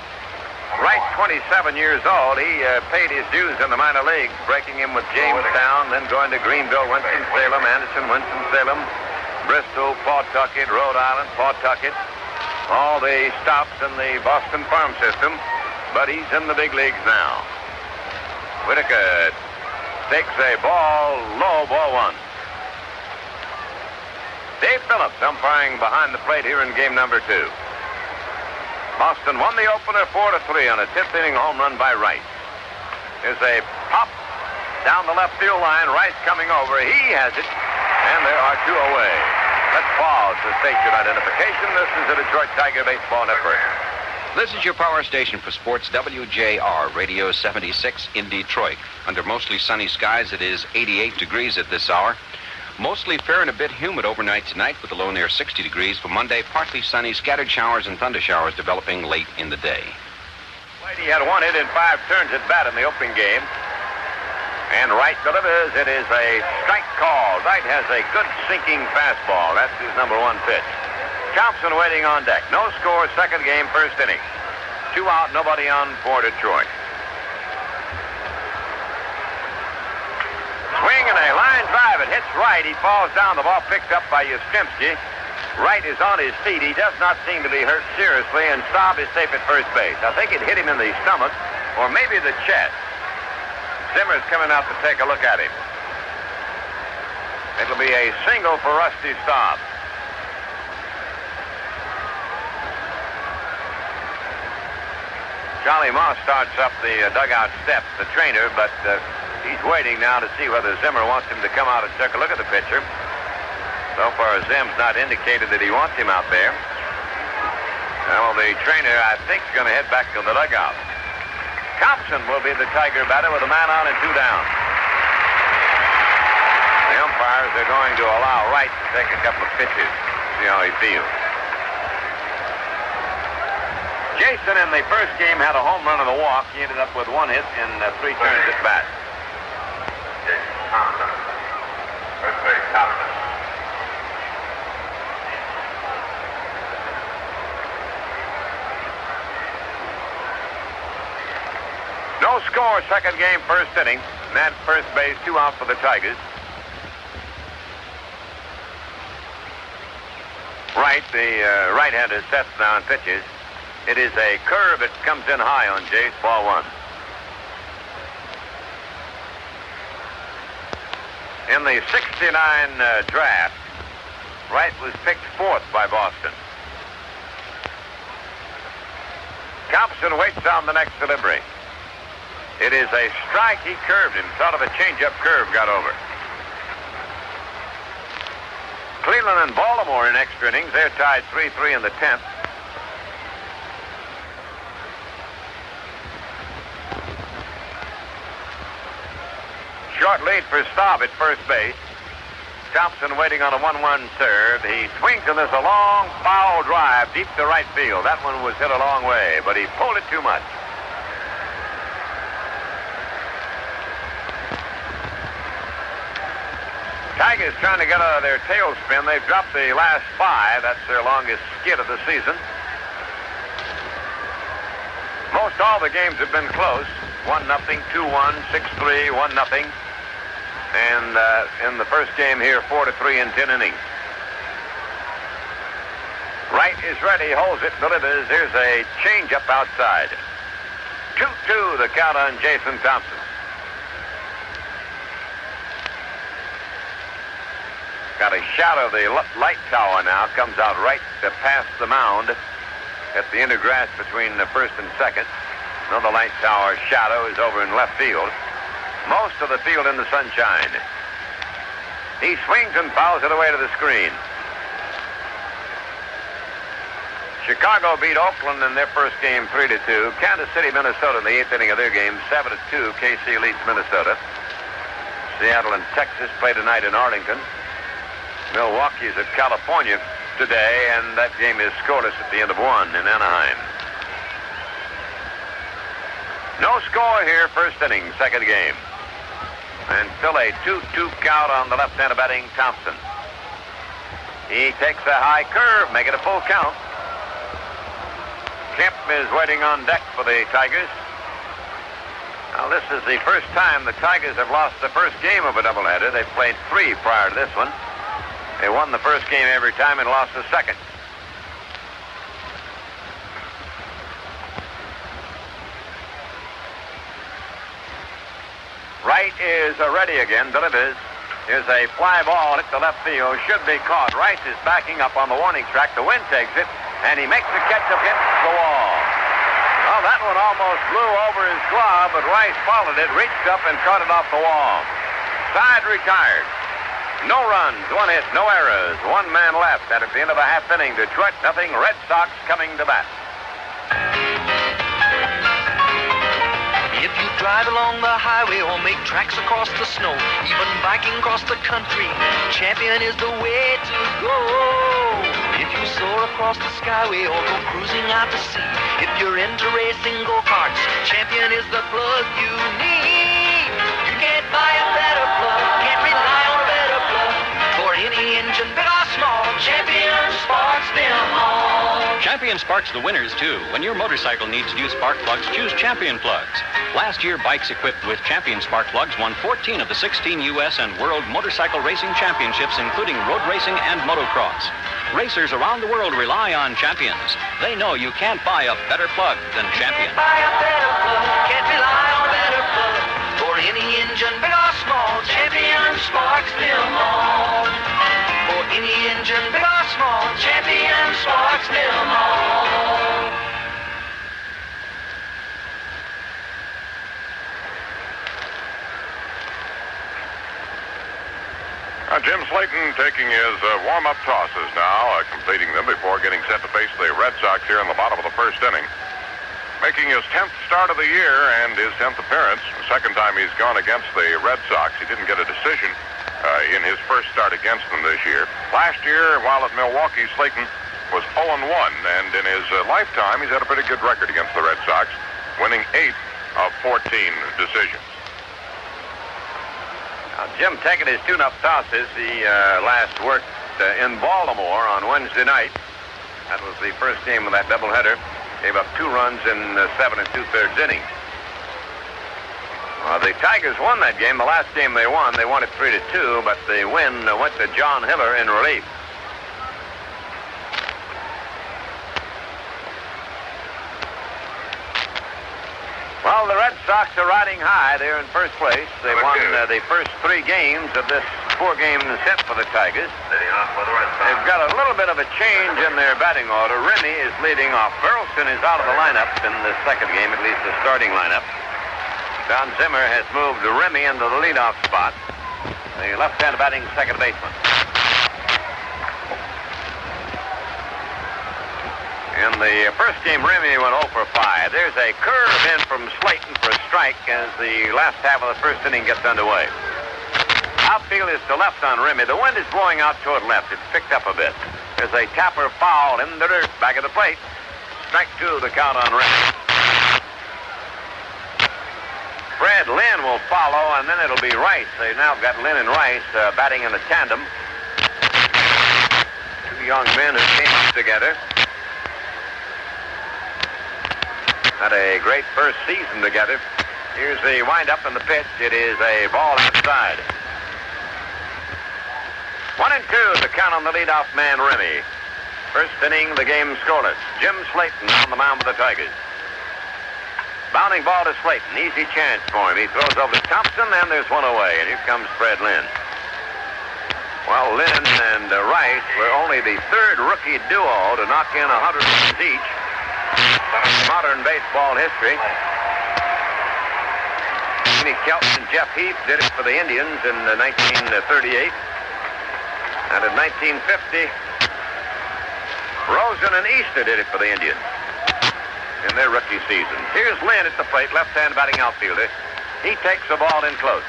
Wright, 27 years old. He paid his dues in the minor leagues, breaking him with Jamestown, then going to Greenville, Winston-Salem, Anderson, Winston-Salem, Bristol, Pawtucket, Rhode Island, Pawtucket. All the stops in the Boston farm system, but he's in the big leagues now. Whitaker takes a ball low, ball 1. Dave Phillips umpiring behind the plate here in game number 2. Boston won the opener 4-3 on a 10th inning home run by Wright. There's a pop down the left field line. Wright coming over. He has it, and there are 2 away. Let's pause for station identification. This is the Detroit Tiger Baseball Network. This is your power station for sports, WJR Radio 76 in Detroit. Under mostly sunny skies, it is 88 degrees at this hour. Mostly fair and a bit humid overnight tonight with a low near 60 degrees. For Monday, partly sunny, scattered showers and thunder showers developing late in the day. He had 1 hit in 5 turns at bat in the opening game. And Wright delivers. It is a strike call. Wright has a good sinking fastball. That's his number 1 pitch. Thompson waiting on deck. No score, second game, first inning. 2 out, nobody on for Detroit. Swing and a line drive. It hits Wright. He falls down. The ball picked up by Yastrzemski. Wright is on his feet. He does not seem to be hurt seriously, and Staub is safe at first base. I think it hit him in the stomach or maybe the chest. Zimmer's coming out to take a look at him. It'll be a single for Rusty Staub. Charlie Moss starts up the dugout steps, the trainer, but he's waiting now to see whether Zimmer wants him to come out and take a look at the pitcher. So far, Zim's not indicated that he wants him out there. Well, the trainer, I think, is going to head back to the dugout. Thompson will be the Tiger batter with a man on and 2 down. The umpires are going to allow Wright to take a couple of pitches, see how he feels. Jason in the first game had a home run and a walk. He ended up with 1 hit in 3 turns at bat. Jason Thompson. First base, Thompson. No score, second game, first inning. Nat first base, 2 out for the Tigers. Wright, the right-hander, sets now and pitches. It is a curve that comes in high on Jace, ball 1. In the 69 draft, Wright was picked 4th by Boston. Thompson waits on the next delivery. It is a strike. He curved him. Sort of a change-up curve got over. Cleveland and Baltimore in extra innings. They're tied 3-3 in the 10th. short lead for Staub at first base. Thompson waiting on a 1-1 serve. He swings and there's a long foul drive deep to right field. That one was hit a long way, but he pulled it too much. Tigers trying to get out of their tailspin. They've dropped the last 5. That's their longest skid of the season. Most all the games have been close. 1-0, 2-1, 6-3, 1-0. And in the first game here, 4-3 in 10 innings. Wright is ready, holds it, delivers. Here's a changeup outside. 2-2 the count on Jason Thompson. Got a shot of the light tower now. Comes out right to past the mound at the end of grass between the first and second. Another light tower shadow is over in left field. Most of the field in the sunshine. He swings and fouls it away to the screen. Chicago beat Oakland in their first game 3-2. Kansas City, Minnesota in the 8th inning of their game 7-2. KC leads Minnesota. Seattle and Texas play tonight in Arlington. Milwaukee's at California today, and that game is scoreless at the end of 1 in Anaheim. No score here, first inning, second game. And still a 2-2 count on the left-hander batting Thompson. He takes a high curve, make it a full count. Kemp is waiting on deck for the Tigers. Now, this is the first time the Tigers have lost the first game of a doubleheader. They've played 3 prior to this one. They won the first game every time and lost the second. Wright is ready again, delivers. Here's a fly ball hit to left field, should be caught. Rice is backing up on the warning track. The wind takes it, and he makes the catch up against the wall. Well, that one almost flew over his glove, but Rice followed it, reached up, and caught it off the wall. Side retired. No runs, 1 hit, no errors. 1 man left, and at the end of a half inning, Detroit nothing, Red Sox coming to bat. If you drive along the highway or make tracks across the snow, even biking across the country, Champion is the way to go. If you soar across the skyway or go cruising out to sea, if you're into racing go-karts, Champion is the plug you need. You can't buy a better plug, can't rely on a better plug. For any engine, big or small, Champion sparks them all. Champion sparks the winners, too. When your motorcycle needs new spark plugs, choose Champion plugs. Last year, bikes equipped with Champion spark plugs won 14 of the 16 U.S. and World Motorcycle Racing Championships, including road racing and motocross. Racers around the world rely on Champions. They know you can't buy a better plug than Champion. Buy a better plug, can't rely on a better plug. For any engine, big or small, Champion sparks them all. For any engine, big or small, Champion sparks them all. Jim Slayton taking his warm-up tosses now, completing them before getting set to face the Red Sox here in the bottom of the first inning. Making his 10th start of the year and his 10th appearance. The second time he's gone against the Red Sox. He didn't get a decision in his first start against them this year. Last year, while at Milwaukee, Slayton was 0-1, and in his lifetime, he's had a pretty good record against the Red Sox, winning 8 of 14 decisions. Jim taking his tune-up tosses. He last worked in Baltimore on Wednesday night. That was the first game of that doubleheader. Gave up 2 runs in 7 2/3 innings. The Tigers won that game. The last game they won it 3-2, but the win went to John Hiller in relief. Well, the Red Sox are riding high. They're in first place. They won the first 3 games of this 4-game set for the Tigers. They've got a little bit of a change in their batting order. Remy is leading off. Burleson is out of the lineup in the second game, at least the starting lineup. Don Zimmer has moved Remy into the leadoff spot. The left-hand batting second baseman. In the first game, Remy went 0 for 5. There's a curve in from Slayton for a strike as the last half of the first inning gets underway. Outfield is to left on Remy. The wind is blowing out toward left. It's picked up a bit. There's a tapper foul in the dirt back of the plate. Strike 2, the count on Remy. Fred Lynn will follow, and then it'll be Rice. They've now got Lynn and Rice batting in a tandem. Two young men who came up together. Had a great first season together. Here's the windup and the pitch. It is a ball outside. 1-2, the count on the leadoff man, Remy. First inning, the game scoreless. Jim Slayton on the mound for the Tigers. Bounding ball to Slayton. Easy chance for him. He throws over to Thompson, and there's one away. And here comes Fred Lynn. Well, Lynn and Rice were only the third rookie duo to knock in 100 runs each. Modern baseball history. Kenny Kelton and Jeff Heath did it for the Indians in 1938. And in 1950, Rosen and Easter did it for the Indians in their rookie season. Here's Lynn at the plate, left-hand batting outfielder. He takes the ball in close.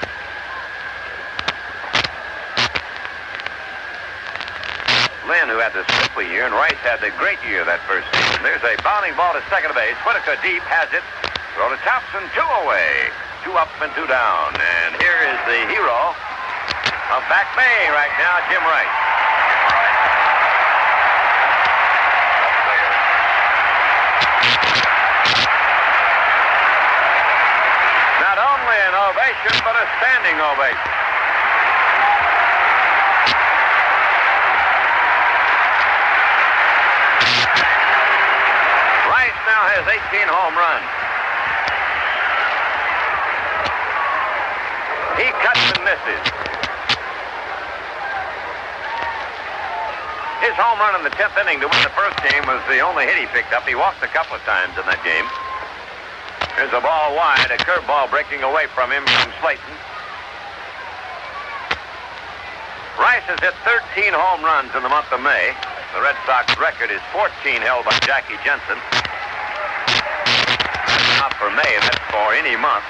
Lynn, who had the slippery year, and Rice had the great year that first season. There's a bounding ball to second base. Whitaker deep has it. Throw to Thompson, 2 away. 2 up and 2 down. And here is the hero of Back Bay right now, Jim Rice. Not only an ovation, but a standing ovation. Rice now has 18 home runs. He cuts and misses. His home run in the 10th inning to win the first game was the only hit he picked up. He walked a couple of times in that game. There's a ball wide, a curveball breaking away from him from Slayton. Rice has hit 13 home runs in the month of May. The Red Sox record is 14 held by Jackie Jensen. That's not for May, that's for any month.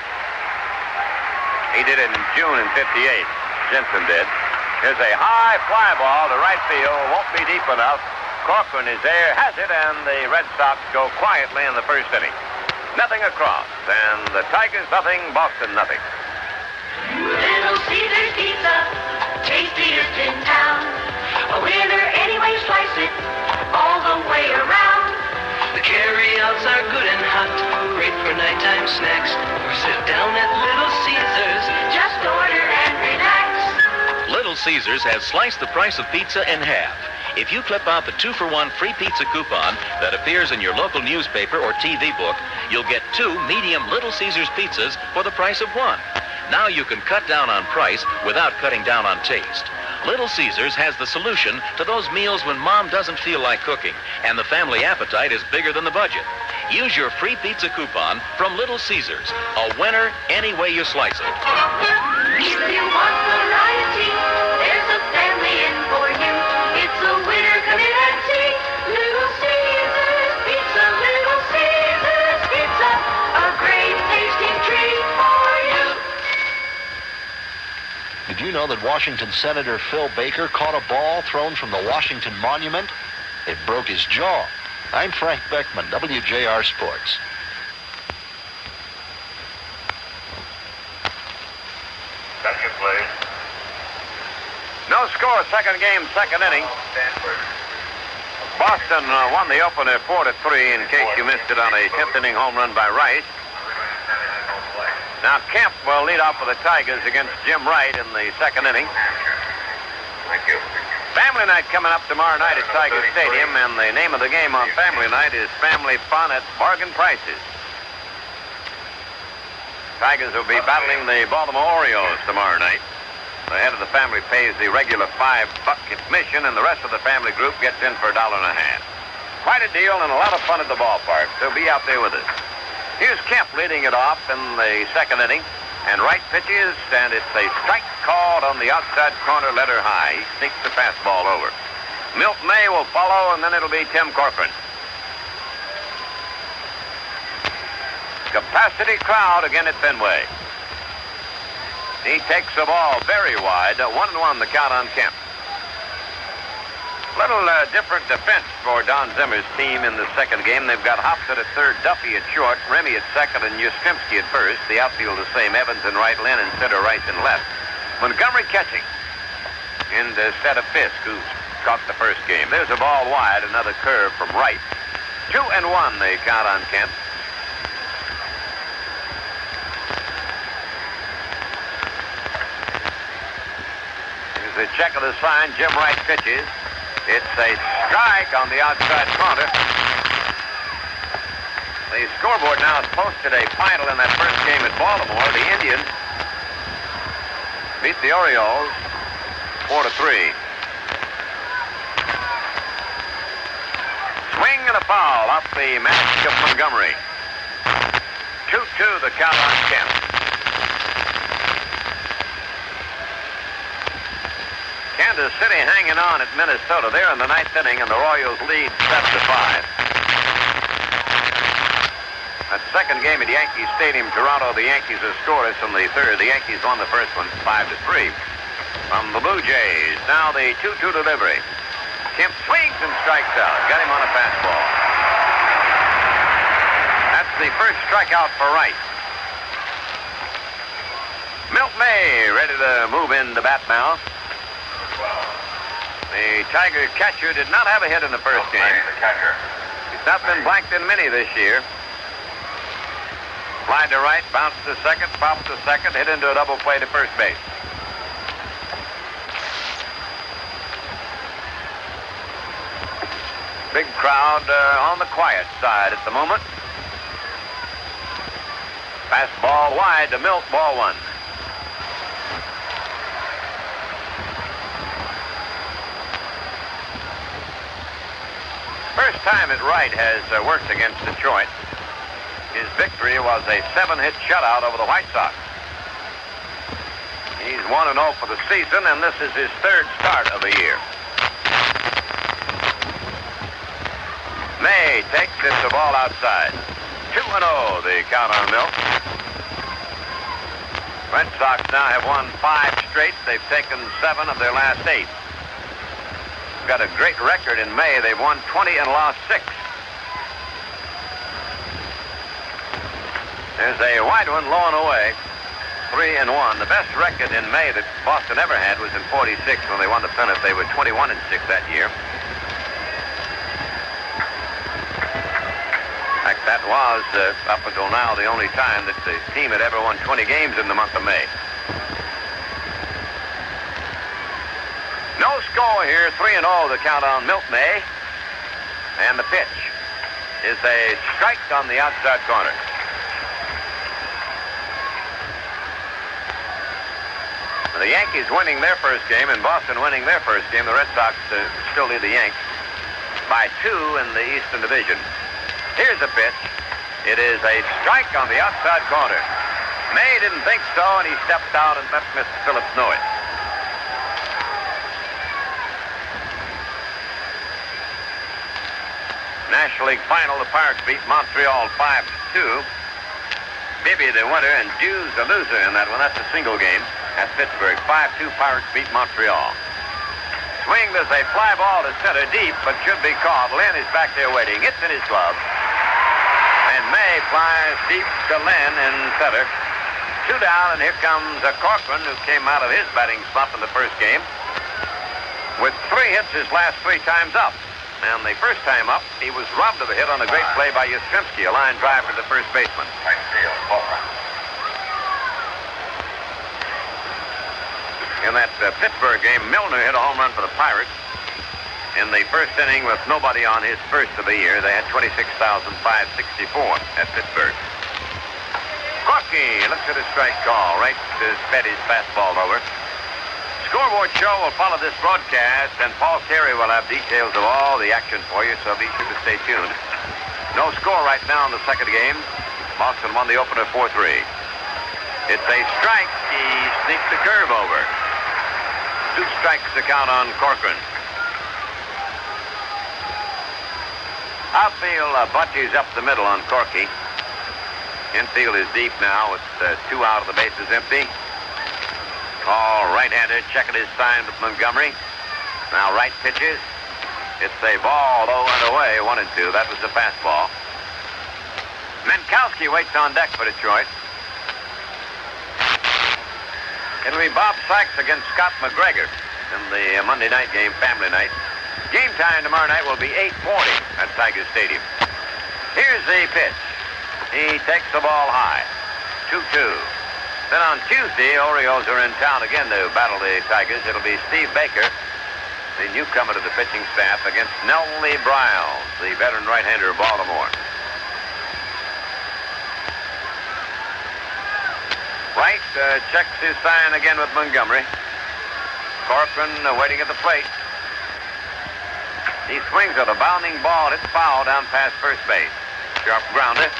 He did it in June in 58. Jensen did. Here's a high fly ball to right field. Won't be deep enough. Corcoran is there, has it, and the Red Sox go quietly in the first inning. Nothing across, and the Tigers nothing, Boston nothing. Little Caesars Pizza, tastiest in town. A winner any way you slice it, all the way around. The carry-outs are good and hot, great for nighttime snacks. Or sit down at Little Caesars, just order and relax. Little Caesars has sliced the price of pizza in half. If you clip out the 2-for-1 free pizza coupon that appears in your local newspaper or TV book, you'll get 2 medium Little Caesars pizzas for the price of 1. Now you can cut down on price without cutting down on taste. Little Caesars has the solution to those meals when mom doesn't feel like cooking and the family appetite is bigger than the budget. Use your free pizza coupon from Little Caesars. A winner any way you slice it. If you want variety, there's a family in for you. It's a winner, come in and see. Little Caesars Pizza, Little Caesars Pizza, a great tasting treat for you. Did you know that Washington Senator Phil Baker caught a ball thrown from the Washington Monument? It broke his jaw. I'm Frank Beckman, WJR Sports. Second play. No score, second game, second inning. Boston won the opener 4-3 in case you missed it on a 10th inning home run by Rice. Now Kemp will lead off for the Tigers against Jim Wright in the second inning. Thank you. Family Night coming up tomorrow night at Tiger Stadium, and the name of the game on Family Night is Family Fun at Bargain Prices. Tigers will be battling the Baltimore Orioles tomorrow night. The head of the family pays the regular $5 admission, and the rest of the family group gets in for $1.50. Quite a deal and a lot of fun at the ballpark. They'll be out there with us. Here's Kemp leading it off in the second inning. And Wright pitches, and it's a strike called on the outside corner, letter high. He sneaks the fastball over. Milt May will follow, and then it'll be Tim Corcoran. Capacity crowd again at Fenway. He takes the ball very wide. 1-1 the count on Kemp. Little different defense for Don Zimmer's team in the second game. They've got Hobson at third, Duffy at short, Remy at second, and Yastrzemski at first. The outfield the same, Evans in right, Lynn in center, Rice in left. Montgomery catching instead of Fisk, who caught the first game. There's a ball wide, another curve from right. 2-1 the count on Kemp. Here's a check of the sign. Jim Wright pitches. It's a strike on the outside corner. The scoreboard now has posted a final in that first game at Baltimore. The Indians beat the Orioles 4-3. Swing and a foul off the mask of Montgomery. 2-2 the count on Kemp. Kansas City hanging on at Minnesota. They're in the ninth inning, and the Royals lead 7-5. That second game at Yankee Stadium, Toronto, the Yankees are scoreless in the third. The Yankees won the first one 5-3. From the Blue Jays, now the 2-2 delivery. Kemp swings and strikes out. Got him on a fastball. That's the first strikeout for Wright. Milt May ready to move into bat now. The Tiger catcher did not have a hit in the first game. He's not been blanked in many this year. Fly to right, bounce to second, pop to second, hit into a double play to first base. Big crowd on the quiet side at the moment. Fastball wide to Milt, ball one. First time at right has worked against Detroit. His victory was a 7-hit shutout over the White Sox. He's 1-0 for the season, and this is his third start of the year. May takes it to ball outside. 2-0 the count on Milt. Red Sox now have won 5 straight. They've taken 7 of their last 8. Got a great record in May. They've won 20 and lost 6. There's a wide one low and away. 3-1. The best record in May that Boston ever had was in 46 when they won the pennant. They were 21-6 that year. In fact, that was, up until now, the only time that the team had ever won 20 games in the month of May. No score here, 3-0 the count on Milt May. And the pitch is a strike on the outside corner. The Yankees winning their first game and Boston winning their first game. The Red Sox still lead the Yanks by 2 in the Eastern Division. Here's a pitch. It is a strike on the outside corner. May didn't think so, and he stepped out and let Mr. Phillips know it. National League Final, the Pirates beat Montreal 5-2. Bibby the winner and Hughes the loser in that one. That's a single game at Pittsburgh. 5-2 Pirates beat Montreal. Swing, there's a fly ball to center deep, but should be caught. Lynn is back there waiting. It's in his glove. And May flies deep to Lynn in center. 2 down, and here comes Corcoran, who came out of his batting slump in the first game with 3 hits his last 3 times up. And the first time up, he was robbed of a hit on a great play by Yastrzemski, a line drive for the first baseman. In that Pittsburgh game, Milner hit a home run for the Pirates in the first inning with nobody on his first of the year. They had 26,564 at Pittsburgh. Corky looks at his strike call. Right to sped his fastball over. Scoreboard show will follow this broadcast, and Paul Carey will have details of all the action for you, so be sure to stay tuned. No score right now in the second game. Boston won the opener 4-3. It's a strike. He sneaks the curve over. 2 strikes to count on Corcoran. Outfield bunches up the middle on Corky. Infield is deep now with 2 out of the bases empty. Tall right-hander checking his sign with Montgomery. Now right pitches. It's a ball low and away, 1-2. That was the fastball. Minkowski waits on deck for Detroit. It'll be Bob Sykes against Scott McGregor in the Monday night game, family night. Game time tomorrow night will be 8:40 at Tiger Stadium. Here's the pitch. He takes the ball high. 2-2. Then on Tuesday, Orioles are in town again to battle the Tigers. It'll be Steve Baker, the newcomer to the pitching staff, against Nellie Bryles, the veteran right-hander of Baltimore. Wright checks his sign again with Montgomery. Corcoran waiting at the plate. He swings at a bounding ball. It's foul down past first base. Sharp grounder.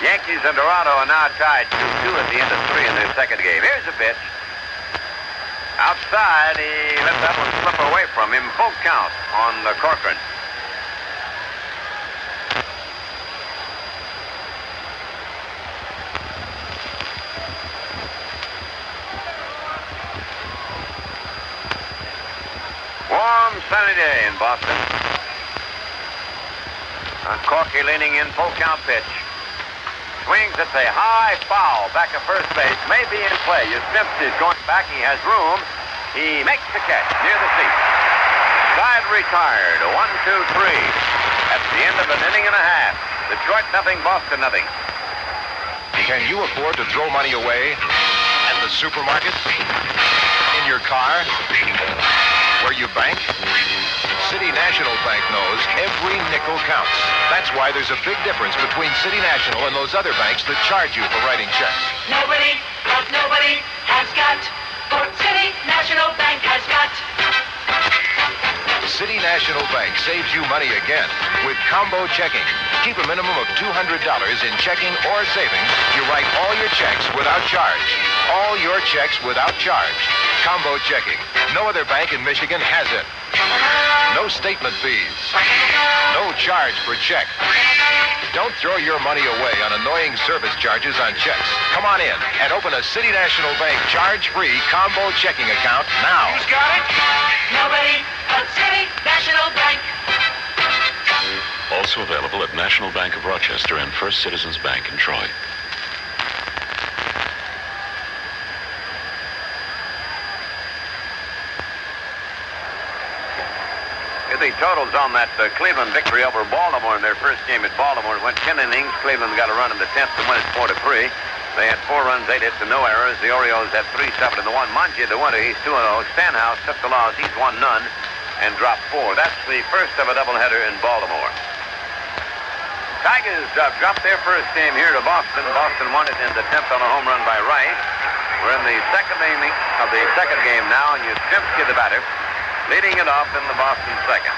Yankees and Toronto are now tied 2-2 at the end of 3 in their second game. Here's the pitch. Outside, he let that one slip away from him. Full count on the Corcoran. Warm, sunny day in Boston. Corky leaning in, full count pitch. Swings, it's a high foul back at first base. May be in play. Yastrzemski is going back. He has room. He makes the catch near the seat. Side retired. 1-2-3. At the end of an inning and a half. Detroit nothing, Boston nothing. Can you afford to throw money away at the supermarket? In your car? Where you bank? City National Bank knows every nickel counts. That's why there's a big difference between City National and those other banks that charge you for writing checks. Nobody has got what City National Bank has got. City National Bank saves you money again with combo checking. Keep a minimum of $200 in checking or savings. You write all your checks without charge. All your checks without charge. Combo checking. No other bank in Michigan has it. No statement fees. No charge per check. Don't throw your money away on annoying service charges on checks. Come on in and open a City National Bank charge-free combo checking account now. Who's got it? Nobody but City National Bank. Also available at National Bank of Rochester and First Citizens Bank in Troy. The totals on that Cleveland victory over Baltimore in their first game at Baltimore went 10 innings. Cleveland got a run in the 10th and won it 4-3. They had 4 runs, 8 hits, and no errors. The Orioles had 3-7 and 1. Monty the winner. He's 2-0. Stanhouse took the loss. He's won none and dropped 4. That's the first of a doubleheader in Baltimore. Tigers dropped their first game here to Boston. Boston won it in the 10th on a home run by Wright. We're in the second inning of the second game now, and Yastrzemski the batter, leading it off in the Boston second.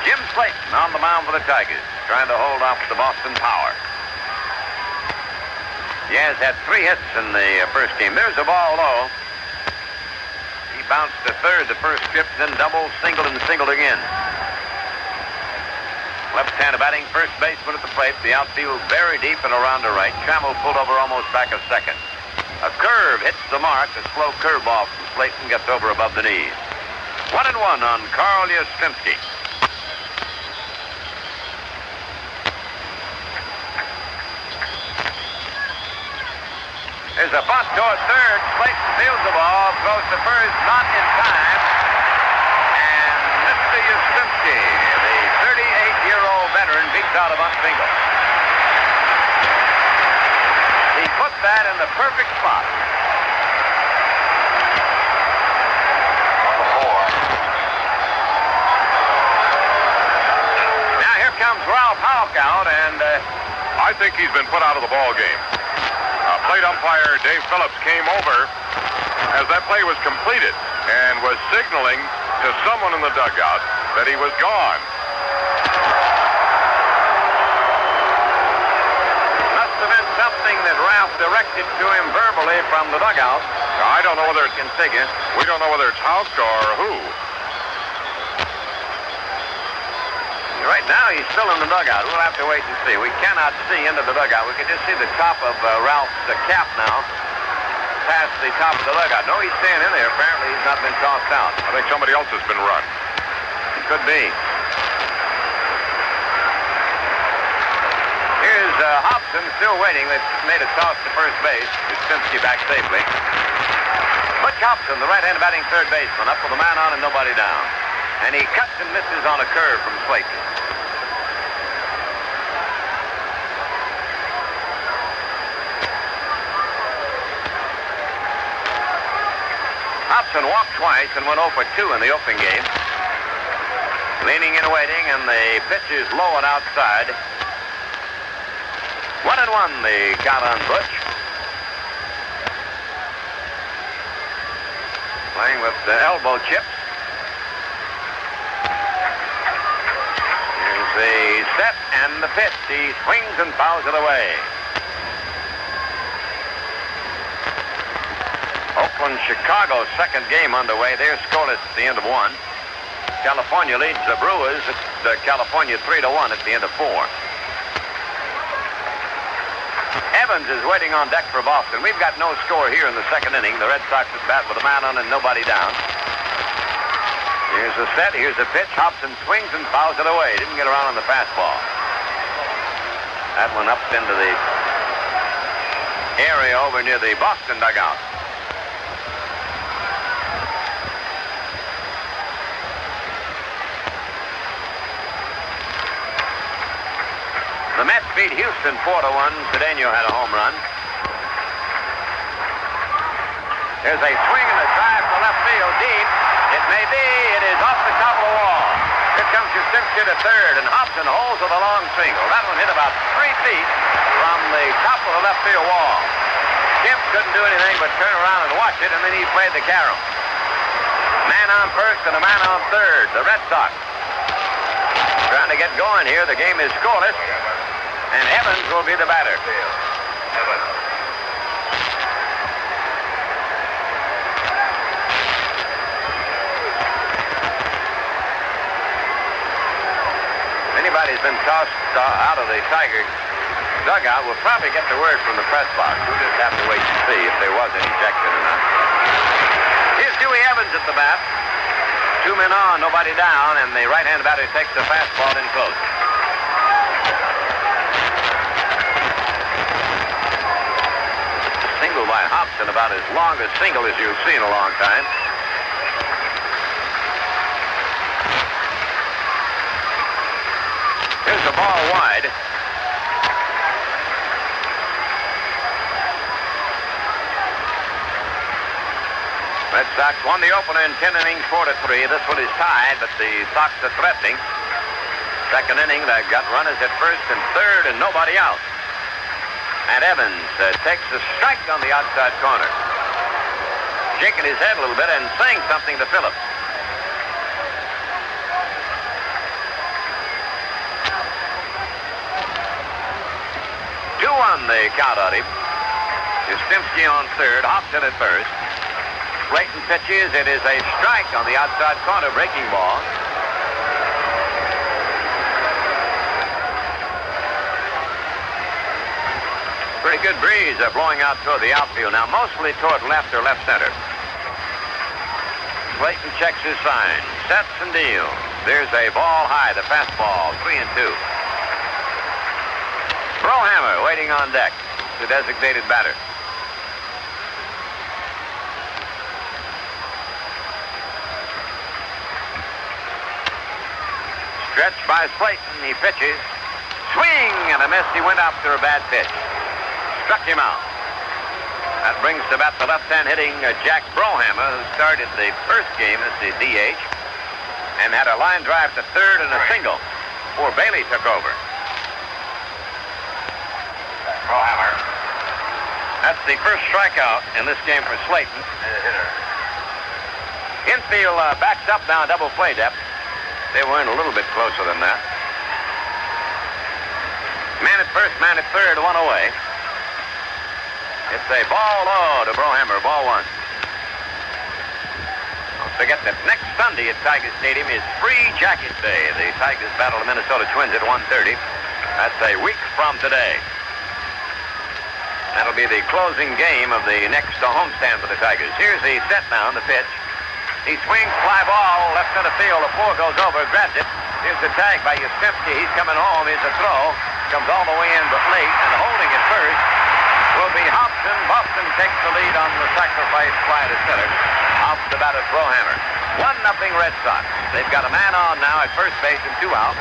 Jim Slayton on the mound for the Tigers, trying to hold off the Boston power. He has had 3 hits in the first game. There's a ball low. He bounced to third the first trip, then double, singled, and singled again. Left-hander batting, first baseman at the plate. The outfield very deep and around to right. Trammell pulled over almost back a second. A curve hits the mark. A slow curveball from Slayton gets over above the knees. 1-1 on Carl Yastrzemski. There's a bunt toward third. Slayton fields the ball, throws to first, not in time. And Mr. Yastrzemski, the 38-year-old veteran, beats out a bunt single. He put that in the perfect spot. Now here comes Ralph Houck out, and I think he's been put out of the ball game. Plate umpire Dave Phillips came over as that play was completed and was signaling to someone in the dugout that he was gone. Must have been something something that Ralph directed to him verbally from the dugout. I don't know whether it's Consiga. We don't know whether it's Hauska or who. Right now, he's still in the dugout. We'll have to wait and see. We cannot see into the dugout. We can just see the top of Ralph's cap now, past the top of the dugout. No, he's staying in there. Apparently, he's not been tossed out. I think somebody else has been run. Could be. Here's Hobson still waiting. They made a toss to first base. Yastrzemski back safely. Butch Hobson, the right-hand batting third baseman, up with a man on and nobody down. And he cuts and misses on a curve from Slayton. Hobson walked twice and went 0 for 2 in the opening game. Leaning and waiting, and the pitch is low and outside. 1-1 the count on Butch. Playing with the elbow chips. Here's the set and the pitch. He swings and fouls it away. Oakland, Chicago, second game underway. They're scoreless at the end of 1. California leads the Brewers. It's California 3-1 at the end of 4. Evans is waiting on deck for Boston. We've got no score here in the second inning. The Red Sox at bat with a man on and nobody down. Here's the set. Here's the pitch. Hobson swings and fouls it away. Didn't get around on the fastball. That one up into the area over near the Boston dugout. The Mets beat Houston 4-1. Cedeno had a home run. There's a swing and a drive to left field deep. It may be. It is off the top of the wall. Here comes Yastrzemski to third, and Hobson holds with a long single. That one hit about 3 feet from the top of the left field wall. Kemp couldn't do anything but turn around and watch it, and then he played the carom. Man on first and a man on third. The Red Sox trying to get going here. The game is scoreless. And Evans will be the batter. If anybody's been tossed out of the Tiger dugout, we'll probably get the word from the press box. We'll just have to wait and see if there was an ejection or not. Here's Dewey Evans at the bat. 2 men on, nobody down, and the right-hand batter takes the fastball in close. Single by Hobson, about as long a single as you've seen in a long time. Here's the ball wide. Red Sox won the opener in 10 innings, 4-3. This one is tied, but the Sox are threatening. Second inning, they've got runners at first and third and nobody out. And Evans takes a strike on the outside corner. Shaking his head a little bit and saying something to Phillips. The count on him. Yastrzemski on third, Hobson at first. Slayton pitches. It is a strike on the outside corner, breaking ball. Pretty good breeze blowing out toward the outfield now, mostly toward left or left center. Slayton checks his sign, sets and deals. There's a ball high, the fastball, 3-2. Brohammer waiting on deck, the designated batter. Stretched by Slayton, he pitches. Swing and a miss. He went after a bad pitch. Struck him out. That brings to bat the left-hand hitting Jack Brohammer, who started the first game as the DH and had a line drive to third and a single before Bailey took over. Brohammer. That's the first strikeout in this game for Slayton. Infield backs up now, double play depth. They were in a little bit closer than that. Man at first, man at third, one away. It's a ball low to Brohammer, ball one. Don't forget that next Sunday at Tiger Stadium is Free Jacket Day. The Tigers battle the Minnesota Twins at 1:30. That's a week from today. That'll be the closing game of the next homestand for the Tigers. Here's the set now, the pitch. He swings, fly ball, left center field. The four goes over, grabs it. Here's the tag by Yastrzemski. He's coming home. Here's a throw. Comes all the way in, but late, and holding it first will be Hobson. Boston takes the lead on the sacrifice fly to center. Off the bat of Brohammer. 1-0 Red Sox. They've got a man on now at first base and 2 out.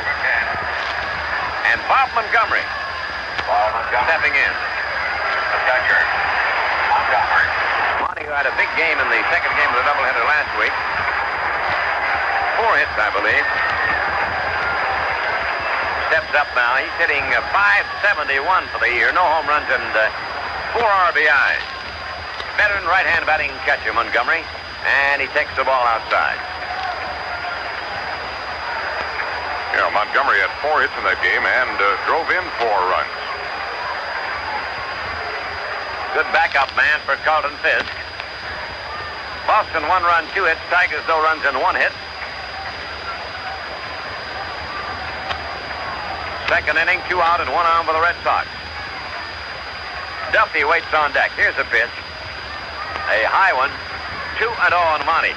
And Bob Montgomery stepping in. The catcher, Montgomery. Monty had a big game in the second game of the doubleheader last week. 4 hits, I believe. Steps up now. He's hitting .571 for the year. No home runs and 4 RBIs. Veteran right-hand batting catcher, Montgomery. And he takes the ball outside. Yeah, Montgomery had 4 hits in that game and drove in 4 runs. Good backup man for Carlton Fisk. Boston 1 run, 2 hits. Tigers no runs and 1 hit. Second inning, 2 out and 1 on for the Red Sox. Duffy waits on deck. Here's a pitch. A high one. 2-0 on Monty.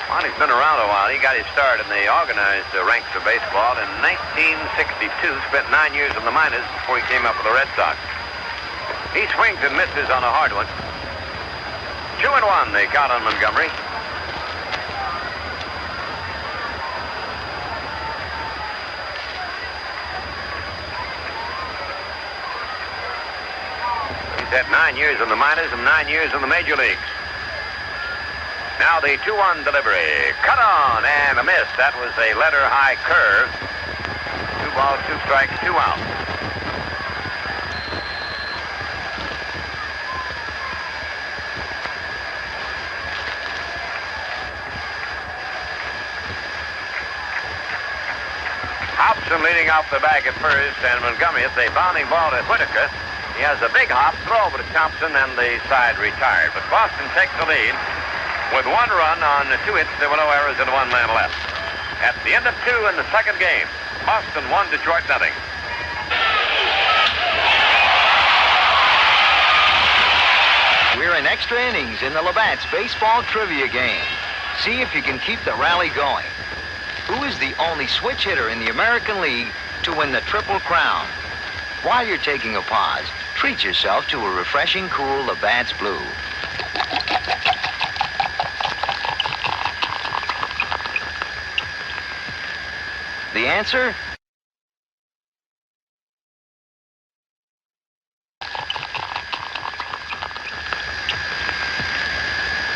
Monty's been around a while. He got his start in the organized ranks of baseball in 1962. Spent 9 years in the minors before he came up with the Red Sox. He swings and misses on a hard one. 2-1, they count on Montgomery. He's had 9 years in the minors and 9 years in the major leagues. Now the 2-1 delivery. Cut on and a miss. That was a letter-high curve. 2 balls, 2 strikes, 2 out. Hobson leading off the bag at first, and Montgomery, it's a bounding ball to Whitaker. He has a big hop, throw over to Thompson, and the side retired. But Boston takes the lead. With 1 run on 2 hits, there were no errors and 1 man left. At the end of 2 in the second game, Boston 1, Detroit 0. We're in extra innings in the Labatt's baseball trivia game. See if you can keep the rally going. Who is the only switch hitter in the American League to win the Triple Crown? While you're taking a pause, treat yourself to a refreshing, cool Labatt's Blue. The answer?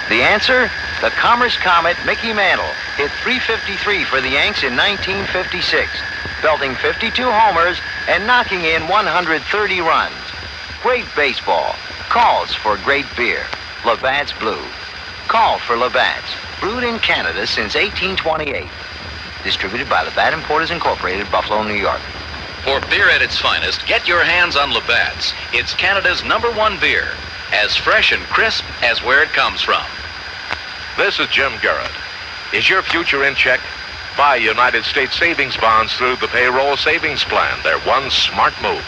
The answer? The Commerce Comet Mickey Mantle hit .353 for the Yanks in 1956, belting 52 homers and knocking in 130 runs. Great baseball calls for great beer. Labatt's Blue. Call for Labatt's, brewed in Canada since 1828. Distributed by Labatt Importers Incorporated, Buffalo, New York. For beer at its finest, get your hands on Labatt's. It's Canada's #1 beer. As fresh and crisp as where it comes from. This is Jim Garrett. Is your future in check? Buy United States savings bonds through the payroll savings plan. They're one smart move.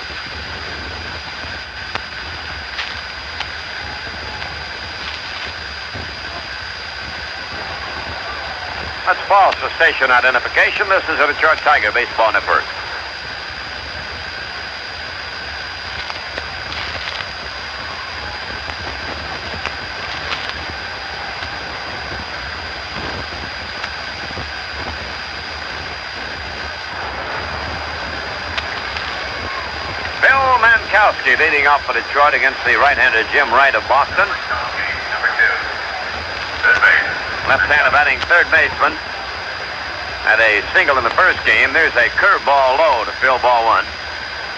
That's false for station identification. This is a Detroit Tiger Baseball Network. Bill Mankowski leading off for Detroit against the right-hander Jim Wright of Boston. Left-hander batting third baseman. Had a single in the first game. There's a curveball low to fill ball 1.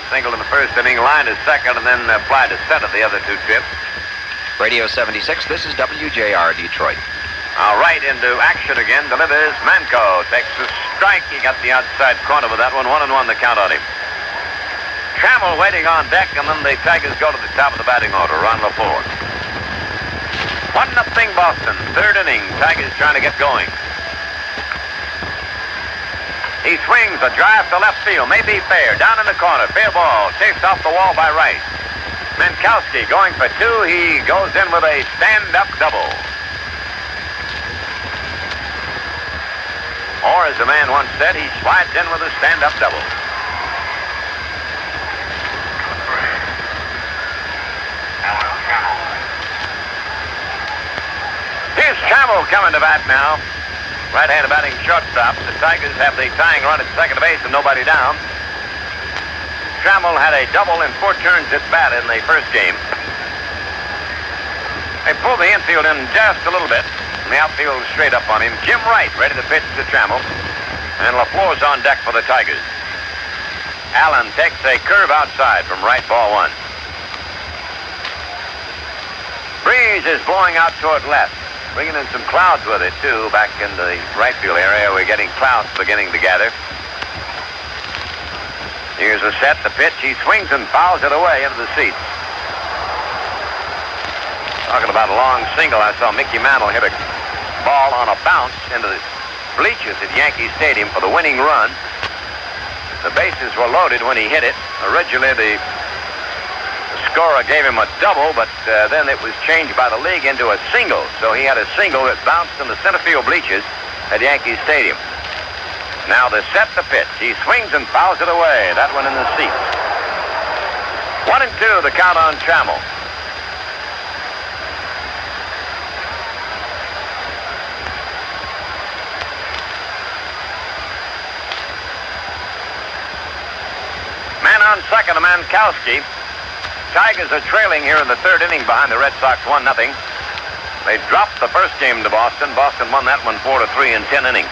Single in the first inning, line to second, and then fly to center the other 2 trips. Radio 76, this is WJR Detroit. Now right into action again. Delivers. Manco takes a strike. He got the outside corner with that one. 1-1 the count on him. Trammell waiting on deck, and then the Tigers go to the top of the batting order. Ron LaFleur. 1-0 Boston. Third inning. Tigers trying to get going. He swings a drive to left field. May be fair. Down in the corner. Fair ball. Chased off the wall by Rice. Mankowski going for two. He goes in with a stand-up double. Or, as the man once said, he slides in with a stand-up double. Here's Trammell coming to bat now. Right-handed batting shortstop. The Tigers have the tying run at second base and nobody down. Trammell had a double in 4 turns at bat in the first game. They pulled the infield in just a little bit. And the outfield straight up on him. Jim Wright ready to pitch to Trammell. And LaFleur's on deck for the Tigers. Allen takes a curve outside from right, ball 1. Breeze is blowing out toward left. Bringing in some clouds with it, too, back in the right field area. We're getting clouds beginning to gather. Here's a set, the pitch. He swings and fouls it away into the seats. Talking about a long single, I saw Mickey Mantle hit a ball on a bounce into the bleachers at Yankee Stadium for the winning run. The bases were loaded when he hit it. Originally, the scorer gave him a double, but then it was changed by the league into a single. So he had a single that bounced in the center field bleachers at Yankee Stadium. Now the set, the pitch. He swings and fouls it away. That one in the seats. 1-2, the count on Trammell. Man on second, a Mankowski. Tigers are trailing here in the third inning behind the Red Sox 1-0. They dropped the first game to Boston. Boston won that one 4-3 in 10 innings.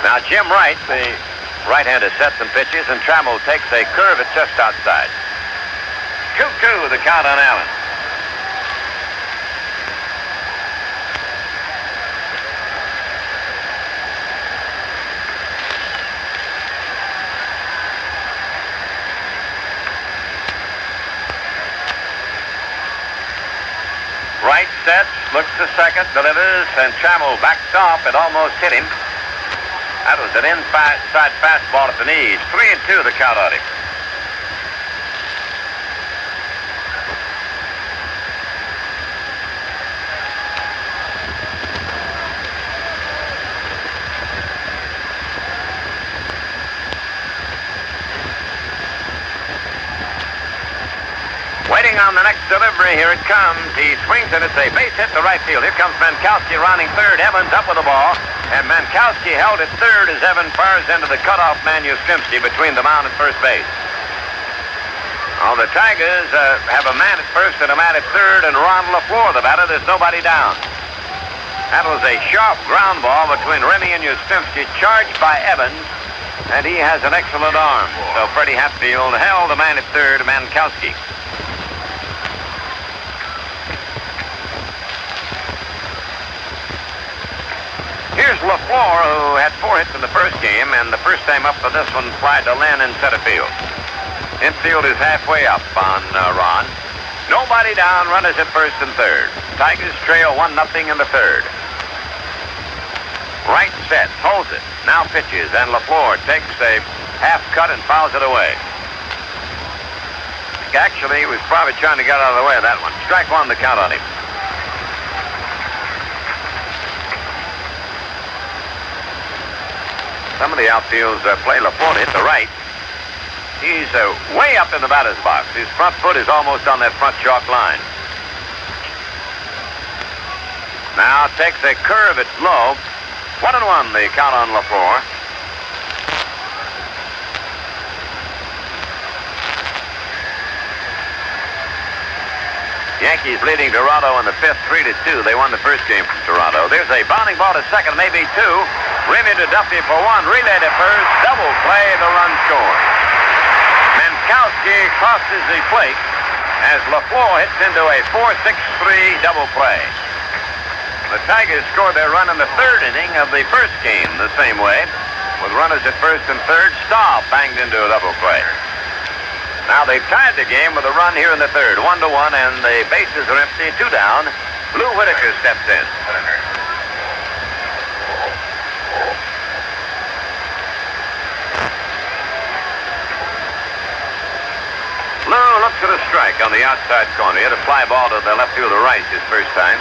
Now Jim Wright, the right-hander, sets and pitches, and Trammell takes a curve at just outside. 2-2 the count on Allen. Wright sets, looks to second, delivers, and Trammell backs off. It almost hit him. That was an inside fastball at the knees. 3-2 the count on him. Waiting on the next delivery. Here it comes. He swings and it's a base hit to right field. Here comes Mankowski rounding third. Evans up with the ball. And Mankowski held at third as Evans fires into the cutoff man Yastrzemski between the mound and first base. Oh, the Tigers have a man at first and a man at third, and Ron LaFleur, the batter. There's nobody down. That was a sharp ground ball between Remy and Yastrzemski, charged by Evans, and he has an excellent arm. So Freddie Hatfield held the man at third, Mankowski. Here's LaFleur, who had 4 hits in the first game, and the first time up for this one flied to Lynn in center field. Infield is halfway up on Ron. Nobody down, runners at first and third. Tigers trail 1-0 in the third. Wright sets, holds it, now pitches, and LaFleur takes a half cut and fouls it away. Actually, he was probably trying to get out of the way of that one. Strike 1, the count on him. Some of the outfields play LaFleur hit the right. He's way up in the batter's box. His front foot is almost on that front chalk line. Now takes a curve at low. 1-1 the count on LaFleur. Yankees leading Toronto in the fifth, 3-2. They won the first game from Toronto. There's a bounding ball to second, maybe 2. Remy to Duffy for 1. Relay to first. Double play. The run scored. Mankowski crosses the plate as LaFleur hits into a 4-6-3 double play. The Tigers scored their run in the third inning of the first game the same way. With runners at first and third, Stahl banged into a double play. Now they've tied the game with a run here in the third, 1-1, and the bases are empty, 2 down. Lou Whitaker steps in. Lou looks at a strike on the outside corner. He had a fly ball to the left field to right his first time.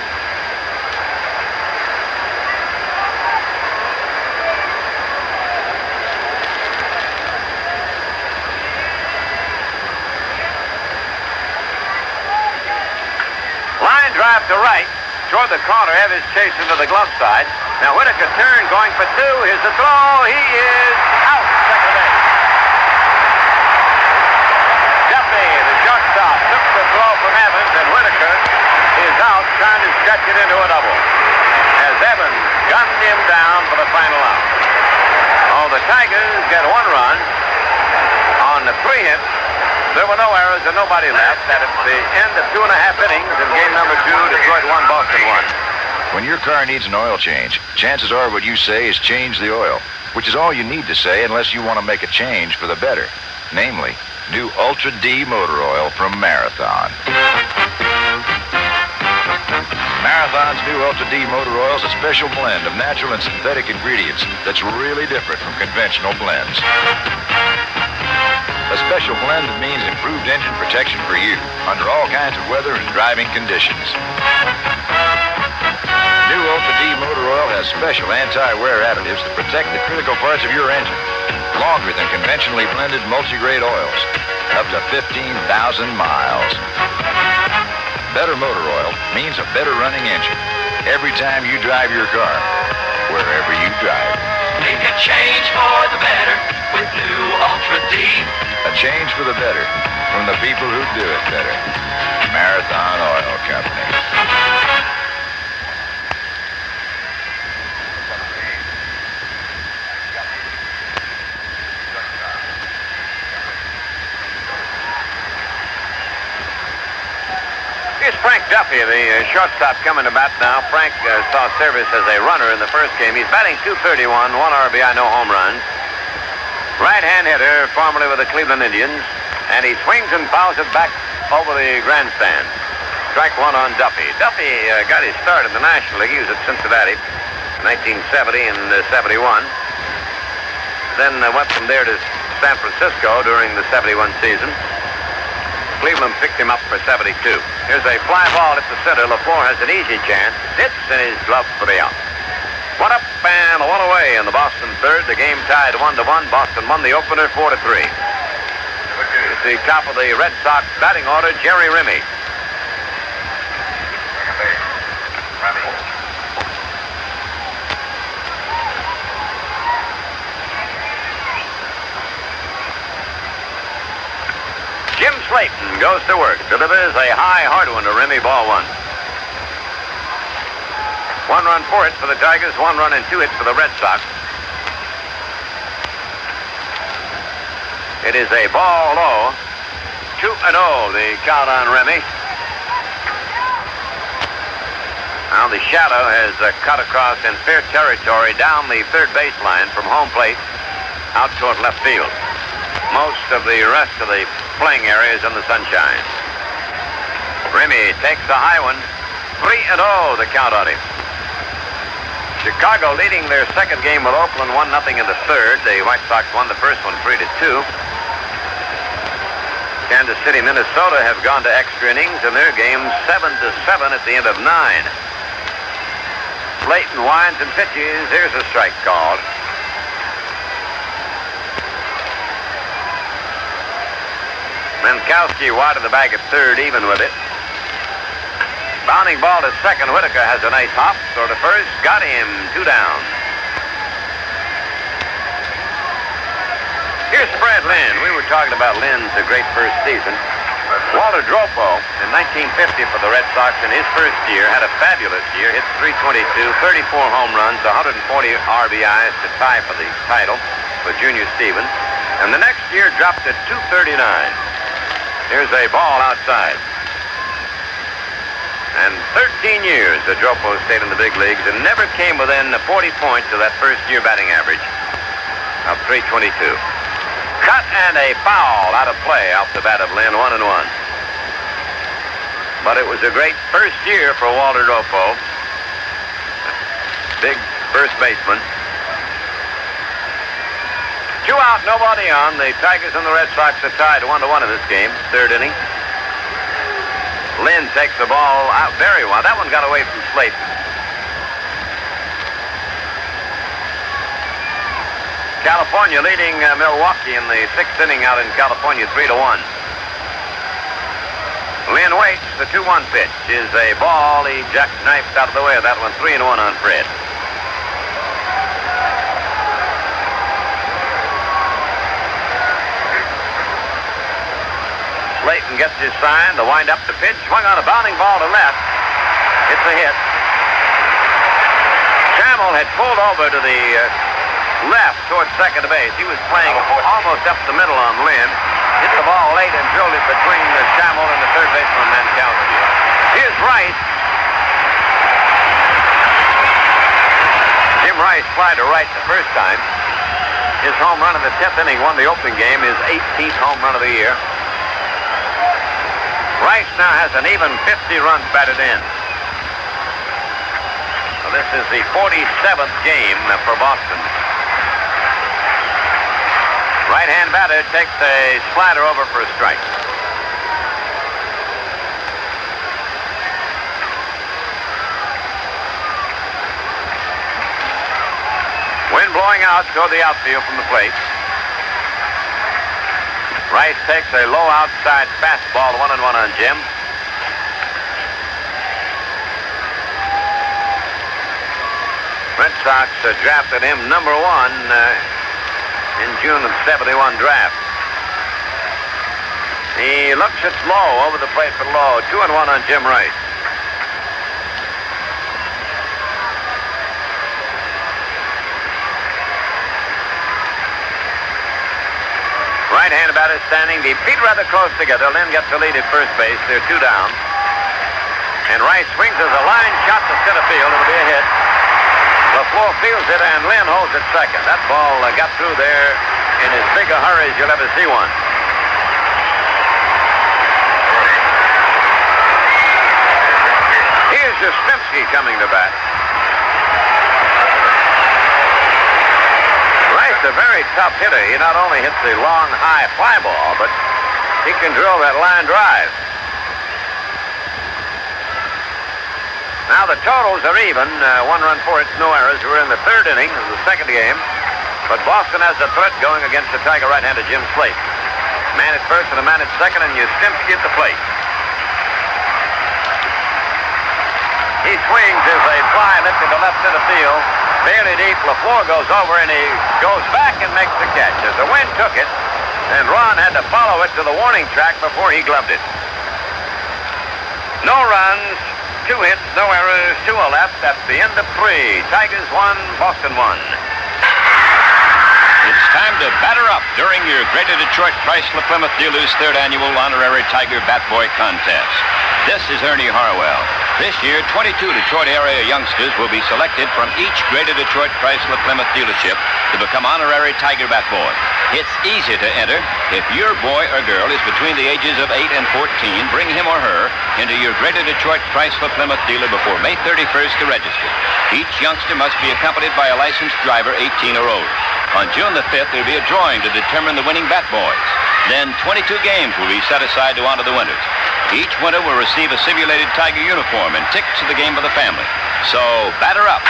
Line drive to right, toward the corner. Evans chasing to the glove side. Now Whitaker turn, going for 2. Here's the throw. He is out, second base. Duffy, the shortstop, took the throw from Evans, and Whitaker is out, trying to stretch it into a double. As Evans gunned him down for the final out. Oh, the Tigers get 1 run on the 3 hits. There were no errors and nobody left. At the end of 2.5 innings in game number 2, Detroit 1, Boston 1. When your car needs an oil change, chances are what you say is change the oil, which is all you need to say unless you want to make a change for the better. Namely, new Ultra D motor oil from Marathon. Marathon's new Ultra D motor oil is a special blend of natural and synthetic ingredients that's really different from conventional blends. A special blend that means improved engine protection for you under all kinds of weather and driving conditions. New Ultra D motor oil has special anti-wear additives that protect the critical parts of your engine longer than conventionally blended multi-grade oils, up to 15,000 miles. Better motor oil means a better running engine every time you drive your car, wherever you drive. Make a change for the better with new Ultra D. A change for the better from the people who do it better. Marathon Oil Company. Here's Frank Duffy, the shortstop, coming to bat now. Frank saw service as a runner in the first game. He's batting .231, 1 RBI, no home runs. Right-hand hitter, formerly with the Cleveland Indians, and he swings and fouls it back over the grandstand. Strike 1 on Duffy. Duffy got his start in the National League. He was at Cincinnati in 1970 and 71. Then went from there to San Francisco during the 71 season. Cleveland picked him up for 72. Here's a fly ball at the center. LaFleur has an easy chance. Hits in his glove for the out. 1 up and 1 away in the Boston third. The game tied 1-1. Boston won the opener 4-3. At the top of the Red Sox batting order, Jerry Remy. Jim Slayton goes to work. Delivers a high, hard one to Remy, ball 1. 1 run, 4 hits for the Tigers, 1 run and 2 hits for the Red Sox. It is a ball low. 2-0, the count on Remy. Now the shadow has cut across in fair territory down the third baseline from home plate out toward left field. Most of the rest of the playing area is in the sunshine. Remy takes the high one. 3-0, the count on him. Chicago leading their second game with Oakland 1-0 in the third. The White Sox won the first one 3-2. Kansas City, Minnesota have gone to extra innings in their game 7-7 at the end of 9. Slayton winds and pitches. Here's a strike called. Minkowski wide of the bag at third, even with it. Bounding ball to second. Whitaker has a nice hop. Throw to first. Got him. 2 down. Here's Fred Lynn. We were talking about Lynn's great first season. Walter Dropo in 1950 for the Red Sox in his first year had a fabulous year. Hit .322, 34 home runs, 140 RBIs to tie for the title with Junior Stevens. And the next year dropped at .239. Here's a ball outside. And 13 years the Jopo stayed in the big leagues and never came within 40 points of that first-year batting average of .322. Cut and a foul out of play off the bat of Lynn, 1-1. But it was a great first year for Walter Jopo. Big first baseman. 2 out, nobody on. The Tigers and the Red Sox are tied 1-1 in this game, third inning. Lynn takes the ball out very well. That one got away from Slayton. California leading Milwaukee in the 6th inning out in California, 3-1. Lynn waits. The 2-1 pitch is a ball. He jackknifed out of the way of that one. 3-1 on Fred. Slayton gets his sign. The wind up the pitch. Swung on a bounding ball to left. It's a hit. Trammell had pulled over to the left towards second base. He was playing almost up the middle on Lynn. Hit the ball late and drilled it between the Trammell and the third baseman Mankowski. Here's Rice. Jim Rice flied to right the first time. His home run in the 10th inning won the opening game. His 18th home run of the year. Rice now has an even 50 runs batted in. So this is the 47th game for Boston. Right-hand batter takes a slider over for a strike. Wind blowing out toward the outfield from the plate. Rice takes a low outside fastball, 1-1 on Jim. Red Sox drafted him number 1 in June of '71 draft. He looks at Lowe over the plate for Lowe. 2-1 on Jim Rice. Right-handed batter standing. The feet rather close together. Lynn gets the lead at first base. They're 2 down. And Rice swings as a line shot to center field. It'll be a hit. LaFleur fields it, and Lynn holds it second. That ball got through there in as big a hurry as you'll ever see one. Here's Yastrzemski coming to bat. Rice, a very tough hitter. He not only hits the long, high fly ball, but he can drill that line drive. Now the totals are even. 1 run for it, no errors. We're in the 3rd inning of the 2nd game. But Boston has a threat going against the Tiger right-hander Jim Slate. Man at first and a man at second, and Yastrzemski at the plate. He swings as a fly lifted to left center field. Fairly deep. LaFleur goes over, and he goes back and makes the catch. As the wind took it, and Ron had to follow it to the warning track before he gloved it. No runs. 2 hits, no errors, 2 are left. That's the end of 3. Tigers 1, Boston 1. It's time to batter up during your Greater Detroit Chrysler Plymouth Dealers 3rd Annual Honorary Tiger Bat Boy Contest. This is Ernie Harwell. This year, 22 Detroit area youngsters will be selected from each Greater Detroit Chrysler Plymouth dealership to become honorary Tiger Bat Boy. It's easy to enter. If your boy or girl is between the ages of 8 and 14, bring him or her into your Greater Detroit Chrysler Plymouth dealer before May 31st to register. Each youngster must be accompanied by a licensed driver 18 or older. On June the 5th, there will be a drawing to determine the winning Bat Boys. Then 22 games will be set aside to honor the winners. Each winner will receive a simulated Tiger uniform and tickets to the game for the family. So, batter up.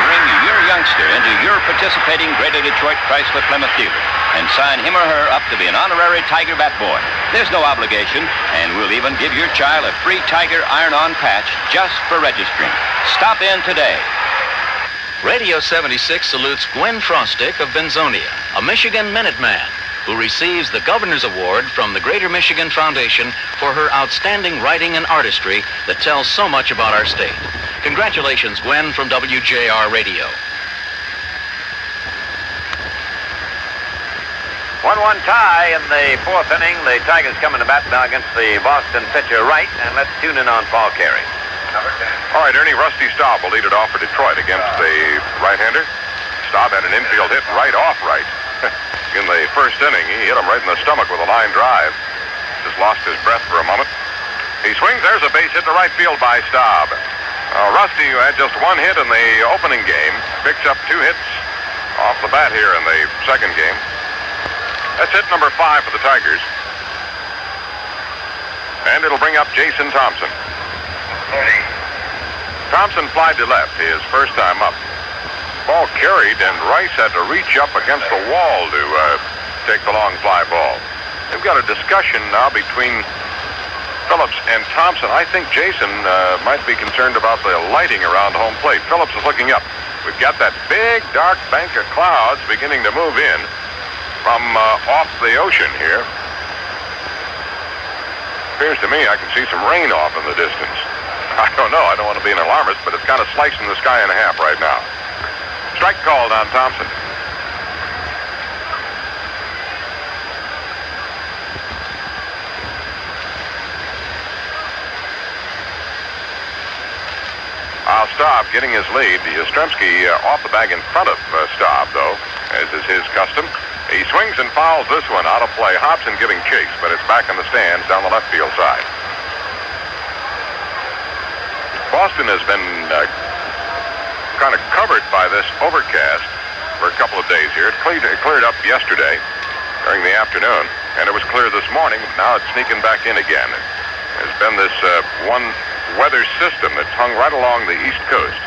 Bring your youngster into your participating Greater Detroit Chrysler Plymouth dealer and sign him or her up to be an honorary Tiger Bat Boy. There's no obligation, and we'll even give your child a free Tiger iron-on patch just for registering. Stop in today. Radio 76 salutes Gwen Frostick of Benzonia, a Michigan Minuteman, who receives the Governor's Award from the Greater Michigan Foundation for her outstanding writing and artistry that tells so much about our state. Congratulations, Gwen, from WJR Radio. 1-1 tie in the 4th inning. The Tigers coming to bat now against the Boston pitcher Wright, and let's tune in on Paul Carey. All right, Ernie, Rusty Staub will lead it off for Detroit against the right-hander. Staub had an infield hit right off right. In the first inning, he hit him right in the stomach with a line drive. Just lost his breath for a moment. He swings. There's a base hit to right field by Staub. Rusty, who had just one hit in the opening game, picks up 2 hits off the bat here in the second game. That's hit number 5 for the Tigers. And it'll bring up Jason Thompson. Thompson flied to left, his first time up. Ball carried, and Rice had to reach up against the wall to take the long fly ball. They've got a discussion now between Phillips and Thompson. I think Jason might be concerned about the lighting around home plate. Phillips is looking up. We've got that big, dark bank of clouds beginning to move in from off the ocean here. Appears to me I can see some rain off in the distance. I don't know. I don't want to be an alarmist, but it's kind of slicing the sky in half right now. Strike called on Thompson. Staub getting his lead. Yastrzemski off the bag in front of Staub, though, as is his custom. He swings and fouls this one out of play. Hobson giving chase, but it's back in the stands down the left field side. Boston has been kind of covered by this overcast for a couple of days here. It cleared up yesterday during the afternoon, and it was clear this morning. Now it's sneaking back in again. There's been this one weather system that's hung right along the East Coast.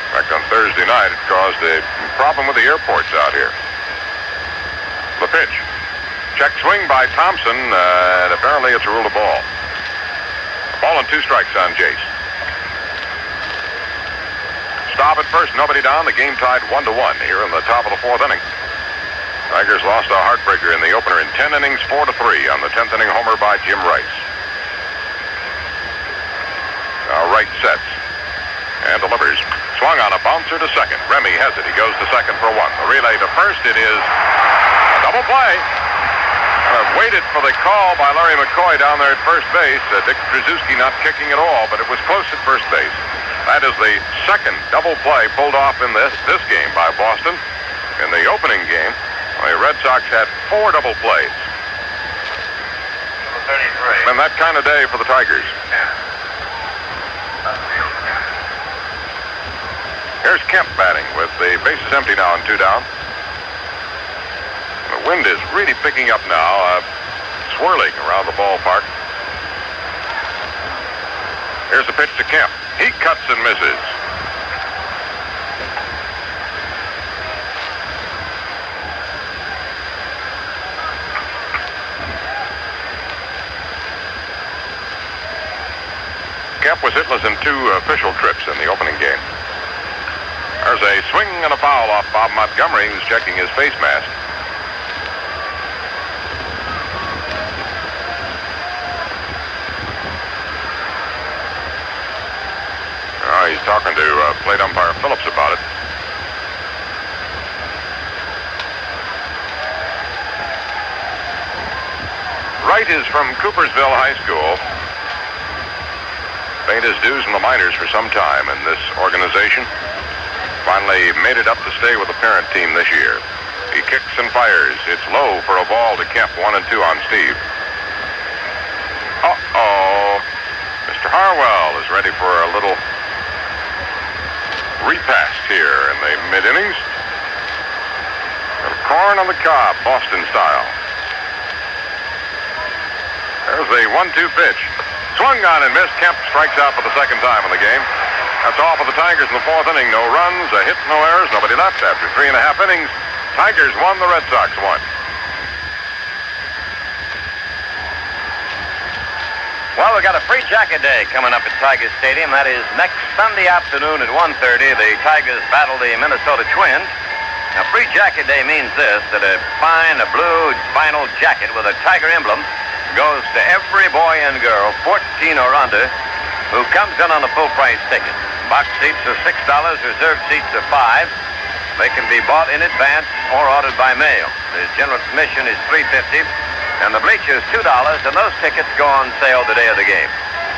In fact, on Thursday night, it caused a problem with the airports out here. The pitch. Check swing by Thompson, and apparently it's a rule of ball. Ball and 2 strikes on Jace. Staub at first, nobody down. The game tied 1-1 here in the top of the 4th inning. Tigers lost a heartbreaker in the opener in 10 innings, 4-3 on the 10th inning homer by Jim Rice. Now Wright sets and delivers. Swung on a bouncer to second. Remy has it. He goes to second for 1. The relay to first. It is a double play. Waited for the call by Larry McCoy down there at first base. Dick Trzeski not kicking at all, but it was close at first base. That is the second double play pulled off in this game by Boston. In the opening game, the Red Sox had 4 double plays. 33. And that kind of day for the Tigers. Here's Kemp batting with the bases empty now and 2 down. The wind is really picking up now, swirling around the ballpark. Here's the pitch to Kemp. He cuts and misses. Kemp was hitless in 2 official trips in the opening game. There's a swing and a foul off Bob Montgomery, who's checking his face mask. He's talking to plate umpire Phillips about it. Wright is from Coopersville High School. Paid his dues in the minors for some time in this organization. Finally made it up to stay with the parent team this year. He kicks and fires. It's low for a ball to Kemp. 1-2 on Steve. Uh-oh. Mr. Harwell is ready for a little repass here in the mid-innings. Corn on the cob, Boston style. There's the 1-2 pitch. Swung on and missed. Kemp strikes out for the second time in the game. That's all for the Tigers in the 4th inning. No runs, a hit, no errors, nobody left. After 3.5 innings, Tigers won, the Red Sox won. Well, we've got a free jacket day coming up at Tiger Stadium. That is next Sunday afternoon at 1:30. The Tigers battle the Minnesota Twins. Now, free jacket day means this, that a fine, a blue vinyl jacket with a Tiger emblem goes to every boy and girl, 14 or under, who comes in on a full-price ticket. Box seats are $6, reserved seats are $5. They can be bought in advance or ordered by mail. The general admission is $3.50. And the bleachers, $2, and those tickets go on sale the day of the game.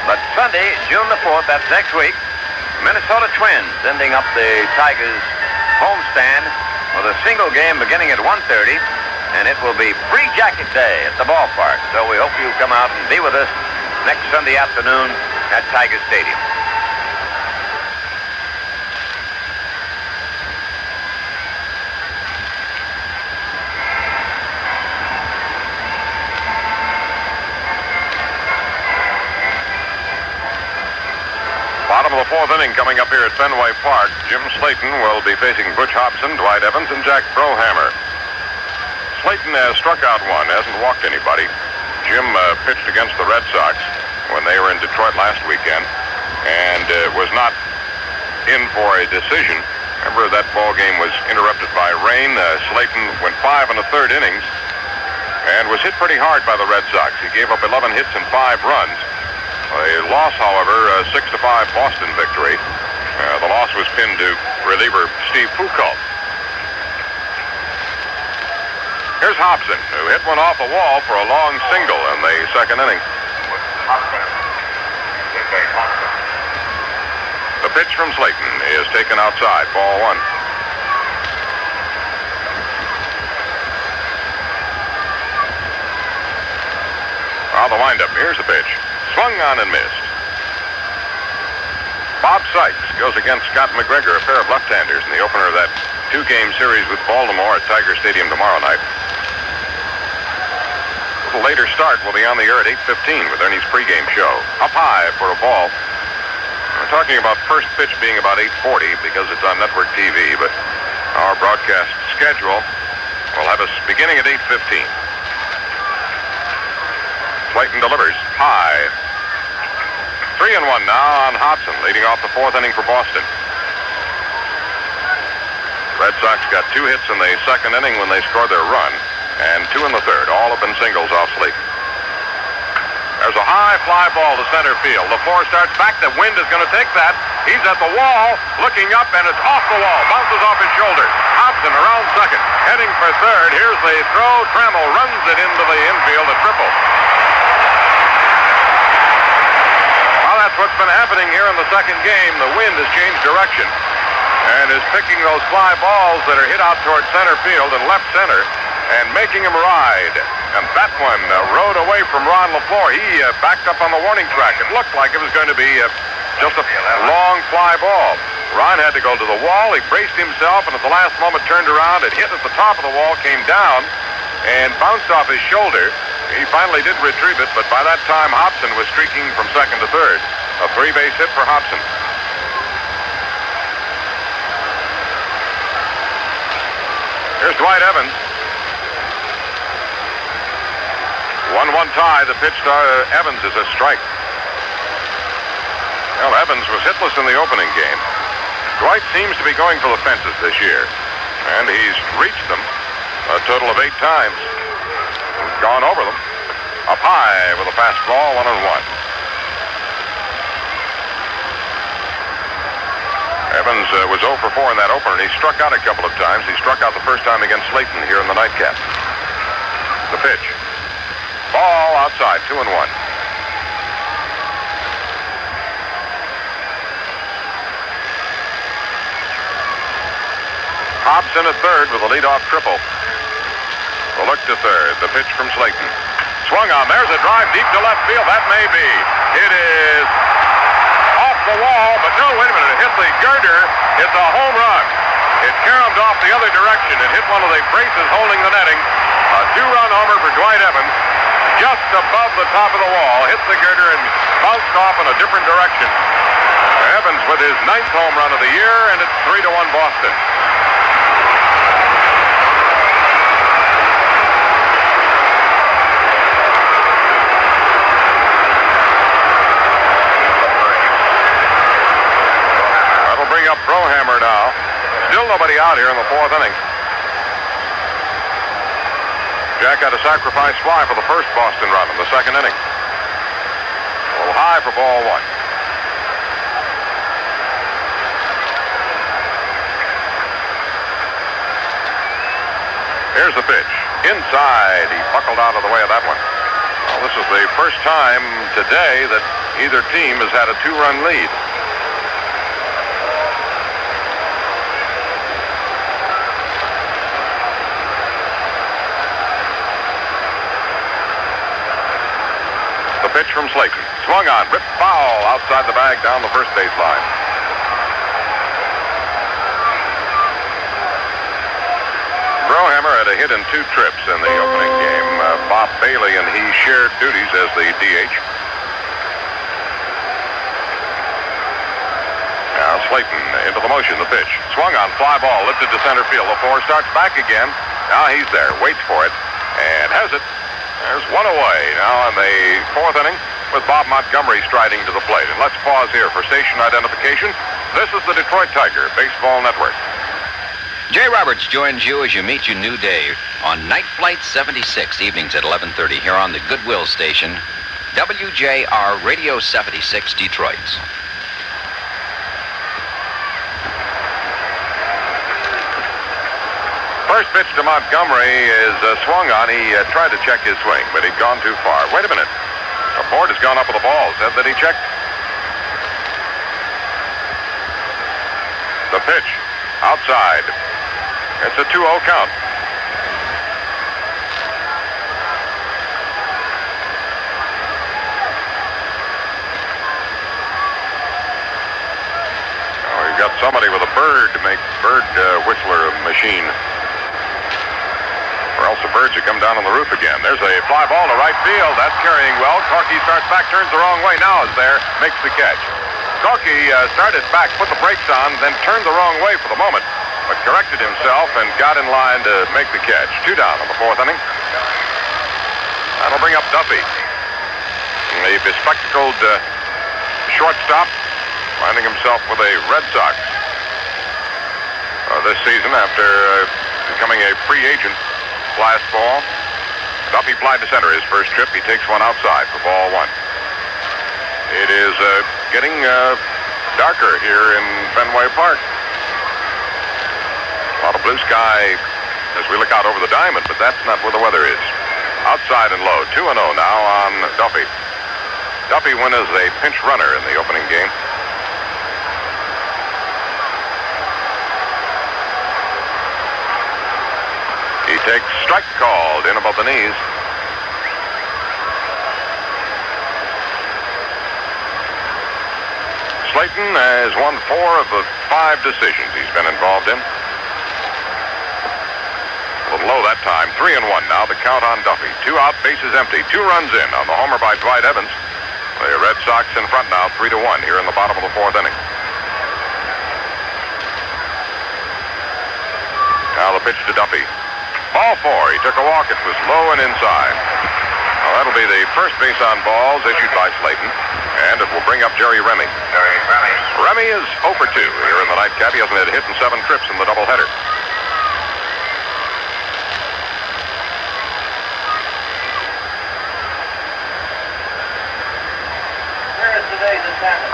But Sunday, June the 4th, that's next week, Minnesota Twins ending up the Tigers' homestand with a single game beginning at 1:30, and it will be Free Jacket Day at the ballpark. So we hope you come out and be with us next Sunday afternoon at Tiger Stadium. Bottom of the fourth inning coming up here at Fenway Park. Jim Slayton will be facing Butch Hobson, Dwight Evans, and Jack Brohammer. Slayton has struck out one, hasn't walked anybody. Jim pitched against the Red Sox when they were in Detroit last weekend and was not in for a decision. Remember, that ball game was interrupted by rain. Slayton went 5 1/3 innings and was hit pretty hard by the Red Sox. He gave up 11 hits and 5 runs. A loss, however, 6-5 Boston victory. The loss was pinned to reliever Steve Foucault. Here's Hobson, who hit one off the wall for a long single in the second inning. The pitch from Slayton is taken outside, ball 1. Now the windup. Here's the pitch. Swung on and missed. Bob Sykes goes against Scott McGregor, a pair of left-handers, in the opener of that 2-game series with Baltimore at Tiger Stadium tomorrow night. A little later start will be on the air at 8:15 with Ernie's pregame show. Up high for a ball. We're talking about first pitch being about 8:40 because it's on network TV, but our broadcast schedule will have us beginning at 8:15. Slayton delivers high. 3-1 now on Hobson, leading off the fourth inning for Boston. Red Sox got 2 hits in the second inning when they scored their run, and 2 in the third. All have been singles off Slayton. There's a high fly ball to center field. LaFleur starts back. The wind is going to take that. He's at the wall, looking up, and it's off the wall. Bounces off his shoulder. Hobson around second, heading for third. Here's the throw. Trammell runs it into the infield, a triple. That's what's been happening here in the second game. The wind has changed direction and is picking those fly balls that are hit out toward center field and left center and making them ride. And that one rode away from Ron LaFleur. He backed up on the warning track. It looked like it was going to be just a long fly ball. Ron had to go to the wall. He braced himself and at the last moment turned around. It hit at the top of the wall, came down, and bounced off his shoulder. He finally did retrieve it, but by that time, Hobson was streaking from second to third. A 3-base hit for Hobson. Here's Dwight Evans. 1-1 tie. The pitch to Evans is a strike. Well, Evans was hitless in the opening game. Dwight seems to be going for the fences this year, and he's reached them a total of 8 times. Gone over them. Up high with a fastball, 1-1. Evans was 0 for 4 in that opener, and he struck out a couple of times. He struck out the first time against Slayton here in the nightcap. The pitch. Ball outside, 2-1. Hobson at third with a leadoff triple. The look to third. The pitch from Slayton. Swung on. There's a drive deep to left field. That may be. It is off the wall, but no, wait a minute. It hit the girder. It's a home run. It caromed off the other direction. It hit one of the braces holding the netting. A 2-run homer for Dwight Evans. Just above the top of the wall. Hit the girder and bounced off in a different direction. Evans with his 9th home run of the year, and it's 3-1 Boston. Up Brohammer now. Still nobody out here in the fourth inning. Jack had a sacrifice fly for the first Boston run in the second inning. A little high for ball 1. Here's the pitch. Inside. He buckled out of the way of that one. Well, this is the first time today that either team has had a 2-run lead. The pitch from Slayton. Swung on, ripped foul outside the bag down the first baseline. Brohammer had a hit in 2 trips in the opening game. Bob Bailey and he shared duties as the DH. Now Slayton into the motion, the pitch. Swung on, fly ball, lifted to center field. LaFleur starts back again. Now he's there, waits for it, and has it. There's one away now in the 4th inning with Bob Montgomery striding to the plate. And let's pause here for station identification. This is the Detroit Tiger Baseball Network. Jay Roberts joins you as you meet your new day on Night Flight 76, evenings at 11:30 here on the Goodwill Station, WJR Radio 76, Detroit. First pitch to Montgomery is swung on. He tried to check his swing, but he'd gone too far. Wait a minute. A board has gone up with the ball. Said that he checked. The pitch. Outside. It's a 2-0 count. Oh, you've got somebody with a bird to make bird whistler machine. Or else the birds would come down on the roof again. There's a fly ball to right field. That's carrying well. Corky starts back, turns the wrong way. Now is there, makes the catch. Corky started back, put the brakes on, then turned the wrong way for the moment, but corrected himself and got in line to make the catch. 2 down in the 4th inning. That'll bring up Duffy. The bespectacled shortstop finding himself with a Red Sox this season after becoming a free agent last fall. Duffy flied to center his first trip. He takes one outside for ball 1. It is getting darker here in Fenway Park. A lot of blue sky as we look out over the diamond, but that's not where the weather is. Outside and low, 2-0 now on Duffy. Duffy went as a pinch runner in the opening game. He takes strike called in above the knees. Slayton has won 4 of the 5 decisions he's been involved in. A little low that time. 3-1 now. The count on Duffy. 2 out, bases empty. 2 runs in on the homer by Dwight Evans. The Red Sox in front now, 3-1 here in the bottom of the 4th inning. Now the pitch to Duffy. Ball 4. He took a walk. It was low and inside. Well, that'll be the first base on balls issued by Slayton, and it will bring up Jerry Remy. Remy is 0 for 2 here in the nightcap. He hasn't had a hit in 7 trips in the doubleheader.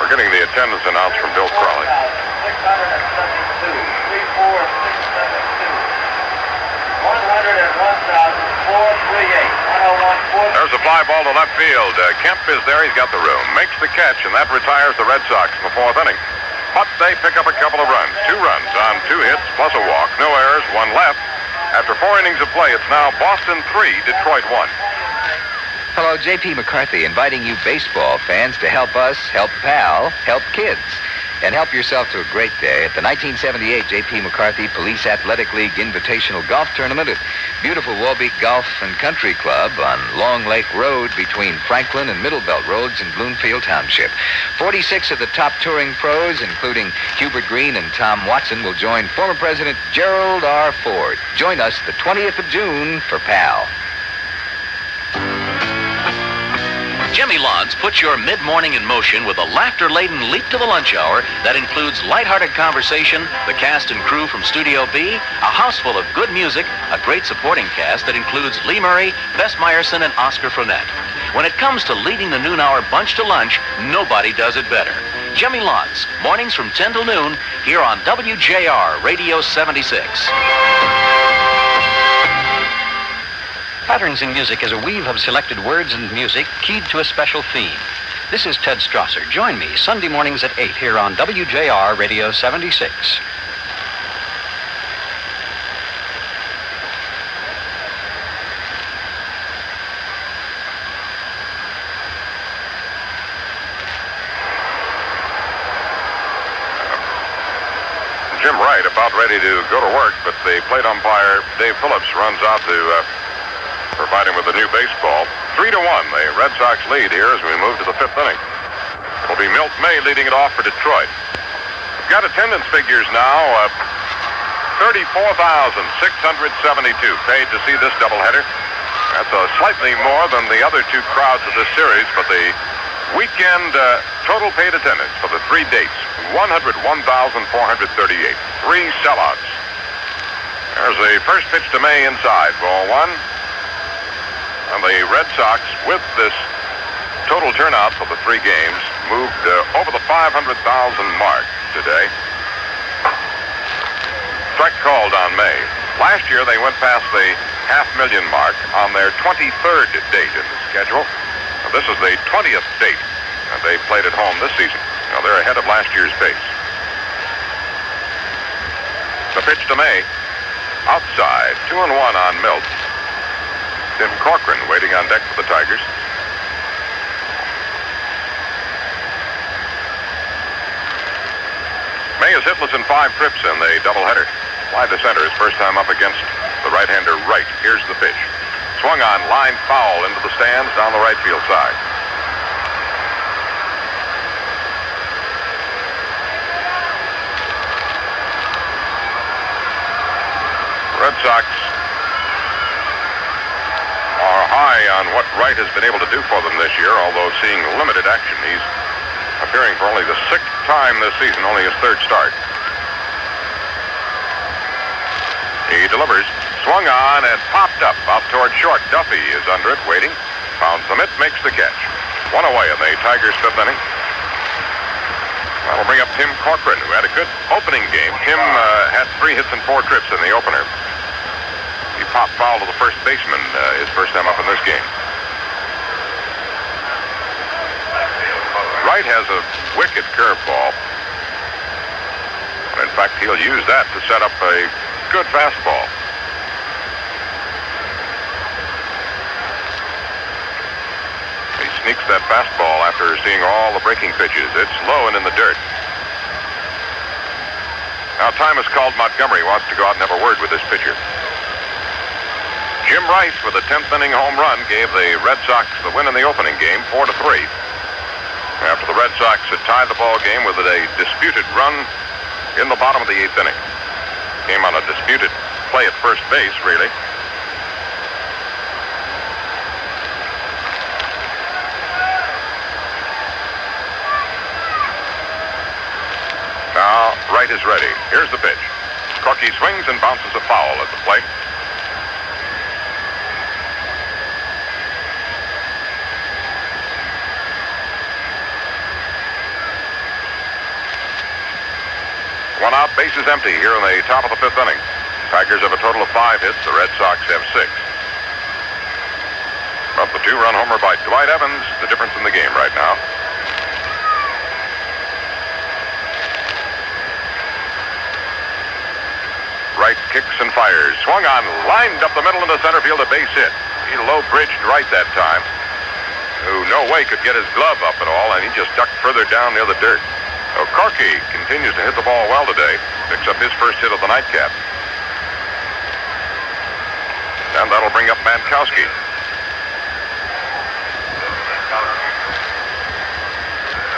We're getting the attendance announced from Bill Crawley. 672, 34672. 101,438. There's a fly ball to left field. Kemp is there. He's got the room. Makes the catch, and that retires the Red Sox in the 4th inning. But they pick up a couple of runs. 2 runs on 2 hits plus a walk. No errors, 1 left. After 4 innings of play, it's now Boston 3, Detroit 1. Hello, J.P. McCarthy, inviting you baseball fans to help us, help Pal, help kids. And help yourself to a great day at the 1978 J.P. McCarthy Police Athletic League Invitational Golf Tournament at beautiful Walbeek Golf and Country Club on Long Lake Road between Franklin and Middlebelt Roads in Bloomfield Township. 46 of the top touring pros, including Hubert Green and Tom Watson, will join former President Gerald R. Ford. Join us the 20th of June for PAL. Jimmy Lance puts your mid-morning in motion with a laughter-laden leap to the lunch hour that includes lighthearted conversation, the cast and crew from Studio B, a house full of good music, a great supporting cast that includes Lee Murray, Bess Meyerson, and Oscar Frenette. When it comes to leading the noon hour bunch to lunch, nobody does it better. Jimmy Lance, mornings from 10 till noon, here on WJR Radio 76. Patterns in Music is a weave of selected words and music keyed to a special theme. This is Ted Strasser. Join me Sunday mornings at 8 here on WJR Radio 76. Jim Wright about ready to go to work, but the plate umpire, Dave Phillips, runs out to provide him with a new baseball. 3-1, the Red Sox lead here as we move to the fifth inning. It'll be Milt May leading it off for Detroit. We've got attendance figures now. 34,672 paid to see this doubleheader. That's slightly more than the other two crowds of this series, but the weekend total paid attendance for the 3 dates, 101,438. 3 sellouts. There's the first pitch to May inside, ball 1. And the Red Sox, with this total turnout for the 3 games, moved over the 500,000 mark today. Strike called on May. Last year, they went past the 500,000 mark on their 23rd date in the schedule. Now, this is the 20th date, and they played at home this season. Now, they're ahead of last year's pace. The pitch to May. Outside, 2-1 on Milt. Tim Corcoran waiting on deck for the Tigers. May is hitless in 5 trips in the doubleheader. Fly to center, his first time up against the right-hander Wright. Here's the pitch. Swung on, line foul into the stands down the right field side. Red Sox are high on what Wright has been able to do for them this year, although seeing limited action. He's appearing for only the 6th time this season, only his 3rd start. He delivers, swung on and popped up out toward short. Duffy is under it, waiting. Pounds the mitt, makes the catch. 1 away in the Tigers' 5th inning. That'll bring up Tim Corcoran, who had a good opening game. Tim had 3 hits and 4 trips in the opener. He popped foul to the first baseman his first time up in this game. Wright has a wicked curveball. In fact, he'll use that to set up a good fastball. He sneaks that fastball after seeing all the breaking pitches. It's low and in the dirt. Now time is called. Montgomery wants to go out and have a word with this pitcher. Jim Rice, with a 10th inning home run, gave the Red Sox the win in the opening game, 4-3. After the Red Sox had tied the ball game with a disputed run in the bottom of the 8th inning. Came on a disputed play at first base, really. Now, Wright is ready. Here's the pitch. Corky swings and bounces a foul at the plate. One out, bases empty here in the top of the 5th inning. Tigers have a total of 5 hits. The Red Sox have 6. But the 2-run homer by Dwight Evans, the difference in the game right now. Wright kicks and fires. Swung on, lined up the middle into center field, a base hit. He low-bridged Wright that time, who no way could get his glove up at all, and he just ducked further down near the dirt. Corky continues to hit the ball well today. Picks up his first hit of the nightcap. And that'll bring up Mankowski.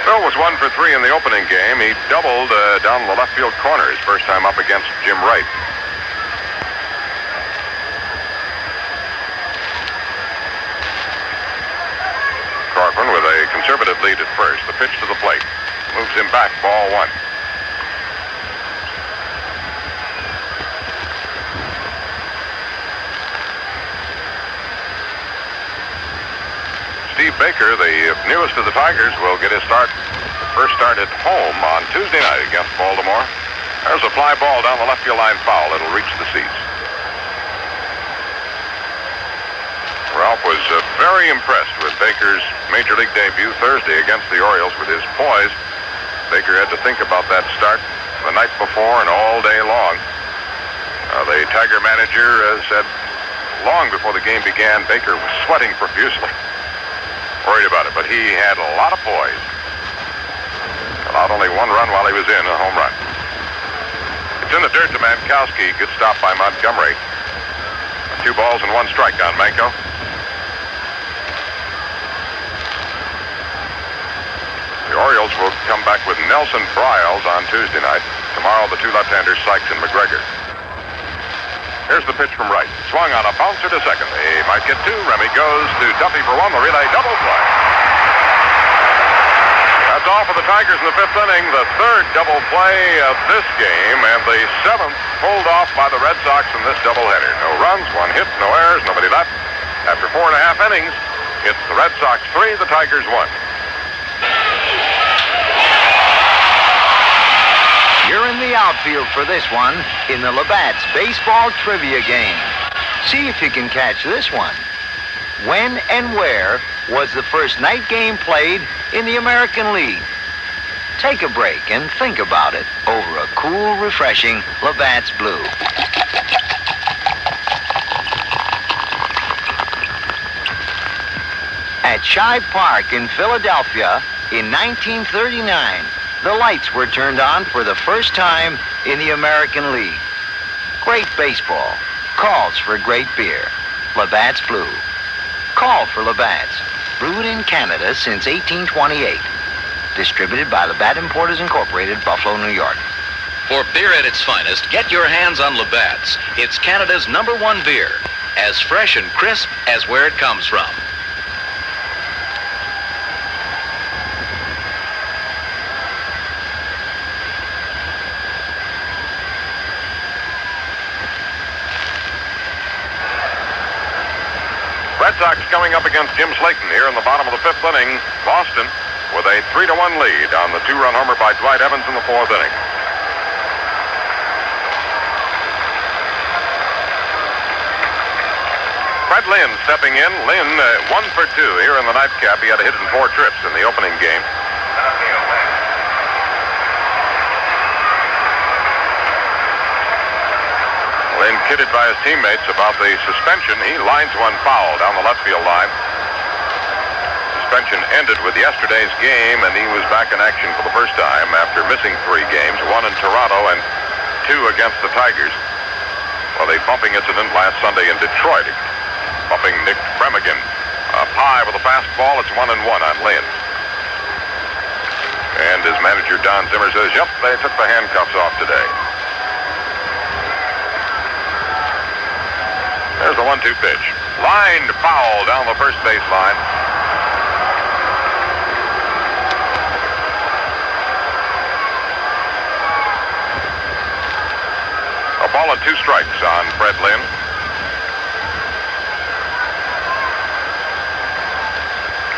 Phil was 1 for 3 in the opening game. He doubled down the left field corner his first time up against Jim Wright. Corcoran with a conservative lead at first. The pitch to the plate. Moves him back, ball 1. Steve Baker, the newest of the Tigers, will get his first start at home on Tuesday night against Baltimore. There's a fly ball down the left field line foul. It'll reach the seats. We're Ralph was very impressed with Baker's Major League debut Thursday against the Orioles with his poise. Baker had to think about that start the night before and all day long. The Tiger manager said long before the game began, Baker was sweating profusely. Worried about it, but he had a lot of poise. Allowed only one run while he was in, a home run. It's in the dirt to Mankowski. Good stop by Montgomery. 2 balls and 1 strike on Manco. The Orioles will come back with Nelson Bryles on Tuesday night. Tomorrow, the 2 left-handers, Sykes and McGregor. Here's the pitch from right. Swung on a bouncer to second. He might get 2. Remy goes to Duffy for 1. The relay double play. That's all for the Tigers in the 5th inning. The 3rd double play of this game, and the 7th pulled off by the Red Sox in this doubleheader. No runs, 1 hit, no errors, nobody left. After 4.5 innings, it's the Red Sox 3, the Tigers 1. You're in the outfield for this one in the Labatt's Baseball Trivia Game. See if you can catch this one. When and where was the first night game played in the American League? Take a break and think about it over a cool, refreshing Labatt's Blue. At Shibe Park in Philadelphia in 1939, the lights were turned on for the first time in the American League. Great baseball calls for great beer. Labatt's Blue. Call for Labatt's. Brewed in Canada since 1828. Distributed by Labatt Importers Incorporated, Buffalo, New York. For beer at its finest, get your hands on Labatt's. It's Canada's #1 beer. As fresh and crisp as where it comes from. Red Sox coming up against Jim Slayton here in the bottom of the 5th inning. Boston with a 3-1 lead on the 2-run homer by Dwight Evans in the 4th inning. Fred Lynn stepping in. Lynn 1 for 2 here in the nightcap. He had a hit in 4 trips in the opening game. Lynn kidded by his teammates about the suspension. He lines one foul down the left field line. Suspension ended with yesterday's game, and he was back in action for the first time after missing 3 games, 1 in Toronto and 2 against the Tigers. Well, a bumping incident last Sunday in Detroit. Bumping Nick Bremigan. Up high with a fastball. It's 1-1 on Lynn. And his manager, Don Zimmer, says, yep, they took the handcuffs off today. There's the 1-2 pitch. Lined foul down the first base line. A ball and 2 strikes on Fred Lynn.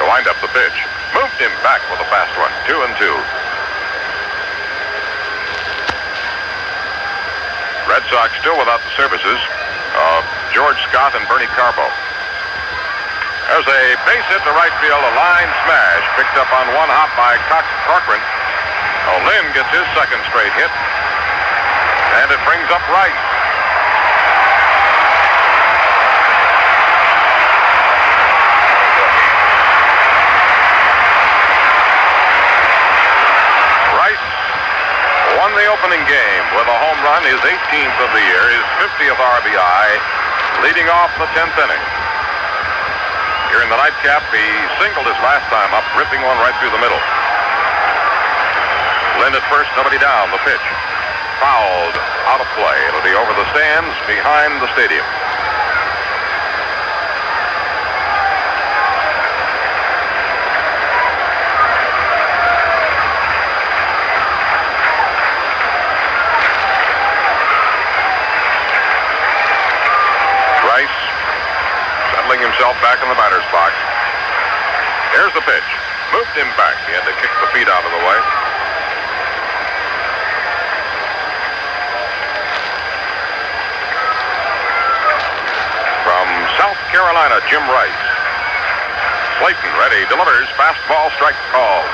To wind up the pitch. Moved him back with a fast one. 2-2. Red Sox still without the services of George Scott and Bernie Carbo. There's a base hit to right field, a line smash, picked up on 1 hop by Cochran. Lynn gets his 2nd straight hit, and it brings up Rice. Rice won the opening game with a home run, his 18th of the year, his 50th RBI, leading off the 10th inning. Here in the nightcap, he singled his last time up, ripping one right through the middle. Lynn at first, nobody down. The pitch fouled out of play. It'll be over the stands behind the stadium. Himself back in the batter's box. Here's the pitch. Moved him back. He had to kick the feet out of the way. From South Carolina, Jim Rice. Slayton ready, delivers, fastball, strike called.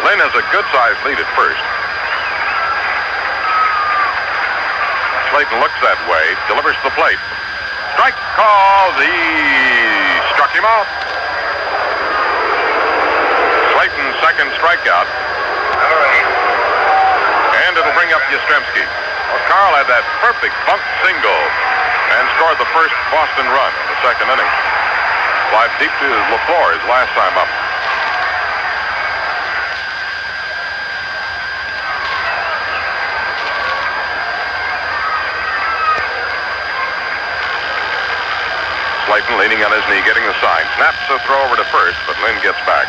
Lynn has a good-sized lead at first. Slayton looks that way, delivers to the plate. Strike called. He struck him out. Slayton's second strikeout. And it'll bring up Yastrzemski. Well, Carl had that perfect bunt single and scored the first Boston run in the second inning. Fly deep to LaFleur his last time up. Slayton leaning on his knee, getting the sign. Snaps the throw over to first, but Lynn gets back.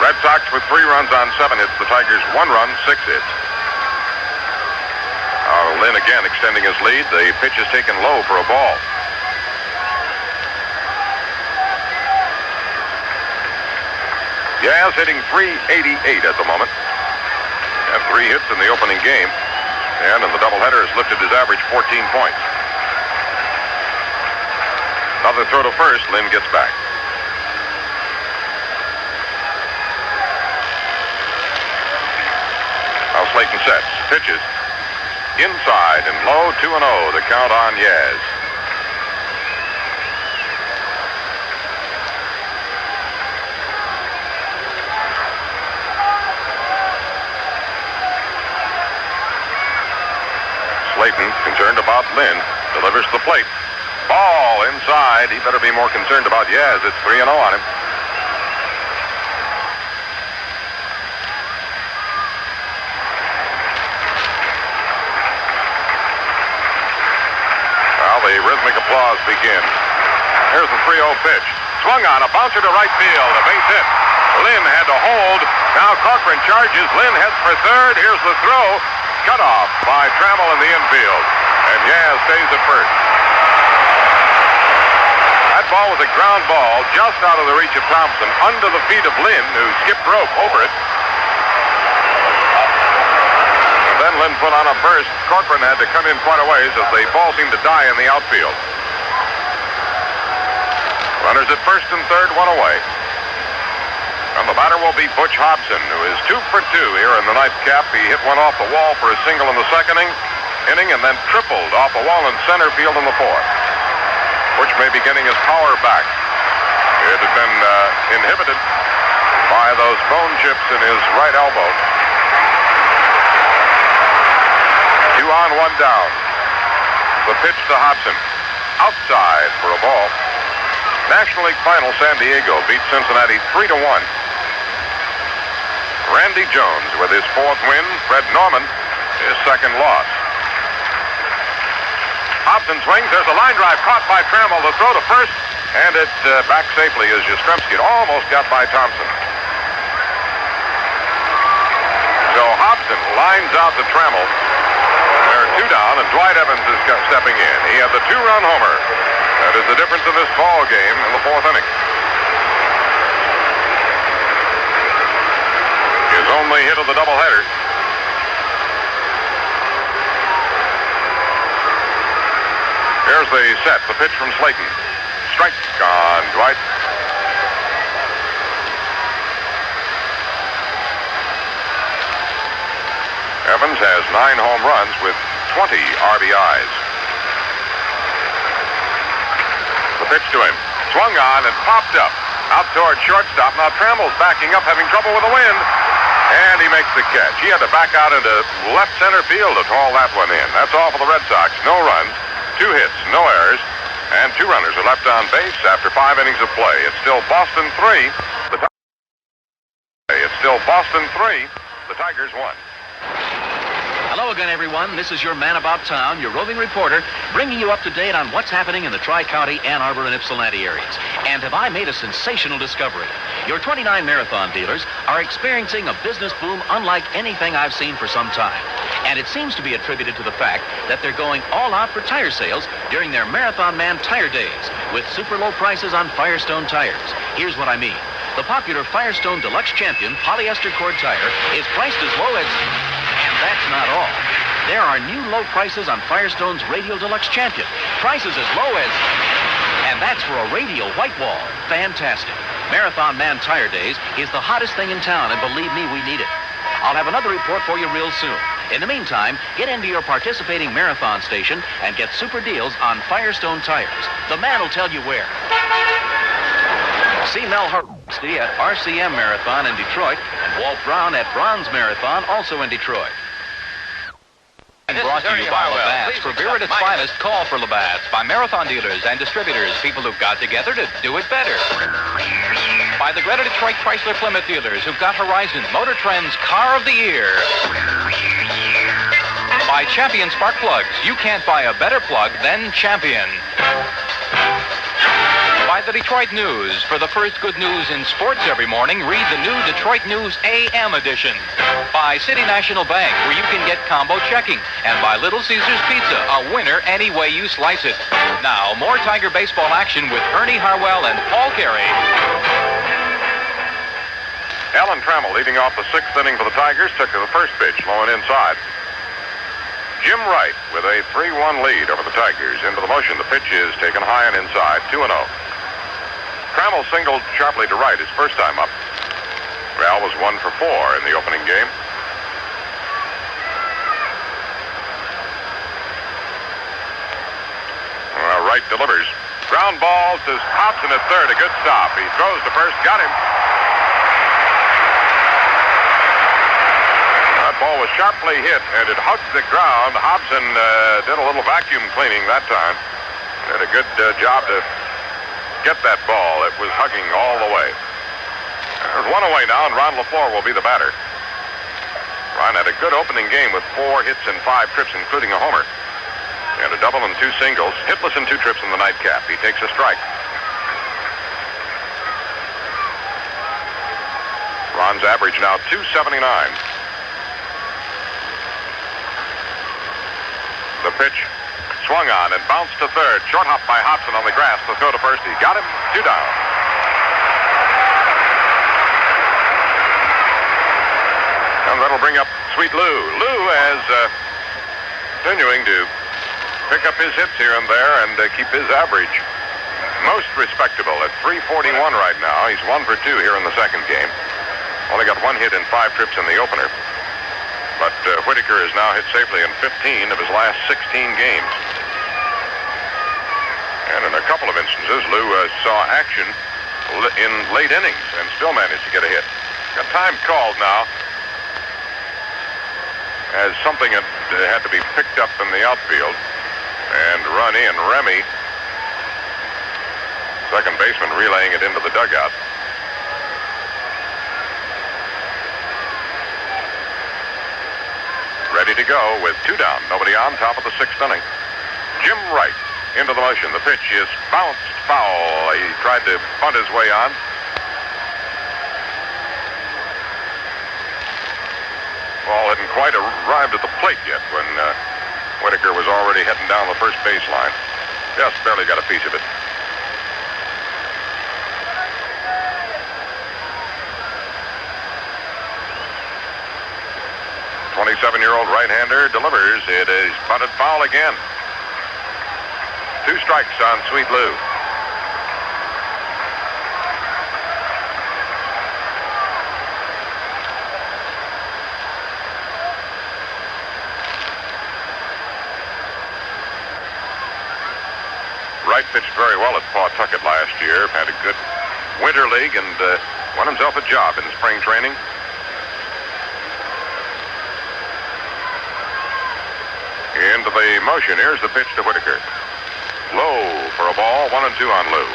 Red Sox with 3 runs on 7 hits. The Tigers 1 run, 6 hits. Lynn again extending his lead. The pitch is taken low for a ball. Yaz hitting .388 at the moment. Had 3 hits in the opening game. And in the doubleheader has lifted his average 14 points. Another throw to first. Lynn gets back. Now Slayton sets. Pitches. Inside and low, 2-0. The count on Yaz. Slayton, concerned about Lynn, delivers to the plate. Ball inside. He better be more concerned about Yaz. It's 3-0 on him. Well, the rhythmic applause begins. Here's the 3-0 pitch. Swung on, a bouncer to right field, a base hit. Lynn had to hold. Now Corcoran charges. Lynn heads for third. Here's the throw. Cut off by Trammell in the infield. And Yaz stays at first. That ball was a ground ball just out of the reach of Thompson, under the feet of Lynn, who skipped rope over it. And then Lynn put on a burst. Corcoran had to come in quite a ways as the ball seemed to die in the outfield. Runners at first and third, 1 away. And the batter will be Butch Hobson, who is 2 for 2 here in the ninth cap. He hit one off the wall for a single in the second inning and then tripled off the wall in center field in the fourth. Butch may be getting his power back. It had been inhibited by those bone chips in his right elbow. 2 on, 1 down. The pitch to Hobson. Outside for a ball. National League Final, San Diego beat Cincinnati 3-1. Randy Jones with his 4th win. Fred Norman, his 2nd loss. Hobson swings. There's a line drive caught by Trammell. The throw to first, and it back safely as Yastrzemski. It almost got by Thompson. So Hobson lines out to Trammell. There are 2 down, and Dwight Evans is stepping in. He had the 2-run homer. That is the difference in this ball game in the 4th inning. His only hit of the doubleheader. Here's the set. The pitch from Slayton. Strike on Dwight. Evans has 9 home runs with 20 RBIs. The pitch to him. Swung on and popped up. Out toward shortstop. Now Trammell's backing up, having trouble with the wind. And he makes the catch. He had to back out into left center field to haul that one in. That's all for the Red Sox. No runs. 2 hits, no errors, and 2 runners are left on base after 5 innings of play. It's still Boston 3. It's still Boston 3. The Tigers 1. Hello again, everyone. This is your man about town, your roving reporter, bringing you up to date on what's happening in the Tri-County, Ann Arbor, and Ypsilanti areas. And have I made a sensational discovery? Your 29 marathon dealers are experiencing a business boom unlike anything I've seen for some time. And it seems to be attributed to the fact that they're going all out for tire sales during their Marathon Man Tire Days with super low prices on Firestone tires. Here's what I mean. The popular Firestone Deluxe Champion polyester cord tire is priced as low as... And that's not all. There are new low prices on Firestone's Radial Deluxe Champion. Prices as low as... And that's for a radial white wall. Fantastic. Marathon Man Tire Days is the hottest thing in town, and believe me, we need it. I'll have another report for you real soon. In the meantime, get into your participating Marathon station and get super deals on Firestone tires. The man will tell you where. See Mel Harvey at RCM Marathon in Detroit and Walt Brown at Bronze Marathon, also in Detroit. And brought to you by Labatt's. For beer at its finest, call for Labatt's. By marathon dealers and distributors, people who've got together to do it better. By the Greater Detroit Chrysler Plymouth dealers who've got Horizon, Motor Trend's Car of the Year. By Champion Spark Plugs. You can't buy a better plug than Champion. By the Detroit News. For the first good news in sports every morning, read the new Detroit News AM edition. By City National Bank, where you can get combo checking. And by Little Caesars Pizza, a winner any way you slice it. Now, more Tiger baseball action with Ernie Harwell and Paul Carey. Alan Trammell, leading off the sixth inning for the Tigers, took to the first pitch, low and inside. Jim Wright with a 3-1 lead over the Tigers. Into the motion, the pitch is taken high and inside, 2-0. Trammell singled sharply to right his first time up. Real was 1 for 4 in the opening game. Wright delivers. Ground ball to Hobson at third. A good stop. He throws to first. Got him. That ball was sharply hit, and it hugged the ground. Hobson did a little vacuum cleaning that time. Did a good job to get that ball. It was hugging all the way. There's one away now, and Ron LaFleur will be the batter. Ron had a good opening game with 4 hits and 5 trips, including a homer. He had a double and 2 singles, hitless and 2 trips in the nightcap. He takes a strike. Ron's average now 279. The pitch swung on and bounced to third. Short hop by Hobson on the grass. The throw to first. He got him. 2 down. And that'll bring up Sweet Lou. Lou is continuing to pick up his hits here and there and keep his average most respectable at 341 right now. He's 1 for 2 here in the second game. Only got 1 hit and 5 trips in the opener. But Whitaker has now hit safely in 15 of his last 16 games. And in a couple of instances, Lou saw action in late innings and still managed to get a hit. Got time called now as something had to be picked up in the outfield and run in. Remy, second baseman, relaying it into the dugout. Ready to go with 2 down. Nobody on, top of the 6th inning. Jim Wright into the motion. The pitch is bounced foul. He tried to punt his way on. Ball hadn't quite arrived at the plate yet when Whitaker was already heading down the first baseline. Just barely got a piece of it. The 27-year-old right-hander delivers. It is punted foul again. 2 strikes on Sweet Lou. Wright pitched very well at Pawtucket last year. Had a good winter league and won himself a job in spring training. Into the motion. Here's the pitch to Whitaker. Low for a ball. 1-2 on Lou.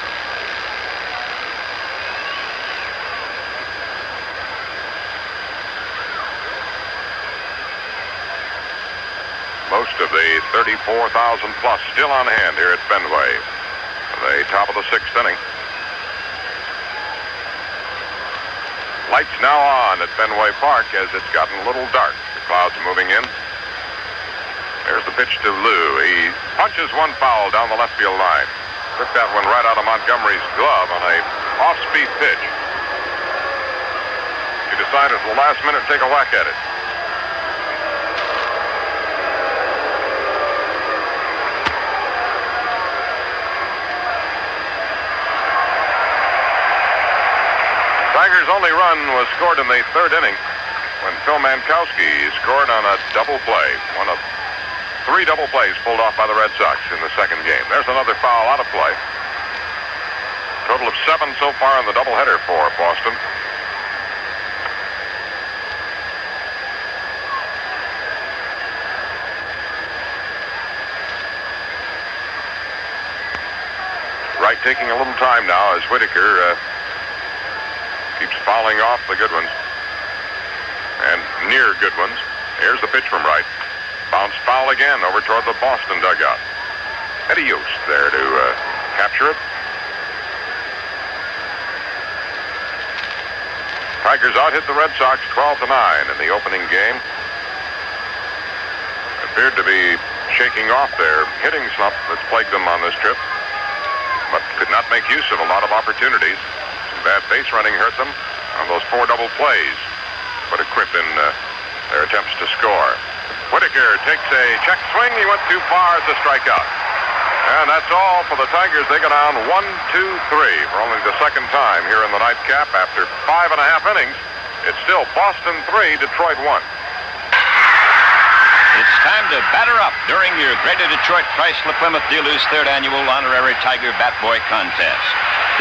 Most of the 34,000 plus still on hand here at Fenway. The top of the 6th inning. Lights now on at Fenway Park as it's gotten a little dark. The clouds moving in. There's the pitch to Lou. He punches one foul down the left field line. Took that one right out of Montgomery's glove on a off-speed pitch. decided at the last minute to take a whack at it. Tigers' only run was scored in the third inning when Phil Mankowski scored on a double play. One of 3 double plays pulled off by the Red Sox in the second game. There's another foul out of play. Total of 7 so far in the doubleheader for Boston. Wright taking a little time now as Whitaker keeps fouling off the good ones and near good ones. Here's the pitch from Wright. Bounce foul again over toward the Boston dugout. Eddie Yost there to capture it. Tigers out-hit the Red Sox 12-9 in the opening game. Appeared to be shaking off their hitting slump that's plagued them on this trip, but could not make use of a lot of opportunities. Some bad base running hurt them on those 4 double plays. Put a quip in their attempts to score. Whitaker takes a check swing. He went too far. It's a strikeout. And that's all for the Tigers. They go down 1-2-3 for only the second time here in the nightcap after 5.5 innings. It's still Boston 3, Detroit 1. It's time to batter up during your Greater Detroit Chrysler Plymouth Dealers third annual honorary Tiger Bat Boy contest.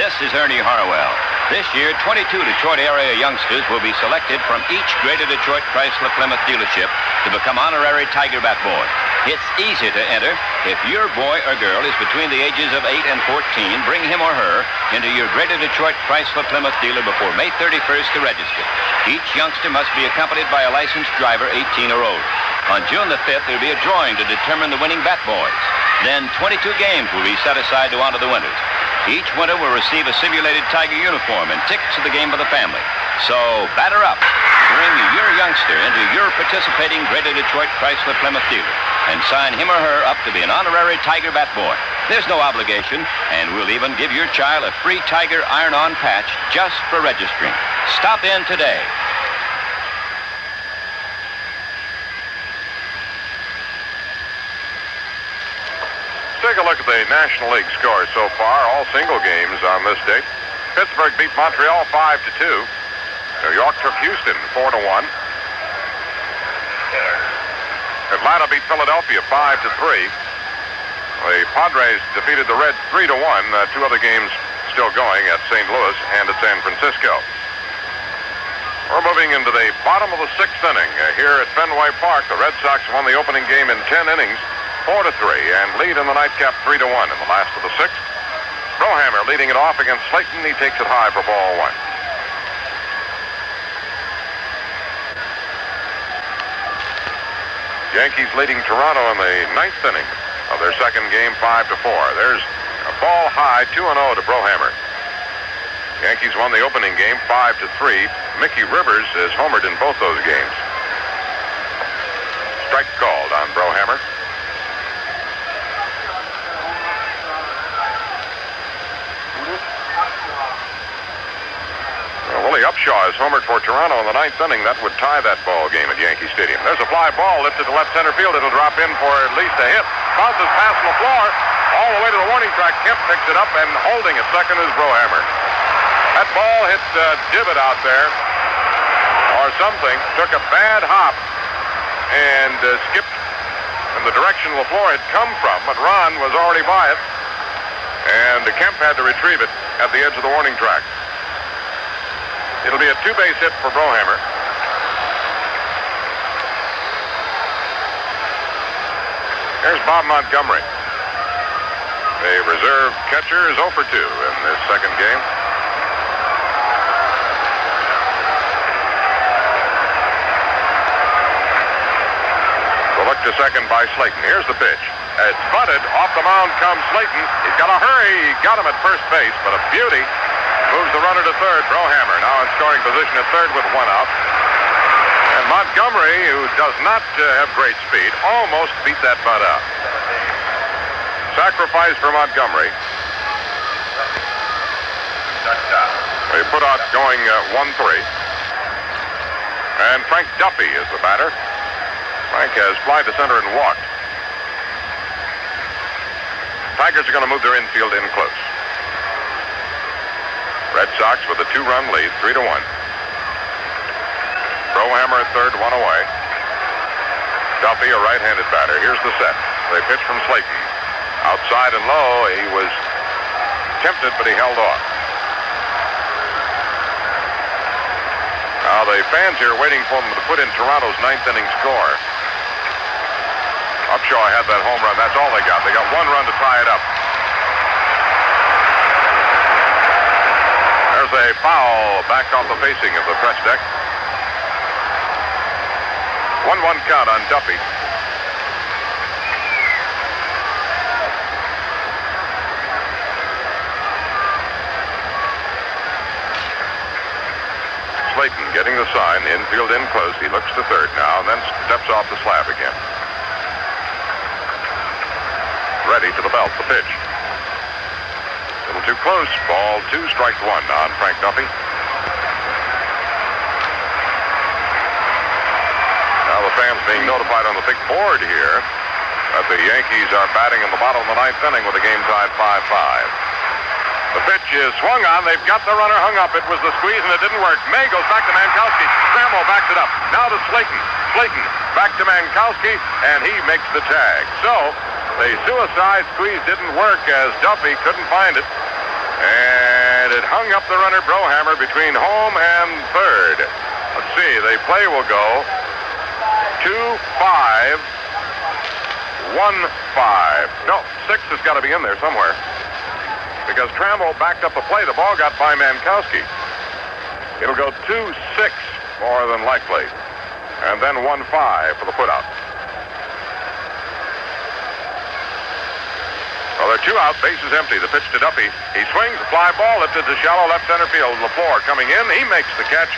This is Ernie Harwell. This year, 22 Detroit area youngsters will be selected from each Greater Detroit Chrysler Plymouth dealership to become honorary Tiger Bat Boy. It's easy to enter. If your boy or girl is between the ages of 8 and 14, bring him or her into your Greater Detroit Chrysler Plymouth dealer before May 31st to register. Each youngster must be accompanied by a licensed driver 18 or older. On June the 5th, there will be a drawing to determine the winning Bat Boys. Then 22 games will be set aside to honor the winners. Each winner will receive a simulated Tiger uniform and tickets to the game for the family. So, batter up. Bring your youngster into your participating Greater Detroit Chrysler Plymouth dealer and sign him or her up to be an honorary Tiger Bat Boy. There's no obligation, and we'll even give your child a free Tiger iron-on patch just for registering. Stop in today. Take a look at the National League scores so far, all single games on this date. Pittsburgh beat Montreal 5-2. New York took Houston 4-1. Atlanta beat Philadelphia 5-3. The Padres defeated the Reds 3-1. 2 other games still going at St. Louis and at San Francisco. We're moving into the bottom of the 6th inning. Here at Fenway Park, the Red Sox won the opening game in 10 innings. 4-3, and lead in the nightcap 3-1 in the last of the 6th. Brohammer leading it off against Slayton. He takes it high for ball 1. Yankees leading Toronto in the 9th inning of their second game 5-4. There's a ball high 2-0 to Brohammer. Yankees won the opening game 5-3. Mickey Rivers is homered in both those games. Strike called on Brohammer. Willie Upshaw is homered for Toronto in the 9th inning. That would tie that ball game at Yankee Stadium. There's a fly ball lifted to left center field. It'll drop in for at least a hit. Bounces past LaFleur all the way to the warning track. Kemp picks it up, and holding at second is Brohammer. That ball hit divot out there or something. Took a bad hop and skipped in the direction LaFleur had come from, but Ron was already by it, and Kemp had to retrieve it at the edge of the warning track. It'll be a 2-base hit for Brohammer. Here's Bob Montgomery. The reserve catcher is 0 for 2 in this second game. The look to second by Slayton. Here's the pitch. It's butted. Off the mound comes Slayton. He's got to hurry. He got him at first base, but a beauty. Moves the runner to third. Brohammer now in scoring position at third with 1 out. And Montgomery, who does not have great speed, almost beat that butt out. Sacrifice for Montgomery. They put out going 1-3. And Frank Duffy is the batter. Frank has flied to center and walked. Tigers are going to move their infield in close. Red Sox with a 2-run lead, 3-1. Brohammer at third, one away. Duffy, a right-handed batter. Here's the set. They pitch from Slayton. Outside and low, he was tempted, but he held off. Now the fans here waiting for him to put in Toronto's ninth inning score. Upshaw had that home run. That's all they got. They got one run to tie it up. There's a foul back off the facing of the press deck. 1-1 count on Duffy. Slayton getting the sign, infield in close. He looks to third now and then steps off the slab again. Ready to the belt, the pitch. A little too close. Ball 2, strike 1 on Frank Duffy. Now the fans being notified on the big board here that the Yankees are batting in the bottom of the ninth inning with the game tied 5-5. The pitch is swung on. They've got the runner hung up. It was the squeeze, and it didn't work. May goes back to Mankowski. Trammell backs it up. Now to Slayton. Slayton back to Mankowski, and he makes the tag. So the suicide squeeze didn't work as Duffy couldn't find it. And it hung up the runner, Brohammer, between home and third. Let's see. The play will go 2-5, 1-5. No, 6 has got to be in there somewhere. Because Trammell backed up the play. The ball got by Mankowski. It'll go 2-6, more than likely. And then 1-5 for the putout. Well, they're 2 out, bases empty. The pitch to Duffy. He swings, a fly ball lifted to shallow left center field. LaFleur coming in. He makes the catch,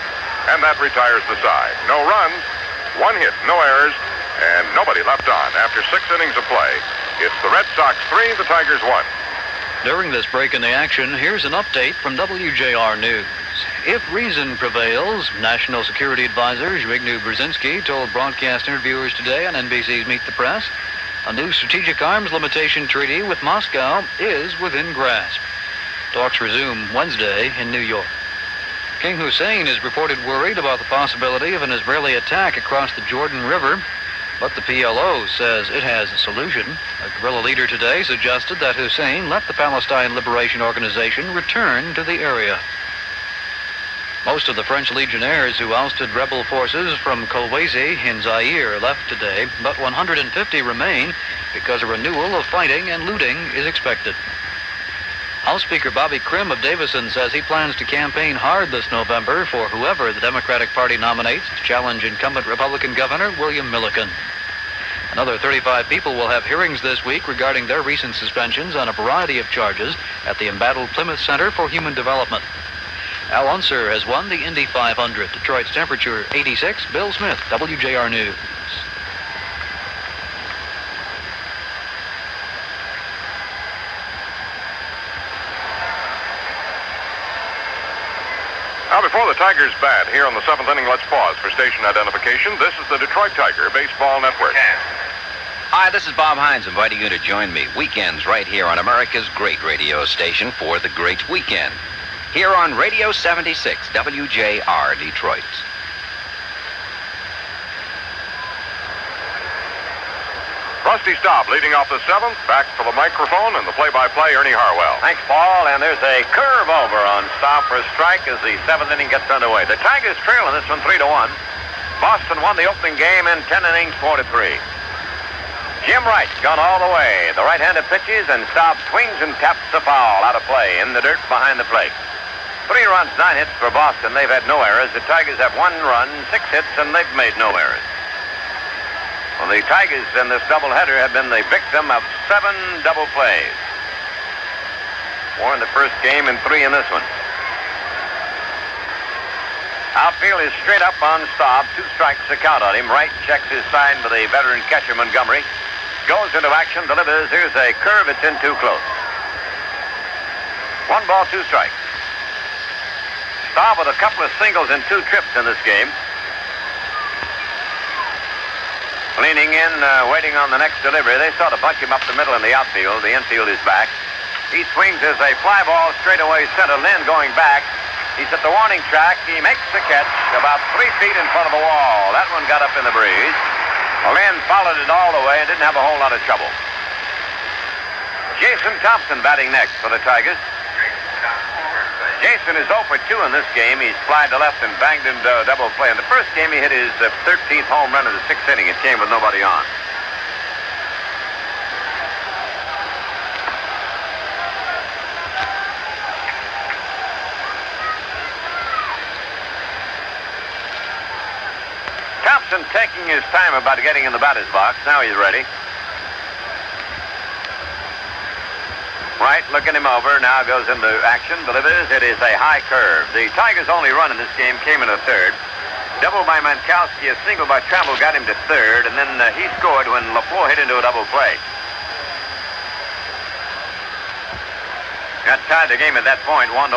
and that retires the side. No runs, 1 hit, no errors, and nobody left on. After 6 innings of play, it's the Red Sox 3, the Tigers 1. During this break in the action, here's an update from WJR News. If reason prevails, National Security Advisor Zbigniew Brzezinski told broadcast interviewers today on NBC's Meet the Press, a new strategic arms limitation treaty with Moscow is within grasp. Talks resume Wednesday in New York. King Hussein is reported worried about the possibility of an Israeli attack across the Jordan River, but the PLO says it has a solution. A guerrilla leader today suggested that Hussein let the Palestine Liberation Organization return to the area. Most of the French legionnaires who ousted rebel forces from Kolwezi in Zaire left today, but 150 remain because a renewal of fighting and looting is expected. House Speaker Bobby Krim of Davison says he plans to campaign hard this November for whoever the Democratic Party nominates to challenge incumbent Republican Governor William Milliken. Another 35 people will have hearings this week regarding their recent suspensions on a variety of charges at the embattled Plymouth Center for Human Development. Al Unser has won the Indy 500. Detroit's temperature 86. Bill Smith, WJR News. Now, before the Tigers bat here on the 7th inning, let's pause for station identification. This is the Detroit Tiger Baseball Network. Hi, this is Bob Hines inviting you to join me weekends right here on America's great radio station for the Great Weekend. Here on Radio 76, WJR Detroit. Rusty Staub leading off the 7th. Back for the microphone and the play-by-play, Ernie Harwell. Thanks, Paul. And there's a curve over on Staub for a strike as the 7th inning gets underway. The Tigers trail in this one 3-1. Boston won the opening game in 10 innings, 4-3. Jim Wright gone all the way. The right-handed pitches, and Staub swings and taps the foul out of play in the dirt behind the plate. 3 runs, 9 hits for Boston. They've had no errors. The Tigers have 1 run, 6 hits, and they've made no errors. Well, the Tigers in this doubleheader have been the victim of 7 double plays. 4 in the first game and 3 in this one. Outfield is straight up on Staub. 2 strikes to count on him. Wright checks his sign by the veteran catcher Montgomery. Goes into action, delivers. Here's a curve. It's in too close. 1 ball, 2 strikes. Staub with a couple of singles and 2 trips in this game. Leaning in, waiting on the next delivery. They sort of bunch him up the middle in the outfield. The infield is back. He swings as a fly ball straight away center. Lynn going back. He's at the warning track. He makes the catch about 3 feet in front of the wall. That one got up in the breeze. Lynn followed it all the way and didn't have a whole lot of trouble. Jason Thompson batting next for the Tigers. Jason is 0 for 2 in this game. He's flied to left and banged into double play. In the first game, he hit his 13th home run of the 6th inning. It came with nobody on. Thompson taking his time about getting in the batter's box. Now he's ready. Right, looking him over, now goes into action, delivers. It is a high curve. The Tigers' only run in this game came in the third. Double by Mankowski, a single by Trammell got him to third, and then he scored when LaFleur hit into a double play. That tied the game at that point, 1-1.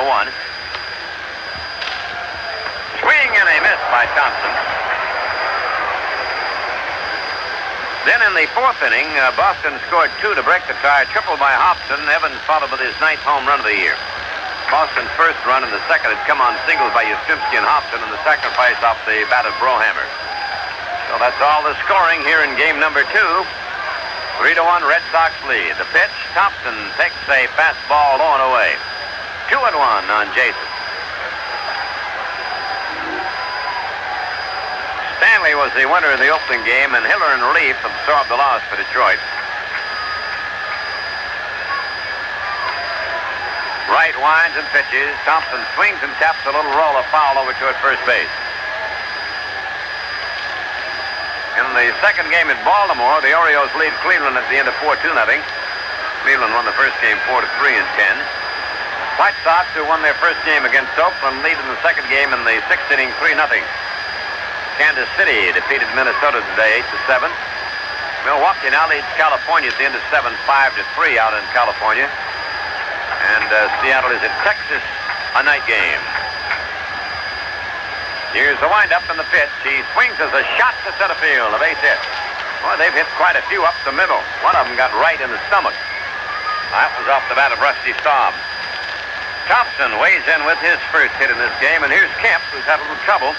Swing and a miss by Thompson. Then in the 4th inning, Boston scored 2 to break the tie, triple by Hobson. Evans followed with his 9th home run of the year. Boston's first run and the second had come on singles by Yastrzemski and Hobson, and the sacrifice off the bat of Brohammer. So that's all the scoring here in game number 2. 3-1 Red Sox lead. The pitch, Thompson takes a fastball low and away. 2-1 on Jason. Stanley was the winner in the opening game, and Hiller in relief absorbed the loss for Detroit. Wright winds and pitches. Thompson swings and taps a little roller foul over to at first base. In the second game at Baltimore, the Orioles lead Cleveland at the end of 4-2. Cleveland won the first game 4-3 in 10. White Sox, who won their first game against Oakland, lead in the second game in the 6th inning 3-0. Kansas City defeated Minnesota today 8-7. Milwaukee now leads California at the end of 7, 5-3 out in California. And Seattle is at Texas, a night game. Here's the windup and the pitch. He swings as a shot to center field, a base hit. Boy, they've hit quite a few up the middle. One of them got right in the stomach. That was off the bat of Rusty Staub. Thompson weighs in with his first hit in this game, and here's Kemp, who's had a little trouble.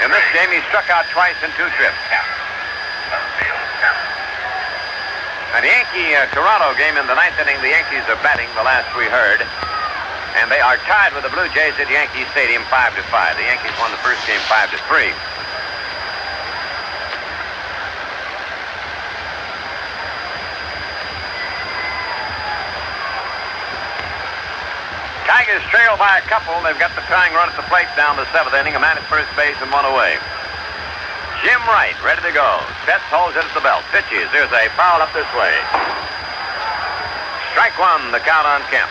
In this game, he struck out twice in 2 trips. An Yankee-Toronto game in the 9th inning. The Yankees are batting the last we heard. And they are tied with the Blue Jays at Yankee Stadium 5-5. The Yankees won the first game 5-3. Tigers trail by a couple. They've got the tying run at the plate down the 7th inning. A man at first base and one away. Jim Wright ready to go. Sets, holds it at the belt. Pitches. There's a foul up this way. Strike 1, the count on Kemp.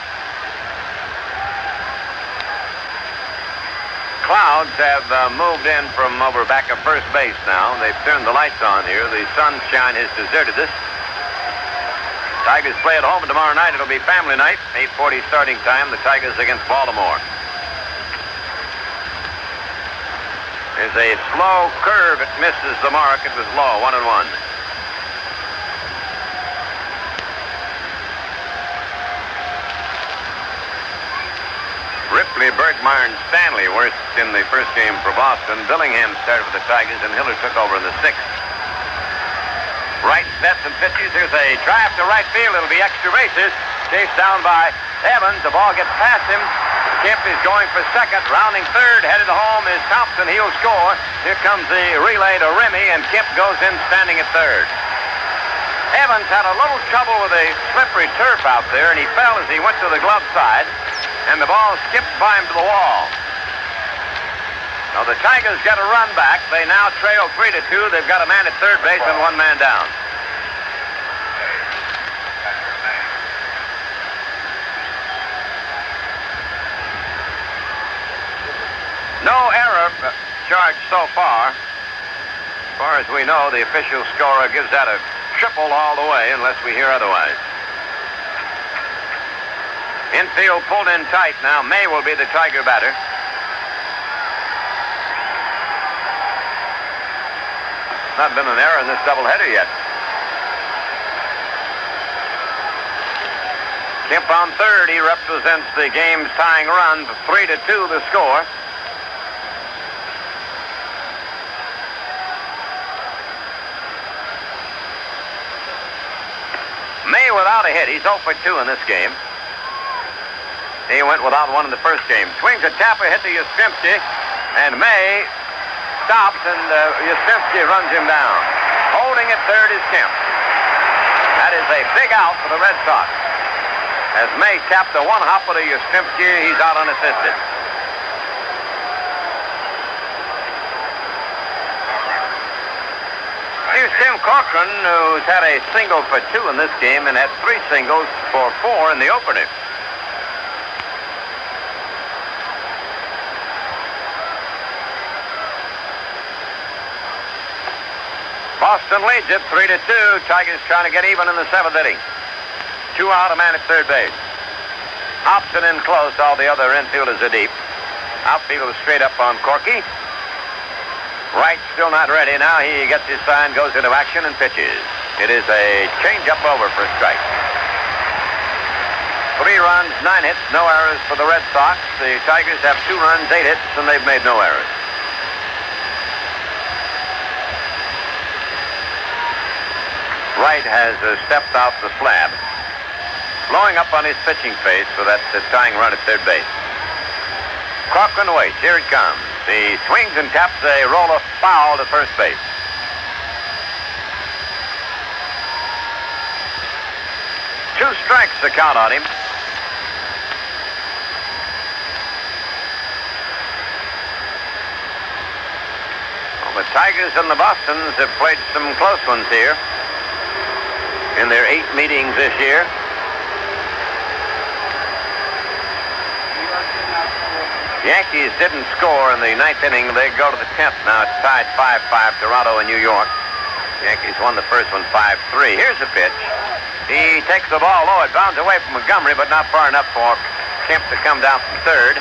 Clouds have moved in from over back of first base now. They've turned the lights on here. The sunshine has deserted us. Tigers play at home tomorrow night. It'll be family night, 8:40 starting time. The Tigers against Baltimore. There's a slow curve. It misses the mark. It was low, 1-1. Ripley, Bergmeyer, and Stanley worst in the first game for Boston. Billingham started for the Tigers, and Hiller took over in the 6th. Wright sets and pitches. Here's a drive to right field. It'll be extra bases. Chased down by Evans. The ball gets past him. Kemp is going for second. Rounding third. Headed home is Thompson. He'll score. Here comes the relay to Remy, and Kemp goes in standing at third. Evans had a little trouble with a slippery turf out there, and he fell as he went to the glove side, and the ball skipped by him to the wall. Now the Tigers got a run back. They now trail 3-2. They've got a man at third base and one man down. No error charged so far. As far as we know, the official scorer gives that a triple all the way unless we hear otherwise. Infield pulled in tight now. May will be the Tiger batter. not been an error in this doubleheader yet. Kemp on third. He represents the game's tying run. 3-2 the score. May without a hit. He's 0 for 2 in this game. He went without one in the first game. Swings a tapper hit to Yastrzemski, and May stops, and Yastrzemski runs him down. Holding at third is Kemp. That is a big out for the Red Sox. As May tapped the one hopper to Yastrzemski, he's out unassisted. Here's Tim Corcoran, who's had a single for 2 in this game and had 3 singles for 4 in the opener. Boston leads it 3-2. Tigers trying to get even in the 7th inning. 2 out, a man at third base. Hobson in close. All the other infielders are deep. Outfield is straight up on Corky. Wright still not ready. Now he gets his sign, goes into action, and pitches. It is a change-up over for a strike. 3 runs, 9 hits, no errors for the Red Sox. The Tigers have 2 runs, 8 hits, and they've made no errors. Wright has stepped off the slab. Blowing up on his pitching face for that tying run at third base. Corcoran waits. Here it comes. He swings and taps a roller foul to first base. Two strikes the count on him. Well, the Tigers and the Bostons have played some close ones here in their 8 meetings this year. Yankees didn't score in the 9th inning. They go to the 10th now. It's tied 5-5, Toronto and New York. Yankees won the first one 5-3. Here's the pitch. He takes the ball low. It bounds away from Montgomery, but not far enough for Kemp to come down from third.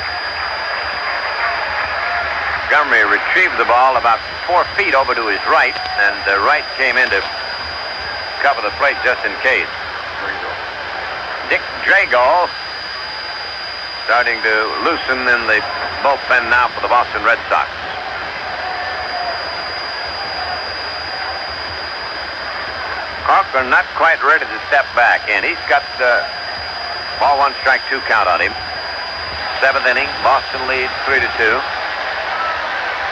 Montgomery retrieved the ball about 4 feet over to his right, and Wright came in to cover the plate just in case. Dick Drago starting to loosen in the bullpen now for the Boston Red Sox. Corcoran not quite ready to step back in. He's got ball 1 strike 2 count on him. 7th inning, Boston leads 3-2.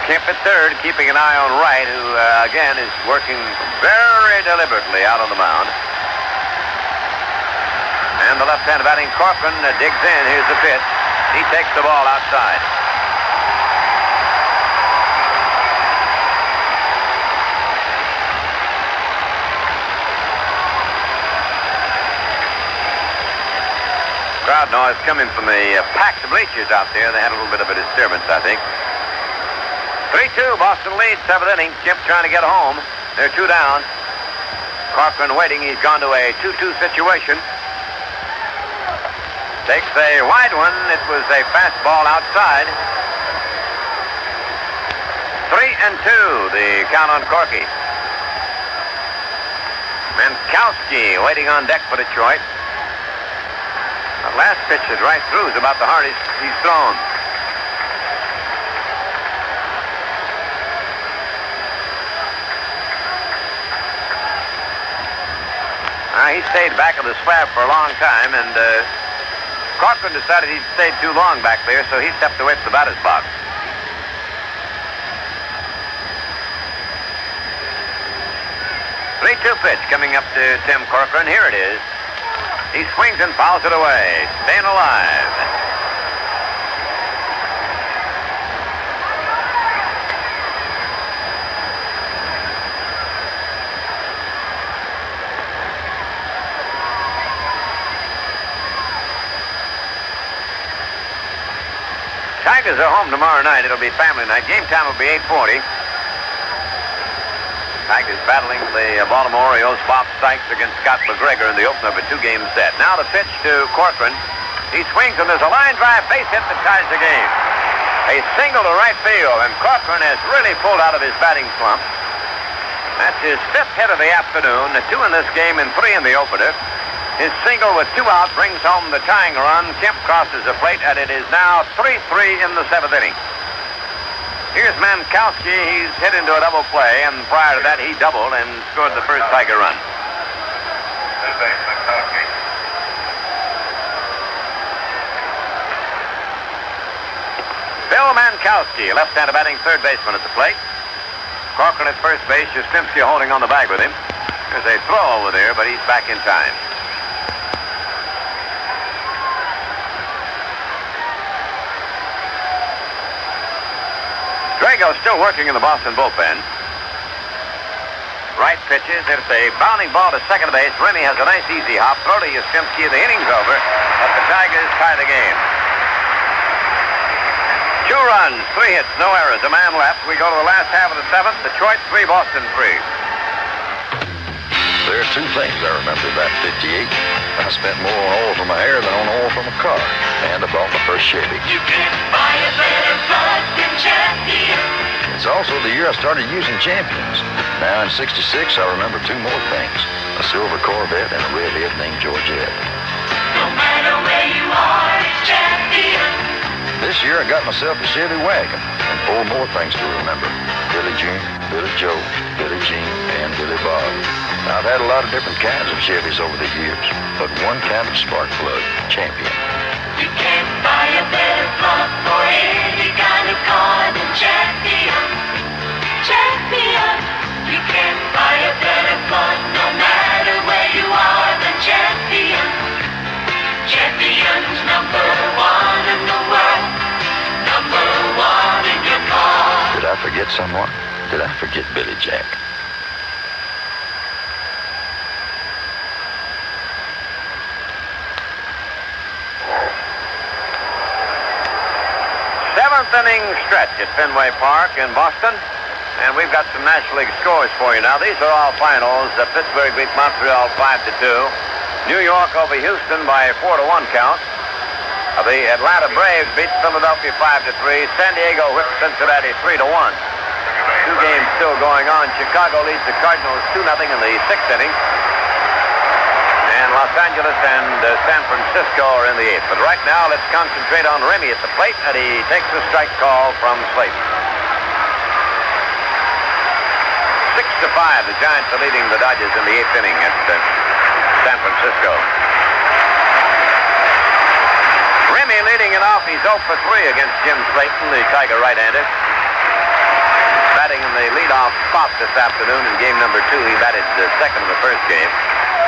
Kemp at third, keeping an eye on Wright, who again is working very deliberately out on the mound. And the left-hand batting Corcoran digs in. Here's the pitch. He takes the ball outside. Crowd noise coming from the packed bleachers out there. They had a little bit of a disturbance, I think. 3-2, Boston leads 7th inning. Kemp trying to get home. They're 2 down. Corcoran waiting. He's gone to a 2-2 situation. Takes a wide one. It was a fastball outside. 3-2, the count on Corky. Mankowski waiting on deck for Detroit. The last pitch is right through. Is about the hardest he's thrown. He stayed back of the slab for a long time, and Corcoran decided he'd stayed too long back there, so he stepped away from the batter's box. The 3-2 pitch coming up to Tim Corcoran. Here it is. He swings and fouls it away. Staying alive. Tigers are home tomorrow night. It'll be family night. Game time will be 8:40. Tigers battling the Baltimore Orioles. Bob Sykes against Scott McGregor in the opener of a 2-game set. Now the pitch to Corcoran. He swings and there's a line drive base hit that ties the game. A single to right field, and Corcoran has really pulled out of his batting slump. That's his 5th hit of the afternoon, 2 in this game and 3 in the opener. His single with 2 out brings home the tying run. Kemp crosses the plate, and it is now 3-3 in the 7th inning. Here's Mankowski. He's hit into a double play, and prior to that, he doubled and scored the first Tiger run. Bill Mankowski, left-handed batting third baseman at the plate. Corcoran at first base, Yastrzemski holding on the bag with him. There's a throw over there, but he's back in time. Drago still working in the Boston bullpen. Right pitches. It's a bounding ball to second base. Remy has a nice easy hop. Throw to Yastrzemski. The inning's over, but the Tigers tie the game. 2 runs, 3 hits, no errors, a man left. We go to the last half of the 7th. Detroit 3, Boston 3. There are 2 things I remember about 58. I spent more on oil for my hair than on oil for my car. And I bought my first Chevy. You can buy a better plug than Champion. It's also the year I started using Champions. Now in 66, I remember 2 more things. A silver Corvette and a redhead named Georgette. No matter where you are, it's Champion. This year I got myself a Chevy wagon and 4 more things to remember. Billy Jr., Billy Joe, Billy Jean, and Billy Bob. I've had a lot of different kinds of Chevys over the years, but one kind of spark plug, Champion. You can't buy a better plug for any kind of car than Champion. Champion. You can't buy a better plug no matter where you are than Champion. Champion's #1 in the world. #1 in your car. Did I forget someone? Did I forget Billy Jack? Seventh inning stretch at Fenway Park in Boston. And we've got some National League scores for you now. These are all finals. Pittsburgh beat Montreal 5-2. New York over Houston by a 4-1 count. The Atlanta Braves beat Philadelphia 5-3. San Diego whipped Cincinnati 3-1. 2 games still going on. Chicago leads the Cardinals 2-0 in the 6th inning. And Los Angeles and San Francisco are in the 8th. But right now, let's concentrate on Remy at the plate, and he takes a strike call from Slayton. 6-5, the Giants are leading the Dodgers in the 8th inning at San Francisco. Remy leading it off. He's 0 for 3 against Jim Slayton, the Tiger right-hander. Batting in the leadoff spot this afternoon in game number 2. He batted second in the first game.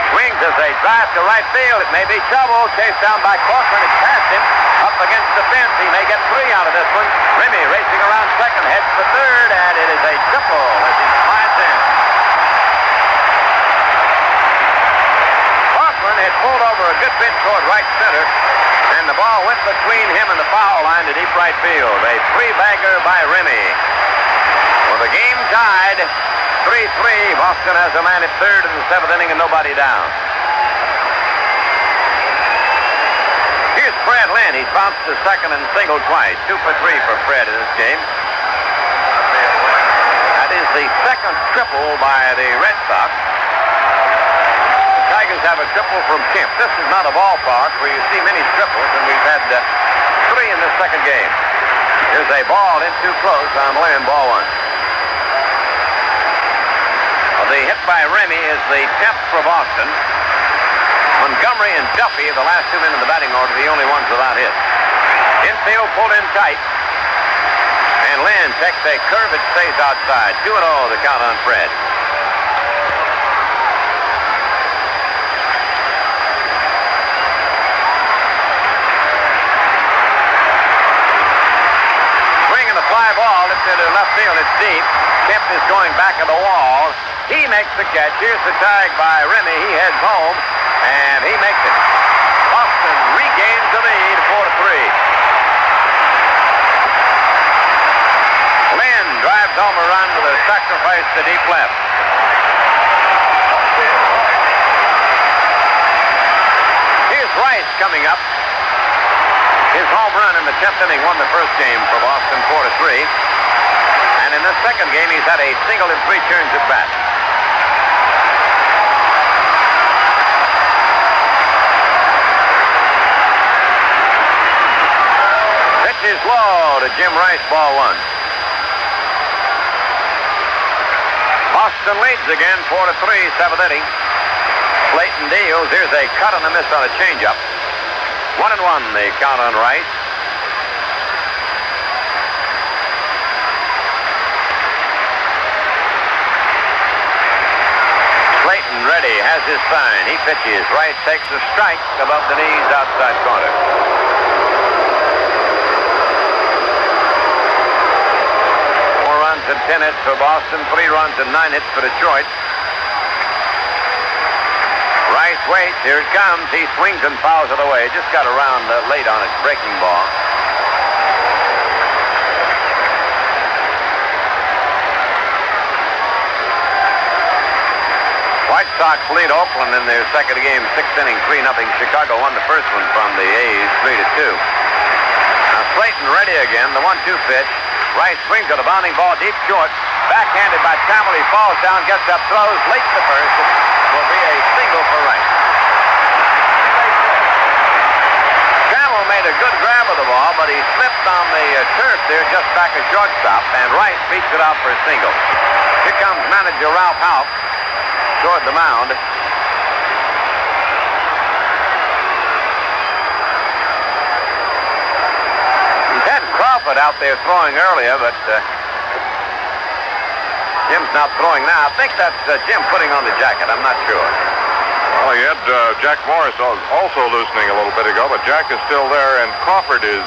Swings as they drive to right field. It may be trouble. Chased down by Corcoran. It's past him. Up against the fence. He may get 3 out of this one. Remy racing around second. Heads for third. And it is a triple as he slides in. Corcoran had pulled over a good bit toward right center. And the ball went between him and the foul line to deep right field. A 3-bagger by Remy. Well, the game tied 3-3. Boston has a man at third in the 7th inning and nobody down. Here's Fred Lynn. He's bounced to second and singled twice. 2 for 3 for Fred in this game. That is the second triple by the Red Sox. The Tigers have a triple from Kemp. This is not a ballpark where you see many triples, and we've had 3 in this second game. Here's a ball in too close on Lynn, ball 1. The hit by Remy is the 10th for Boston. Montgomery and Duffy, the last 2 men in the batting order, the only ones without hits. Infield pulled in tight. And Lynn takes a curve. It stays outside. 2-0 the count on Fred. Swinging the fly ball. It's into left field. It's deep. Kemp is going back of the wall. He makes the catch. Here's the tag by Remy. He heads home, and he makes it. Boston regains the lead, 4-3. Lynn drives home a run with a sacrifice to deep left. Here's Rice coming up. His home run in the 10th inning won the first game for Boston, 4-3. And in this second game, he's had a single in 3 turns at bat. is low to Jim Rice, ball one. Boston leads again, 4-3, seventh inning. Slayton deals. Here's a cut and a miss on a changeup. 1-1, the count on Rice. Slayton ready, has his sign. He pitches. Rice takes a strike above the knees, outside corner. And 10 hits for Boston, 3 runs and 9 hits for Detroit. Rice waits, here it comes. He swings and fouls it away. Just got around late on its breaking ball. White Sox lead Oakland in their second game, 6th inning, 3-0. Chicago won the first one from the A's, 3-2. Now Slayton ready again, the 1-2 pitch. Rice swings at a bounding ball, deep short. Backhanded by Trammell. He falls down, gets up, throws late to first. It will be a single for Rice. Trammell made a good grab of the ball, but he slipped on the turf there just back of shortstop, and Rice beats it out for a single. Here comes manager Ralph Houk toward the mound. Crawford out there throwing earlier, but Jim's not throwing now. I think that's Jim putting on the jacket. I'm not sure. Well, he had Jack Morris also loosening a little bit ago, but Jack is still there, and Crawford is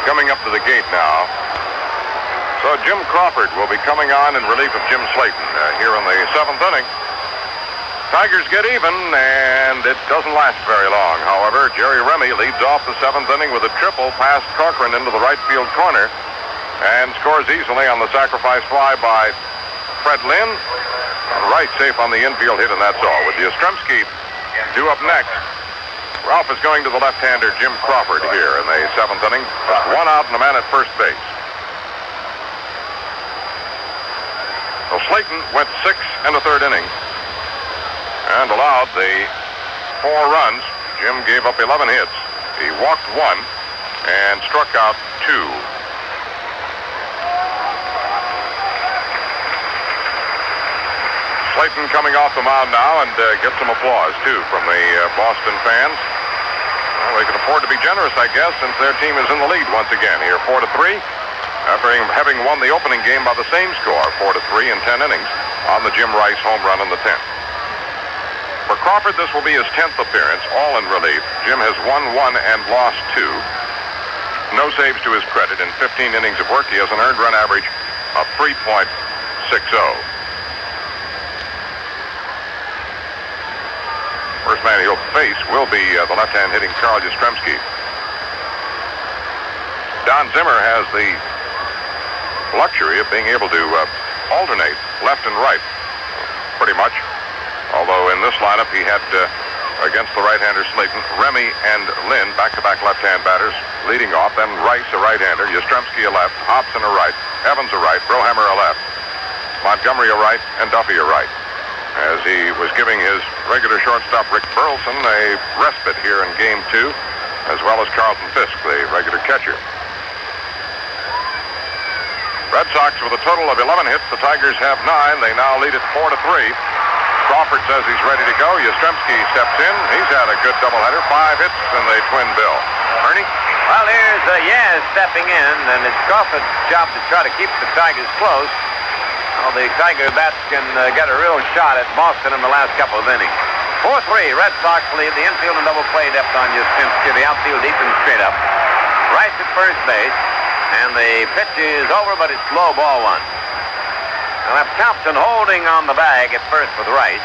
coming up to the gate now. So Jim Crawford will be coming on in relief of Jim Slayton here in the 7th inning. Tigers get even, and it doesn't last very long. However, Jerry Remy leads off the 7th inning with a triple past Cochran into the right field corner and scores easily on the sacrifice fly by Fred Lynn. Right safe on the infield hit, and that's all. With Yastrzemski due up next, Ralph is going to the left-hander Jim Crawford here in the 7th inning. Just 1 out and a man at first base. So Slayton went 6 1/3 innings and allowed the 4 runs. Jim gave up 11 hits. He walked 1 and struck out 2. Slayton coming off the mound now and gets some applause, too, from the Boston fans. Well, they can afford to be generous, I guess, since their team is in the lead once again here, 4-3, after having won the opening game by the same score, 4-3 in 10 innings, on the Jim Rice home run in the 10th. For Crawford, this will be his 10th appearance, all in relief. Jim has won 1 and lost 2. No saves to his credit. In 15 innings of work, he has an earned run average of 3.60. First man he'll face will be the left-hand hitting Carl Yastrzemski. Don Zimmer has the luxury of being able to alternate left and right, pretty much. Although in this lineup he had, against the right-hander Slayton, Remy and Lynn, back-to-back left-hand batters, leading off. Then Rice, a right-hander, Yastrzemski a left, Hobson a right, Evans a right, Brohammer a left, Montgomery a right, and Duffy a right. As he was giving his regular shortstop Rick Burleson a respite here in Game 2, as well as Carlton Fisk, the regular catcher. Red Sox with a total of 11 hits. The Tigers have 9. They now lead at 4-3. Crawford says he's ready to go. Yastrzemski steps in. He's had a good doubleheader. 5 hits in the twin bill. Ernie? Well, here's Yaz stepping in, and it's Crawford's job to try to keep the Tigers close. Well, the Tiger bats can get a real shot at Boston in the last couple of innings. 4-3, Red Sox lead. The infield and double play depth on Yastrzemski. The outfield deep and straight up. Rice at first base, and the pitch is over, but it's low, ball 1. Now that's Thompson holding on the bag at first with Rice.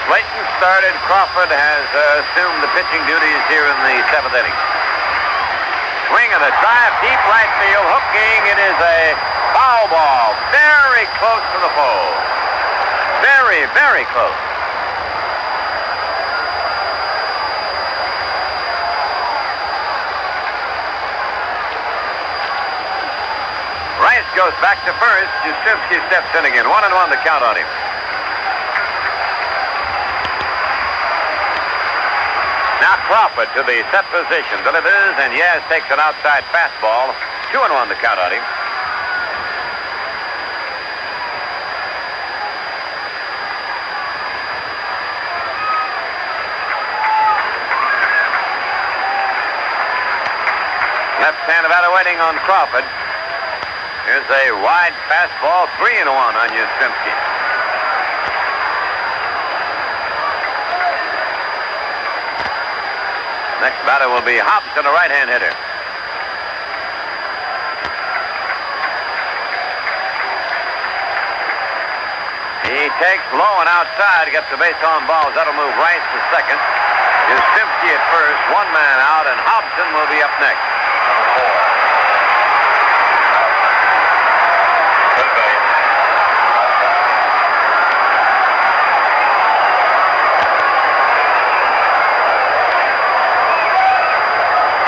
Slayton started. Crawford has assumed the pitching duties here in the 7th inning. Swing and a drive, deep right field, hooking. It is a foul ball. Very close to the pole. Very, very close. Rice goes back to first. Yastrzemski steps in again. 1-1 to count on him. Now Crawford to the set position. Delivers, and Yaz takes an outside fastball. 2-1 the count on him. Left-handed batter waiting on Crawford. Here's a wide fastball, 3-1 on Yastrzemski. Next batter will be Hobson, a right-hand hitter. He takes low and outside, gets the base on balls. That'll move Rice to second. Yastrzemski at first, one man out, and Hobson will be up next.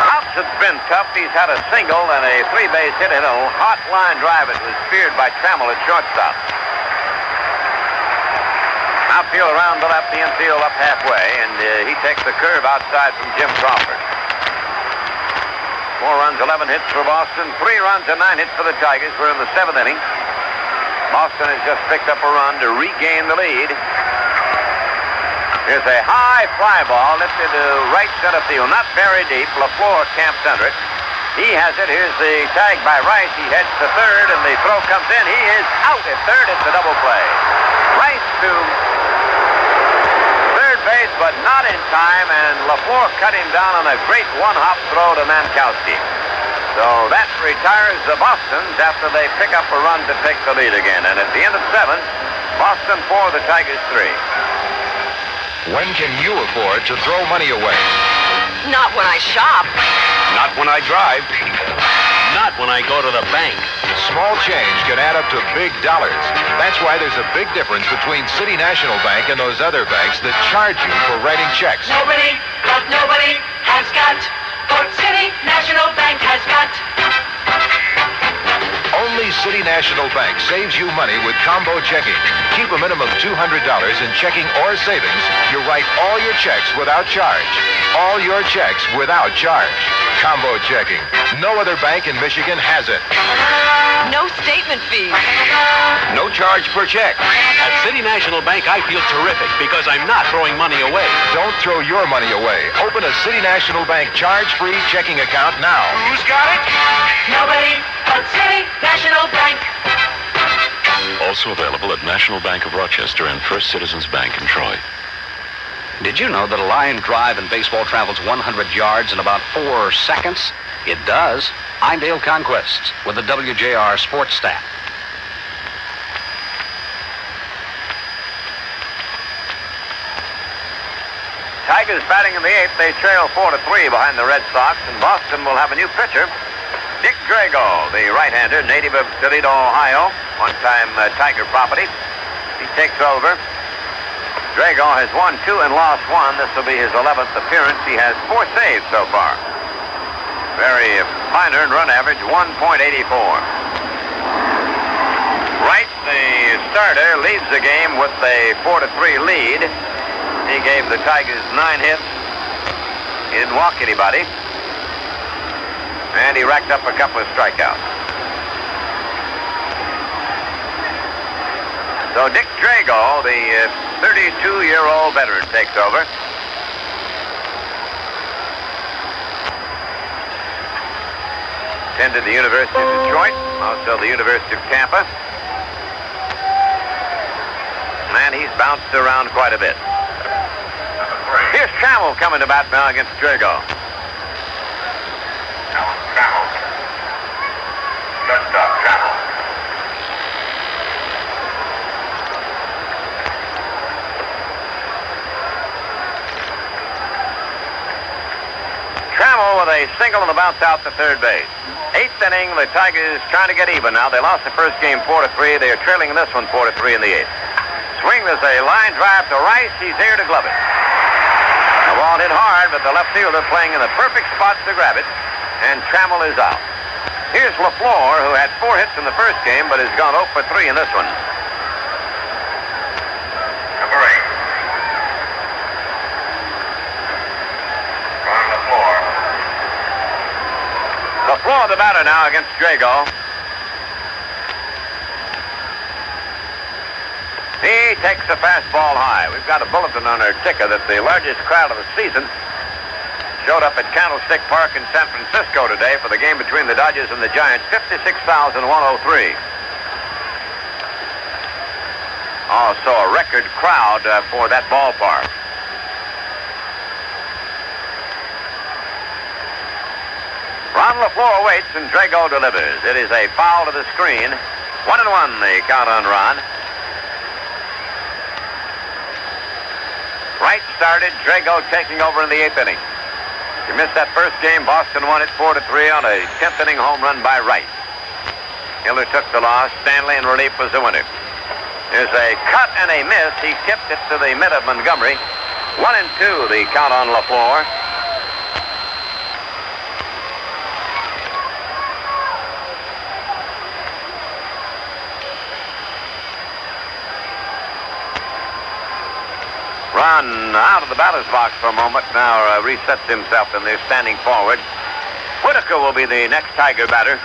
Hobson's been tough. He's had a single and a three-base hit and a hot line drive. It was speared by Trammell at shortstop. Outfield around the left, the infield up halfway, and he takes the curve outside from Jim Crawford. 4 runs, 11 hits for Boston, 3 runs and 9 hits for the Tigers. We're in the 7th inning. Boston has just picked up a run to regain the lead. Here's a high fly ball lifted to right center field, not very deep. LaFleur camps under it. He has it. Here's the tag by Rice. He heads to third, and the throw comes in. He is out at third. It's a double play. Rice to third base, but not in time, and LaFleur cut him down on a great one-hop throw to Mankowski. So that retires the Bostons after they pick up a run to take the lead again. And at the end of 7, Boston 4, the Tigers 3. When can you afford to throw money away? Not when I shop. Not when I drive. Not when I go to the bank. Small change can add up to big dollars. That's why there's a big difference between City National Bank and those other banks that charge you for writing checks. Nobody has got what City National Bank has got. Only City National Bank saves you money with combo checking. Keep a minimum $200 in checking or savings. You write all your checks without charge. All your checks without charge. Combo checking. No other bank in Michigan has it. No statement fee. No charge per check. At City National Bank, I feel terrific because I'm not throwing money away. Don't throw your money away. Open a City National Bank charge-free checking account now. Who's got it? Nobody but City National Bank. Also available at National Bank of Rochester and First Citizens Bank in Troy. Did you know that a line drive in baseball travels 100 yards in about 4 seconds? It does. I'm Dale Conquest with the WJR Sports Staff. Tigers batting in the 8th. They trail 4-3 behind the Red Sox, and Boston will have a new pitcher. Dick Drago, the right-hander, native of Toledo, Ohio, one-time Tiger property. He takes over. Drago has won 2 and lost 1. This will be his 11th appearance. He has 4 saves so far. Very fine earned run average, 1.84. Wright, the starter, leads the game with a 4-3 lead. He gave the Tigers 9 hits. He didn't walk anybody. And he racked up a couple of strikeouts. So Dick Drago, the 32-year-old veteran, takes over. Attended the University of Detroit, also the University of Tampa. And he's bounced around quite a bit. Here's Trammell coming to bat now against Drago. Trammell. Shortstop, Trammell. Trammell with a single and a bounce out to third base. 8th inning, the Tigers trying to get even now. They lost the first game 4-3. They are trailing in this one 4-3 in the 8th. Swing, there's a line drive to Rice. He's here to glove it. The ball hit hard, but the left fielder playing in the perfect spot to grab it, and Trammell is out. Here's LaFleur, who had 4 hits in the first game, but has gone 0 for 3 in this one. Number 8. LaFleur, the batter now against Drago. He takes a fastball high. We've got a bulletin on our ticker that the largest crowd of the season showed up at Candlestick Park in San Francisco today for the game between the Dodgers and the Giants. 56,103. Also a record crowd for that ballpark. Ron LaFleur waits and Drago delivers. It is a foul to the screen. 1-1 the count on Ron. Wright started, Drago taking over in the 8th inning. He missed that first game. Boston won it 4-3 on a 10th inning home run by Wright. Hiller took the loss. Stanley in relief was the winner. There's a cut and a miss. He tipped it to the mid of Montgomery. 1-2 the count on LaFleur. Ron out of the batter's box for a moment, now resets himself in there, standing forward. Whitaker will be the next Tiger batter.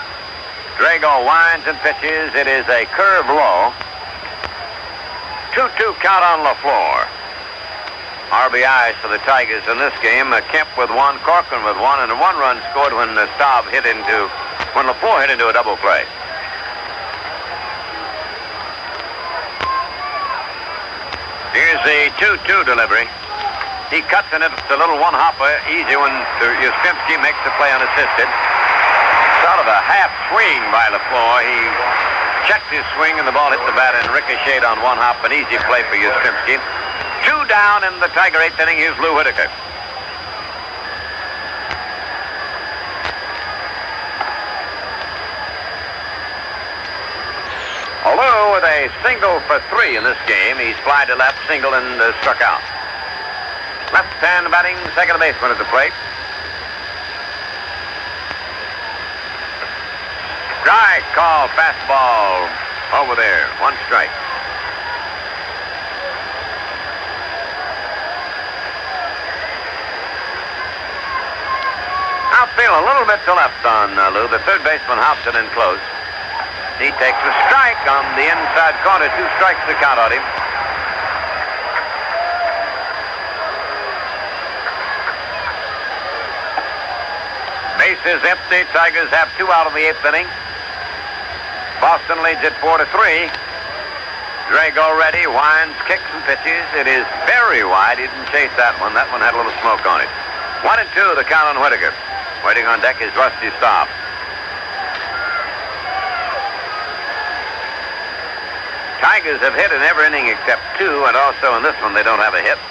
Drago winds and pitches. It is a curve low. 2-2 count on LaFleur. RBIs for the Tigers in this game. Kemp with one, Corcoran with one, and a one-run scored when LaFleur hit into a double play. Here's the 2-2 delivery. He cuts in it. It's a little one-hopper. Easy when Yastrzemski makes the play unassisted. Sort of a half swing by LaFleur. He checked his swing and the ball hit the bat and ricocheted on one hop. An easy play for Yastrzemski. 2 down in the Tiger 8th inning. Here's Lou Whitaker. Lou with a single for 3 in this game. He's fly to left, single, and struck out. Left-hand batting, second baseman at the plate. Strike call, fastball over there. 1 strike. Outfield a little bit to left on Lou. The third baseman hops it in close. He takes a strike on the inside corner. 2 strikes to count on him. Bases empty. Tigers have 2 out of the 8th inning. Boston leads it 4-3. Drago ready, winds, kicks, and pitches. It is very wide. He didn't chase that one. That one had a little smoke on it. 1-2 the count on Whitaker. Waiting on deck is Rusty Staub. Tigers have hit in every inning except 2, and also in this one they don't have a hit.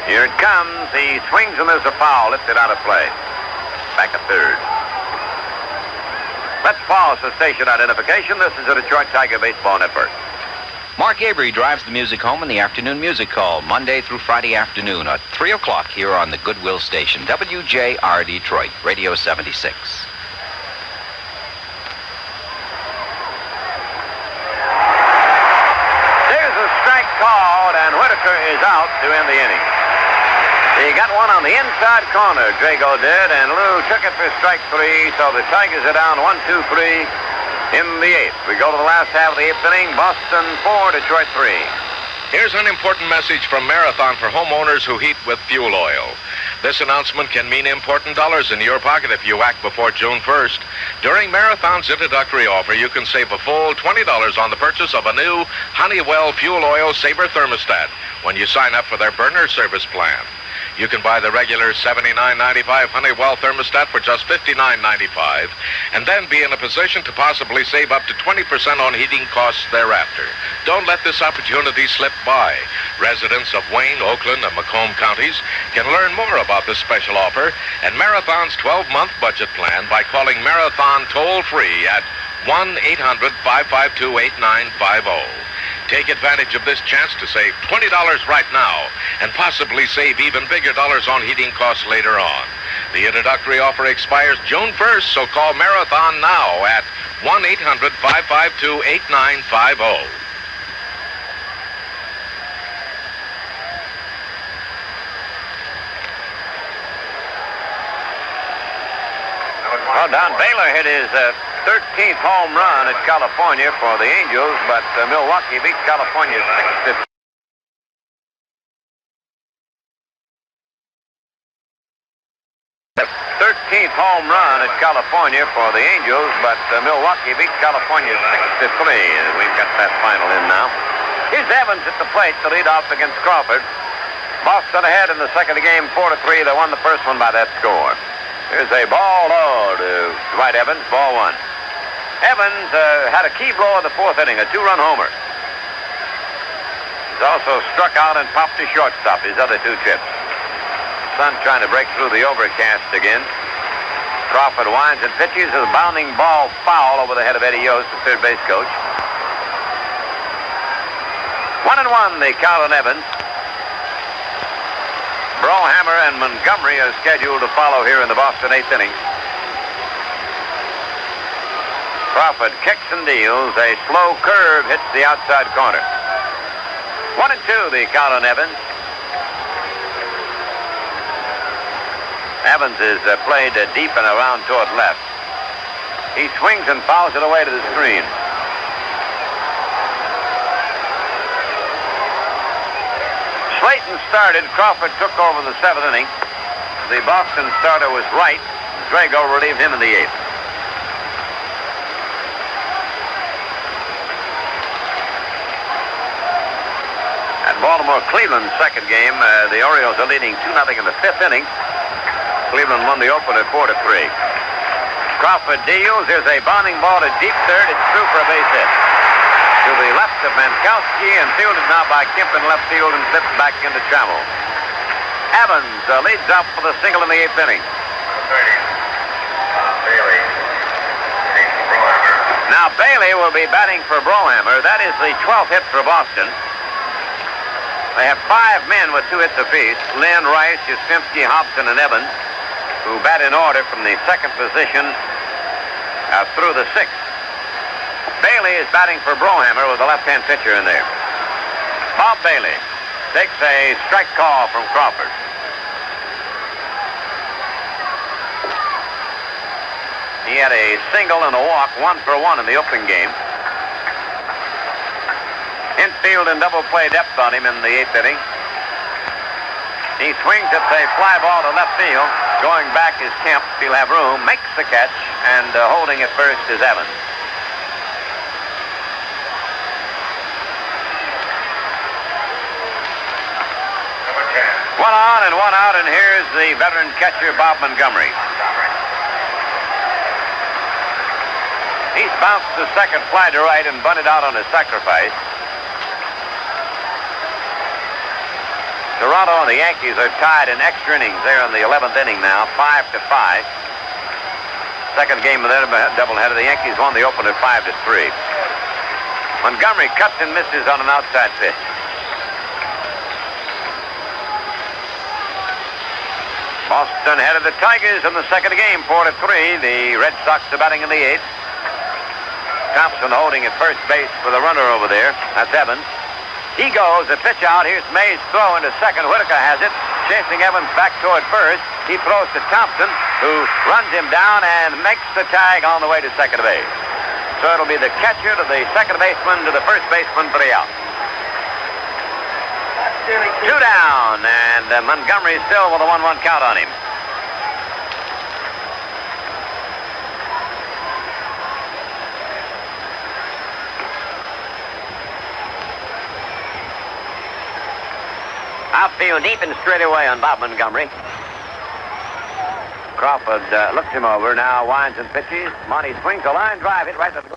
Here it comes. He swings and there's a foul. Lifted out of play. Back at third. Let's pause for station identification. This is the Detroit Tiger Baseball Network. Mark Avery drives the music home in the afternoon music call, Monday through Friday afternoon at 3 o'clock here on the Goodwill Station, WJR Detroit, Radio 76. Called, and Whitaker is out to end the inning. He got one on the inside corner, Drago did, and Lou took it for strike 3, so the Tigers are down 1-2-3 in the 8th. We go to the last half of the 8th inning. Boston 4, Detroit 3. Here's an important message from Marathon for homeowners who heat with fuel oil. This announcement can mean important dollars in your pocket if you act before June 1st. During Marathon's introductory offer, you can save a full $20 on the purchase of a new Honeywell Fuel Oil Sabre thermostat when you sign up for their burner service plan. You can buy the regular $79.95 Honeywell thermostat for just $59.95 and then be in a position to possibly save up to 20% on heating costs thereafter. Don't let this opportunity slip by. Residents of Wayne, Oakland, and Macomb counties can learn more about this special offer and Marathon's 12-month budget plan by calling Marathon toll-free at 1-800-552-8950. Take advantage of this chance to save $20 right now and possibly save even bigger dollars on heating costs later on. The introductory offer expires June 1st, so call Marathon now at 1-800-552-8950. Well, Don Baylor hit his 13th home run at California for the Angels, but Milwaukee beat California 6-15. 13th home run at California for the Angels, but Milwaukee beat California 6-3. We've got that final in now. Here's Evans at the plate to lead off against Crawford. Boston ahead in the second game, 4-3. They won the first one by that score. Here's a ball low to Dwight Evans, ball one. Evans had a key blow in the fourth inning, a two-run homer. He's also struck out and popped to shortstop his other two trips. Sun trying to break through the overcast again. Crawford winds and pitches a bounding ball foul over the head of Eddie Yost, the third base coach. 1-1 the count on Evans. Brohammer and Montgomery are scheduled to follow here in the Boston eighth inning. Crawford kicks and deals. A slow curve hits the outside corner. 1-2 the count on Evans. Evans is played deep and around toward left. He swings and fouls it away to the screen. Slayton started. Crawford took over the seventh inning. The Boston starter was Wright. Drago relieved him in the eighth. At Baltimore-Cleveland second game, the Orioles are leading 2-0 in the fifth inning. Cleveland won the opener 4-3. Crawford deals. There's a bounding ball to deep third. It's through for a base hit. To the left of Mankowski and fielded now by Kemp in left field and slips back into Trammell. Evans leads up for the single in the eighth inning. Now Bailey will be batting for Brohammer. That is the 12th hit for Boston. They have 5 men with 2 hits apiece. Lynn, Rice, Yastrzemski, Hobson, and Evans, who bat in order from the second position through the sixth. Bailey is batting for Brohammer with a left-hand pitcher in there. Bob Bailey takes a strike call from Crawford. He had a single and a walk, 1-for-1 in the opening game. Infield and double play depth on him in the eighth inning. He swings at a fly ball to left field. Going back is Kemp. He'll have room. Makes the catch, and holding at first is Evans. One on and one out, and here's the veteran catcher, Bob Montgomery. He's bounced the second fly to right and bunted out on a sacrifice. Toronto and the Yankees are tied in extra innings. They're in the 11th inning now, 5-5. Second game of their doubleheader. The Yankees won the opener 5-3. Montgomery cuts and misses on an outside pitch. Boston ahead of the Tigers in the second game, 4-3. The Red Sox are batting in the eighth. Thompson holding at first base for the runner over there. That's Evans. He goes, a pitch out. Here's Mays' throw into second. Whitaker has it. Chasing Evans back toward first. He throws to Thompson, who runs him down and makes the tag on the way to second base. So it'll be the catcher to the second baseman to the first baseman for the out. 2 down, and Montgomery still with a 1-1 count on him. Outfield deep and straight away on Bob Montgomery. Crawford looks him over, now winds and pitches. Monty swings a line drive, hit right to the...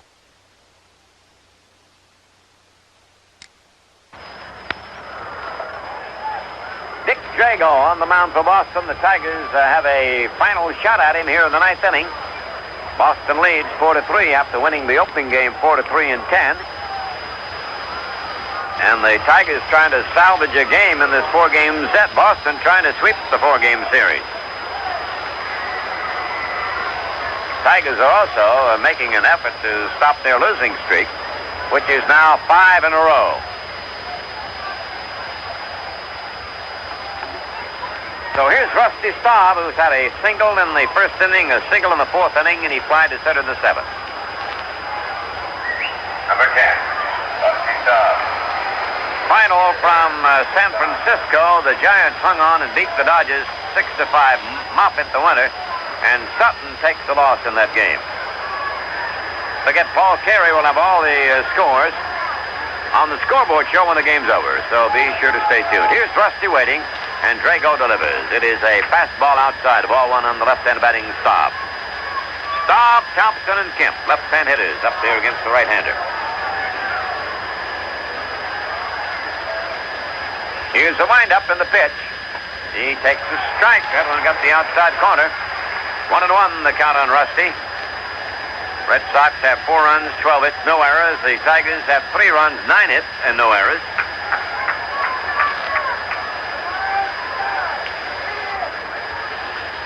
Dick Drago on the mound for Boston. The Tigers have a final shot at him here in the ninth inning. Boston leads 4-3 after winning the opening game 4-3 in 10. And the Tigers trying to salvage a game in this 4-game set. Boston trying to sweep the 4-game series. Tigers are also making an effort to stop their losing streak, which is now 5 in a row. So here's Rusty Staub, who's had a single in the first inning, a single in the fourth inning, and he flied to center in the seventh. Number 10, Rusty Staub. Final from San Francisco. The Giants hung on and beat the Dodgers 6-5. Moffitt the winner, and Sutton takes the loss in that game. Forget Paul Carey will have all the scores on the scoreboard show when the game's over, so be sure to stay tuned. Here's Rusty waiting. And Drago delivers. It is a fastball outside, ball one on the left-hand batting Staub. Staub, Thompson, and Kemp, left-hand hitters, up there against the right-hander. Here's the windup in the pitch. He takes the strike. That one got the outside corner. 1-1 the count on Rusty. Red Sox have 4 runs, 12 hits, no errors. The Tigers have 3 runs, 9 hits, and no errors.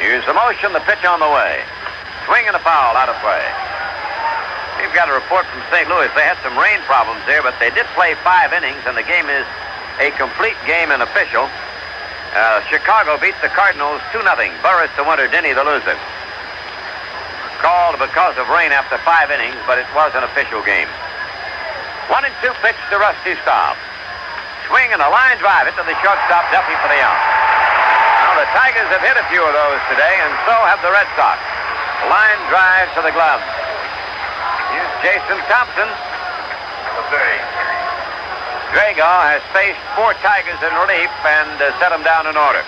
Here's the motion, the pitch on the way. Swing and a foul, out of play. We've got a report from St. Louis. They had some rain problems there, but they did play 5 innings, and the game is a complete game and official. Chicago beat the Cardinals 2-0. Burris the winner, Denny the loser. Called because of rain after 5 innings, but it was an official game. 1-2 pitch to Rusty Staub. Swing and a line drive into the shortstop, Duffy for the out. The Tigers have hit a few of those today, and so have the Red Sox. Line drive to the glove. Here's Jason Thompson. Drago has faced 4 Tigers in relief and set them down in order.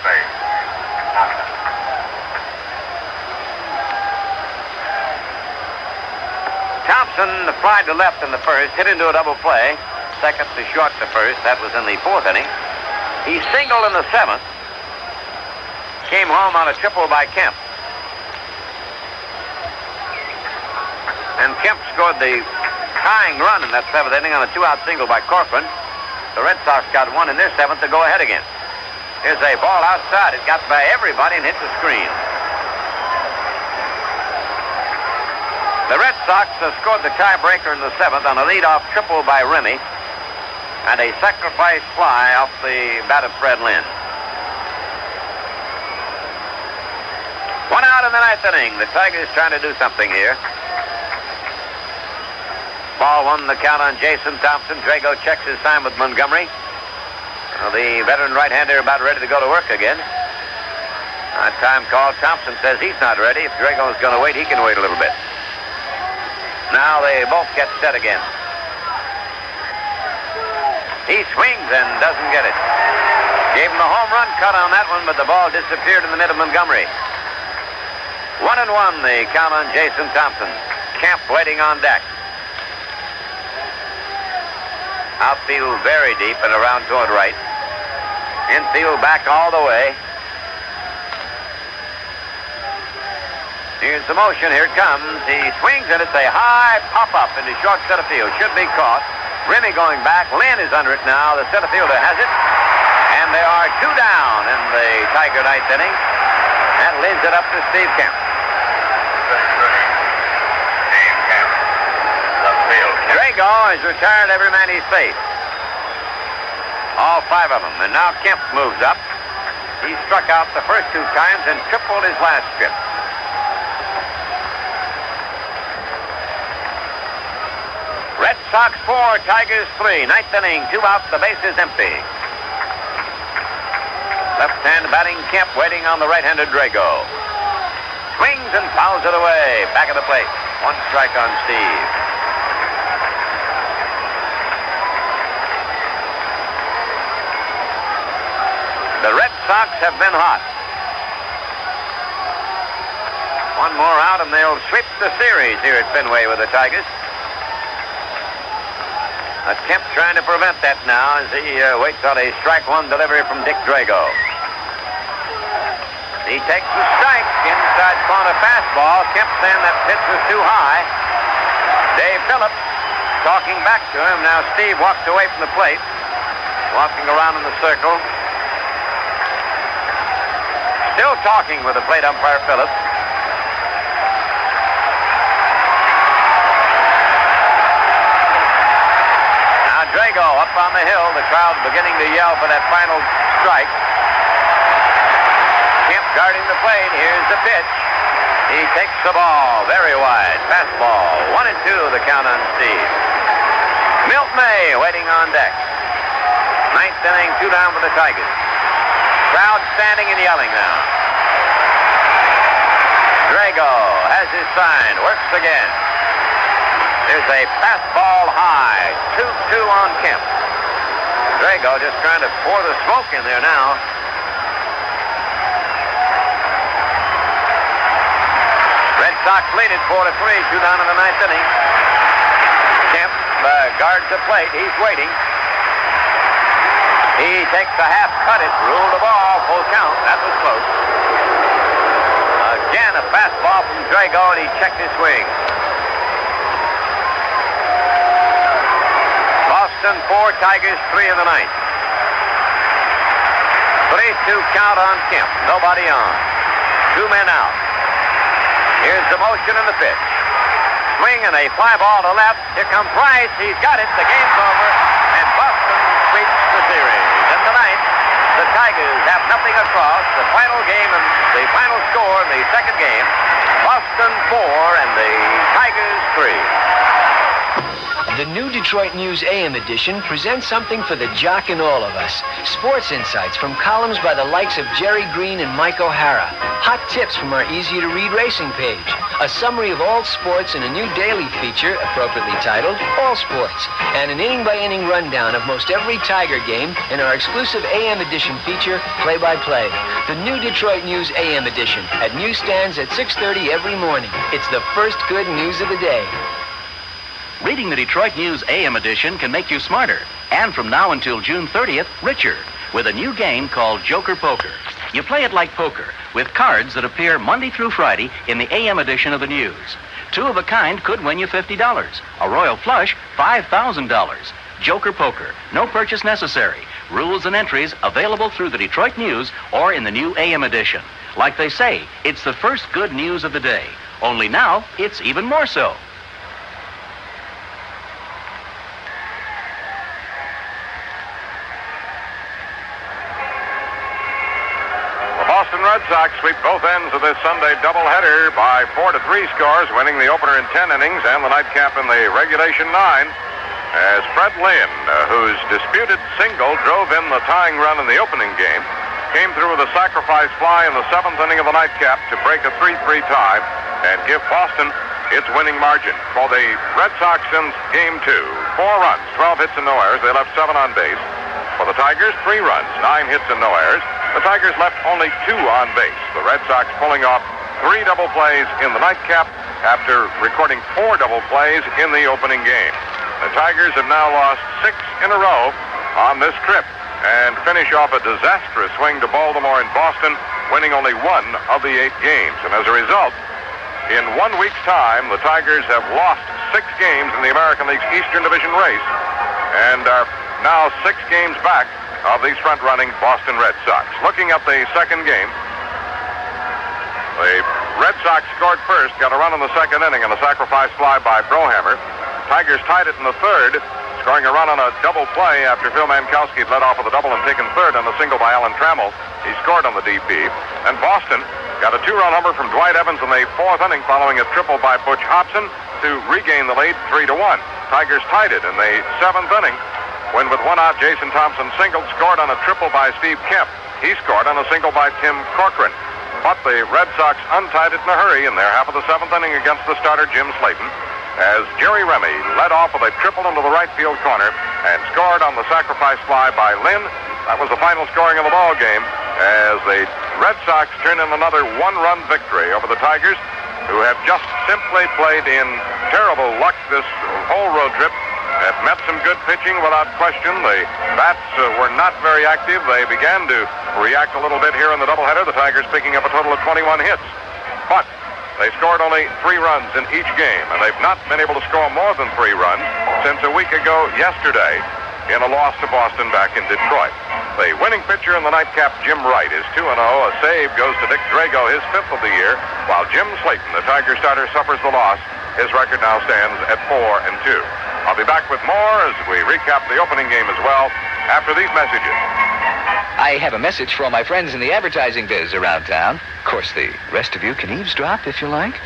Thompson flied to left in the first, hit into a double play. Second to short to first. That was in the fourth inning. He singled in the seventh. Came home on a triple by Kemp. And Kemp scored the tying run in that seventh inning on a 2-out single by Corcoran. The Red Sox got one in their seventh to go ahead again. Here's a ball outside. It got by everybody and hit the screen. The Red Sox scored the tiebreaker in the seventh on a leadoff triple by Remy and a sacrifice fly off the bat of Fred Lynn. 1 out in the ninth inning. The Tigers trying to do something here. Ball 1 the count on Jason Thompson. Drago checks his time with Montgomery. The veteran right-hander about ready to go to work again. Time call. Thompson says he's not ready. If Drago's going to wait, he can wait a little bit. Now they both get set again. He swings and doesn't get it. Gave him a home run cut on that one, but the ball disappeared in the mid of Montgomery. 1-1 the count on Jason Thompson. Kemp waiting on deck. Outfield very deep and around toward right. Infield back all the way. Here's the motion. Here it comes. He swings and it's a high pop-up into short center field. Should be caught. Remy going back. Lynn is under it now. The center fielder has it. And there are 2 down in the Tiger ninth inning. That leads it up to Steve Kemp. Drago has retired every man he's faced. All 5 of them. And now Kemp moves up. He struck out the first 2 times and tripled his last trip. Red Sox 4, Tigers 3. Ninth inning, 2 out, the base is empty. Left-hand batting Kemp waiting on the right-handed Drago. Swings and fouls it away. Back of the plate. 1 strike on Steve. The Red Sox have been hot. 1 more out and they'll sweep the series here at Fenway with the Tigers. Kemp trying to prevent that now as he waits on a strike 1 delivery from Dick Drago. He takes the strike, inside corner fastball. Kemp saying that pitch was too high. Dave Phillips talking back to him. Now Steve walks away from the plate, walking around in the circle. Still talking with the plate umpire Phillips. Now Drago up on the hill. The crowd beginning to yell for that final strike. guarding the plate. Here's the pitch. He takes the ball very wide. Fastball. 1-2 the count on Steve. Milt May waiting on deck. Ninth inning, 2 down for the Tigers. Crowd standing and yelling now. Drago has his sign. Works again. There's a fastball high. 2-2 on Kemp. Drago just trying to pour the smoke in there now. Red Sox lead it 4-3, 2 down in the ninth inning. Kemp guards the plate. He's waiting. He takes a half cut. It ruled the ball. Full count. That was close. Again, a fastball from Drago, and he checked his swing. Boston 4, Tigers 3 in the ninth. 3-2 count on Kemp. Nobody on. 2 men out. Here's the motion and the pitch. Swing and a fly ball to left. Here comes Rice. He's got it. The game's over. And Boston sweeps the series. In the ninth, the Tigers have nothing across. The final game and the final score in the second game. Boston 4 and the Tigers 3. The new Detroit News AM edition presents something for the jock in all of us. Sports insights from columns by the likes of Jerry Green and Mike O'Hara. Hot tips from our easy-to-read racing page. A summary of all sports in a new daily feature, appropriately titled All Sports. And an inning-by-inning rundown of most every Tiger game in our exclusive AM edition feature, Play-by-Play. The new Detroit News AM edition at newsstands at 6:30 every morning. It's the first good news of the day. Reading the Detroit News AM edition can make you smarter, and from now until June 30th, richer, with a new game called Joker Poker. You play it like poker, with cards that appear Monday through Friday in the AM edition of the News. 2 of a kind could win you $50. A Royal Flush, $5,000. Joker Poker, no purchase necessary. Rules and entries available through the Detroit News or in the new AM edition. Like they say, it's the first good news of the day. Only now, it's even more so. Boston Red Sox sweep both ends of this Sunday doubleheader by 4-3 scores, winning the opener in 10 innings and the nightcap in the regulation 9. As Fred Lynn, whose disputed single drove in the tying run in the opening game, came through with a sacrifice fly in the 7th inning of the nightcap to break a 3-3 tie and give Boston its winning margin. For the Red Sox in Game 2, 4 runs, 12 hits and no errors. They left 7 on base. For the Tigers, 3 runs, 9 hits and no errors. The Tigers left only 2 on base. The Red Sox pulling off 3 double plays in the nightcap after recording 4 double plays in the opening game. The Tigers have now lost 6 in a row on this trip and finish off a disastrous swing to Baltimore and Boston, winning only 1 of the 8 games. And as a result, in 1 week's time, the Tigers have lost 6 games in the American League's Eastern Division race and are now 6 games back of these front-running Boston Red Sox. Looking at the second game, the Red Sox scored first, got a run in the second inning on a sacrifice fly by Brohammer. Tigers tied it in the third, scoring a run on a double play after Phil Mankowski had led off with a double and taken third on a single by Alan Trammell. He scored on the DP. And Boston got a 2-run homer from Dwight Evans in the 4th inning following a triple by Butch Hobson to regain the lead 3-1. Tigers tied it in the 7th inning when, with 1 out, Jason Thompson singled, scored on a triple by Steve Kemp. He scored on a single by Tim Corcoran. But the Red Sox untied it in a hurry in their half of the 7th inning against the starter Jim Slayton as Jerry Remy led off with a triple into the right field corner and scored on the sacrifice fly by Lynn. That was the final scoring of the ball game as the Red Sox turned in another 1-run victory over the Tigers, who have just simply played in terrible luck this whole road trip. Have met some good pitching without question. The bats were not very active. They began to react a little bit here in the doubleheader. The Tigers picking up a total of 21 hits. But they scored only 3 runs in each game, and they've not been able to score more than 3 runs since a week ago yesterday in a loss to Boston back in Detroit. The winning pitcher in the nightcap, Jim Wright, is 2-0. A save goes to Dick Drago, his 5th of the year, while Jim Slayton, the Tiger starter, suffers the loss. His record now stands at 4-2. I'll be back with more as we recap the opening game as well after these messages. I have a message for all my friends in the advertising biz around town. Of course, the rest of you can eavesdrop if you like.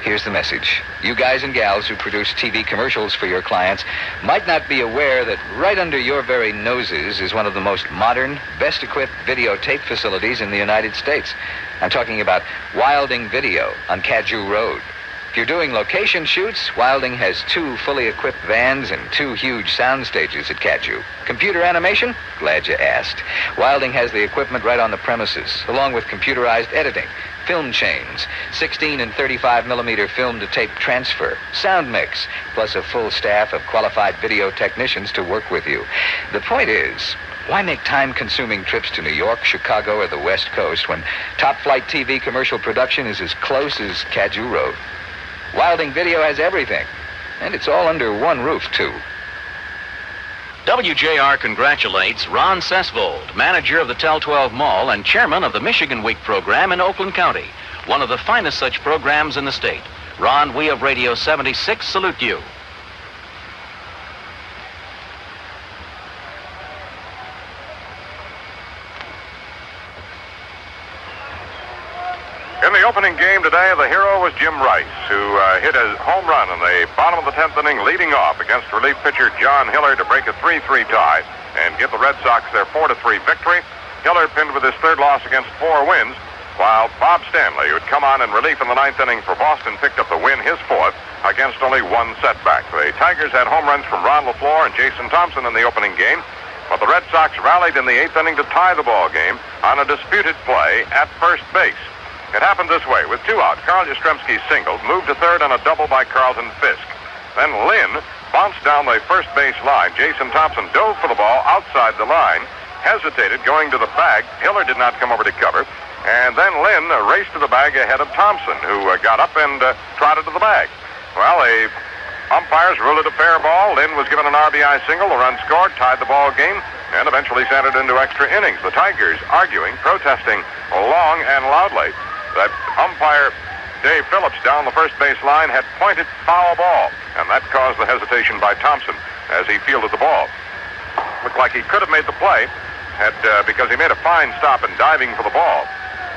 Here's the message. You guys and gals who produce TV commercials for your clients might not be aware that right under your very noses is one of the most modern, best-equipped videotape facilities in the United States. I'm talking about Wilding Video on Cadieux Road. If you're doing location shoots, Wilding has 2 fully equipped vans and 2 huge sound stages at Cadieux. Computer animation? Glad you asked. Wilding has the equipment right on the premises, along with computerized editing, film chains, 16 and 35 millimeter film to tape transfer, sound mix, plus a full staff of qualified video technicians to work with you. The point is, why make time-consuming trips to New York, Chicago, or the West Coast when top-flight TV commercial production is as close as Cadieux Road? Wilding Video has everything, and it's all under one roof, too. WJR congratulates Ron Sesvold, manager of the Tel 12 Mall and chairman of the Michigan Week program in Oakland County, one of the finest such programs in the state. Ron, we of Radio 76 salute you. In the opening game today, the hero was Jim Rice, who hit a home run in the bottom of the 10th inning, leading off against relief pitcher John Hiller to break a 3-3 tie and give the Red Sox their 4-3 victory. Hiller pinned with his 3rd loss against 4 wins, while Bob Stanley, who had come on in relief in the 9th inning for Boston, picked up the win, his 4th, against only 1 setback. The Tigers had home runs from Ron LaFleur and Jason Thompson in the opening game, but the Red Sox rallied in the 8th inning to tie the ball game on a disputed play at first base. It happened this way. With 2 out, Carl Yastrzemski singled, moved to third on a double by Carlton Fisk. Then Lynn bounced down the first base line. Jason Thompson dove for the ball outside the line, hesitated going to the bag. Hiller did not come over to cover. And then Lynn raced to the bag ahead of Thompson, who got up and trotted to the bag. Well, the umpires ruled it a fair ball. Lynn was given an RBI single. The run scored, tied the ball game, and eventually sent it into extra innings. The Tigers arguing, protesting long and loudly that umpire Dave Phillips down the first base line had pointed foul ball, and that caused the hesitation by Thompson as he fielded the ball. Looked like he could have made the play because he made a fine stop in diving for the ball,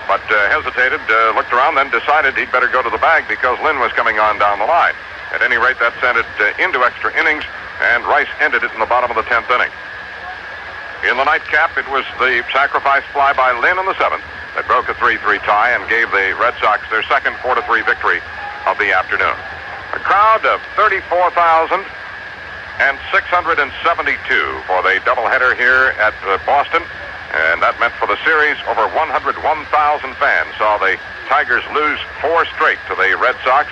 but hesitated, looked around, then decided he'd better go to the bag because Lynn was coming on down the line. At any rate, that sent it into extra innings, and Rice ended it in the bottom of the 10th inning. In the nightcap, it was the sacrifice fly by Lynn in the 7th that broke a 3-3 tie and gave the Red Sox their second 4-3 victory of the afternoon. A crowd of 34,672 for the doubleheader here at Boston, and that meant for the series over 101,000 fans saw the Tigers lose 4 straight to the Red Sox.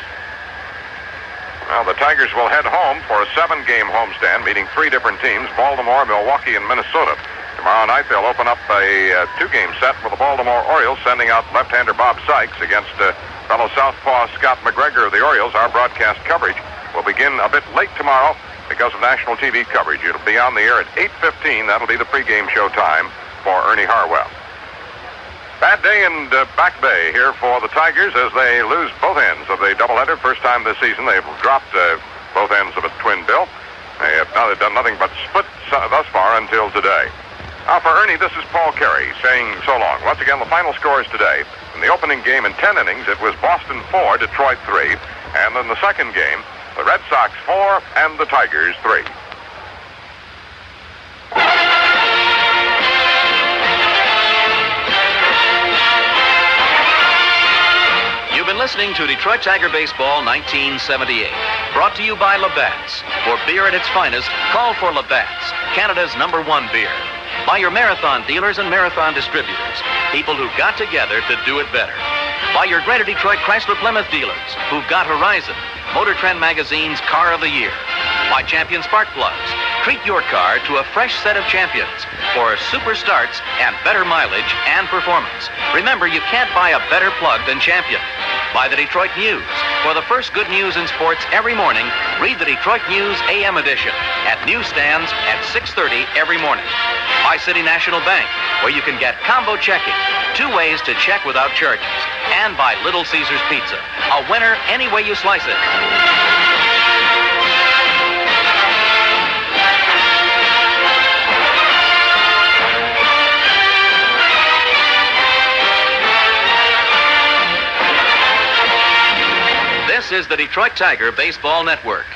Well, the Tigers will head home for a 7-game homestand, meeting 3 different teams, Baltimore, Milwaukee, and Minnesota. Tomorrow night, they'll open up a 2-game set with the Baltimore Orioles, sending out left-hander Bob Sykes against fellow southpaw Scott McGregor of the Orioles. Our broadcast coverage will begin a bit late tomorrow because of national TV coverage. It'll be on the air at 8:15. That'll be the pregame show time for Ernie Harwell. Bad day in Back Bay here for the Tigers as they lose both ends of the doubleheader. First time this season they've dropped both ends of a twin bill. They've done nothing but split thus far until today. Now for Ernie, this is Paul Carey saying so long. Once again, the final scores today. In the opening game in 10 innings, it was Boston 4, Detroit 3. And in the second game, the Red Sox 4 and the Tigers 3. You've been listening to Detroit Tiger Baseball 1978. Brought to you by Labatt's. For beer at its finest, call for Labatt's, Canada's #1 beer. By your Marathon dealers and Marathon distributors, people who got together to do it better. By your Greater Detroit Chrysler Plymouth dealers, who've got Horizon, Motor Trend Magazine's Car of the Year. By Champion Spark Plugs. Treat your car to a fresh set of champions for super starts and better mileage and performance. Remember, you can't buy a better plug than Champion. By the Detroit News. For the first good news in sports every morning, read the Detroit News AM edition at newsstands at 6:30 every morning. By City National Bank, where you can get combo checking, 2 ways to check without charges. And by Little Caesars Pizza, a winner any way you slice it. is the Detroit Tiger Baseball Network.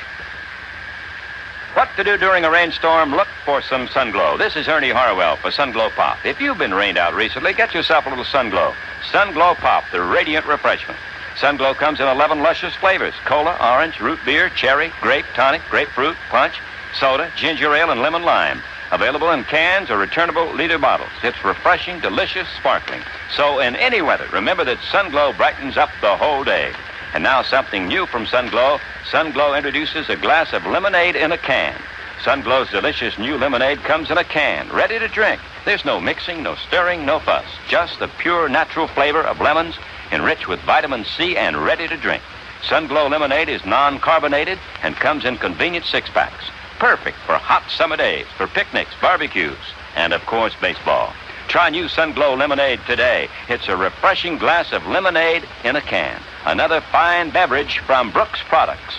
What to do during a rainstorm? Look for some Sunglow. This is Ernie Harwell for Sunglow Pop. If you've been rained out recently, get yourself a little Sunglow. Sunglow Pop, the radiant refreshment. Sunglow comes in 11 luscious flavors: cola, orange, root beer, cherry, grape, tonic, grapefruit, punch, soda, ginger ale, and lemon lime. Available in cans or returnable liter bottles. It's refreshing, delicious, sparkling. So in any weather, remember that Sunglow brightens up the whole day. And now something new from Sunglow. Sunglow introduces a glass of lemonade in a can. Sunglow's delicious new lemonade comes in a can, ready to drink. There's no mixing, no stirring, no fuss. Just the pure natural flavor of lemons, enriched with vitamin C and ready to drink. Sunglow lemonade is non-carbonated and comes in convenient six-packs. Perfect for hot summer days, for picnics, barbecues, and, of course, baseball. Try new Sunglow lemonade today. It's a refreshing glass of lemonade in a can. Another fine beverage from Brooks Products.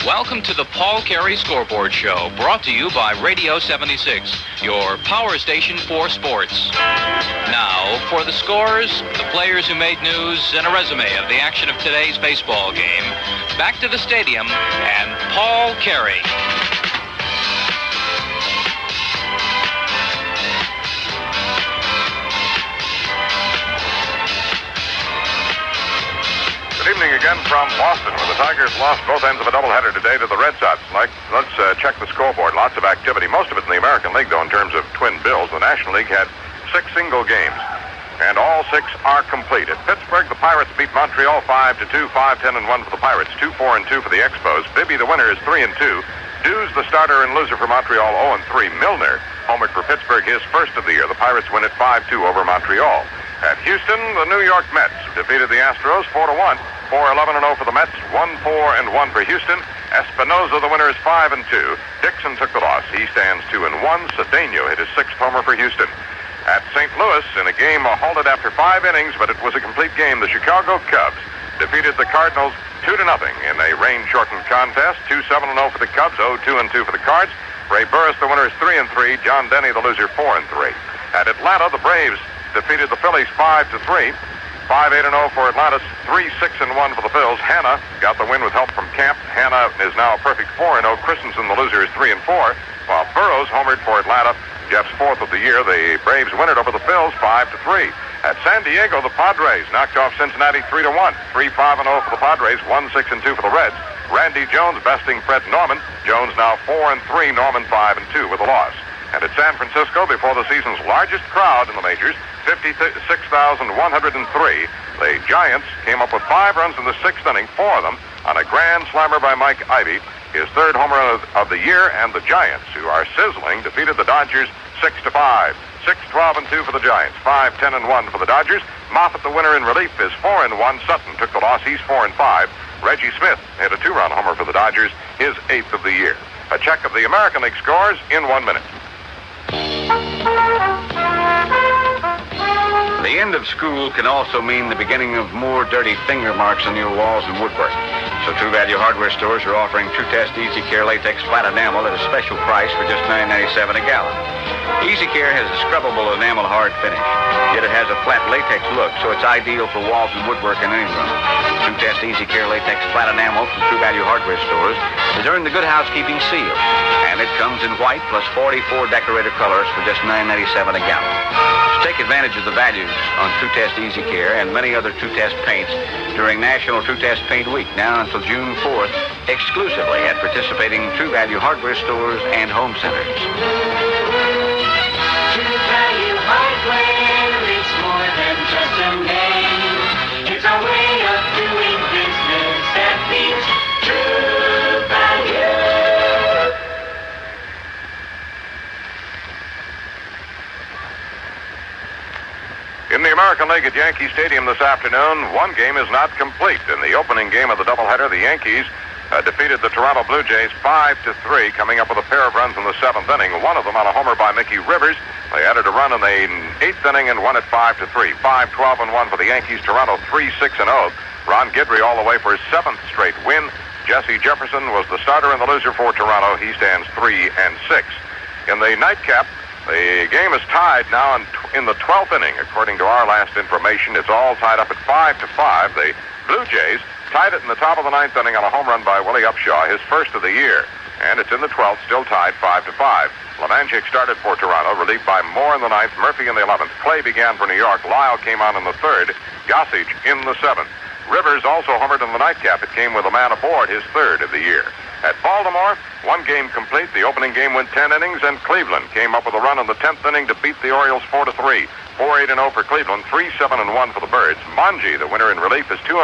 Welcome to the Paul Carey Scoreboard Show, brought to you by Radio 76, your power station for sports. Now, for the scores, the players who made news, and a resume of the action of today's baseball game, back to the stadium and Paul Carey. Good evening again from Boston, where the Tigers lost both ends of a doubleheader today to the Red Sox. Let's check the scoreboard. Lots of activity, most of it in the American League, though, in terms of twin bills. The National League had 6 single games, and all 6 are complete. At Pittsburgh, the Pirates beat Montreal 5-2, 5-10-1 for the Pirates, 2-4-2 for the Expos. Bibby, the winner, is 3-2. Dews, the starter and loser for Montreal, 0-3. Milner homered for Pittsburgh, his first of the year. The Pirates win it 5-2 over Montreal. At Houston, the New York Mets defeated the Astros 4-1. 4-11-0 for the Mets, 1-4-1 for Houston. Espinoza, the winner, is 5-2. Dixon took the loss. He stands 2-1. Cedeno hit his 6th homer for Houston. At St. Louis, in a game halted after 5 innings, but it was a complete game, the Chicago Cubs defeated the Cardinals 2-0 in a rain-shortened contest. 2-7-0 for the Cubs, 0-2-2 for the Cards. Ray Burris, the winner, is 3-3. John Denny, the loser, 4-3. At Atlanta, the Braves defeated the Phillies 5-3. 5-8-0 for Atlanta, 3-6-1 for the Phils. Hanna got the win with help from Camp. Hanna is now a perfect 4-0. Christensen, the loser, is 3-4. While Burrows homered for Atlanta, Jeff's 4th of the year. The Braves win it over the Phils 5-3. At San Diego, the Padres knocked off Cincinnati 3-1. 3-5-0 for the Padres, 1-6-2 for the Reds. Randy Jones besting Fred Norman. Jones now 4-3, Norman 5-2 with a loss. And at San Francisco, before the season's largest crowd in the majors, 56,103, the Giants came up with 5 runs in the 6th inning, 4 of them on a grand slammer by Mike Ivey, his 3rd homer of the year, and the Giants, who are sizzling, defeated the Dodgers 6-5. 6-12-2 for the Giants, 5-10-1 for the Dodgers. Moffitt, the winner in relief, is 4-1. Sutton took the loss. He's 4-5. Reggie Smith hit a 2-run homer for the Dodgers, his 8th of the year. A check of the American League scores in 1 minute. The end of school can also mean the beginning of more dirty finger marks on your walls and woodwork. So True Value Hardware stores are offering True Test Easy Care Latex Flat Enamel at a special price for just $9.97 a gallon. Easy Care has a scrubbable enamel hard finish, yet it has a flat latex look, so it's ideal for walls and woodwork in any room. True Test Easy Care Latex Flat Enamel from True Value Hardware stores has earned the Good Housekeeping seal, and it comes in white plus 44 decorator colors for just $9.97 a gallon. So take advantage of the values on True Test Easy Care and many other True Test paints during National True Test Paint Week, now until June 4th, exclusively at participating True Value Hardware stores and home centers. True Value Hardware, it's more than just a name. It's a way of doing business that means True Value. In the American League at Yankee Stadium this afternoon, one game is not complete. In the opening game of the doubleheader, the Yankees defeated the Toronto Blue Jays 5-3, coming up with a pair of runs in the 7th inning, one of them on a homer by Mickey Rivers. They added a run in the 8th inning and won it 5-3. 5-12-1 for the Yankees. Toronto 3-6-0. Ron Guidry all the way for his 7th straight win. Jesse Jefferson was the starter and the loser for Toronto. He stands 3-6. In the nightcap, the game is tied now in the 12th inning. According to our last information, it's all tied up at 5-5. The Blue Jays tied it in the top of the ninth inning on a home run by Willie Upshaw, his first of the year. And it's in the 12th, still tied 5-5. Levanchik started for Toronto, relieved by Moore in the 9th, Murphy in the 11th. Clay began for New York. Lyle came on in the 3rd. Gossage in the 7th. Rivers also homered in the nightcap. It came with a man aboard, his 3rd of the year. At Baltimore, one game complete. The opening game went 10 innings, and Cleveland came up with a run in the 10th inning to beat the Orioles 4-3. 4-8-0 for Cleveland, 3-7-1 for the Birds. Monge, the winner in relief, is 2-0.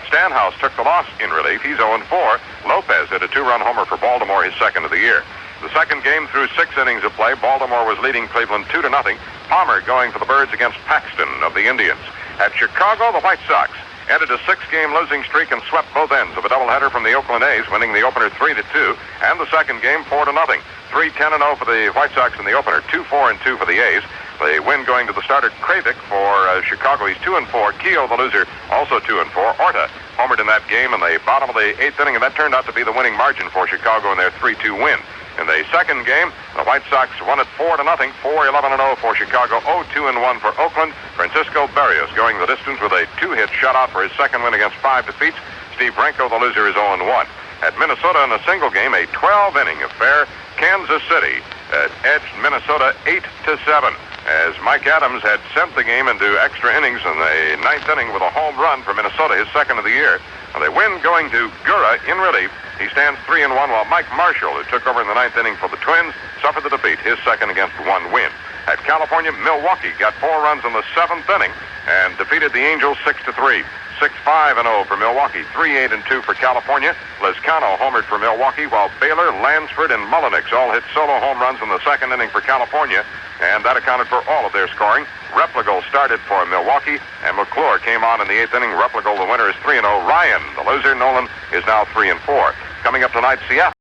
Stanhouse took the loss in relief. He's 0-4. Lopez hit a 2-run homer for Baltimore, his 2nd of the year. The second game through 6 innings of play, Baltimore was leading Cleveland 2-0. Palmer going for the Birds against Paxton of the Indians. At Chicago, the White Sox ended a 6-game losing streak and swept both ends of a doubleheader from the Oakland A's, winning the opener 3-2, and the second game 4-0. 3-10-0 for the White Sox in the opener, 2-4-2 for the A's. The win going to the starter Kravik for Chicago. He's 2-4. Keogh, the loser, also 2-4. Orta homered in that game in the bottom of the 8th inning, and that turned out to be the winning margin for Chicago in their 3-2 win. In the second game, the White Sox won it 4-0, 4-11-0 for Chicago, 0-2-1 for Oakland. Francisco Barrios going the distance with a 2-hit shutout for his second win against 5 defeats. Steve Renko, the loser, is 0-1. At Minnesota in a single game, a 12-inning affair. Kansas City edged Minnesota 8-7. As Mike Adams had sent the game into extra innings in the 9th inning with a home run for Minnesota, his 2nd of the year. Well, they win going to Gura in relief. He stands 3-1, while Mike Marshall, who took over in the 9th inning for the Twins, suffered the defeat, his 2nd against 1 win. At California, Milwaukee got 4 runs in the 7th inning and defeated the Angels 6-3. 6-5-0 for Milwaukee, 3-8-2 for California. Lizcano homered for Milwaukee, while Baylor, Lansford, and Mullenix all hit solo home runs in the 2nd inning for California, and that accounted for all of their scoring. Replogle started for Milwaukee, and McClure came on in the 8th inning. Replogle, the winner, is 3-0. Ryan, the loser, Nolan, is now 3-4. Coming up tonight, Seattle.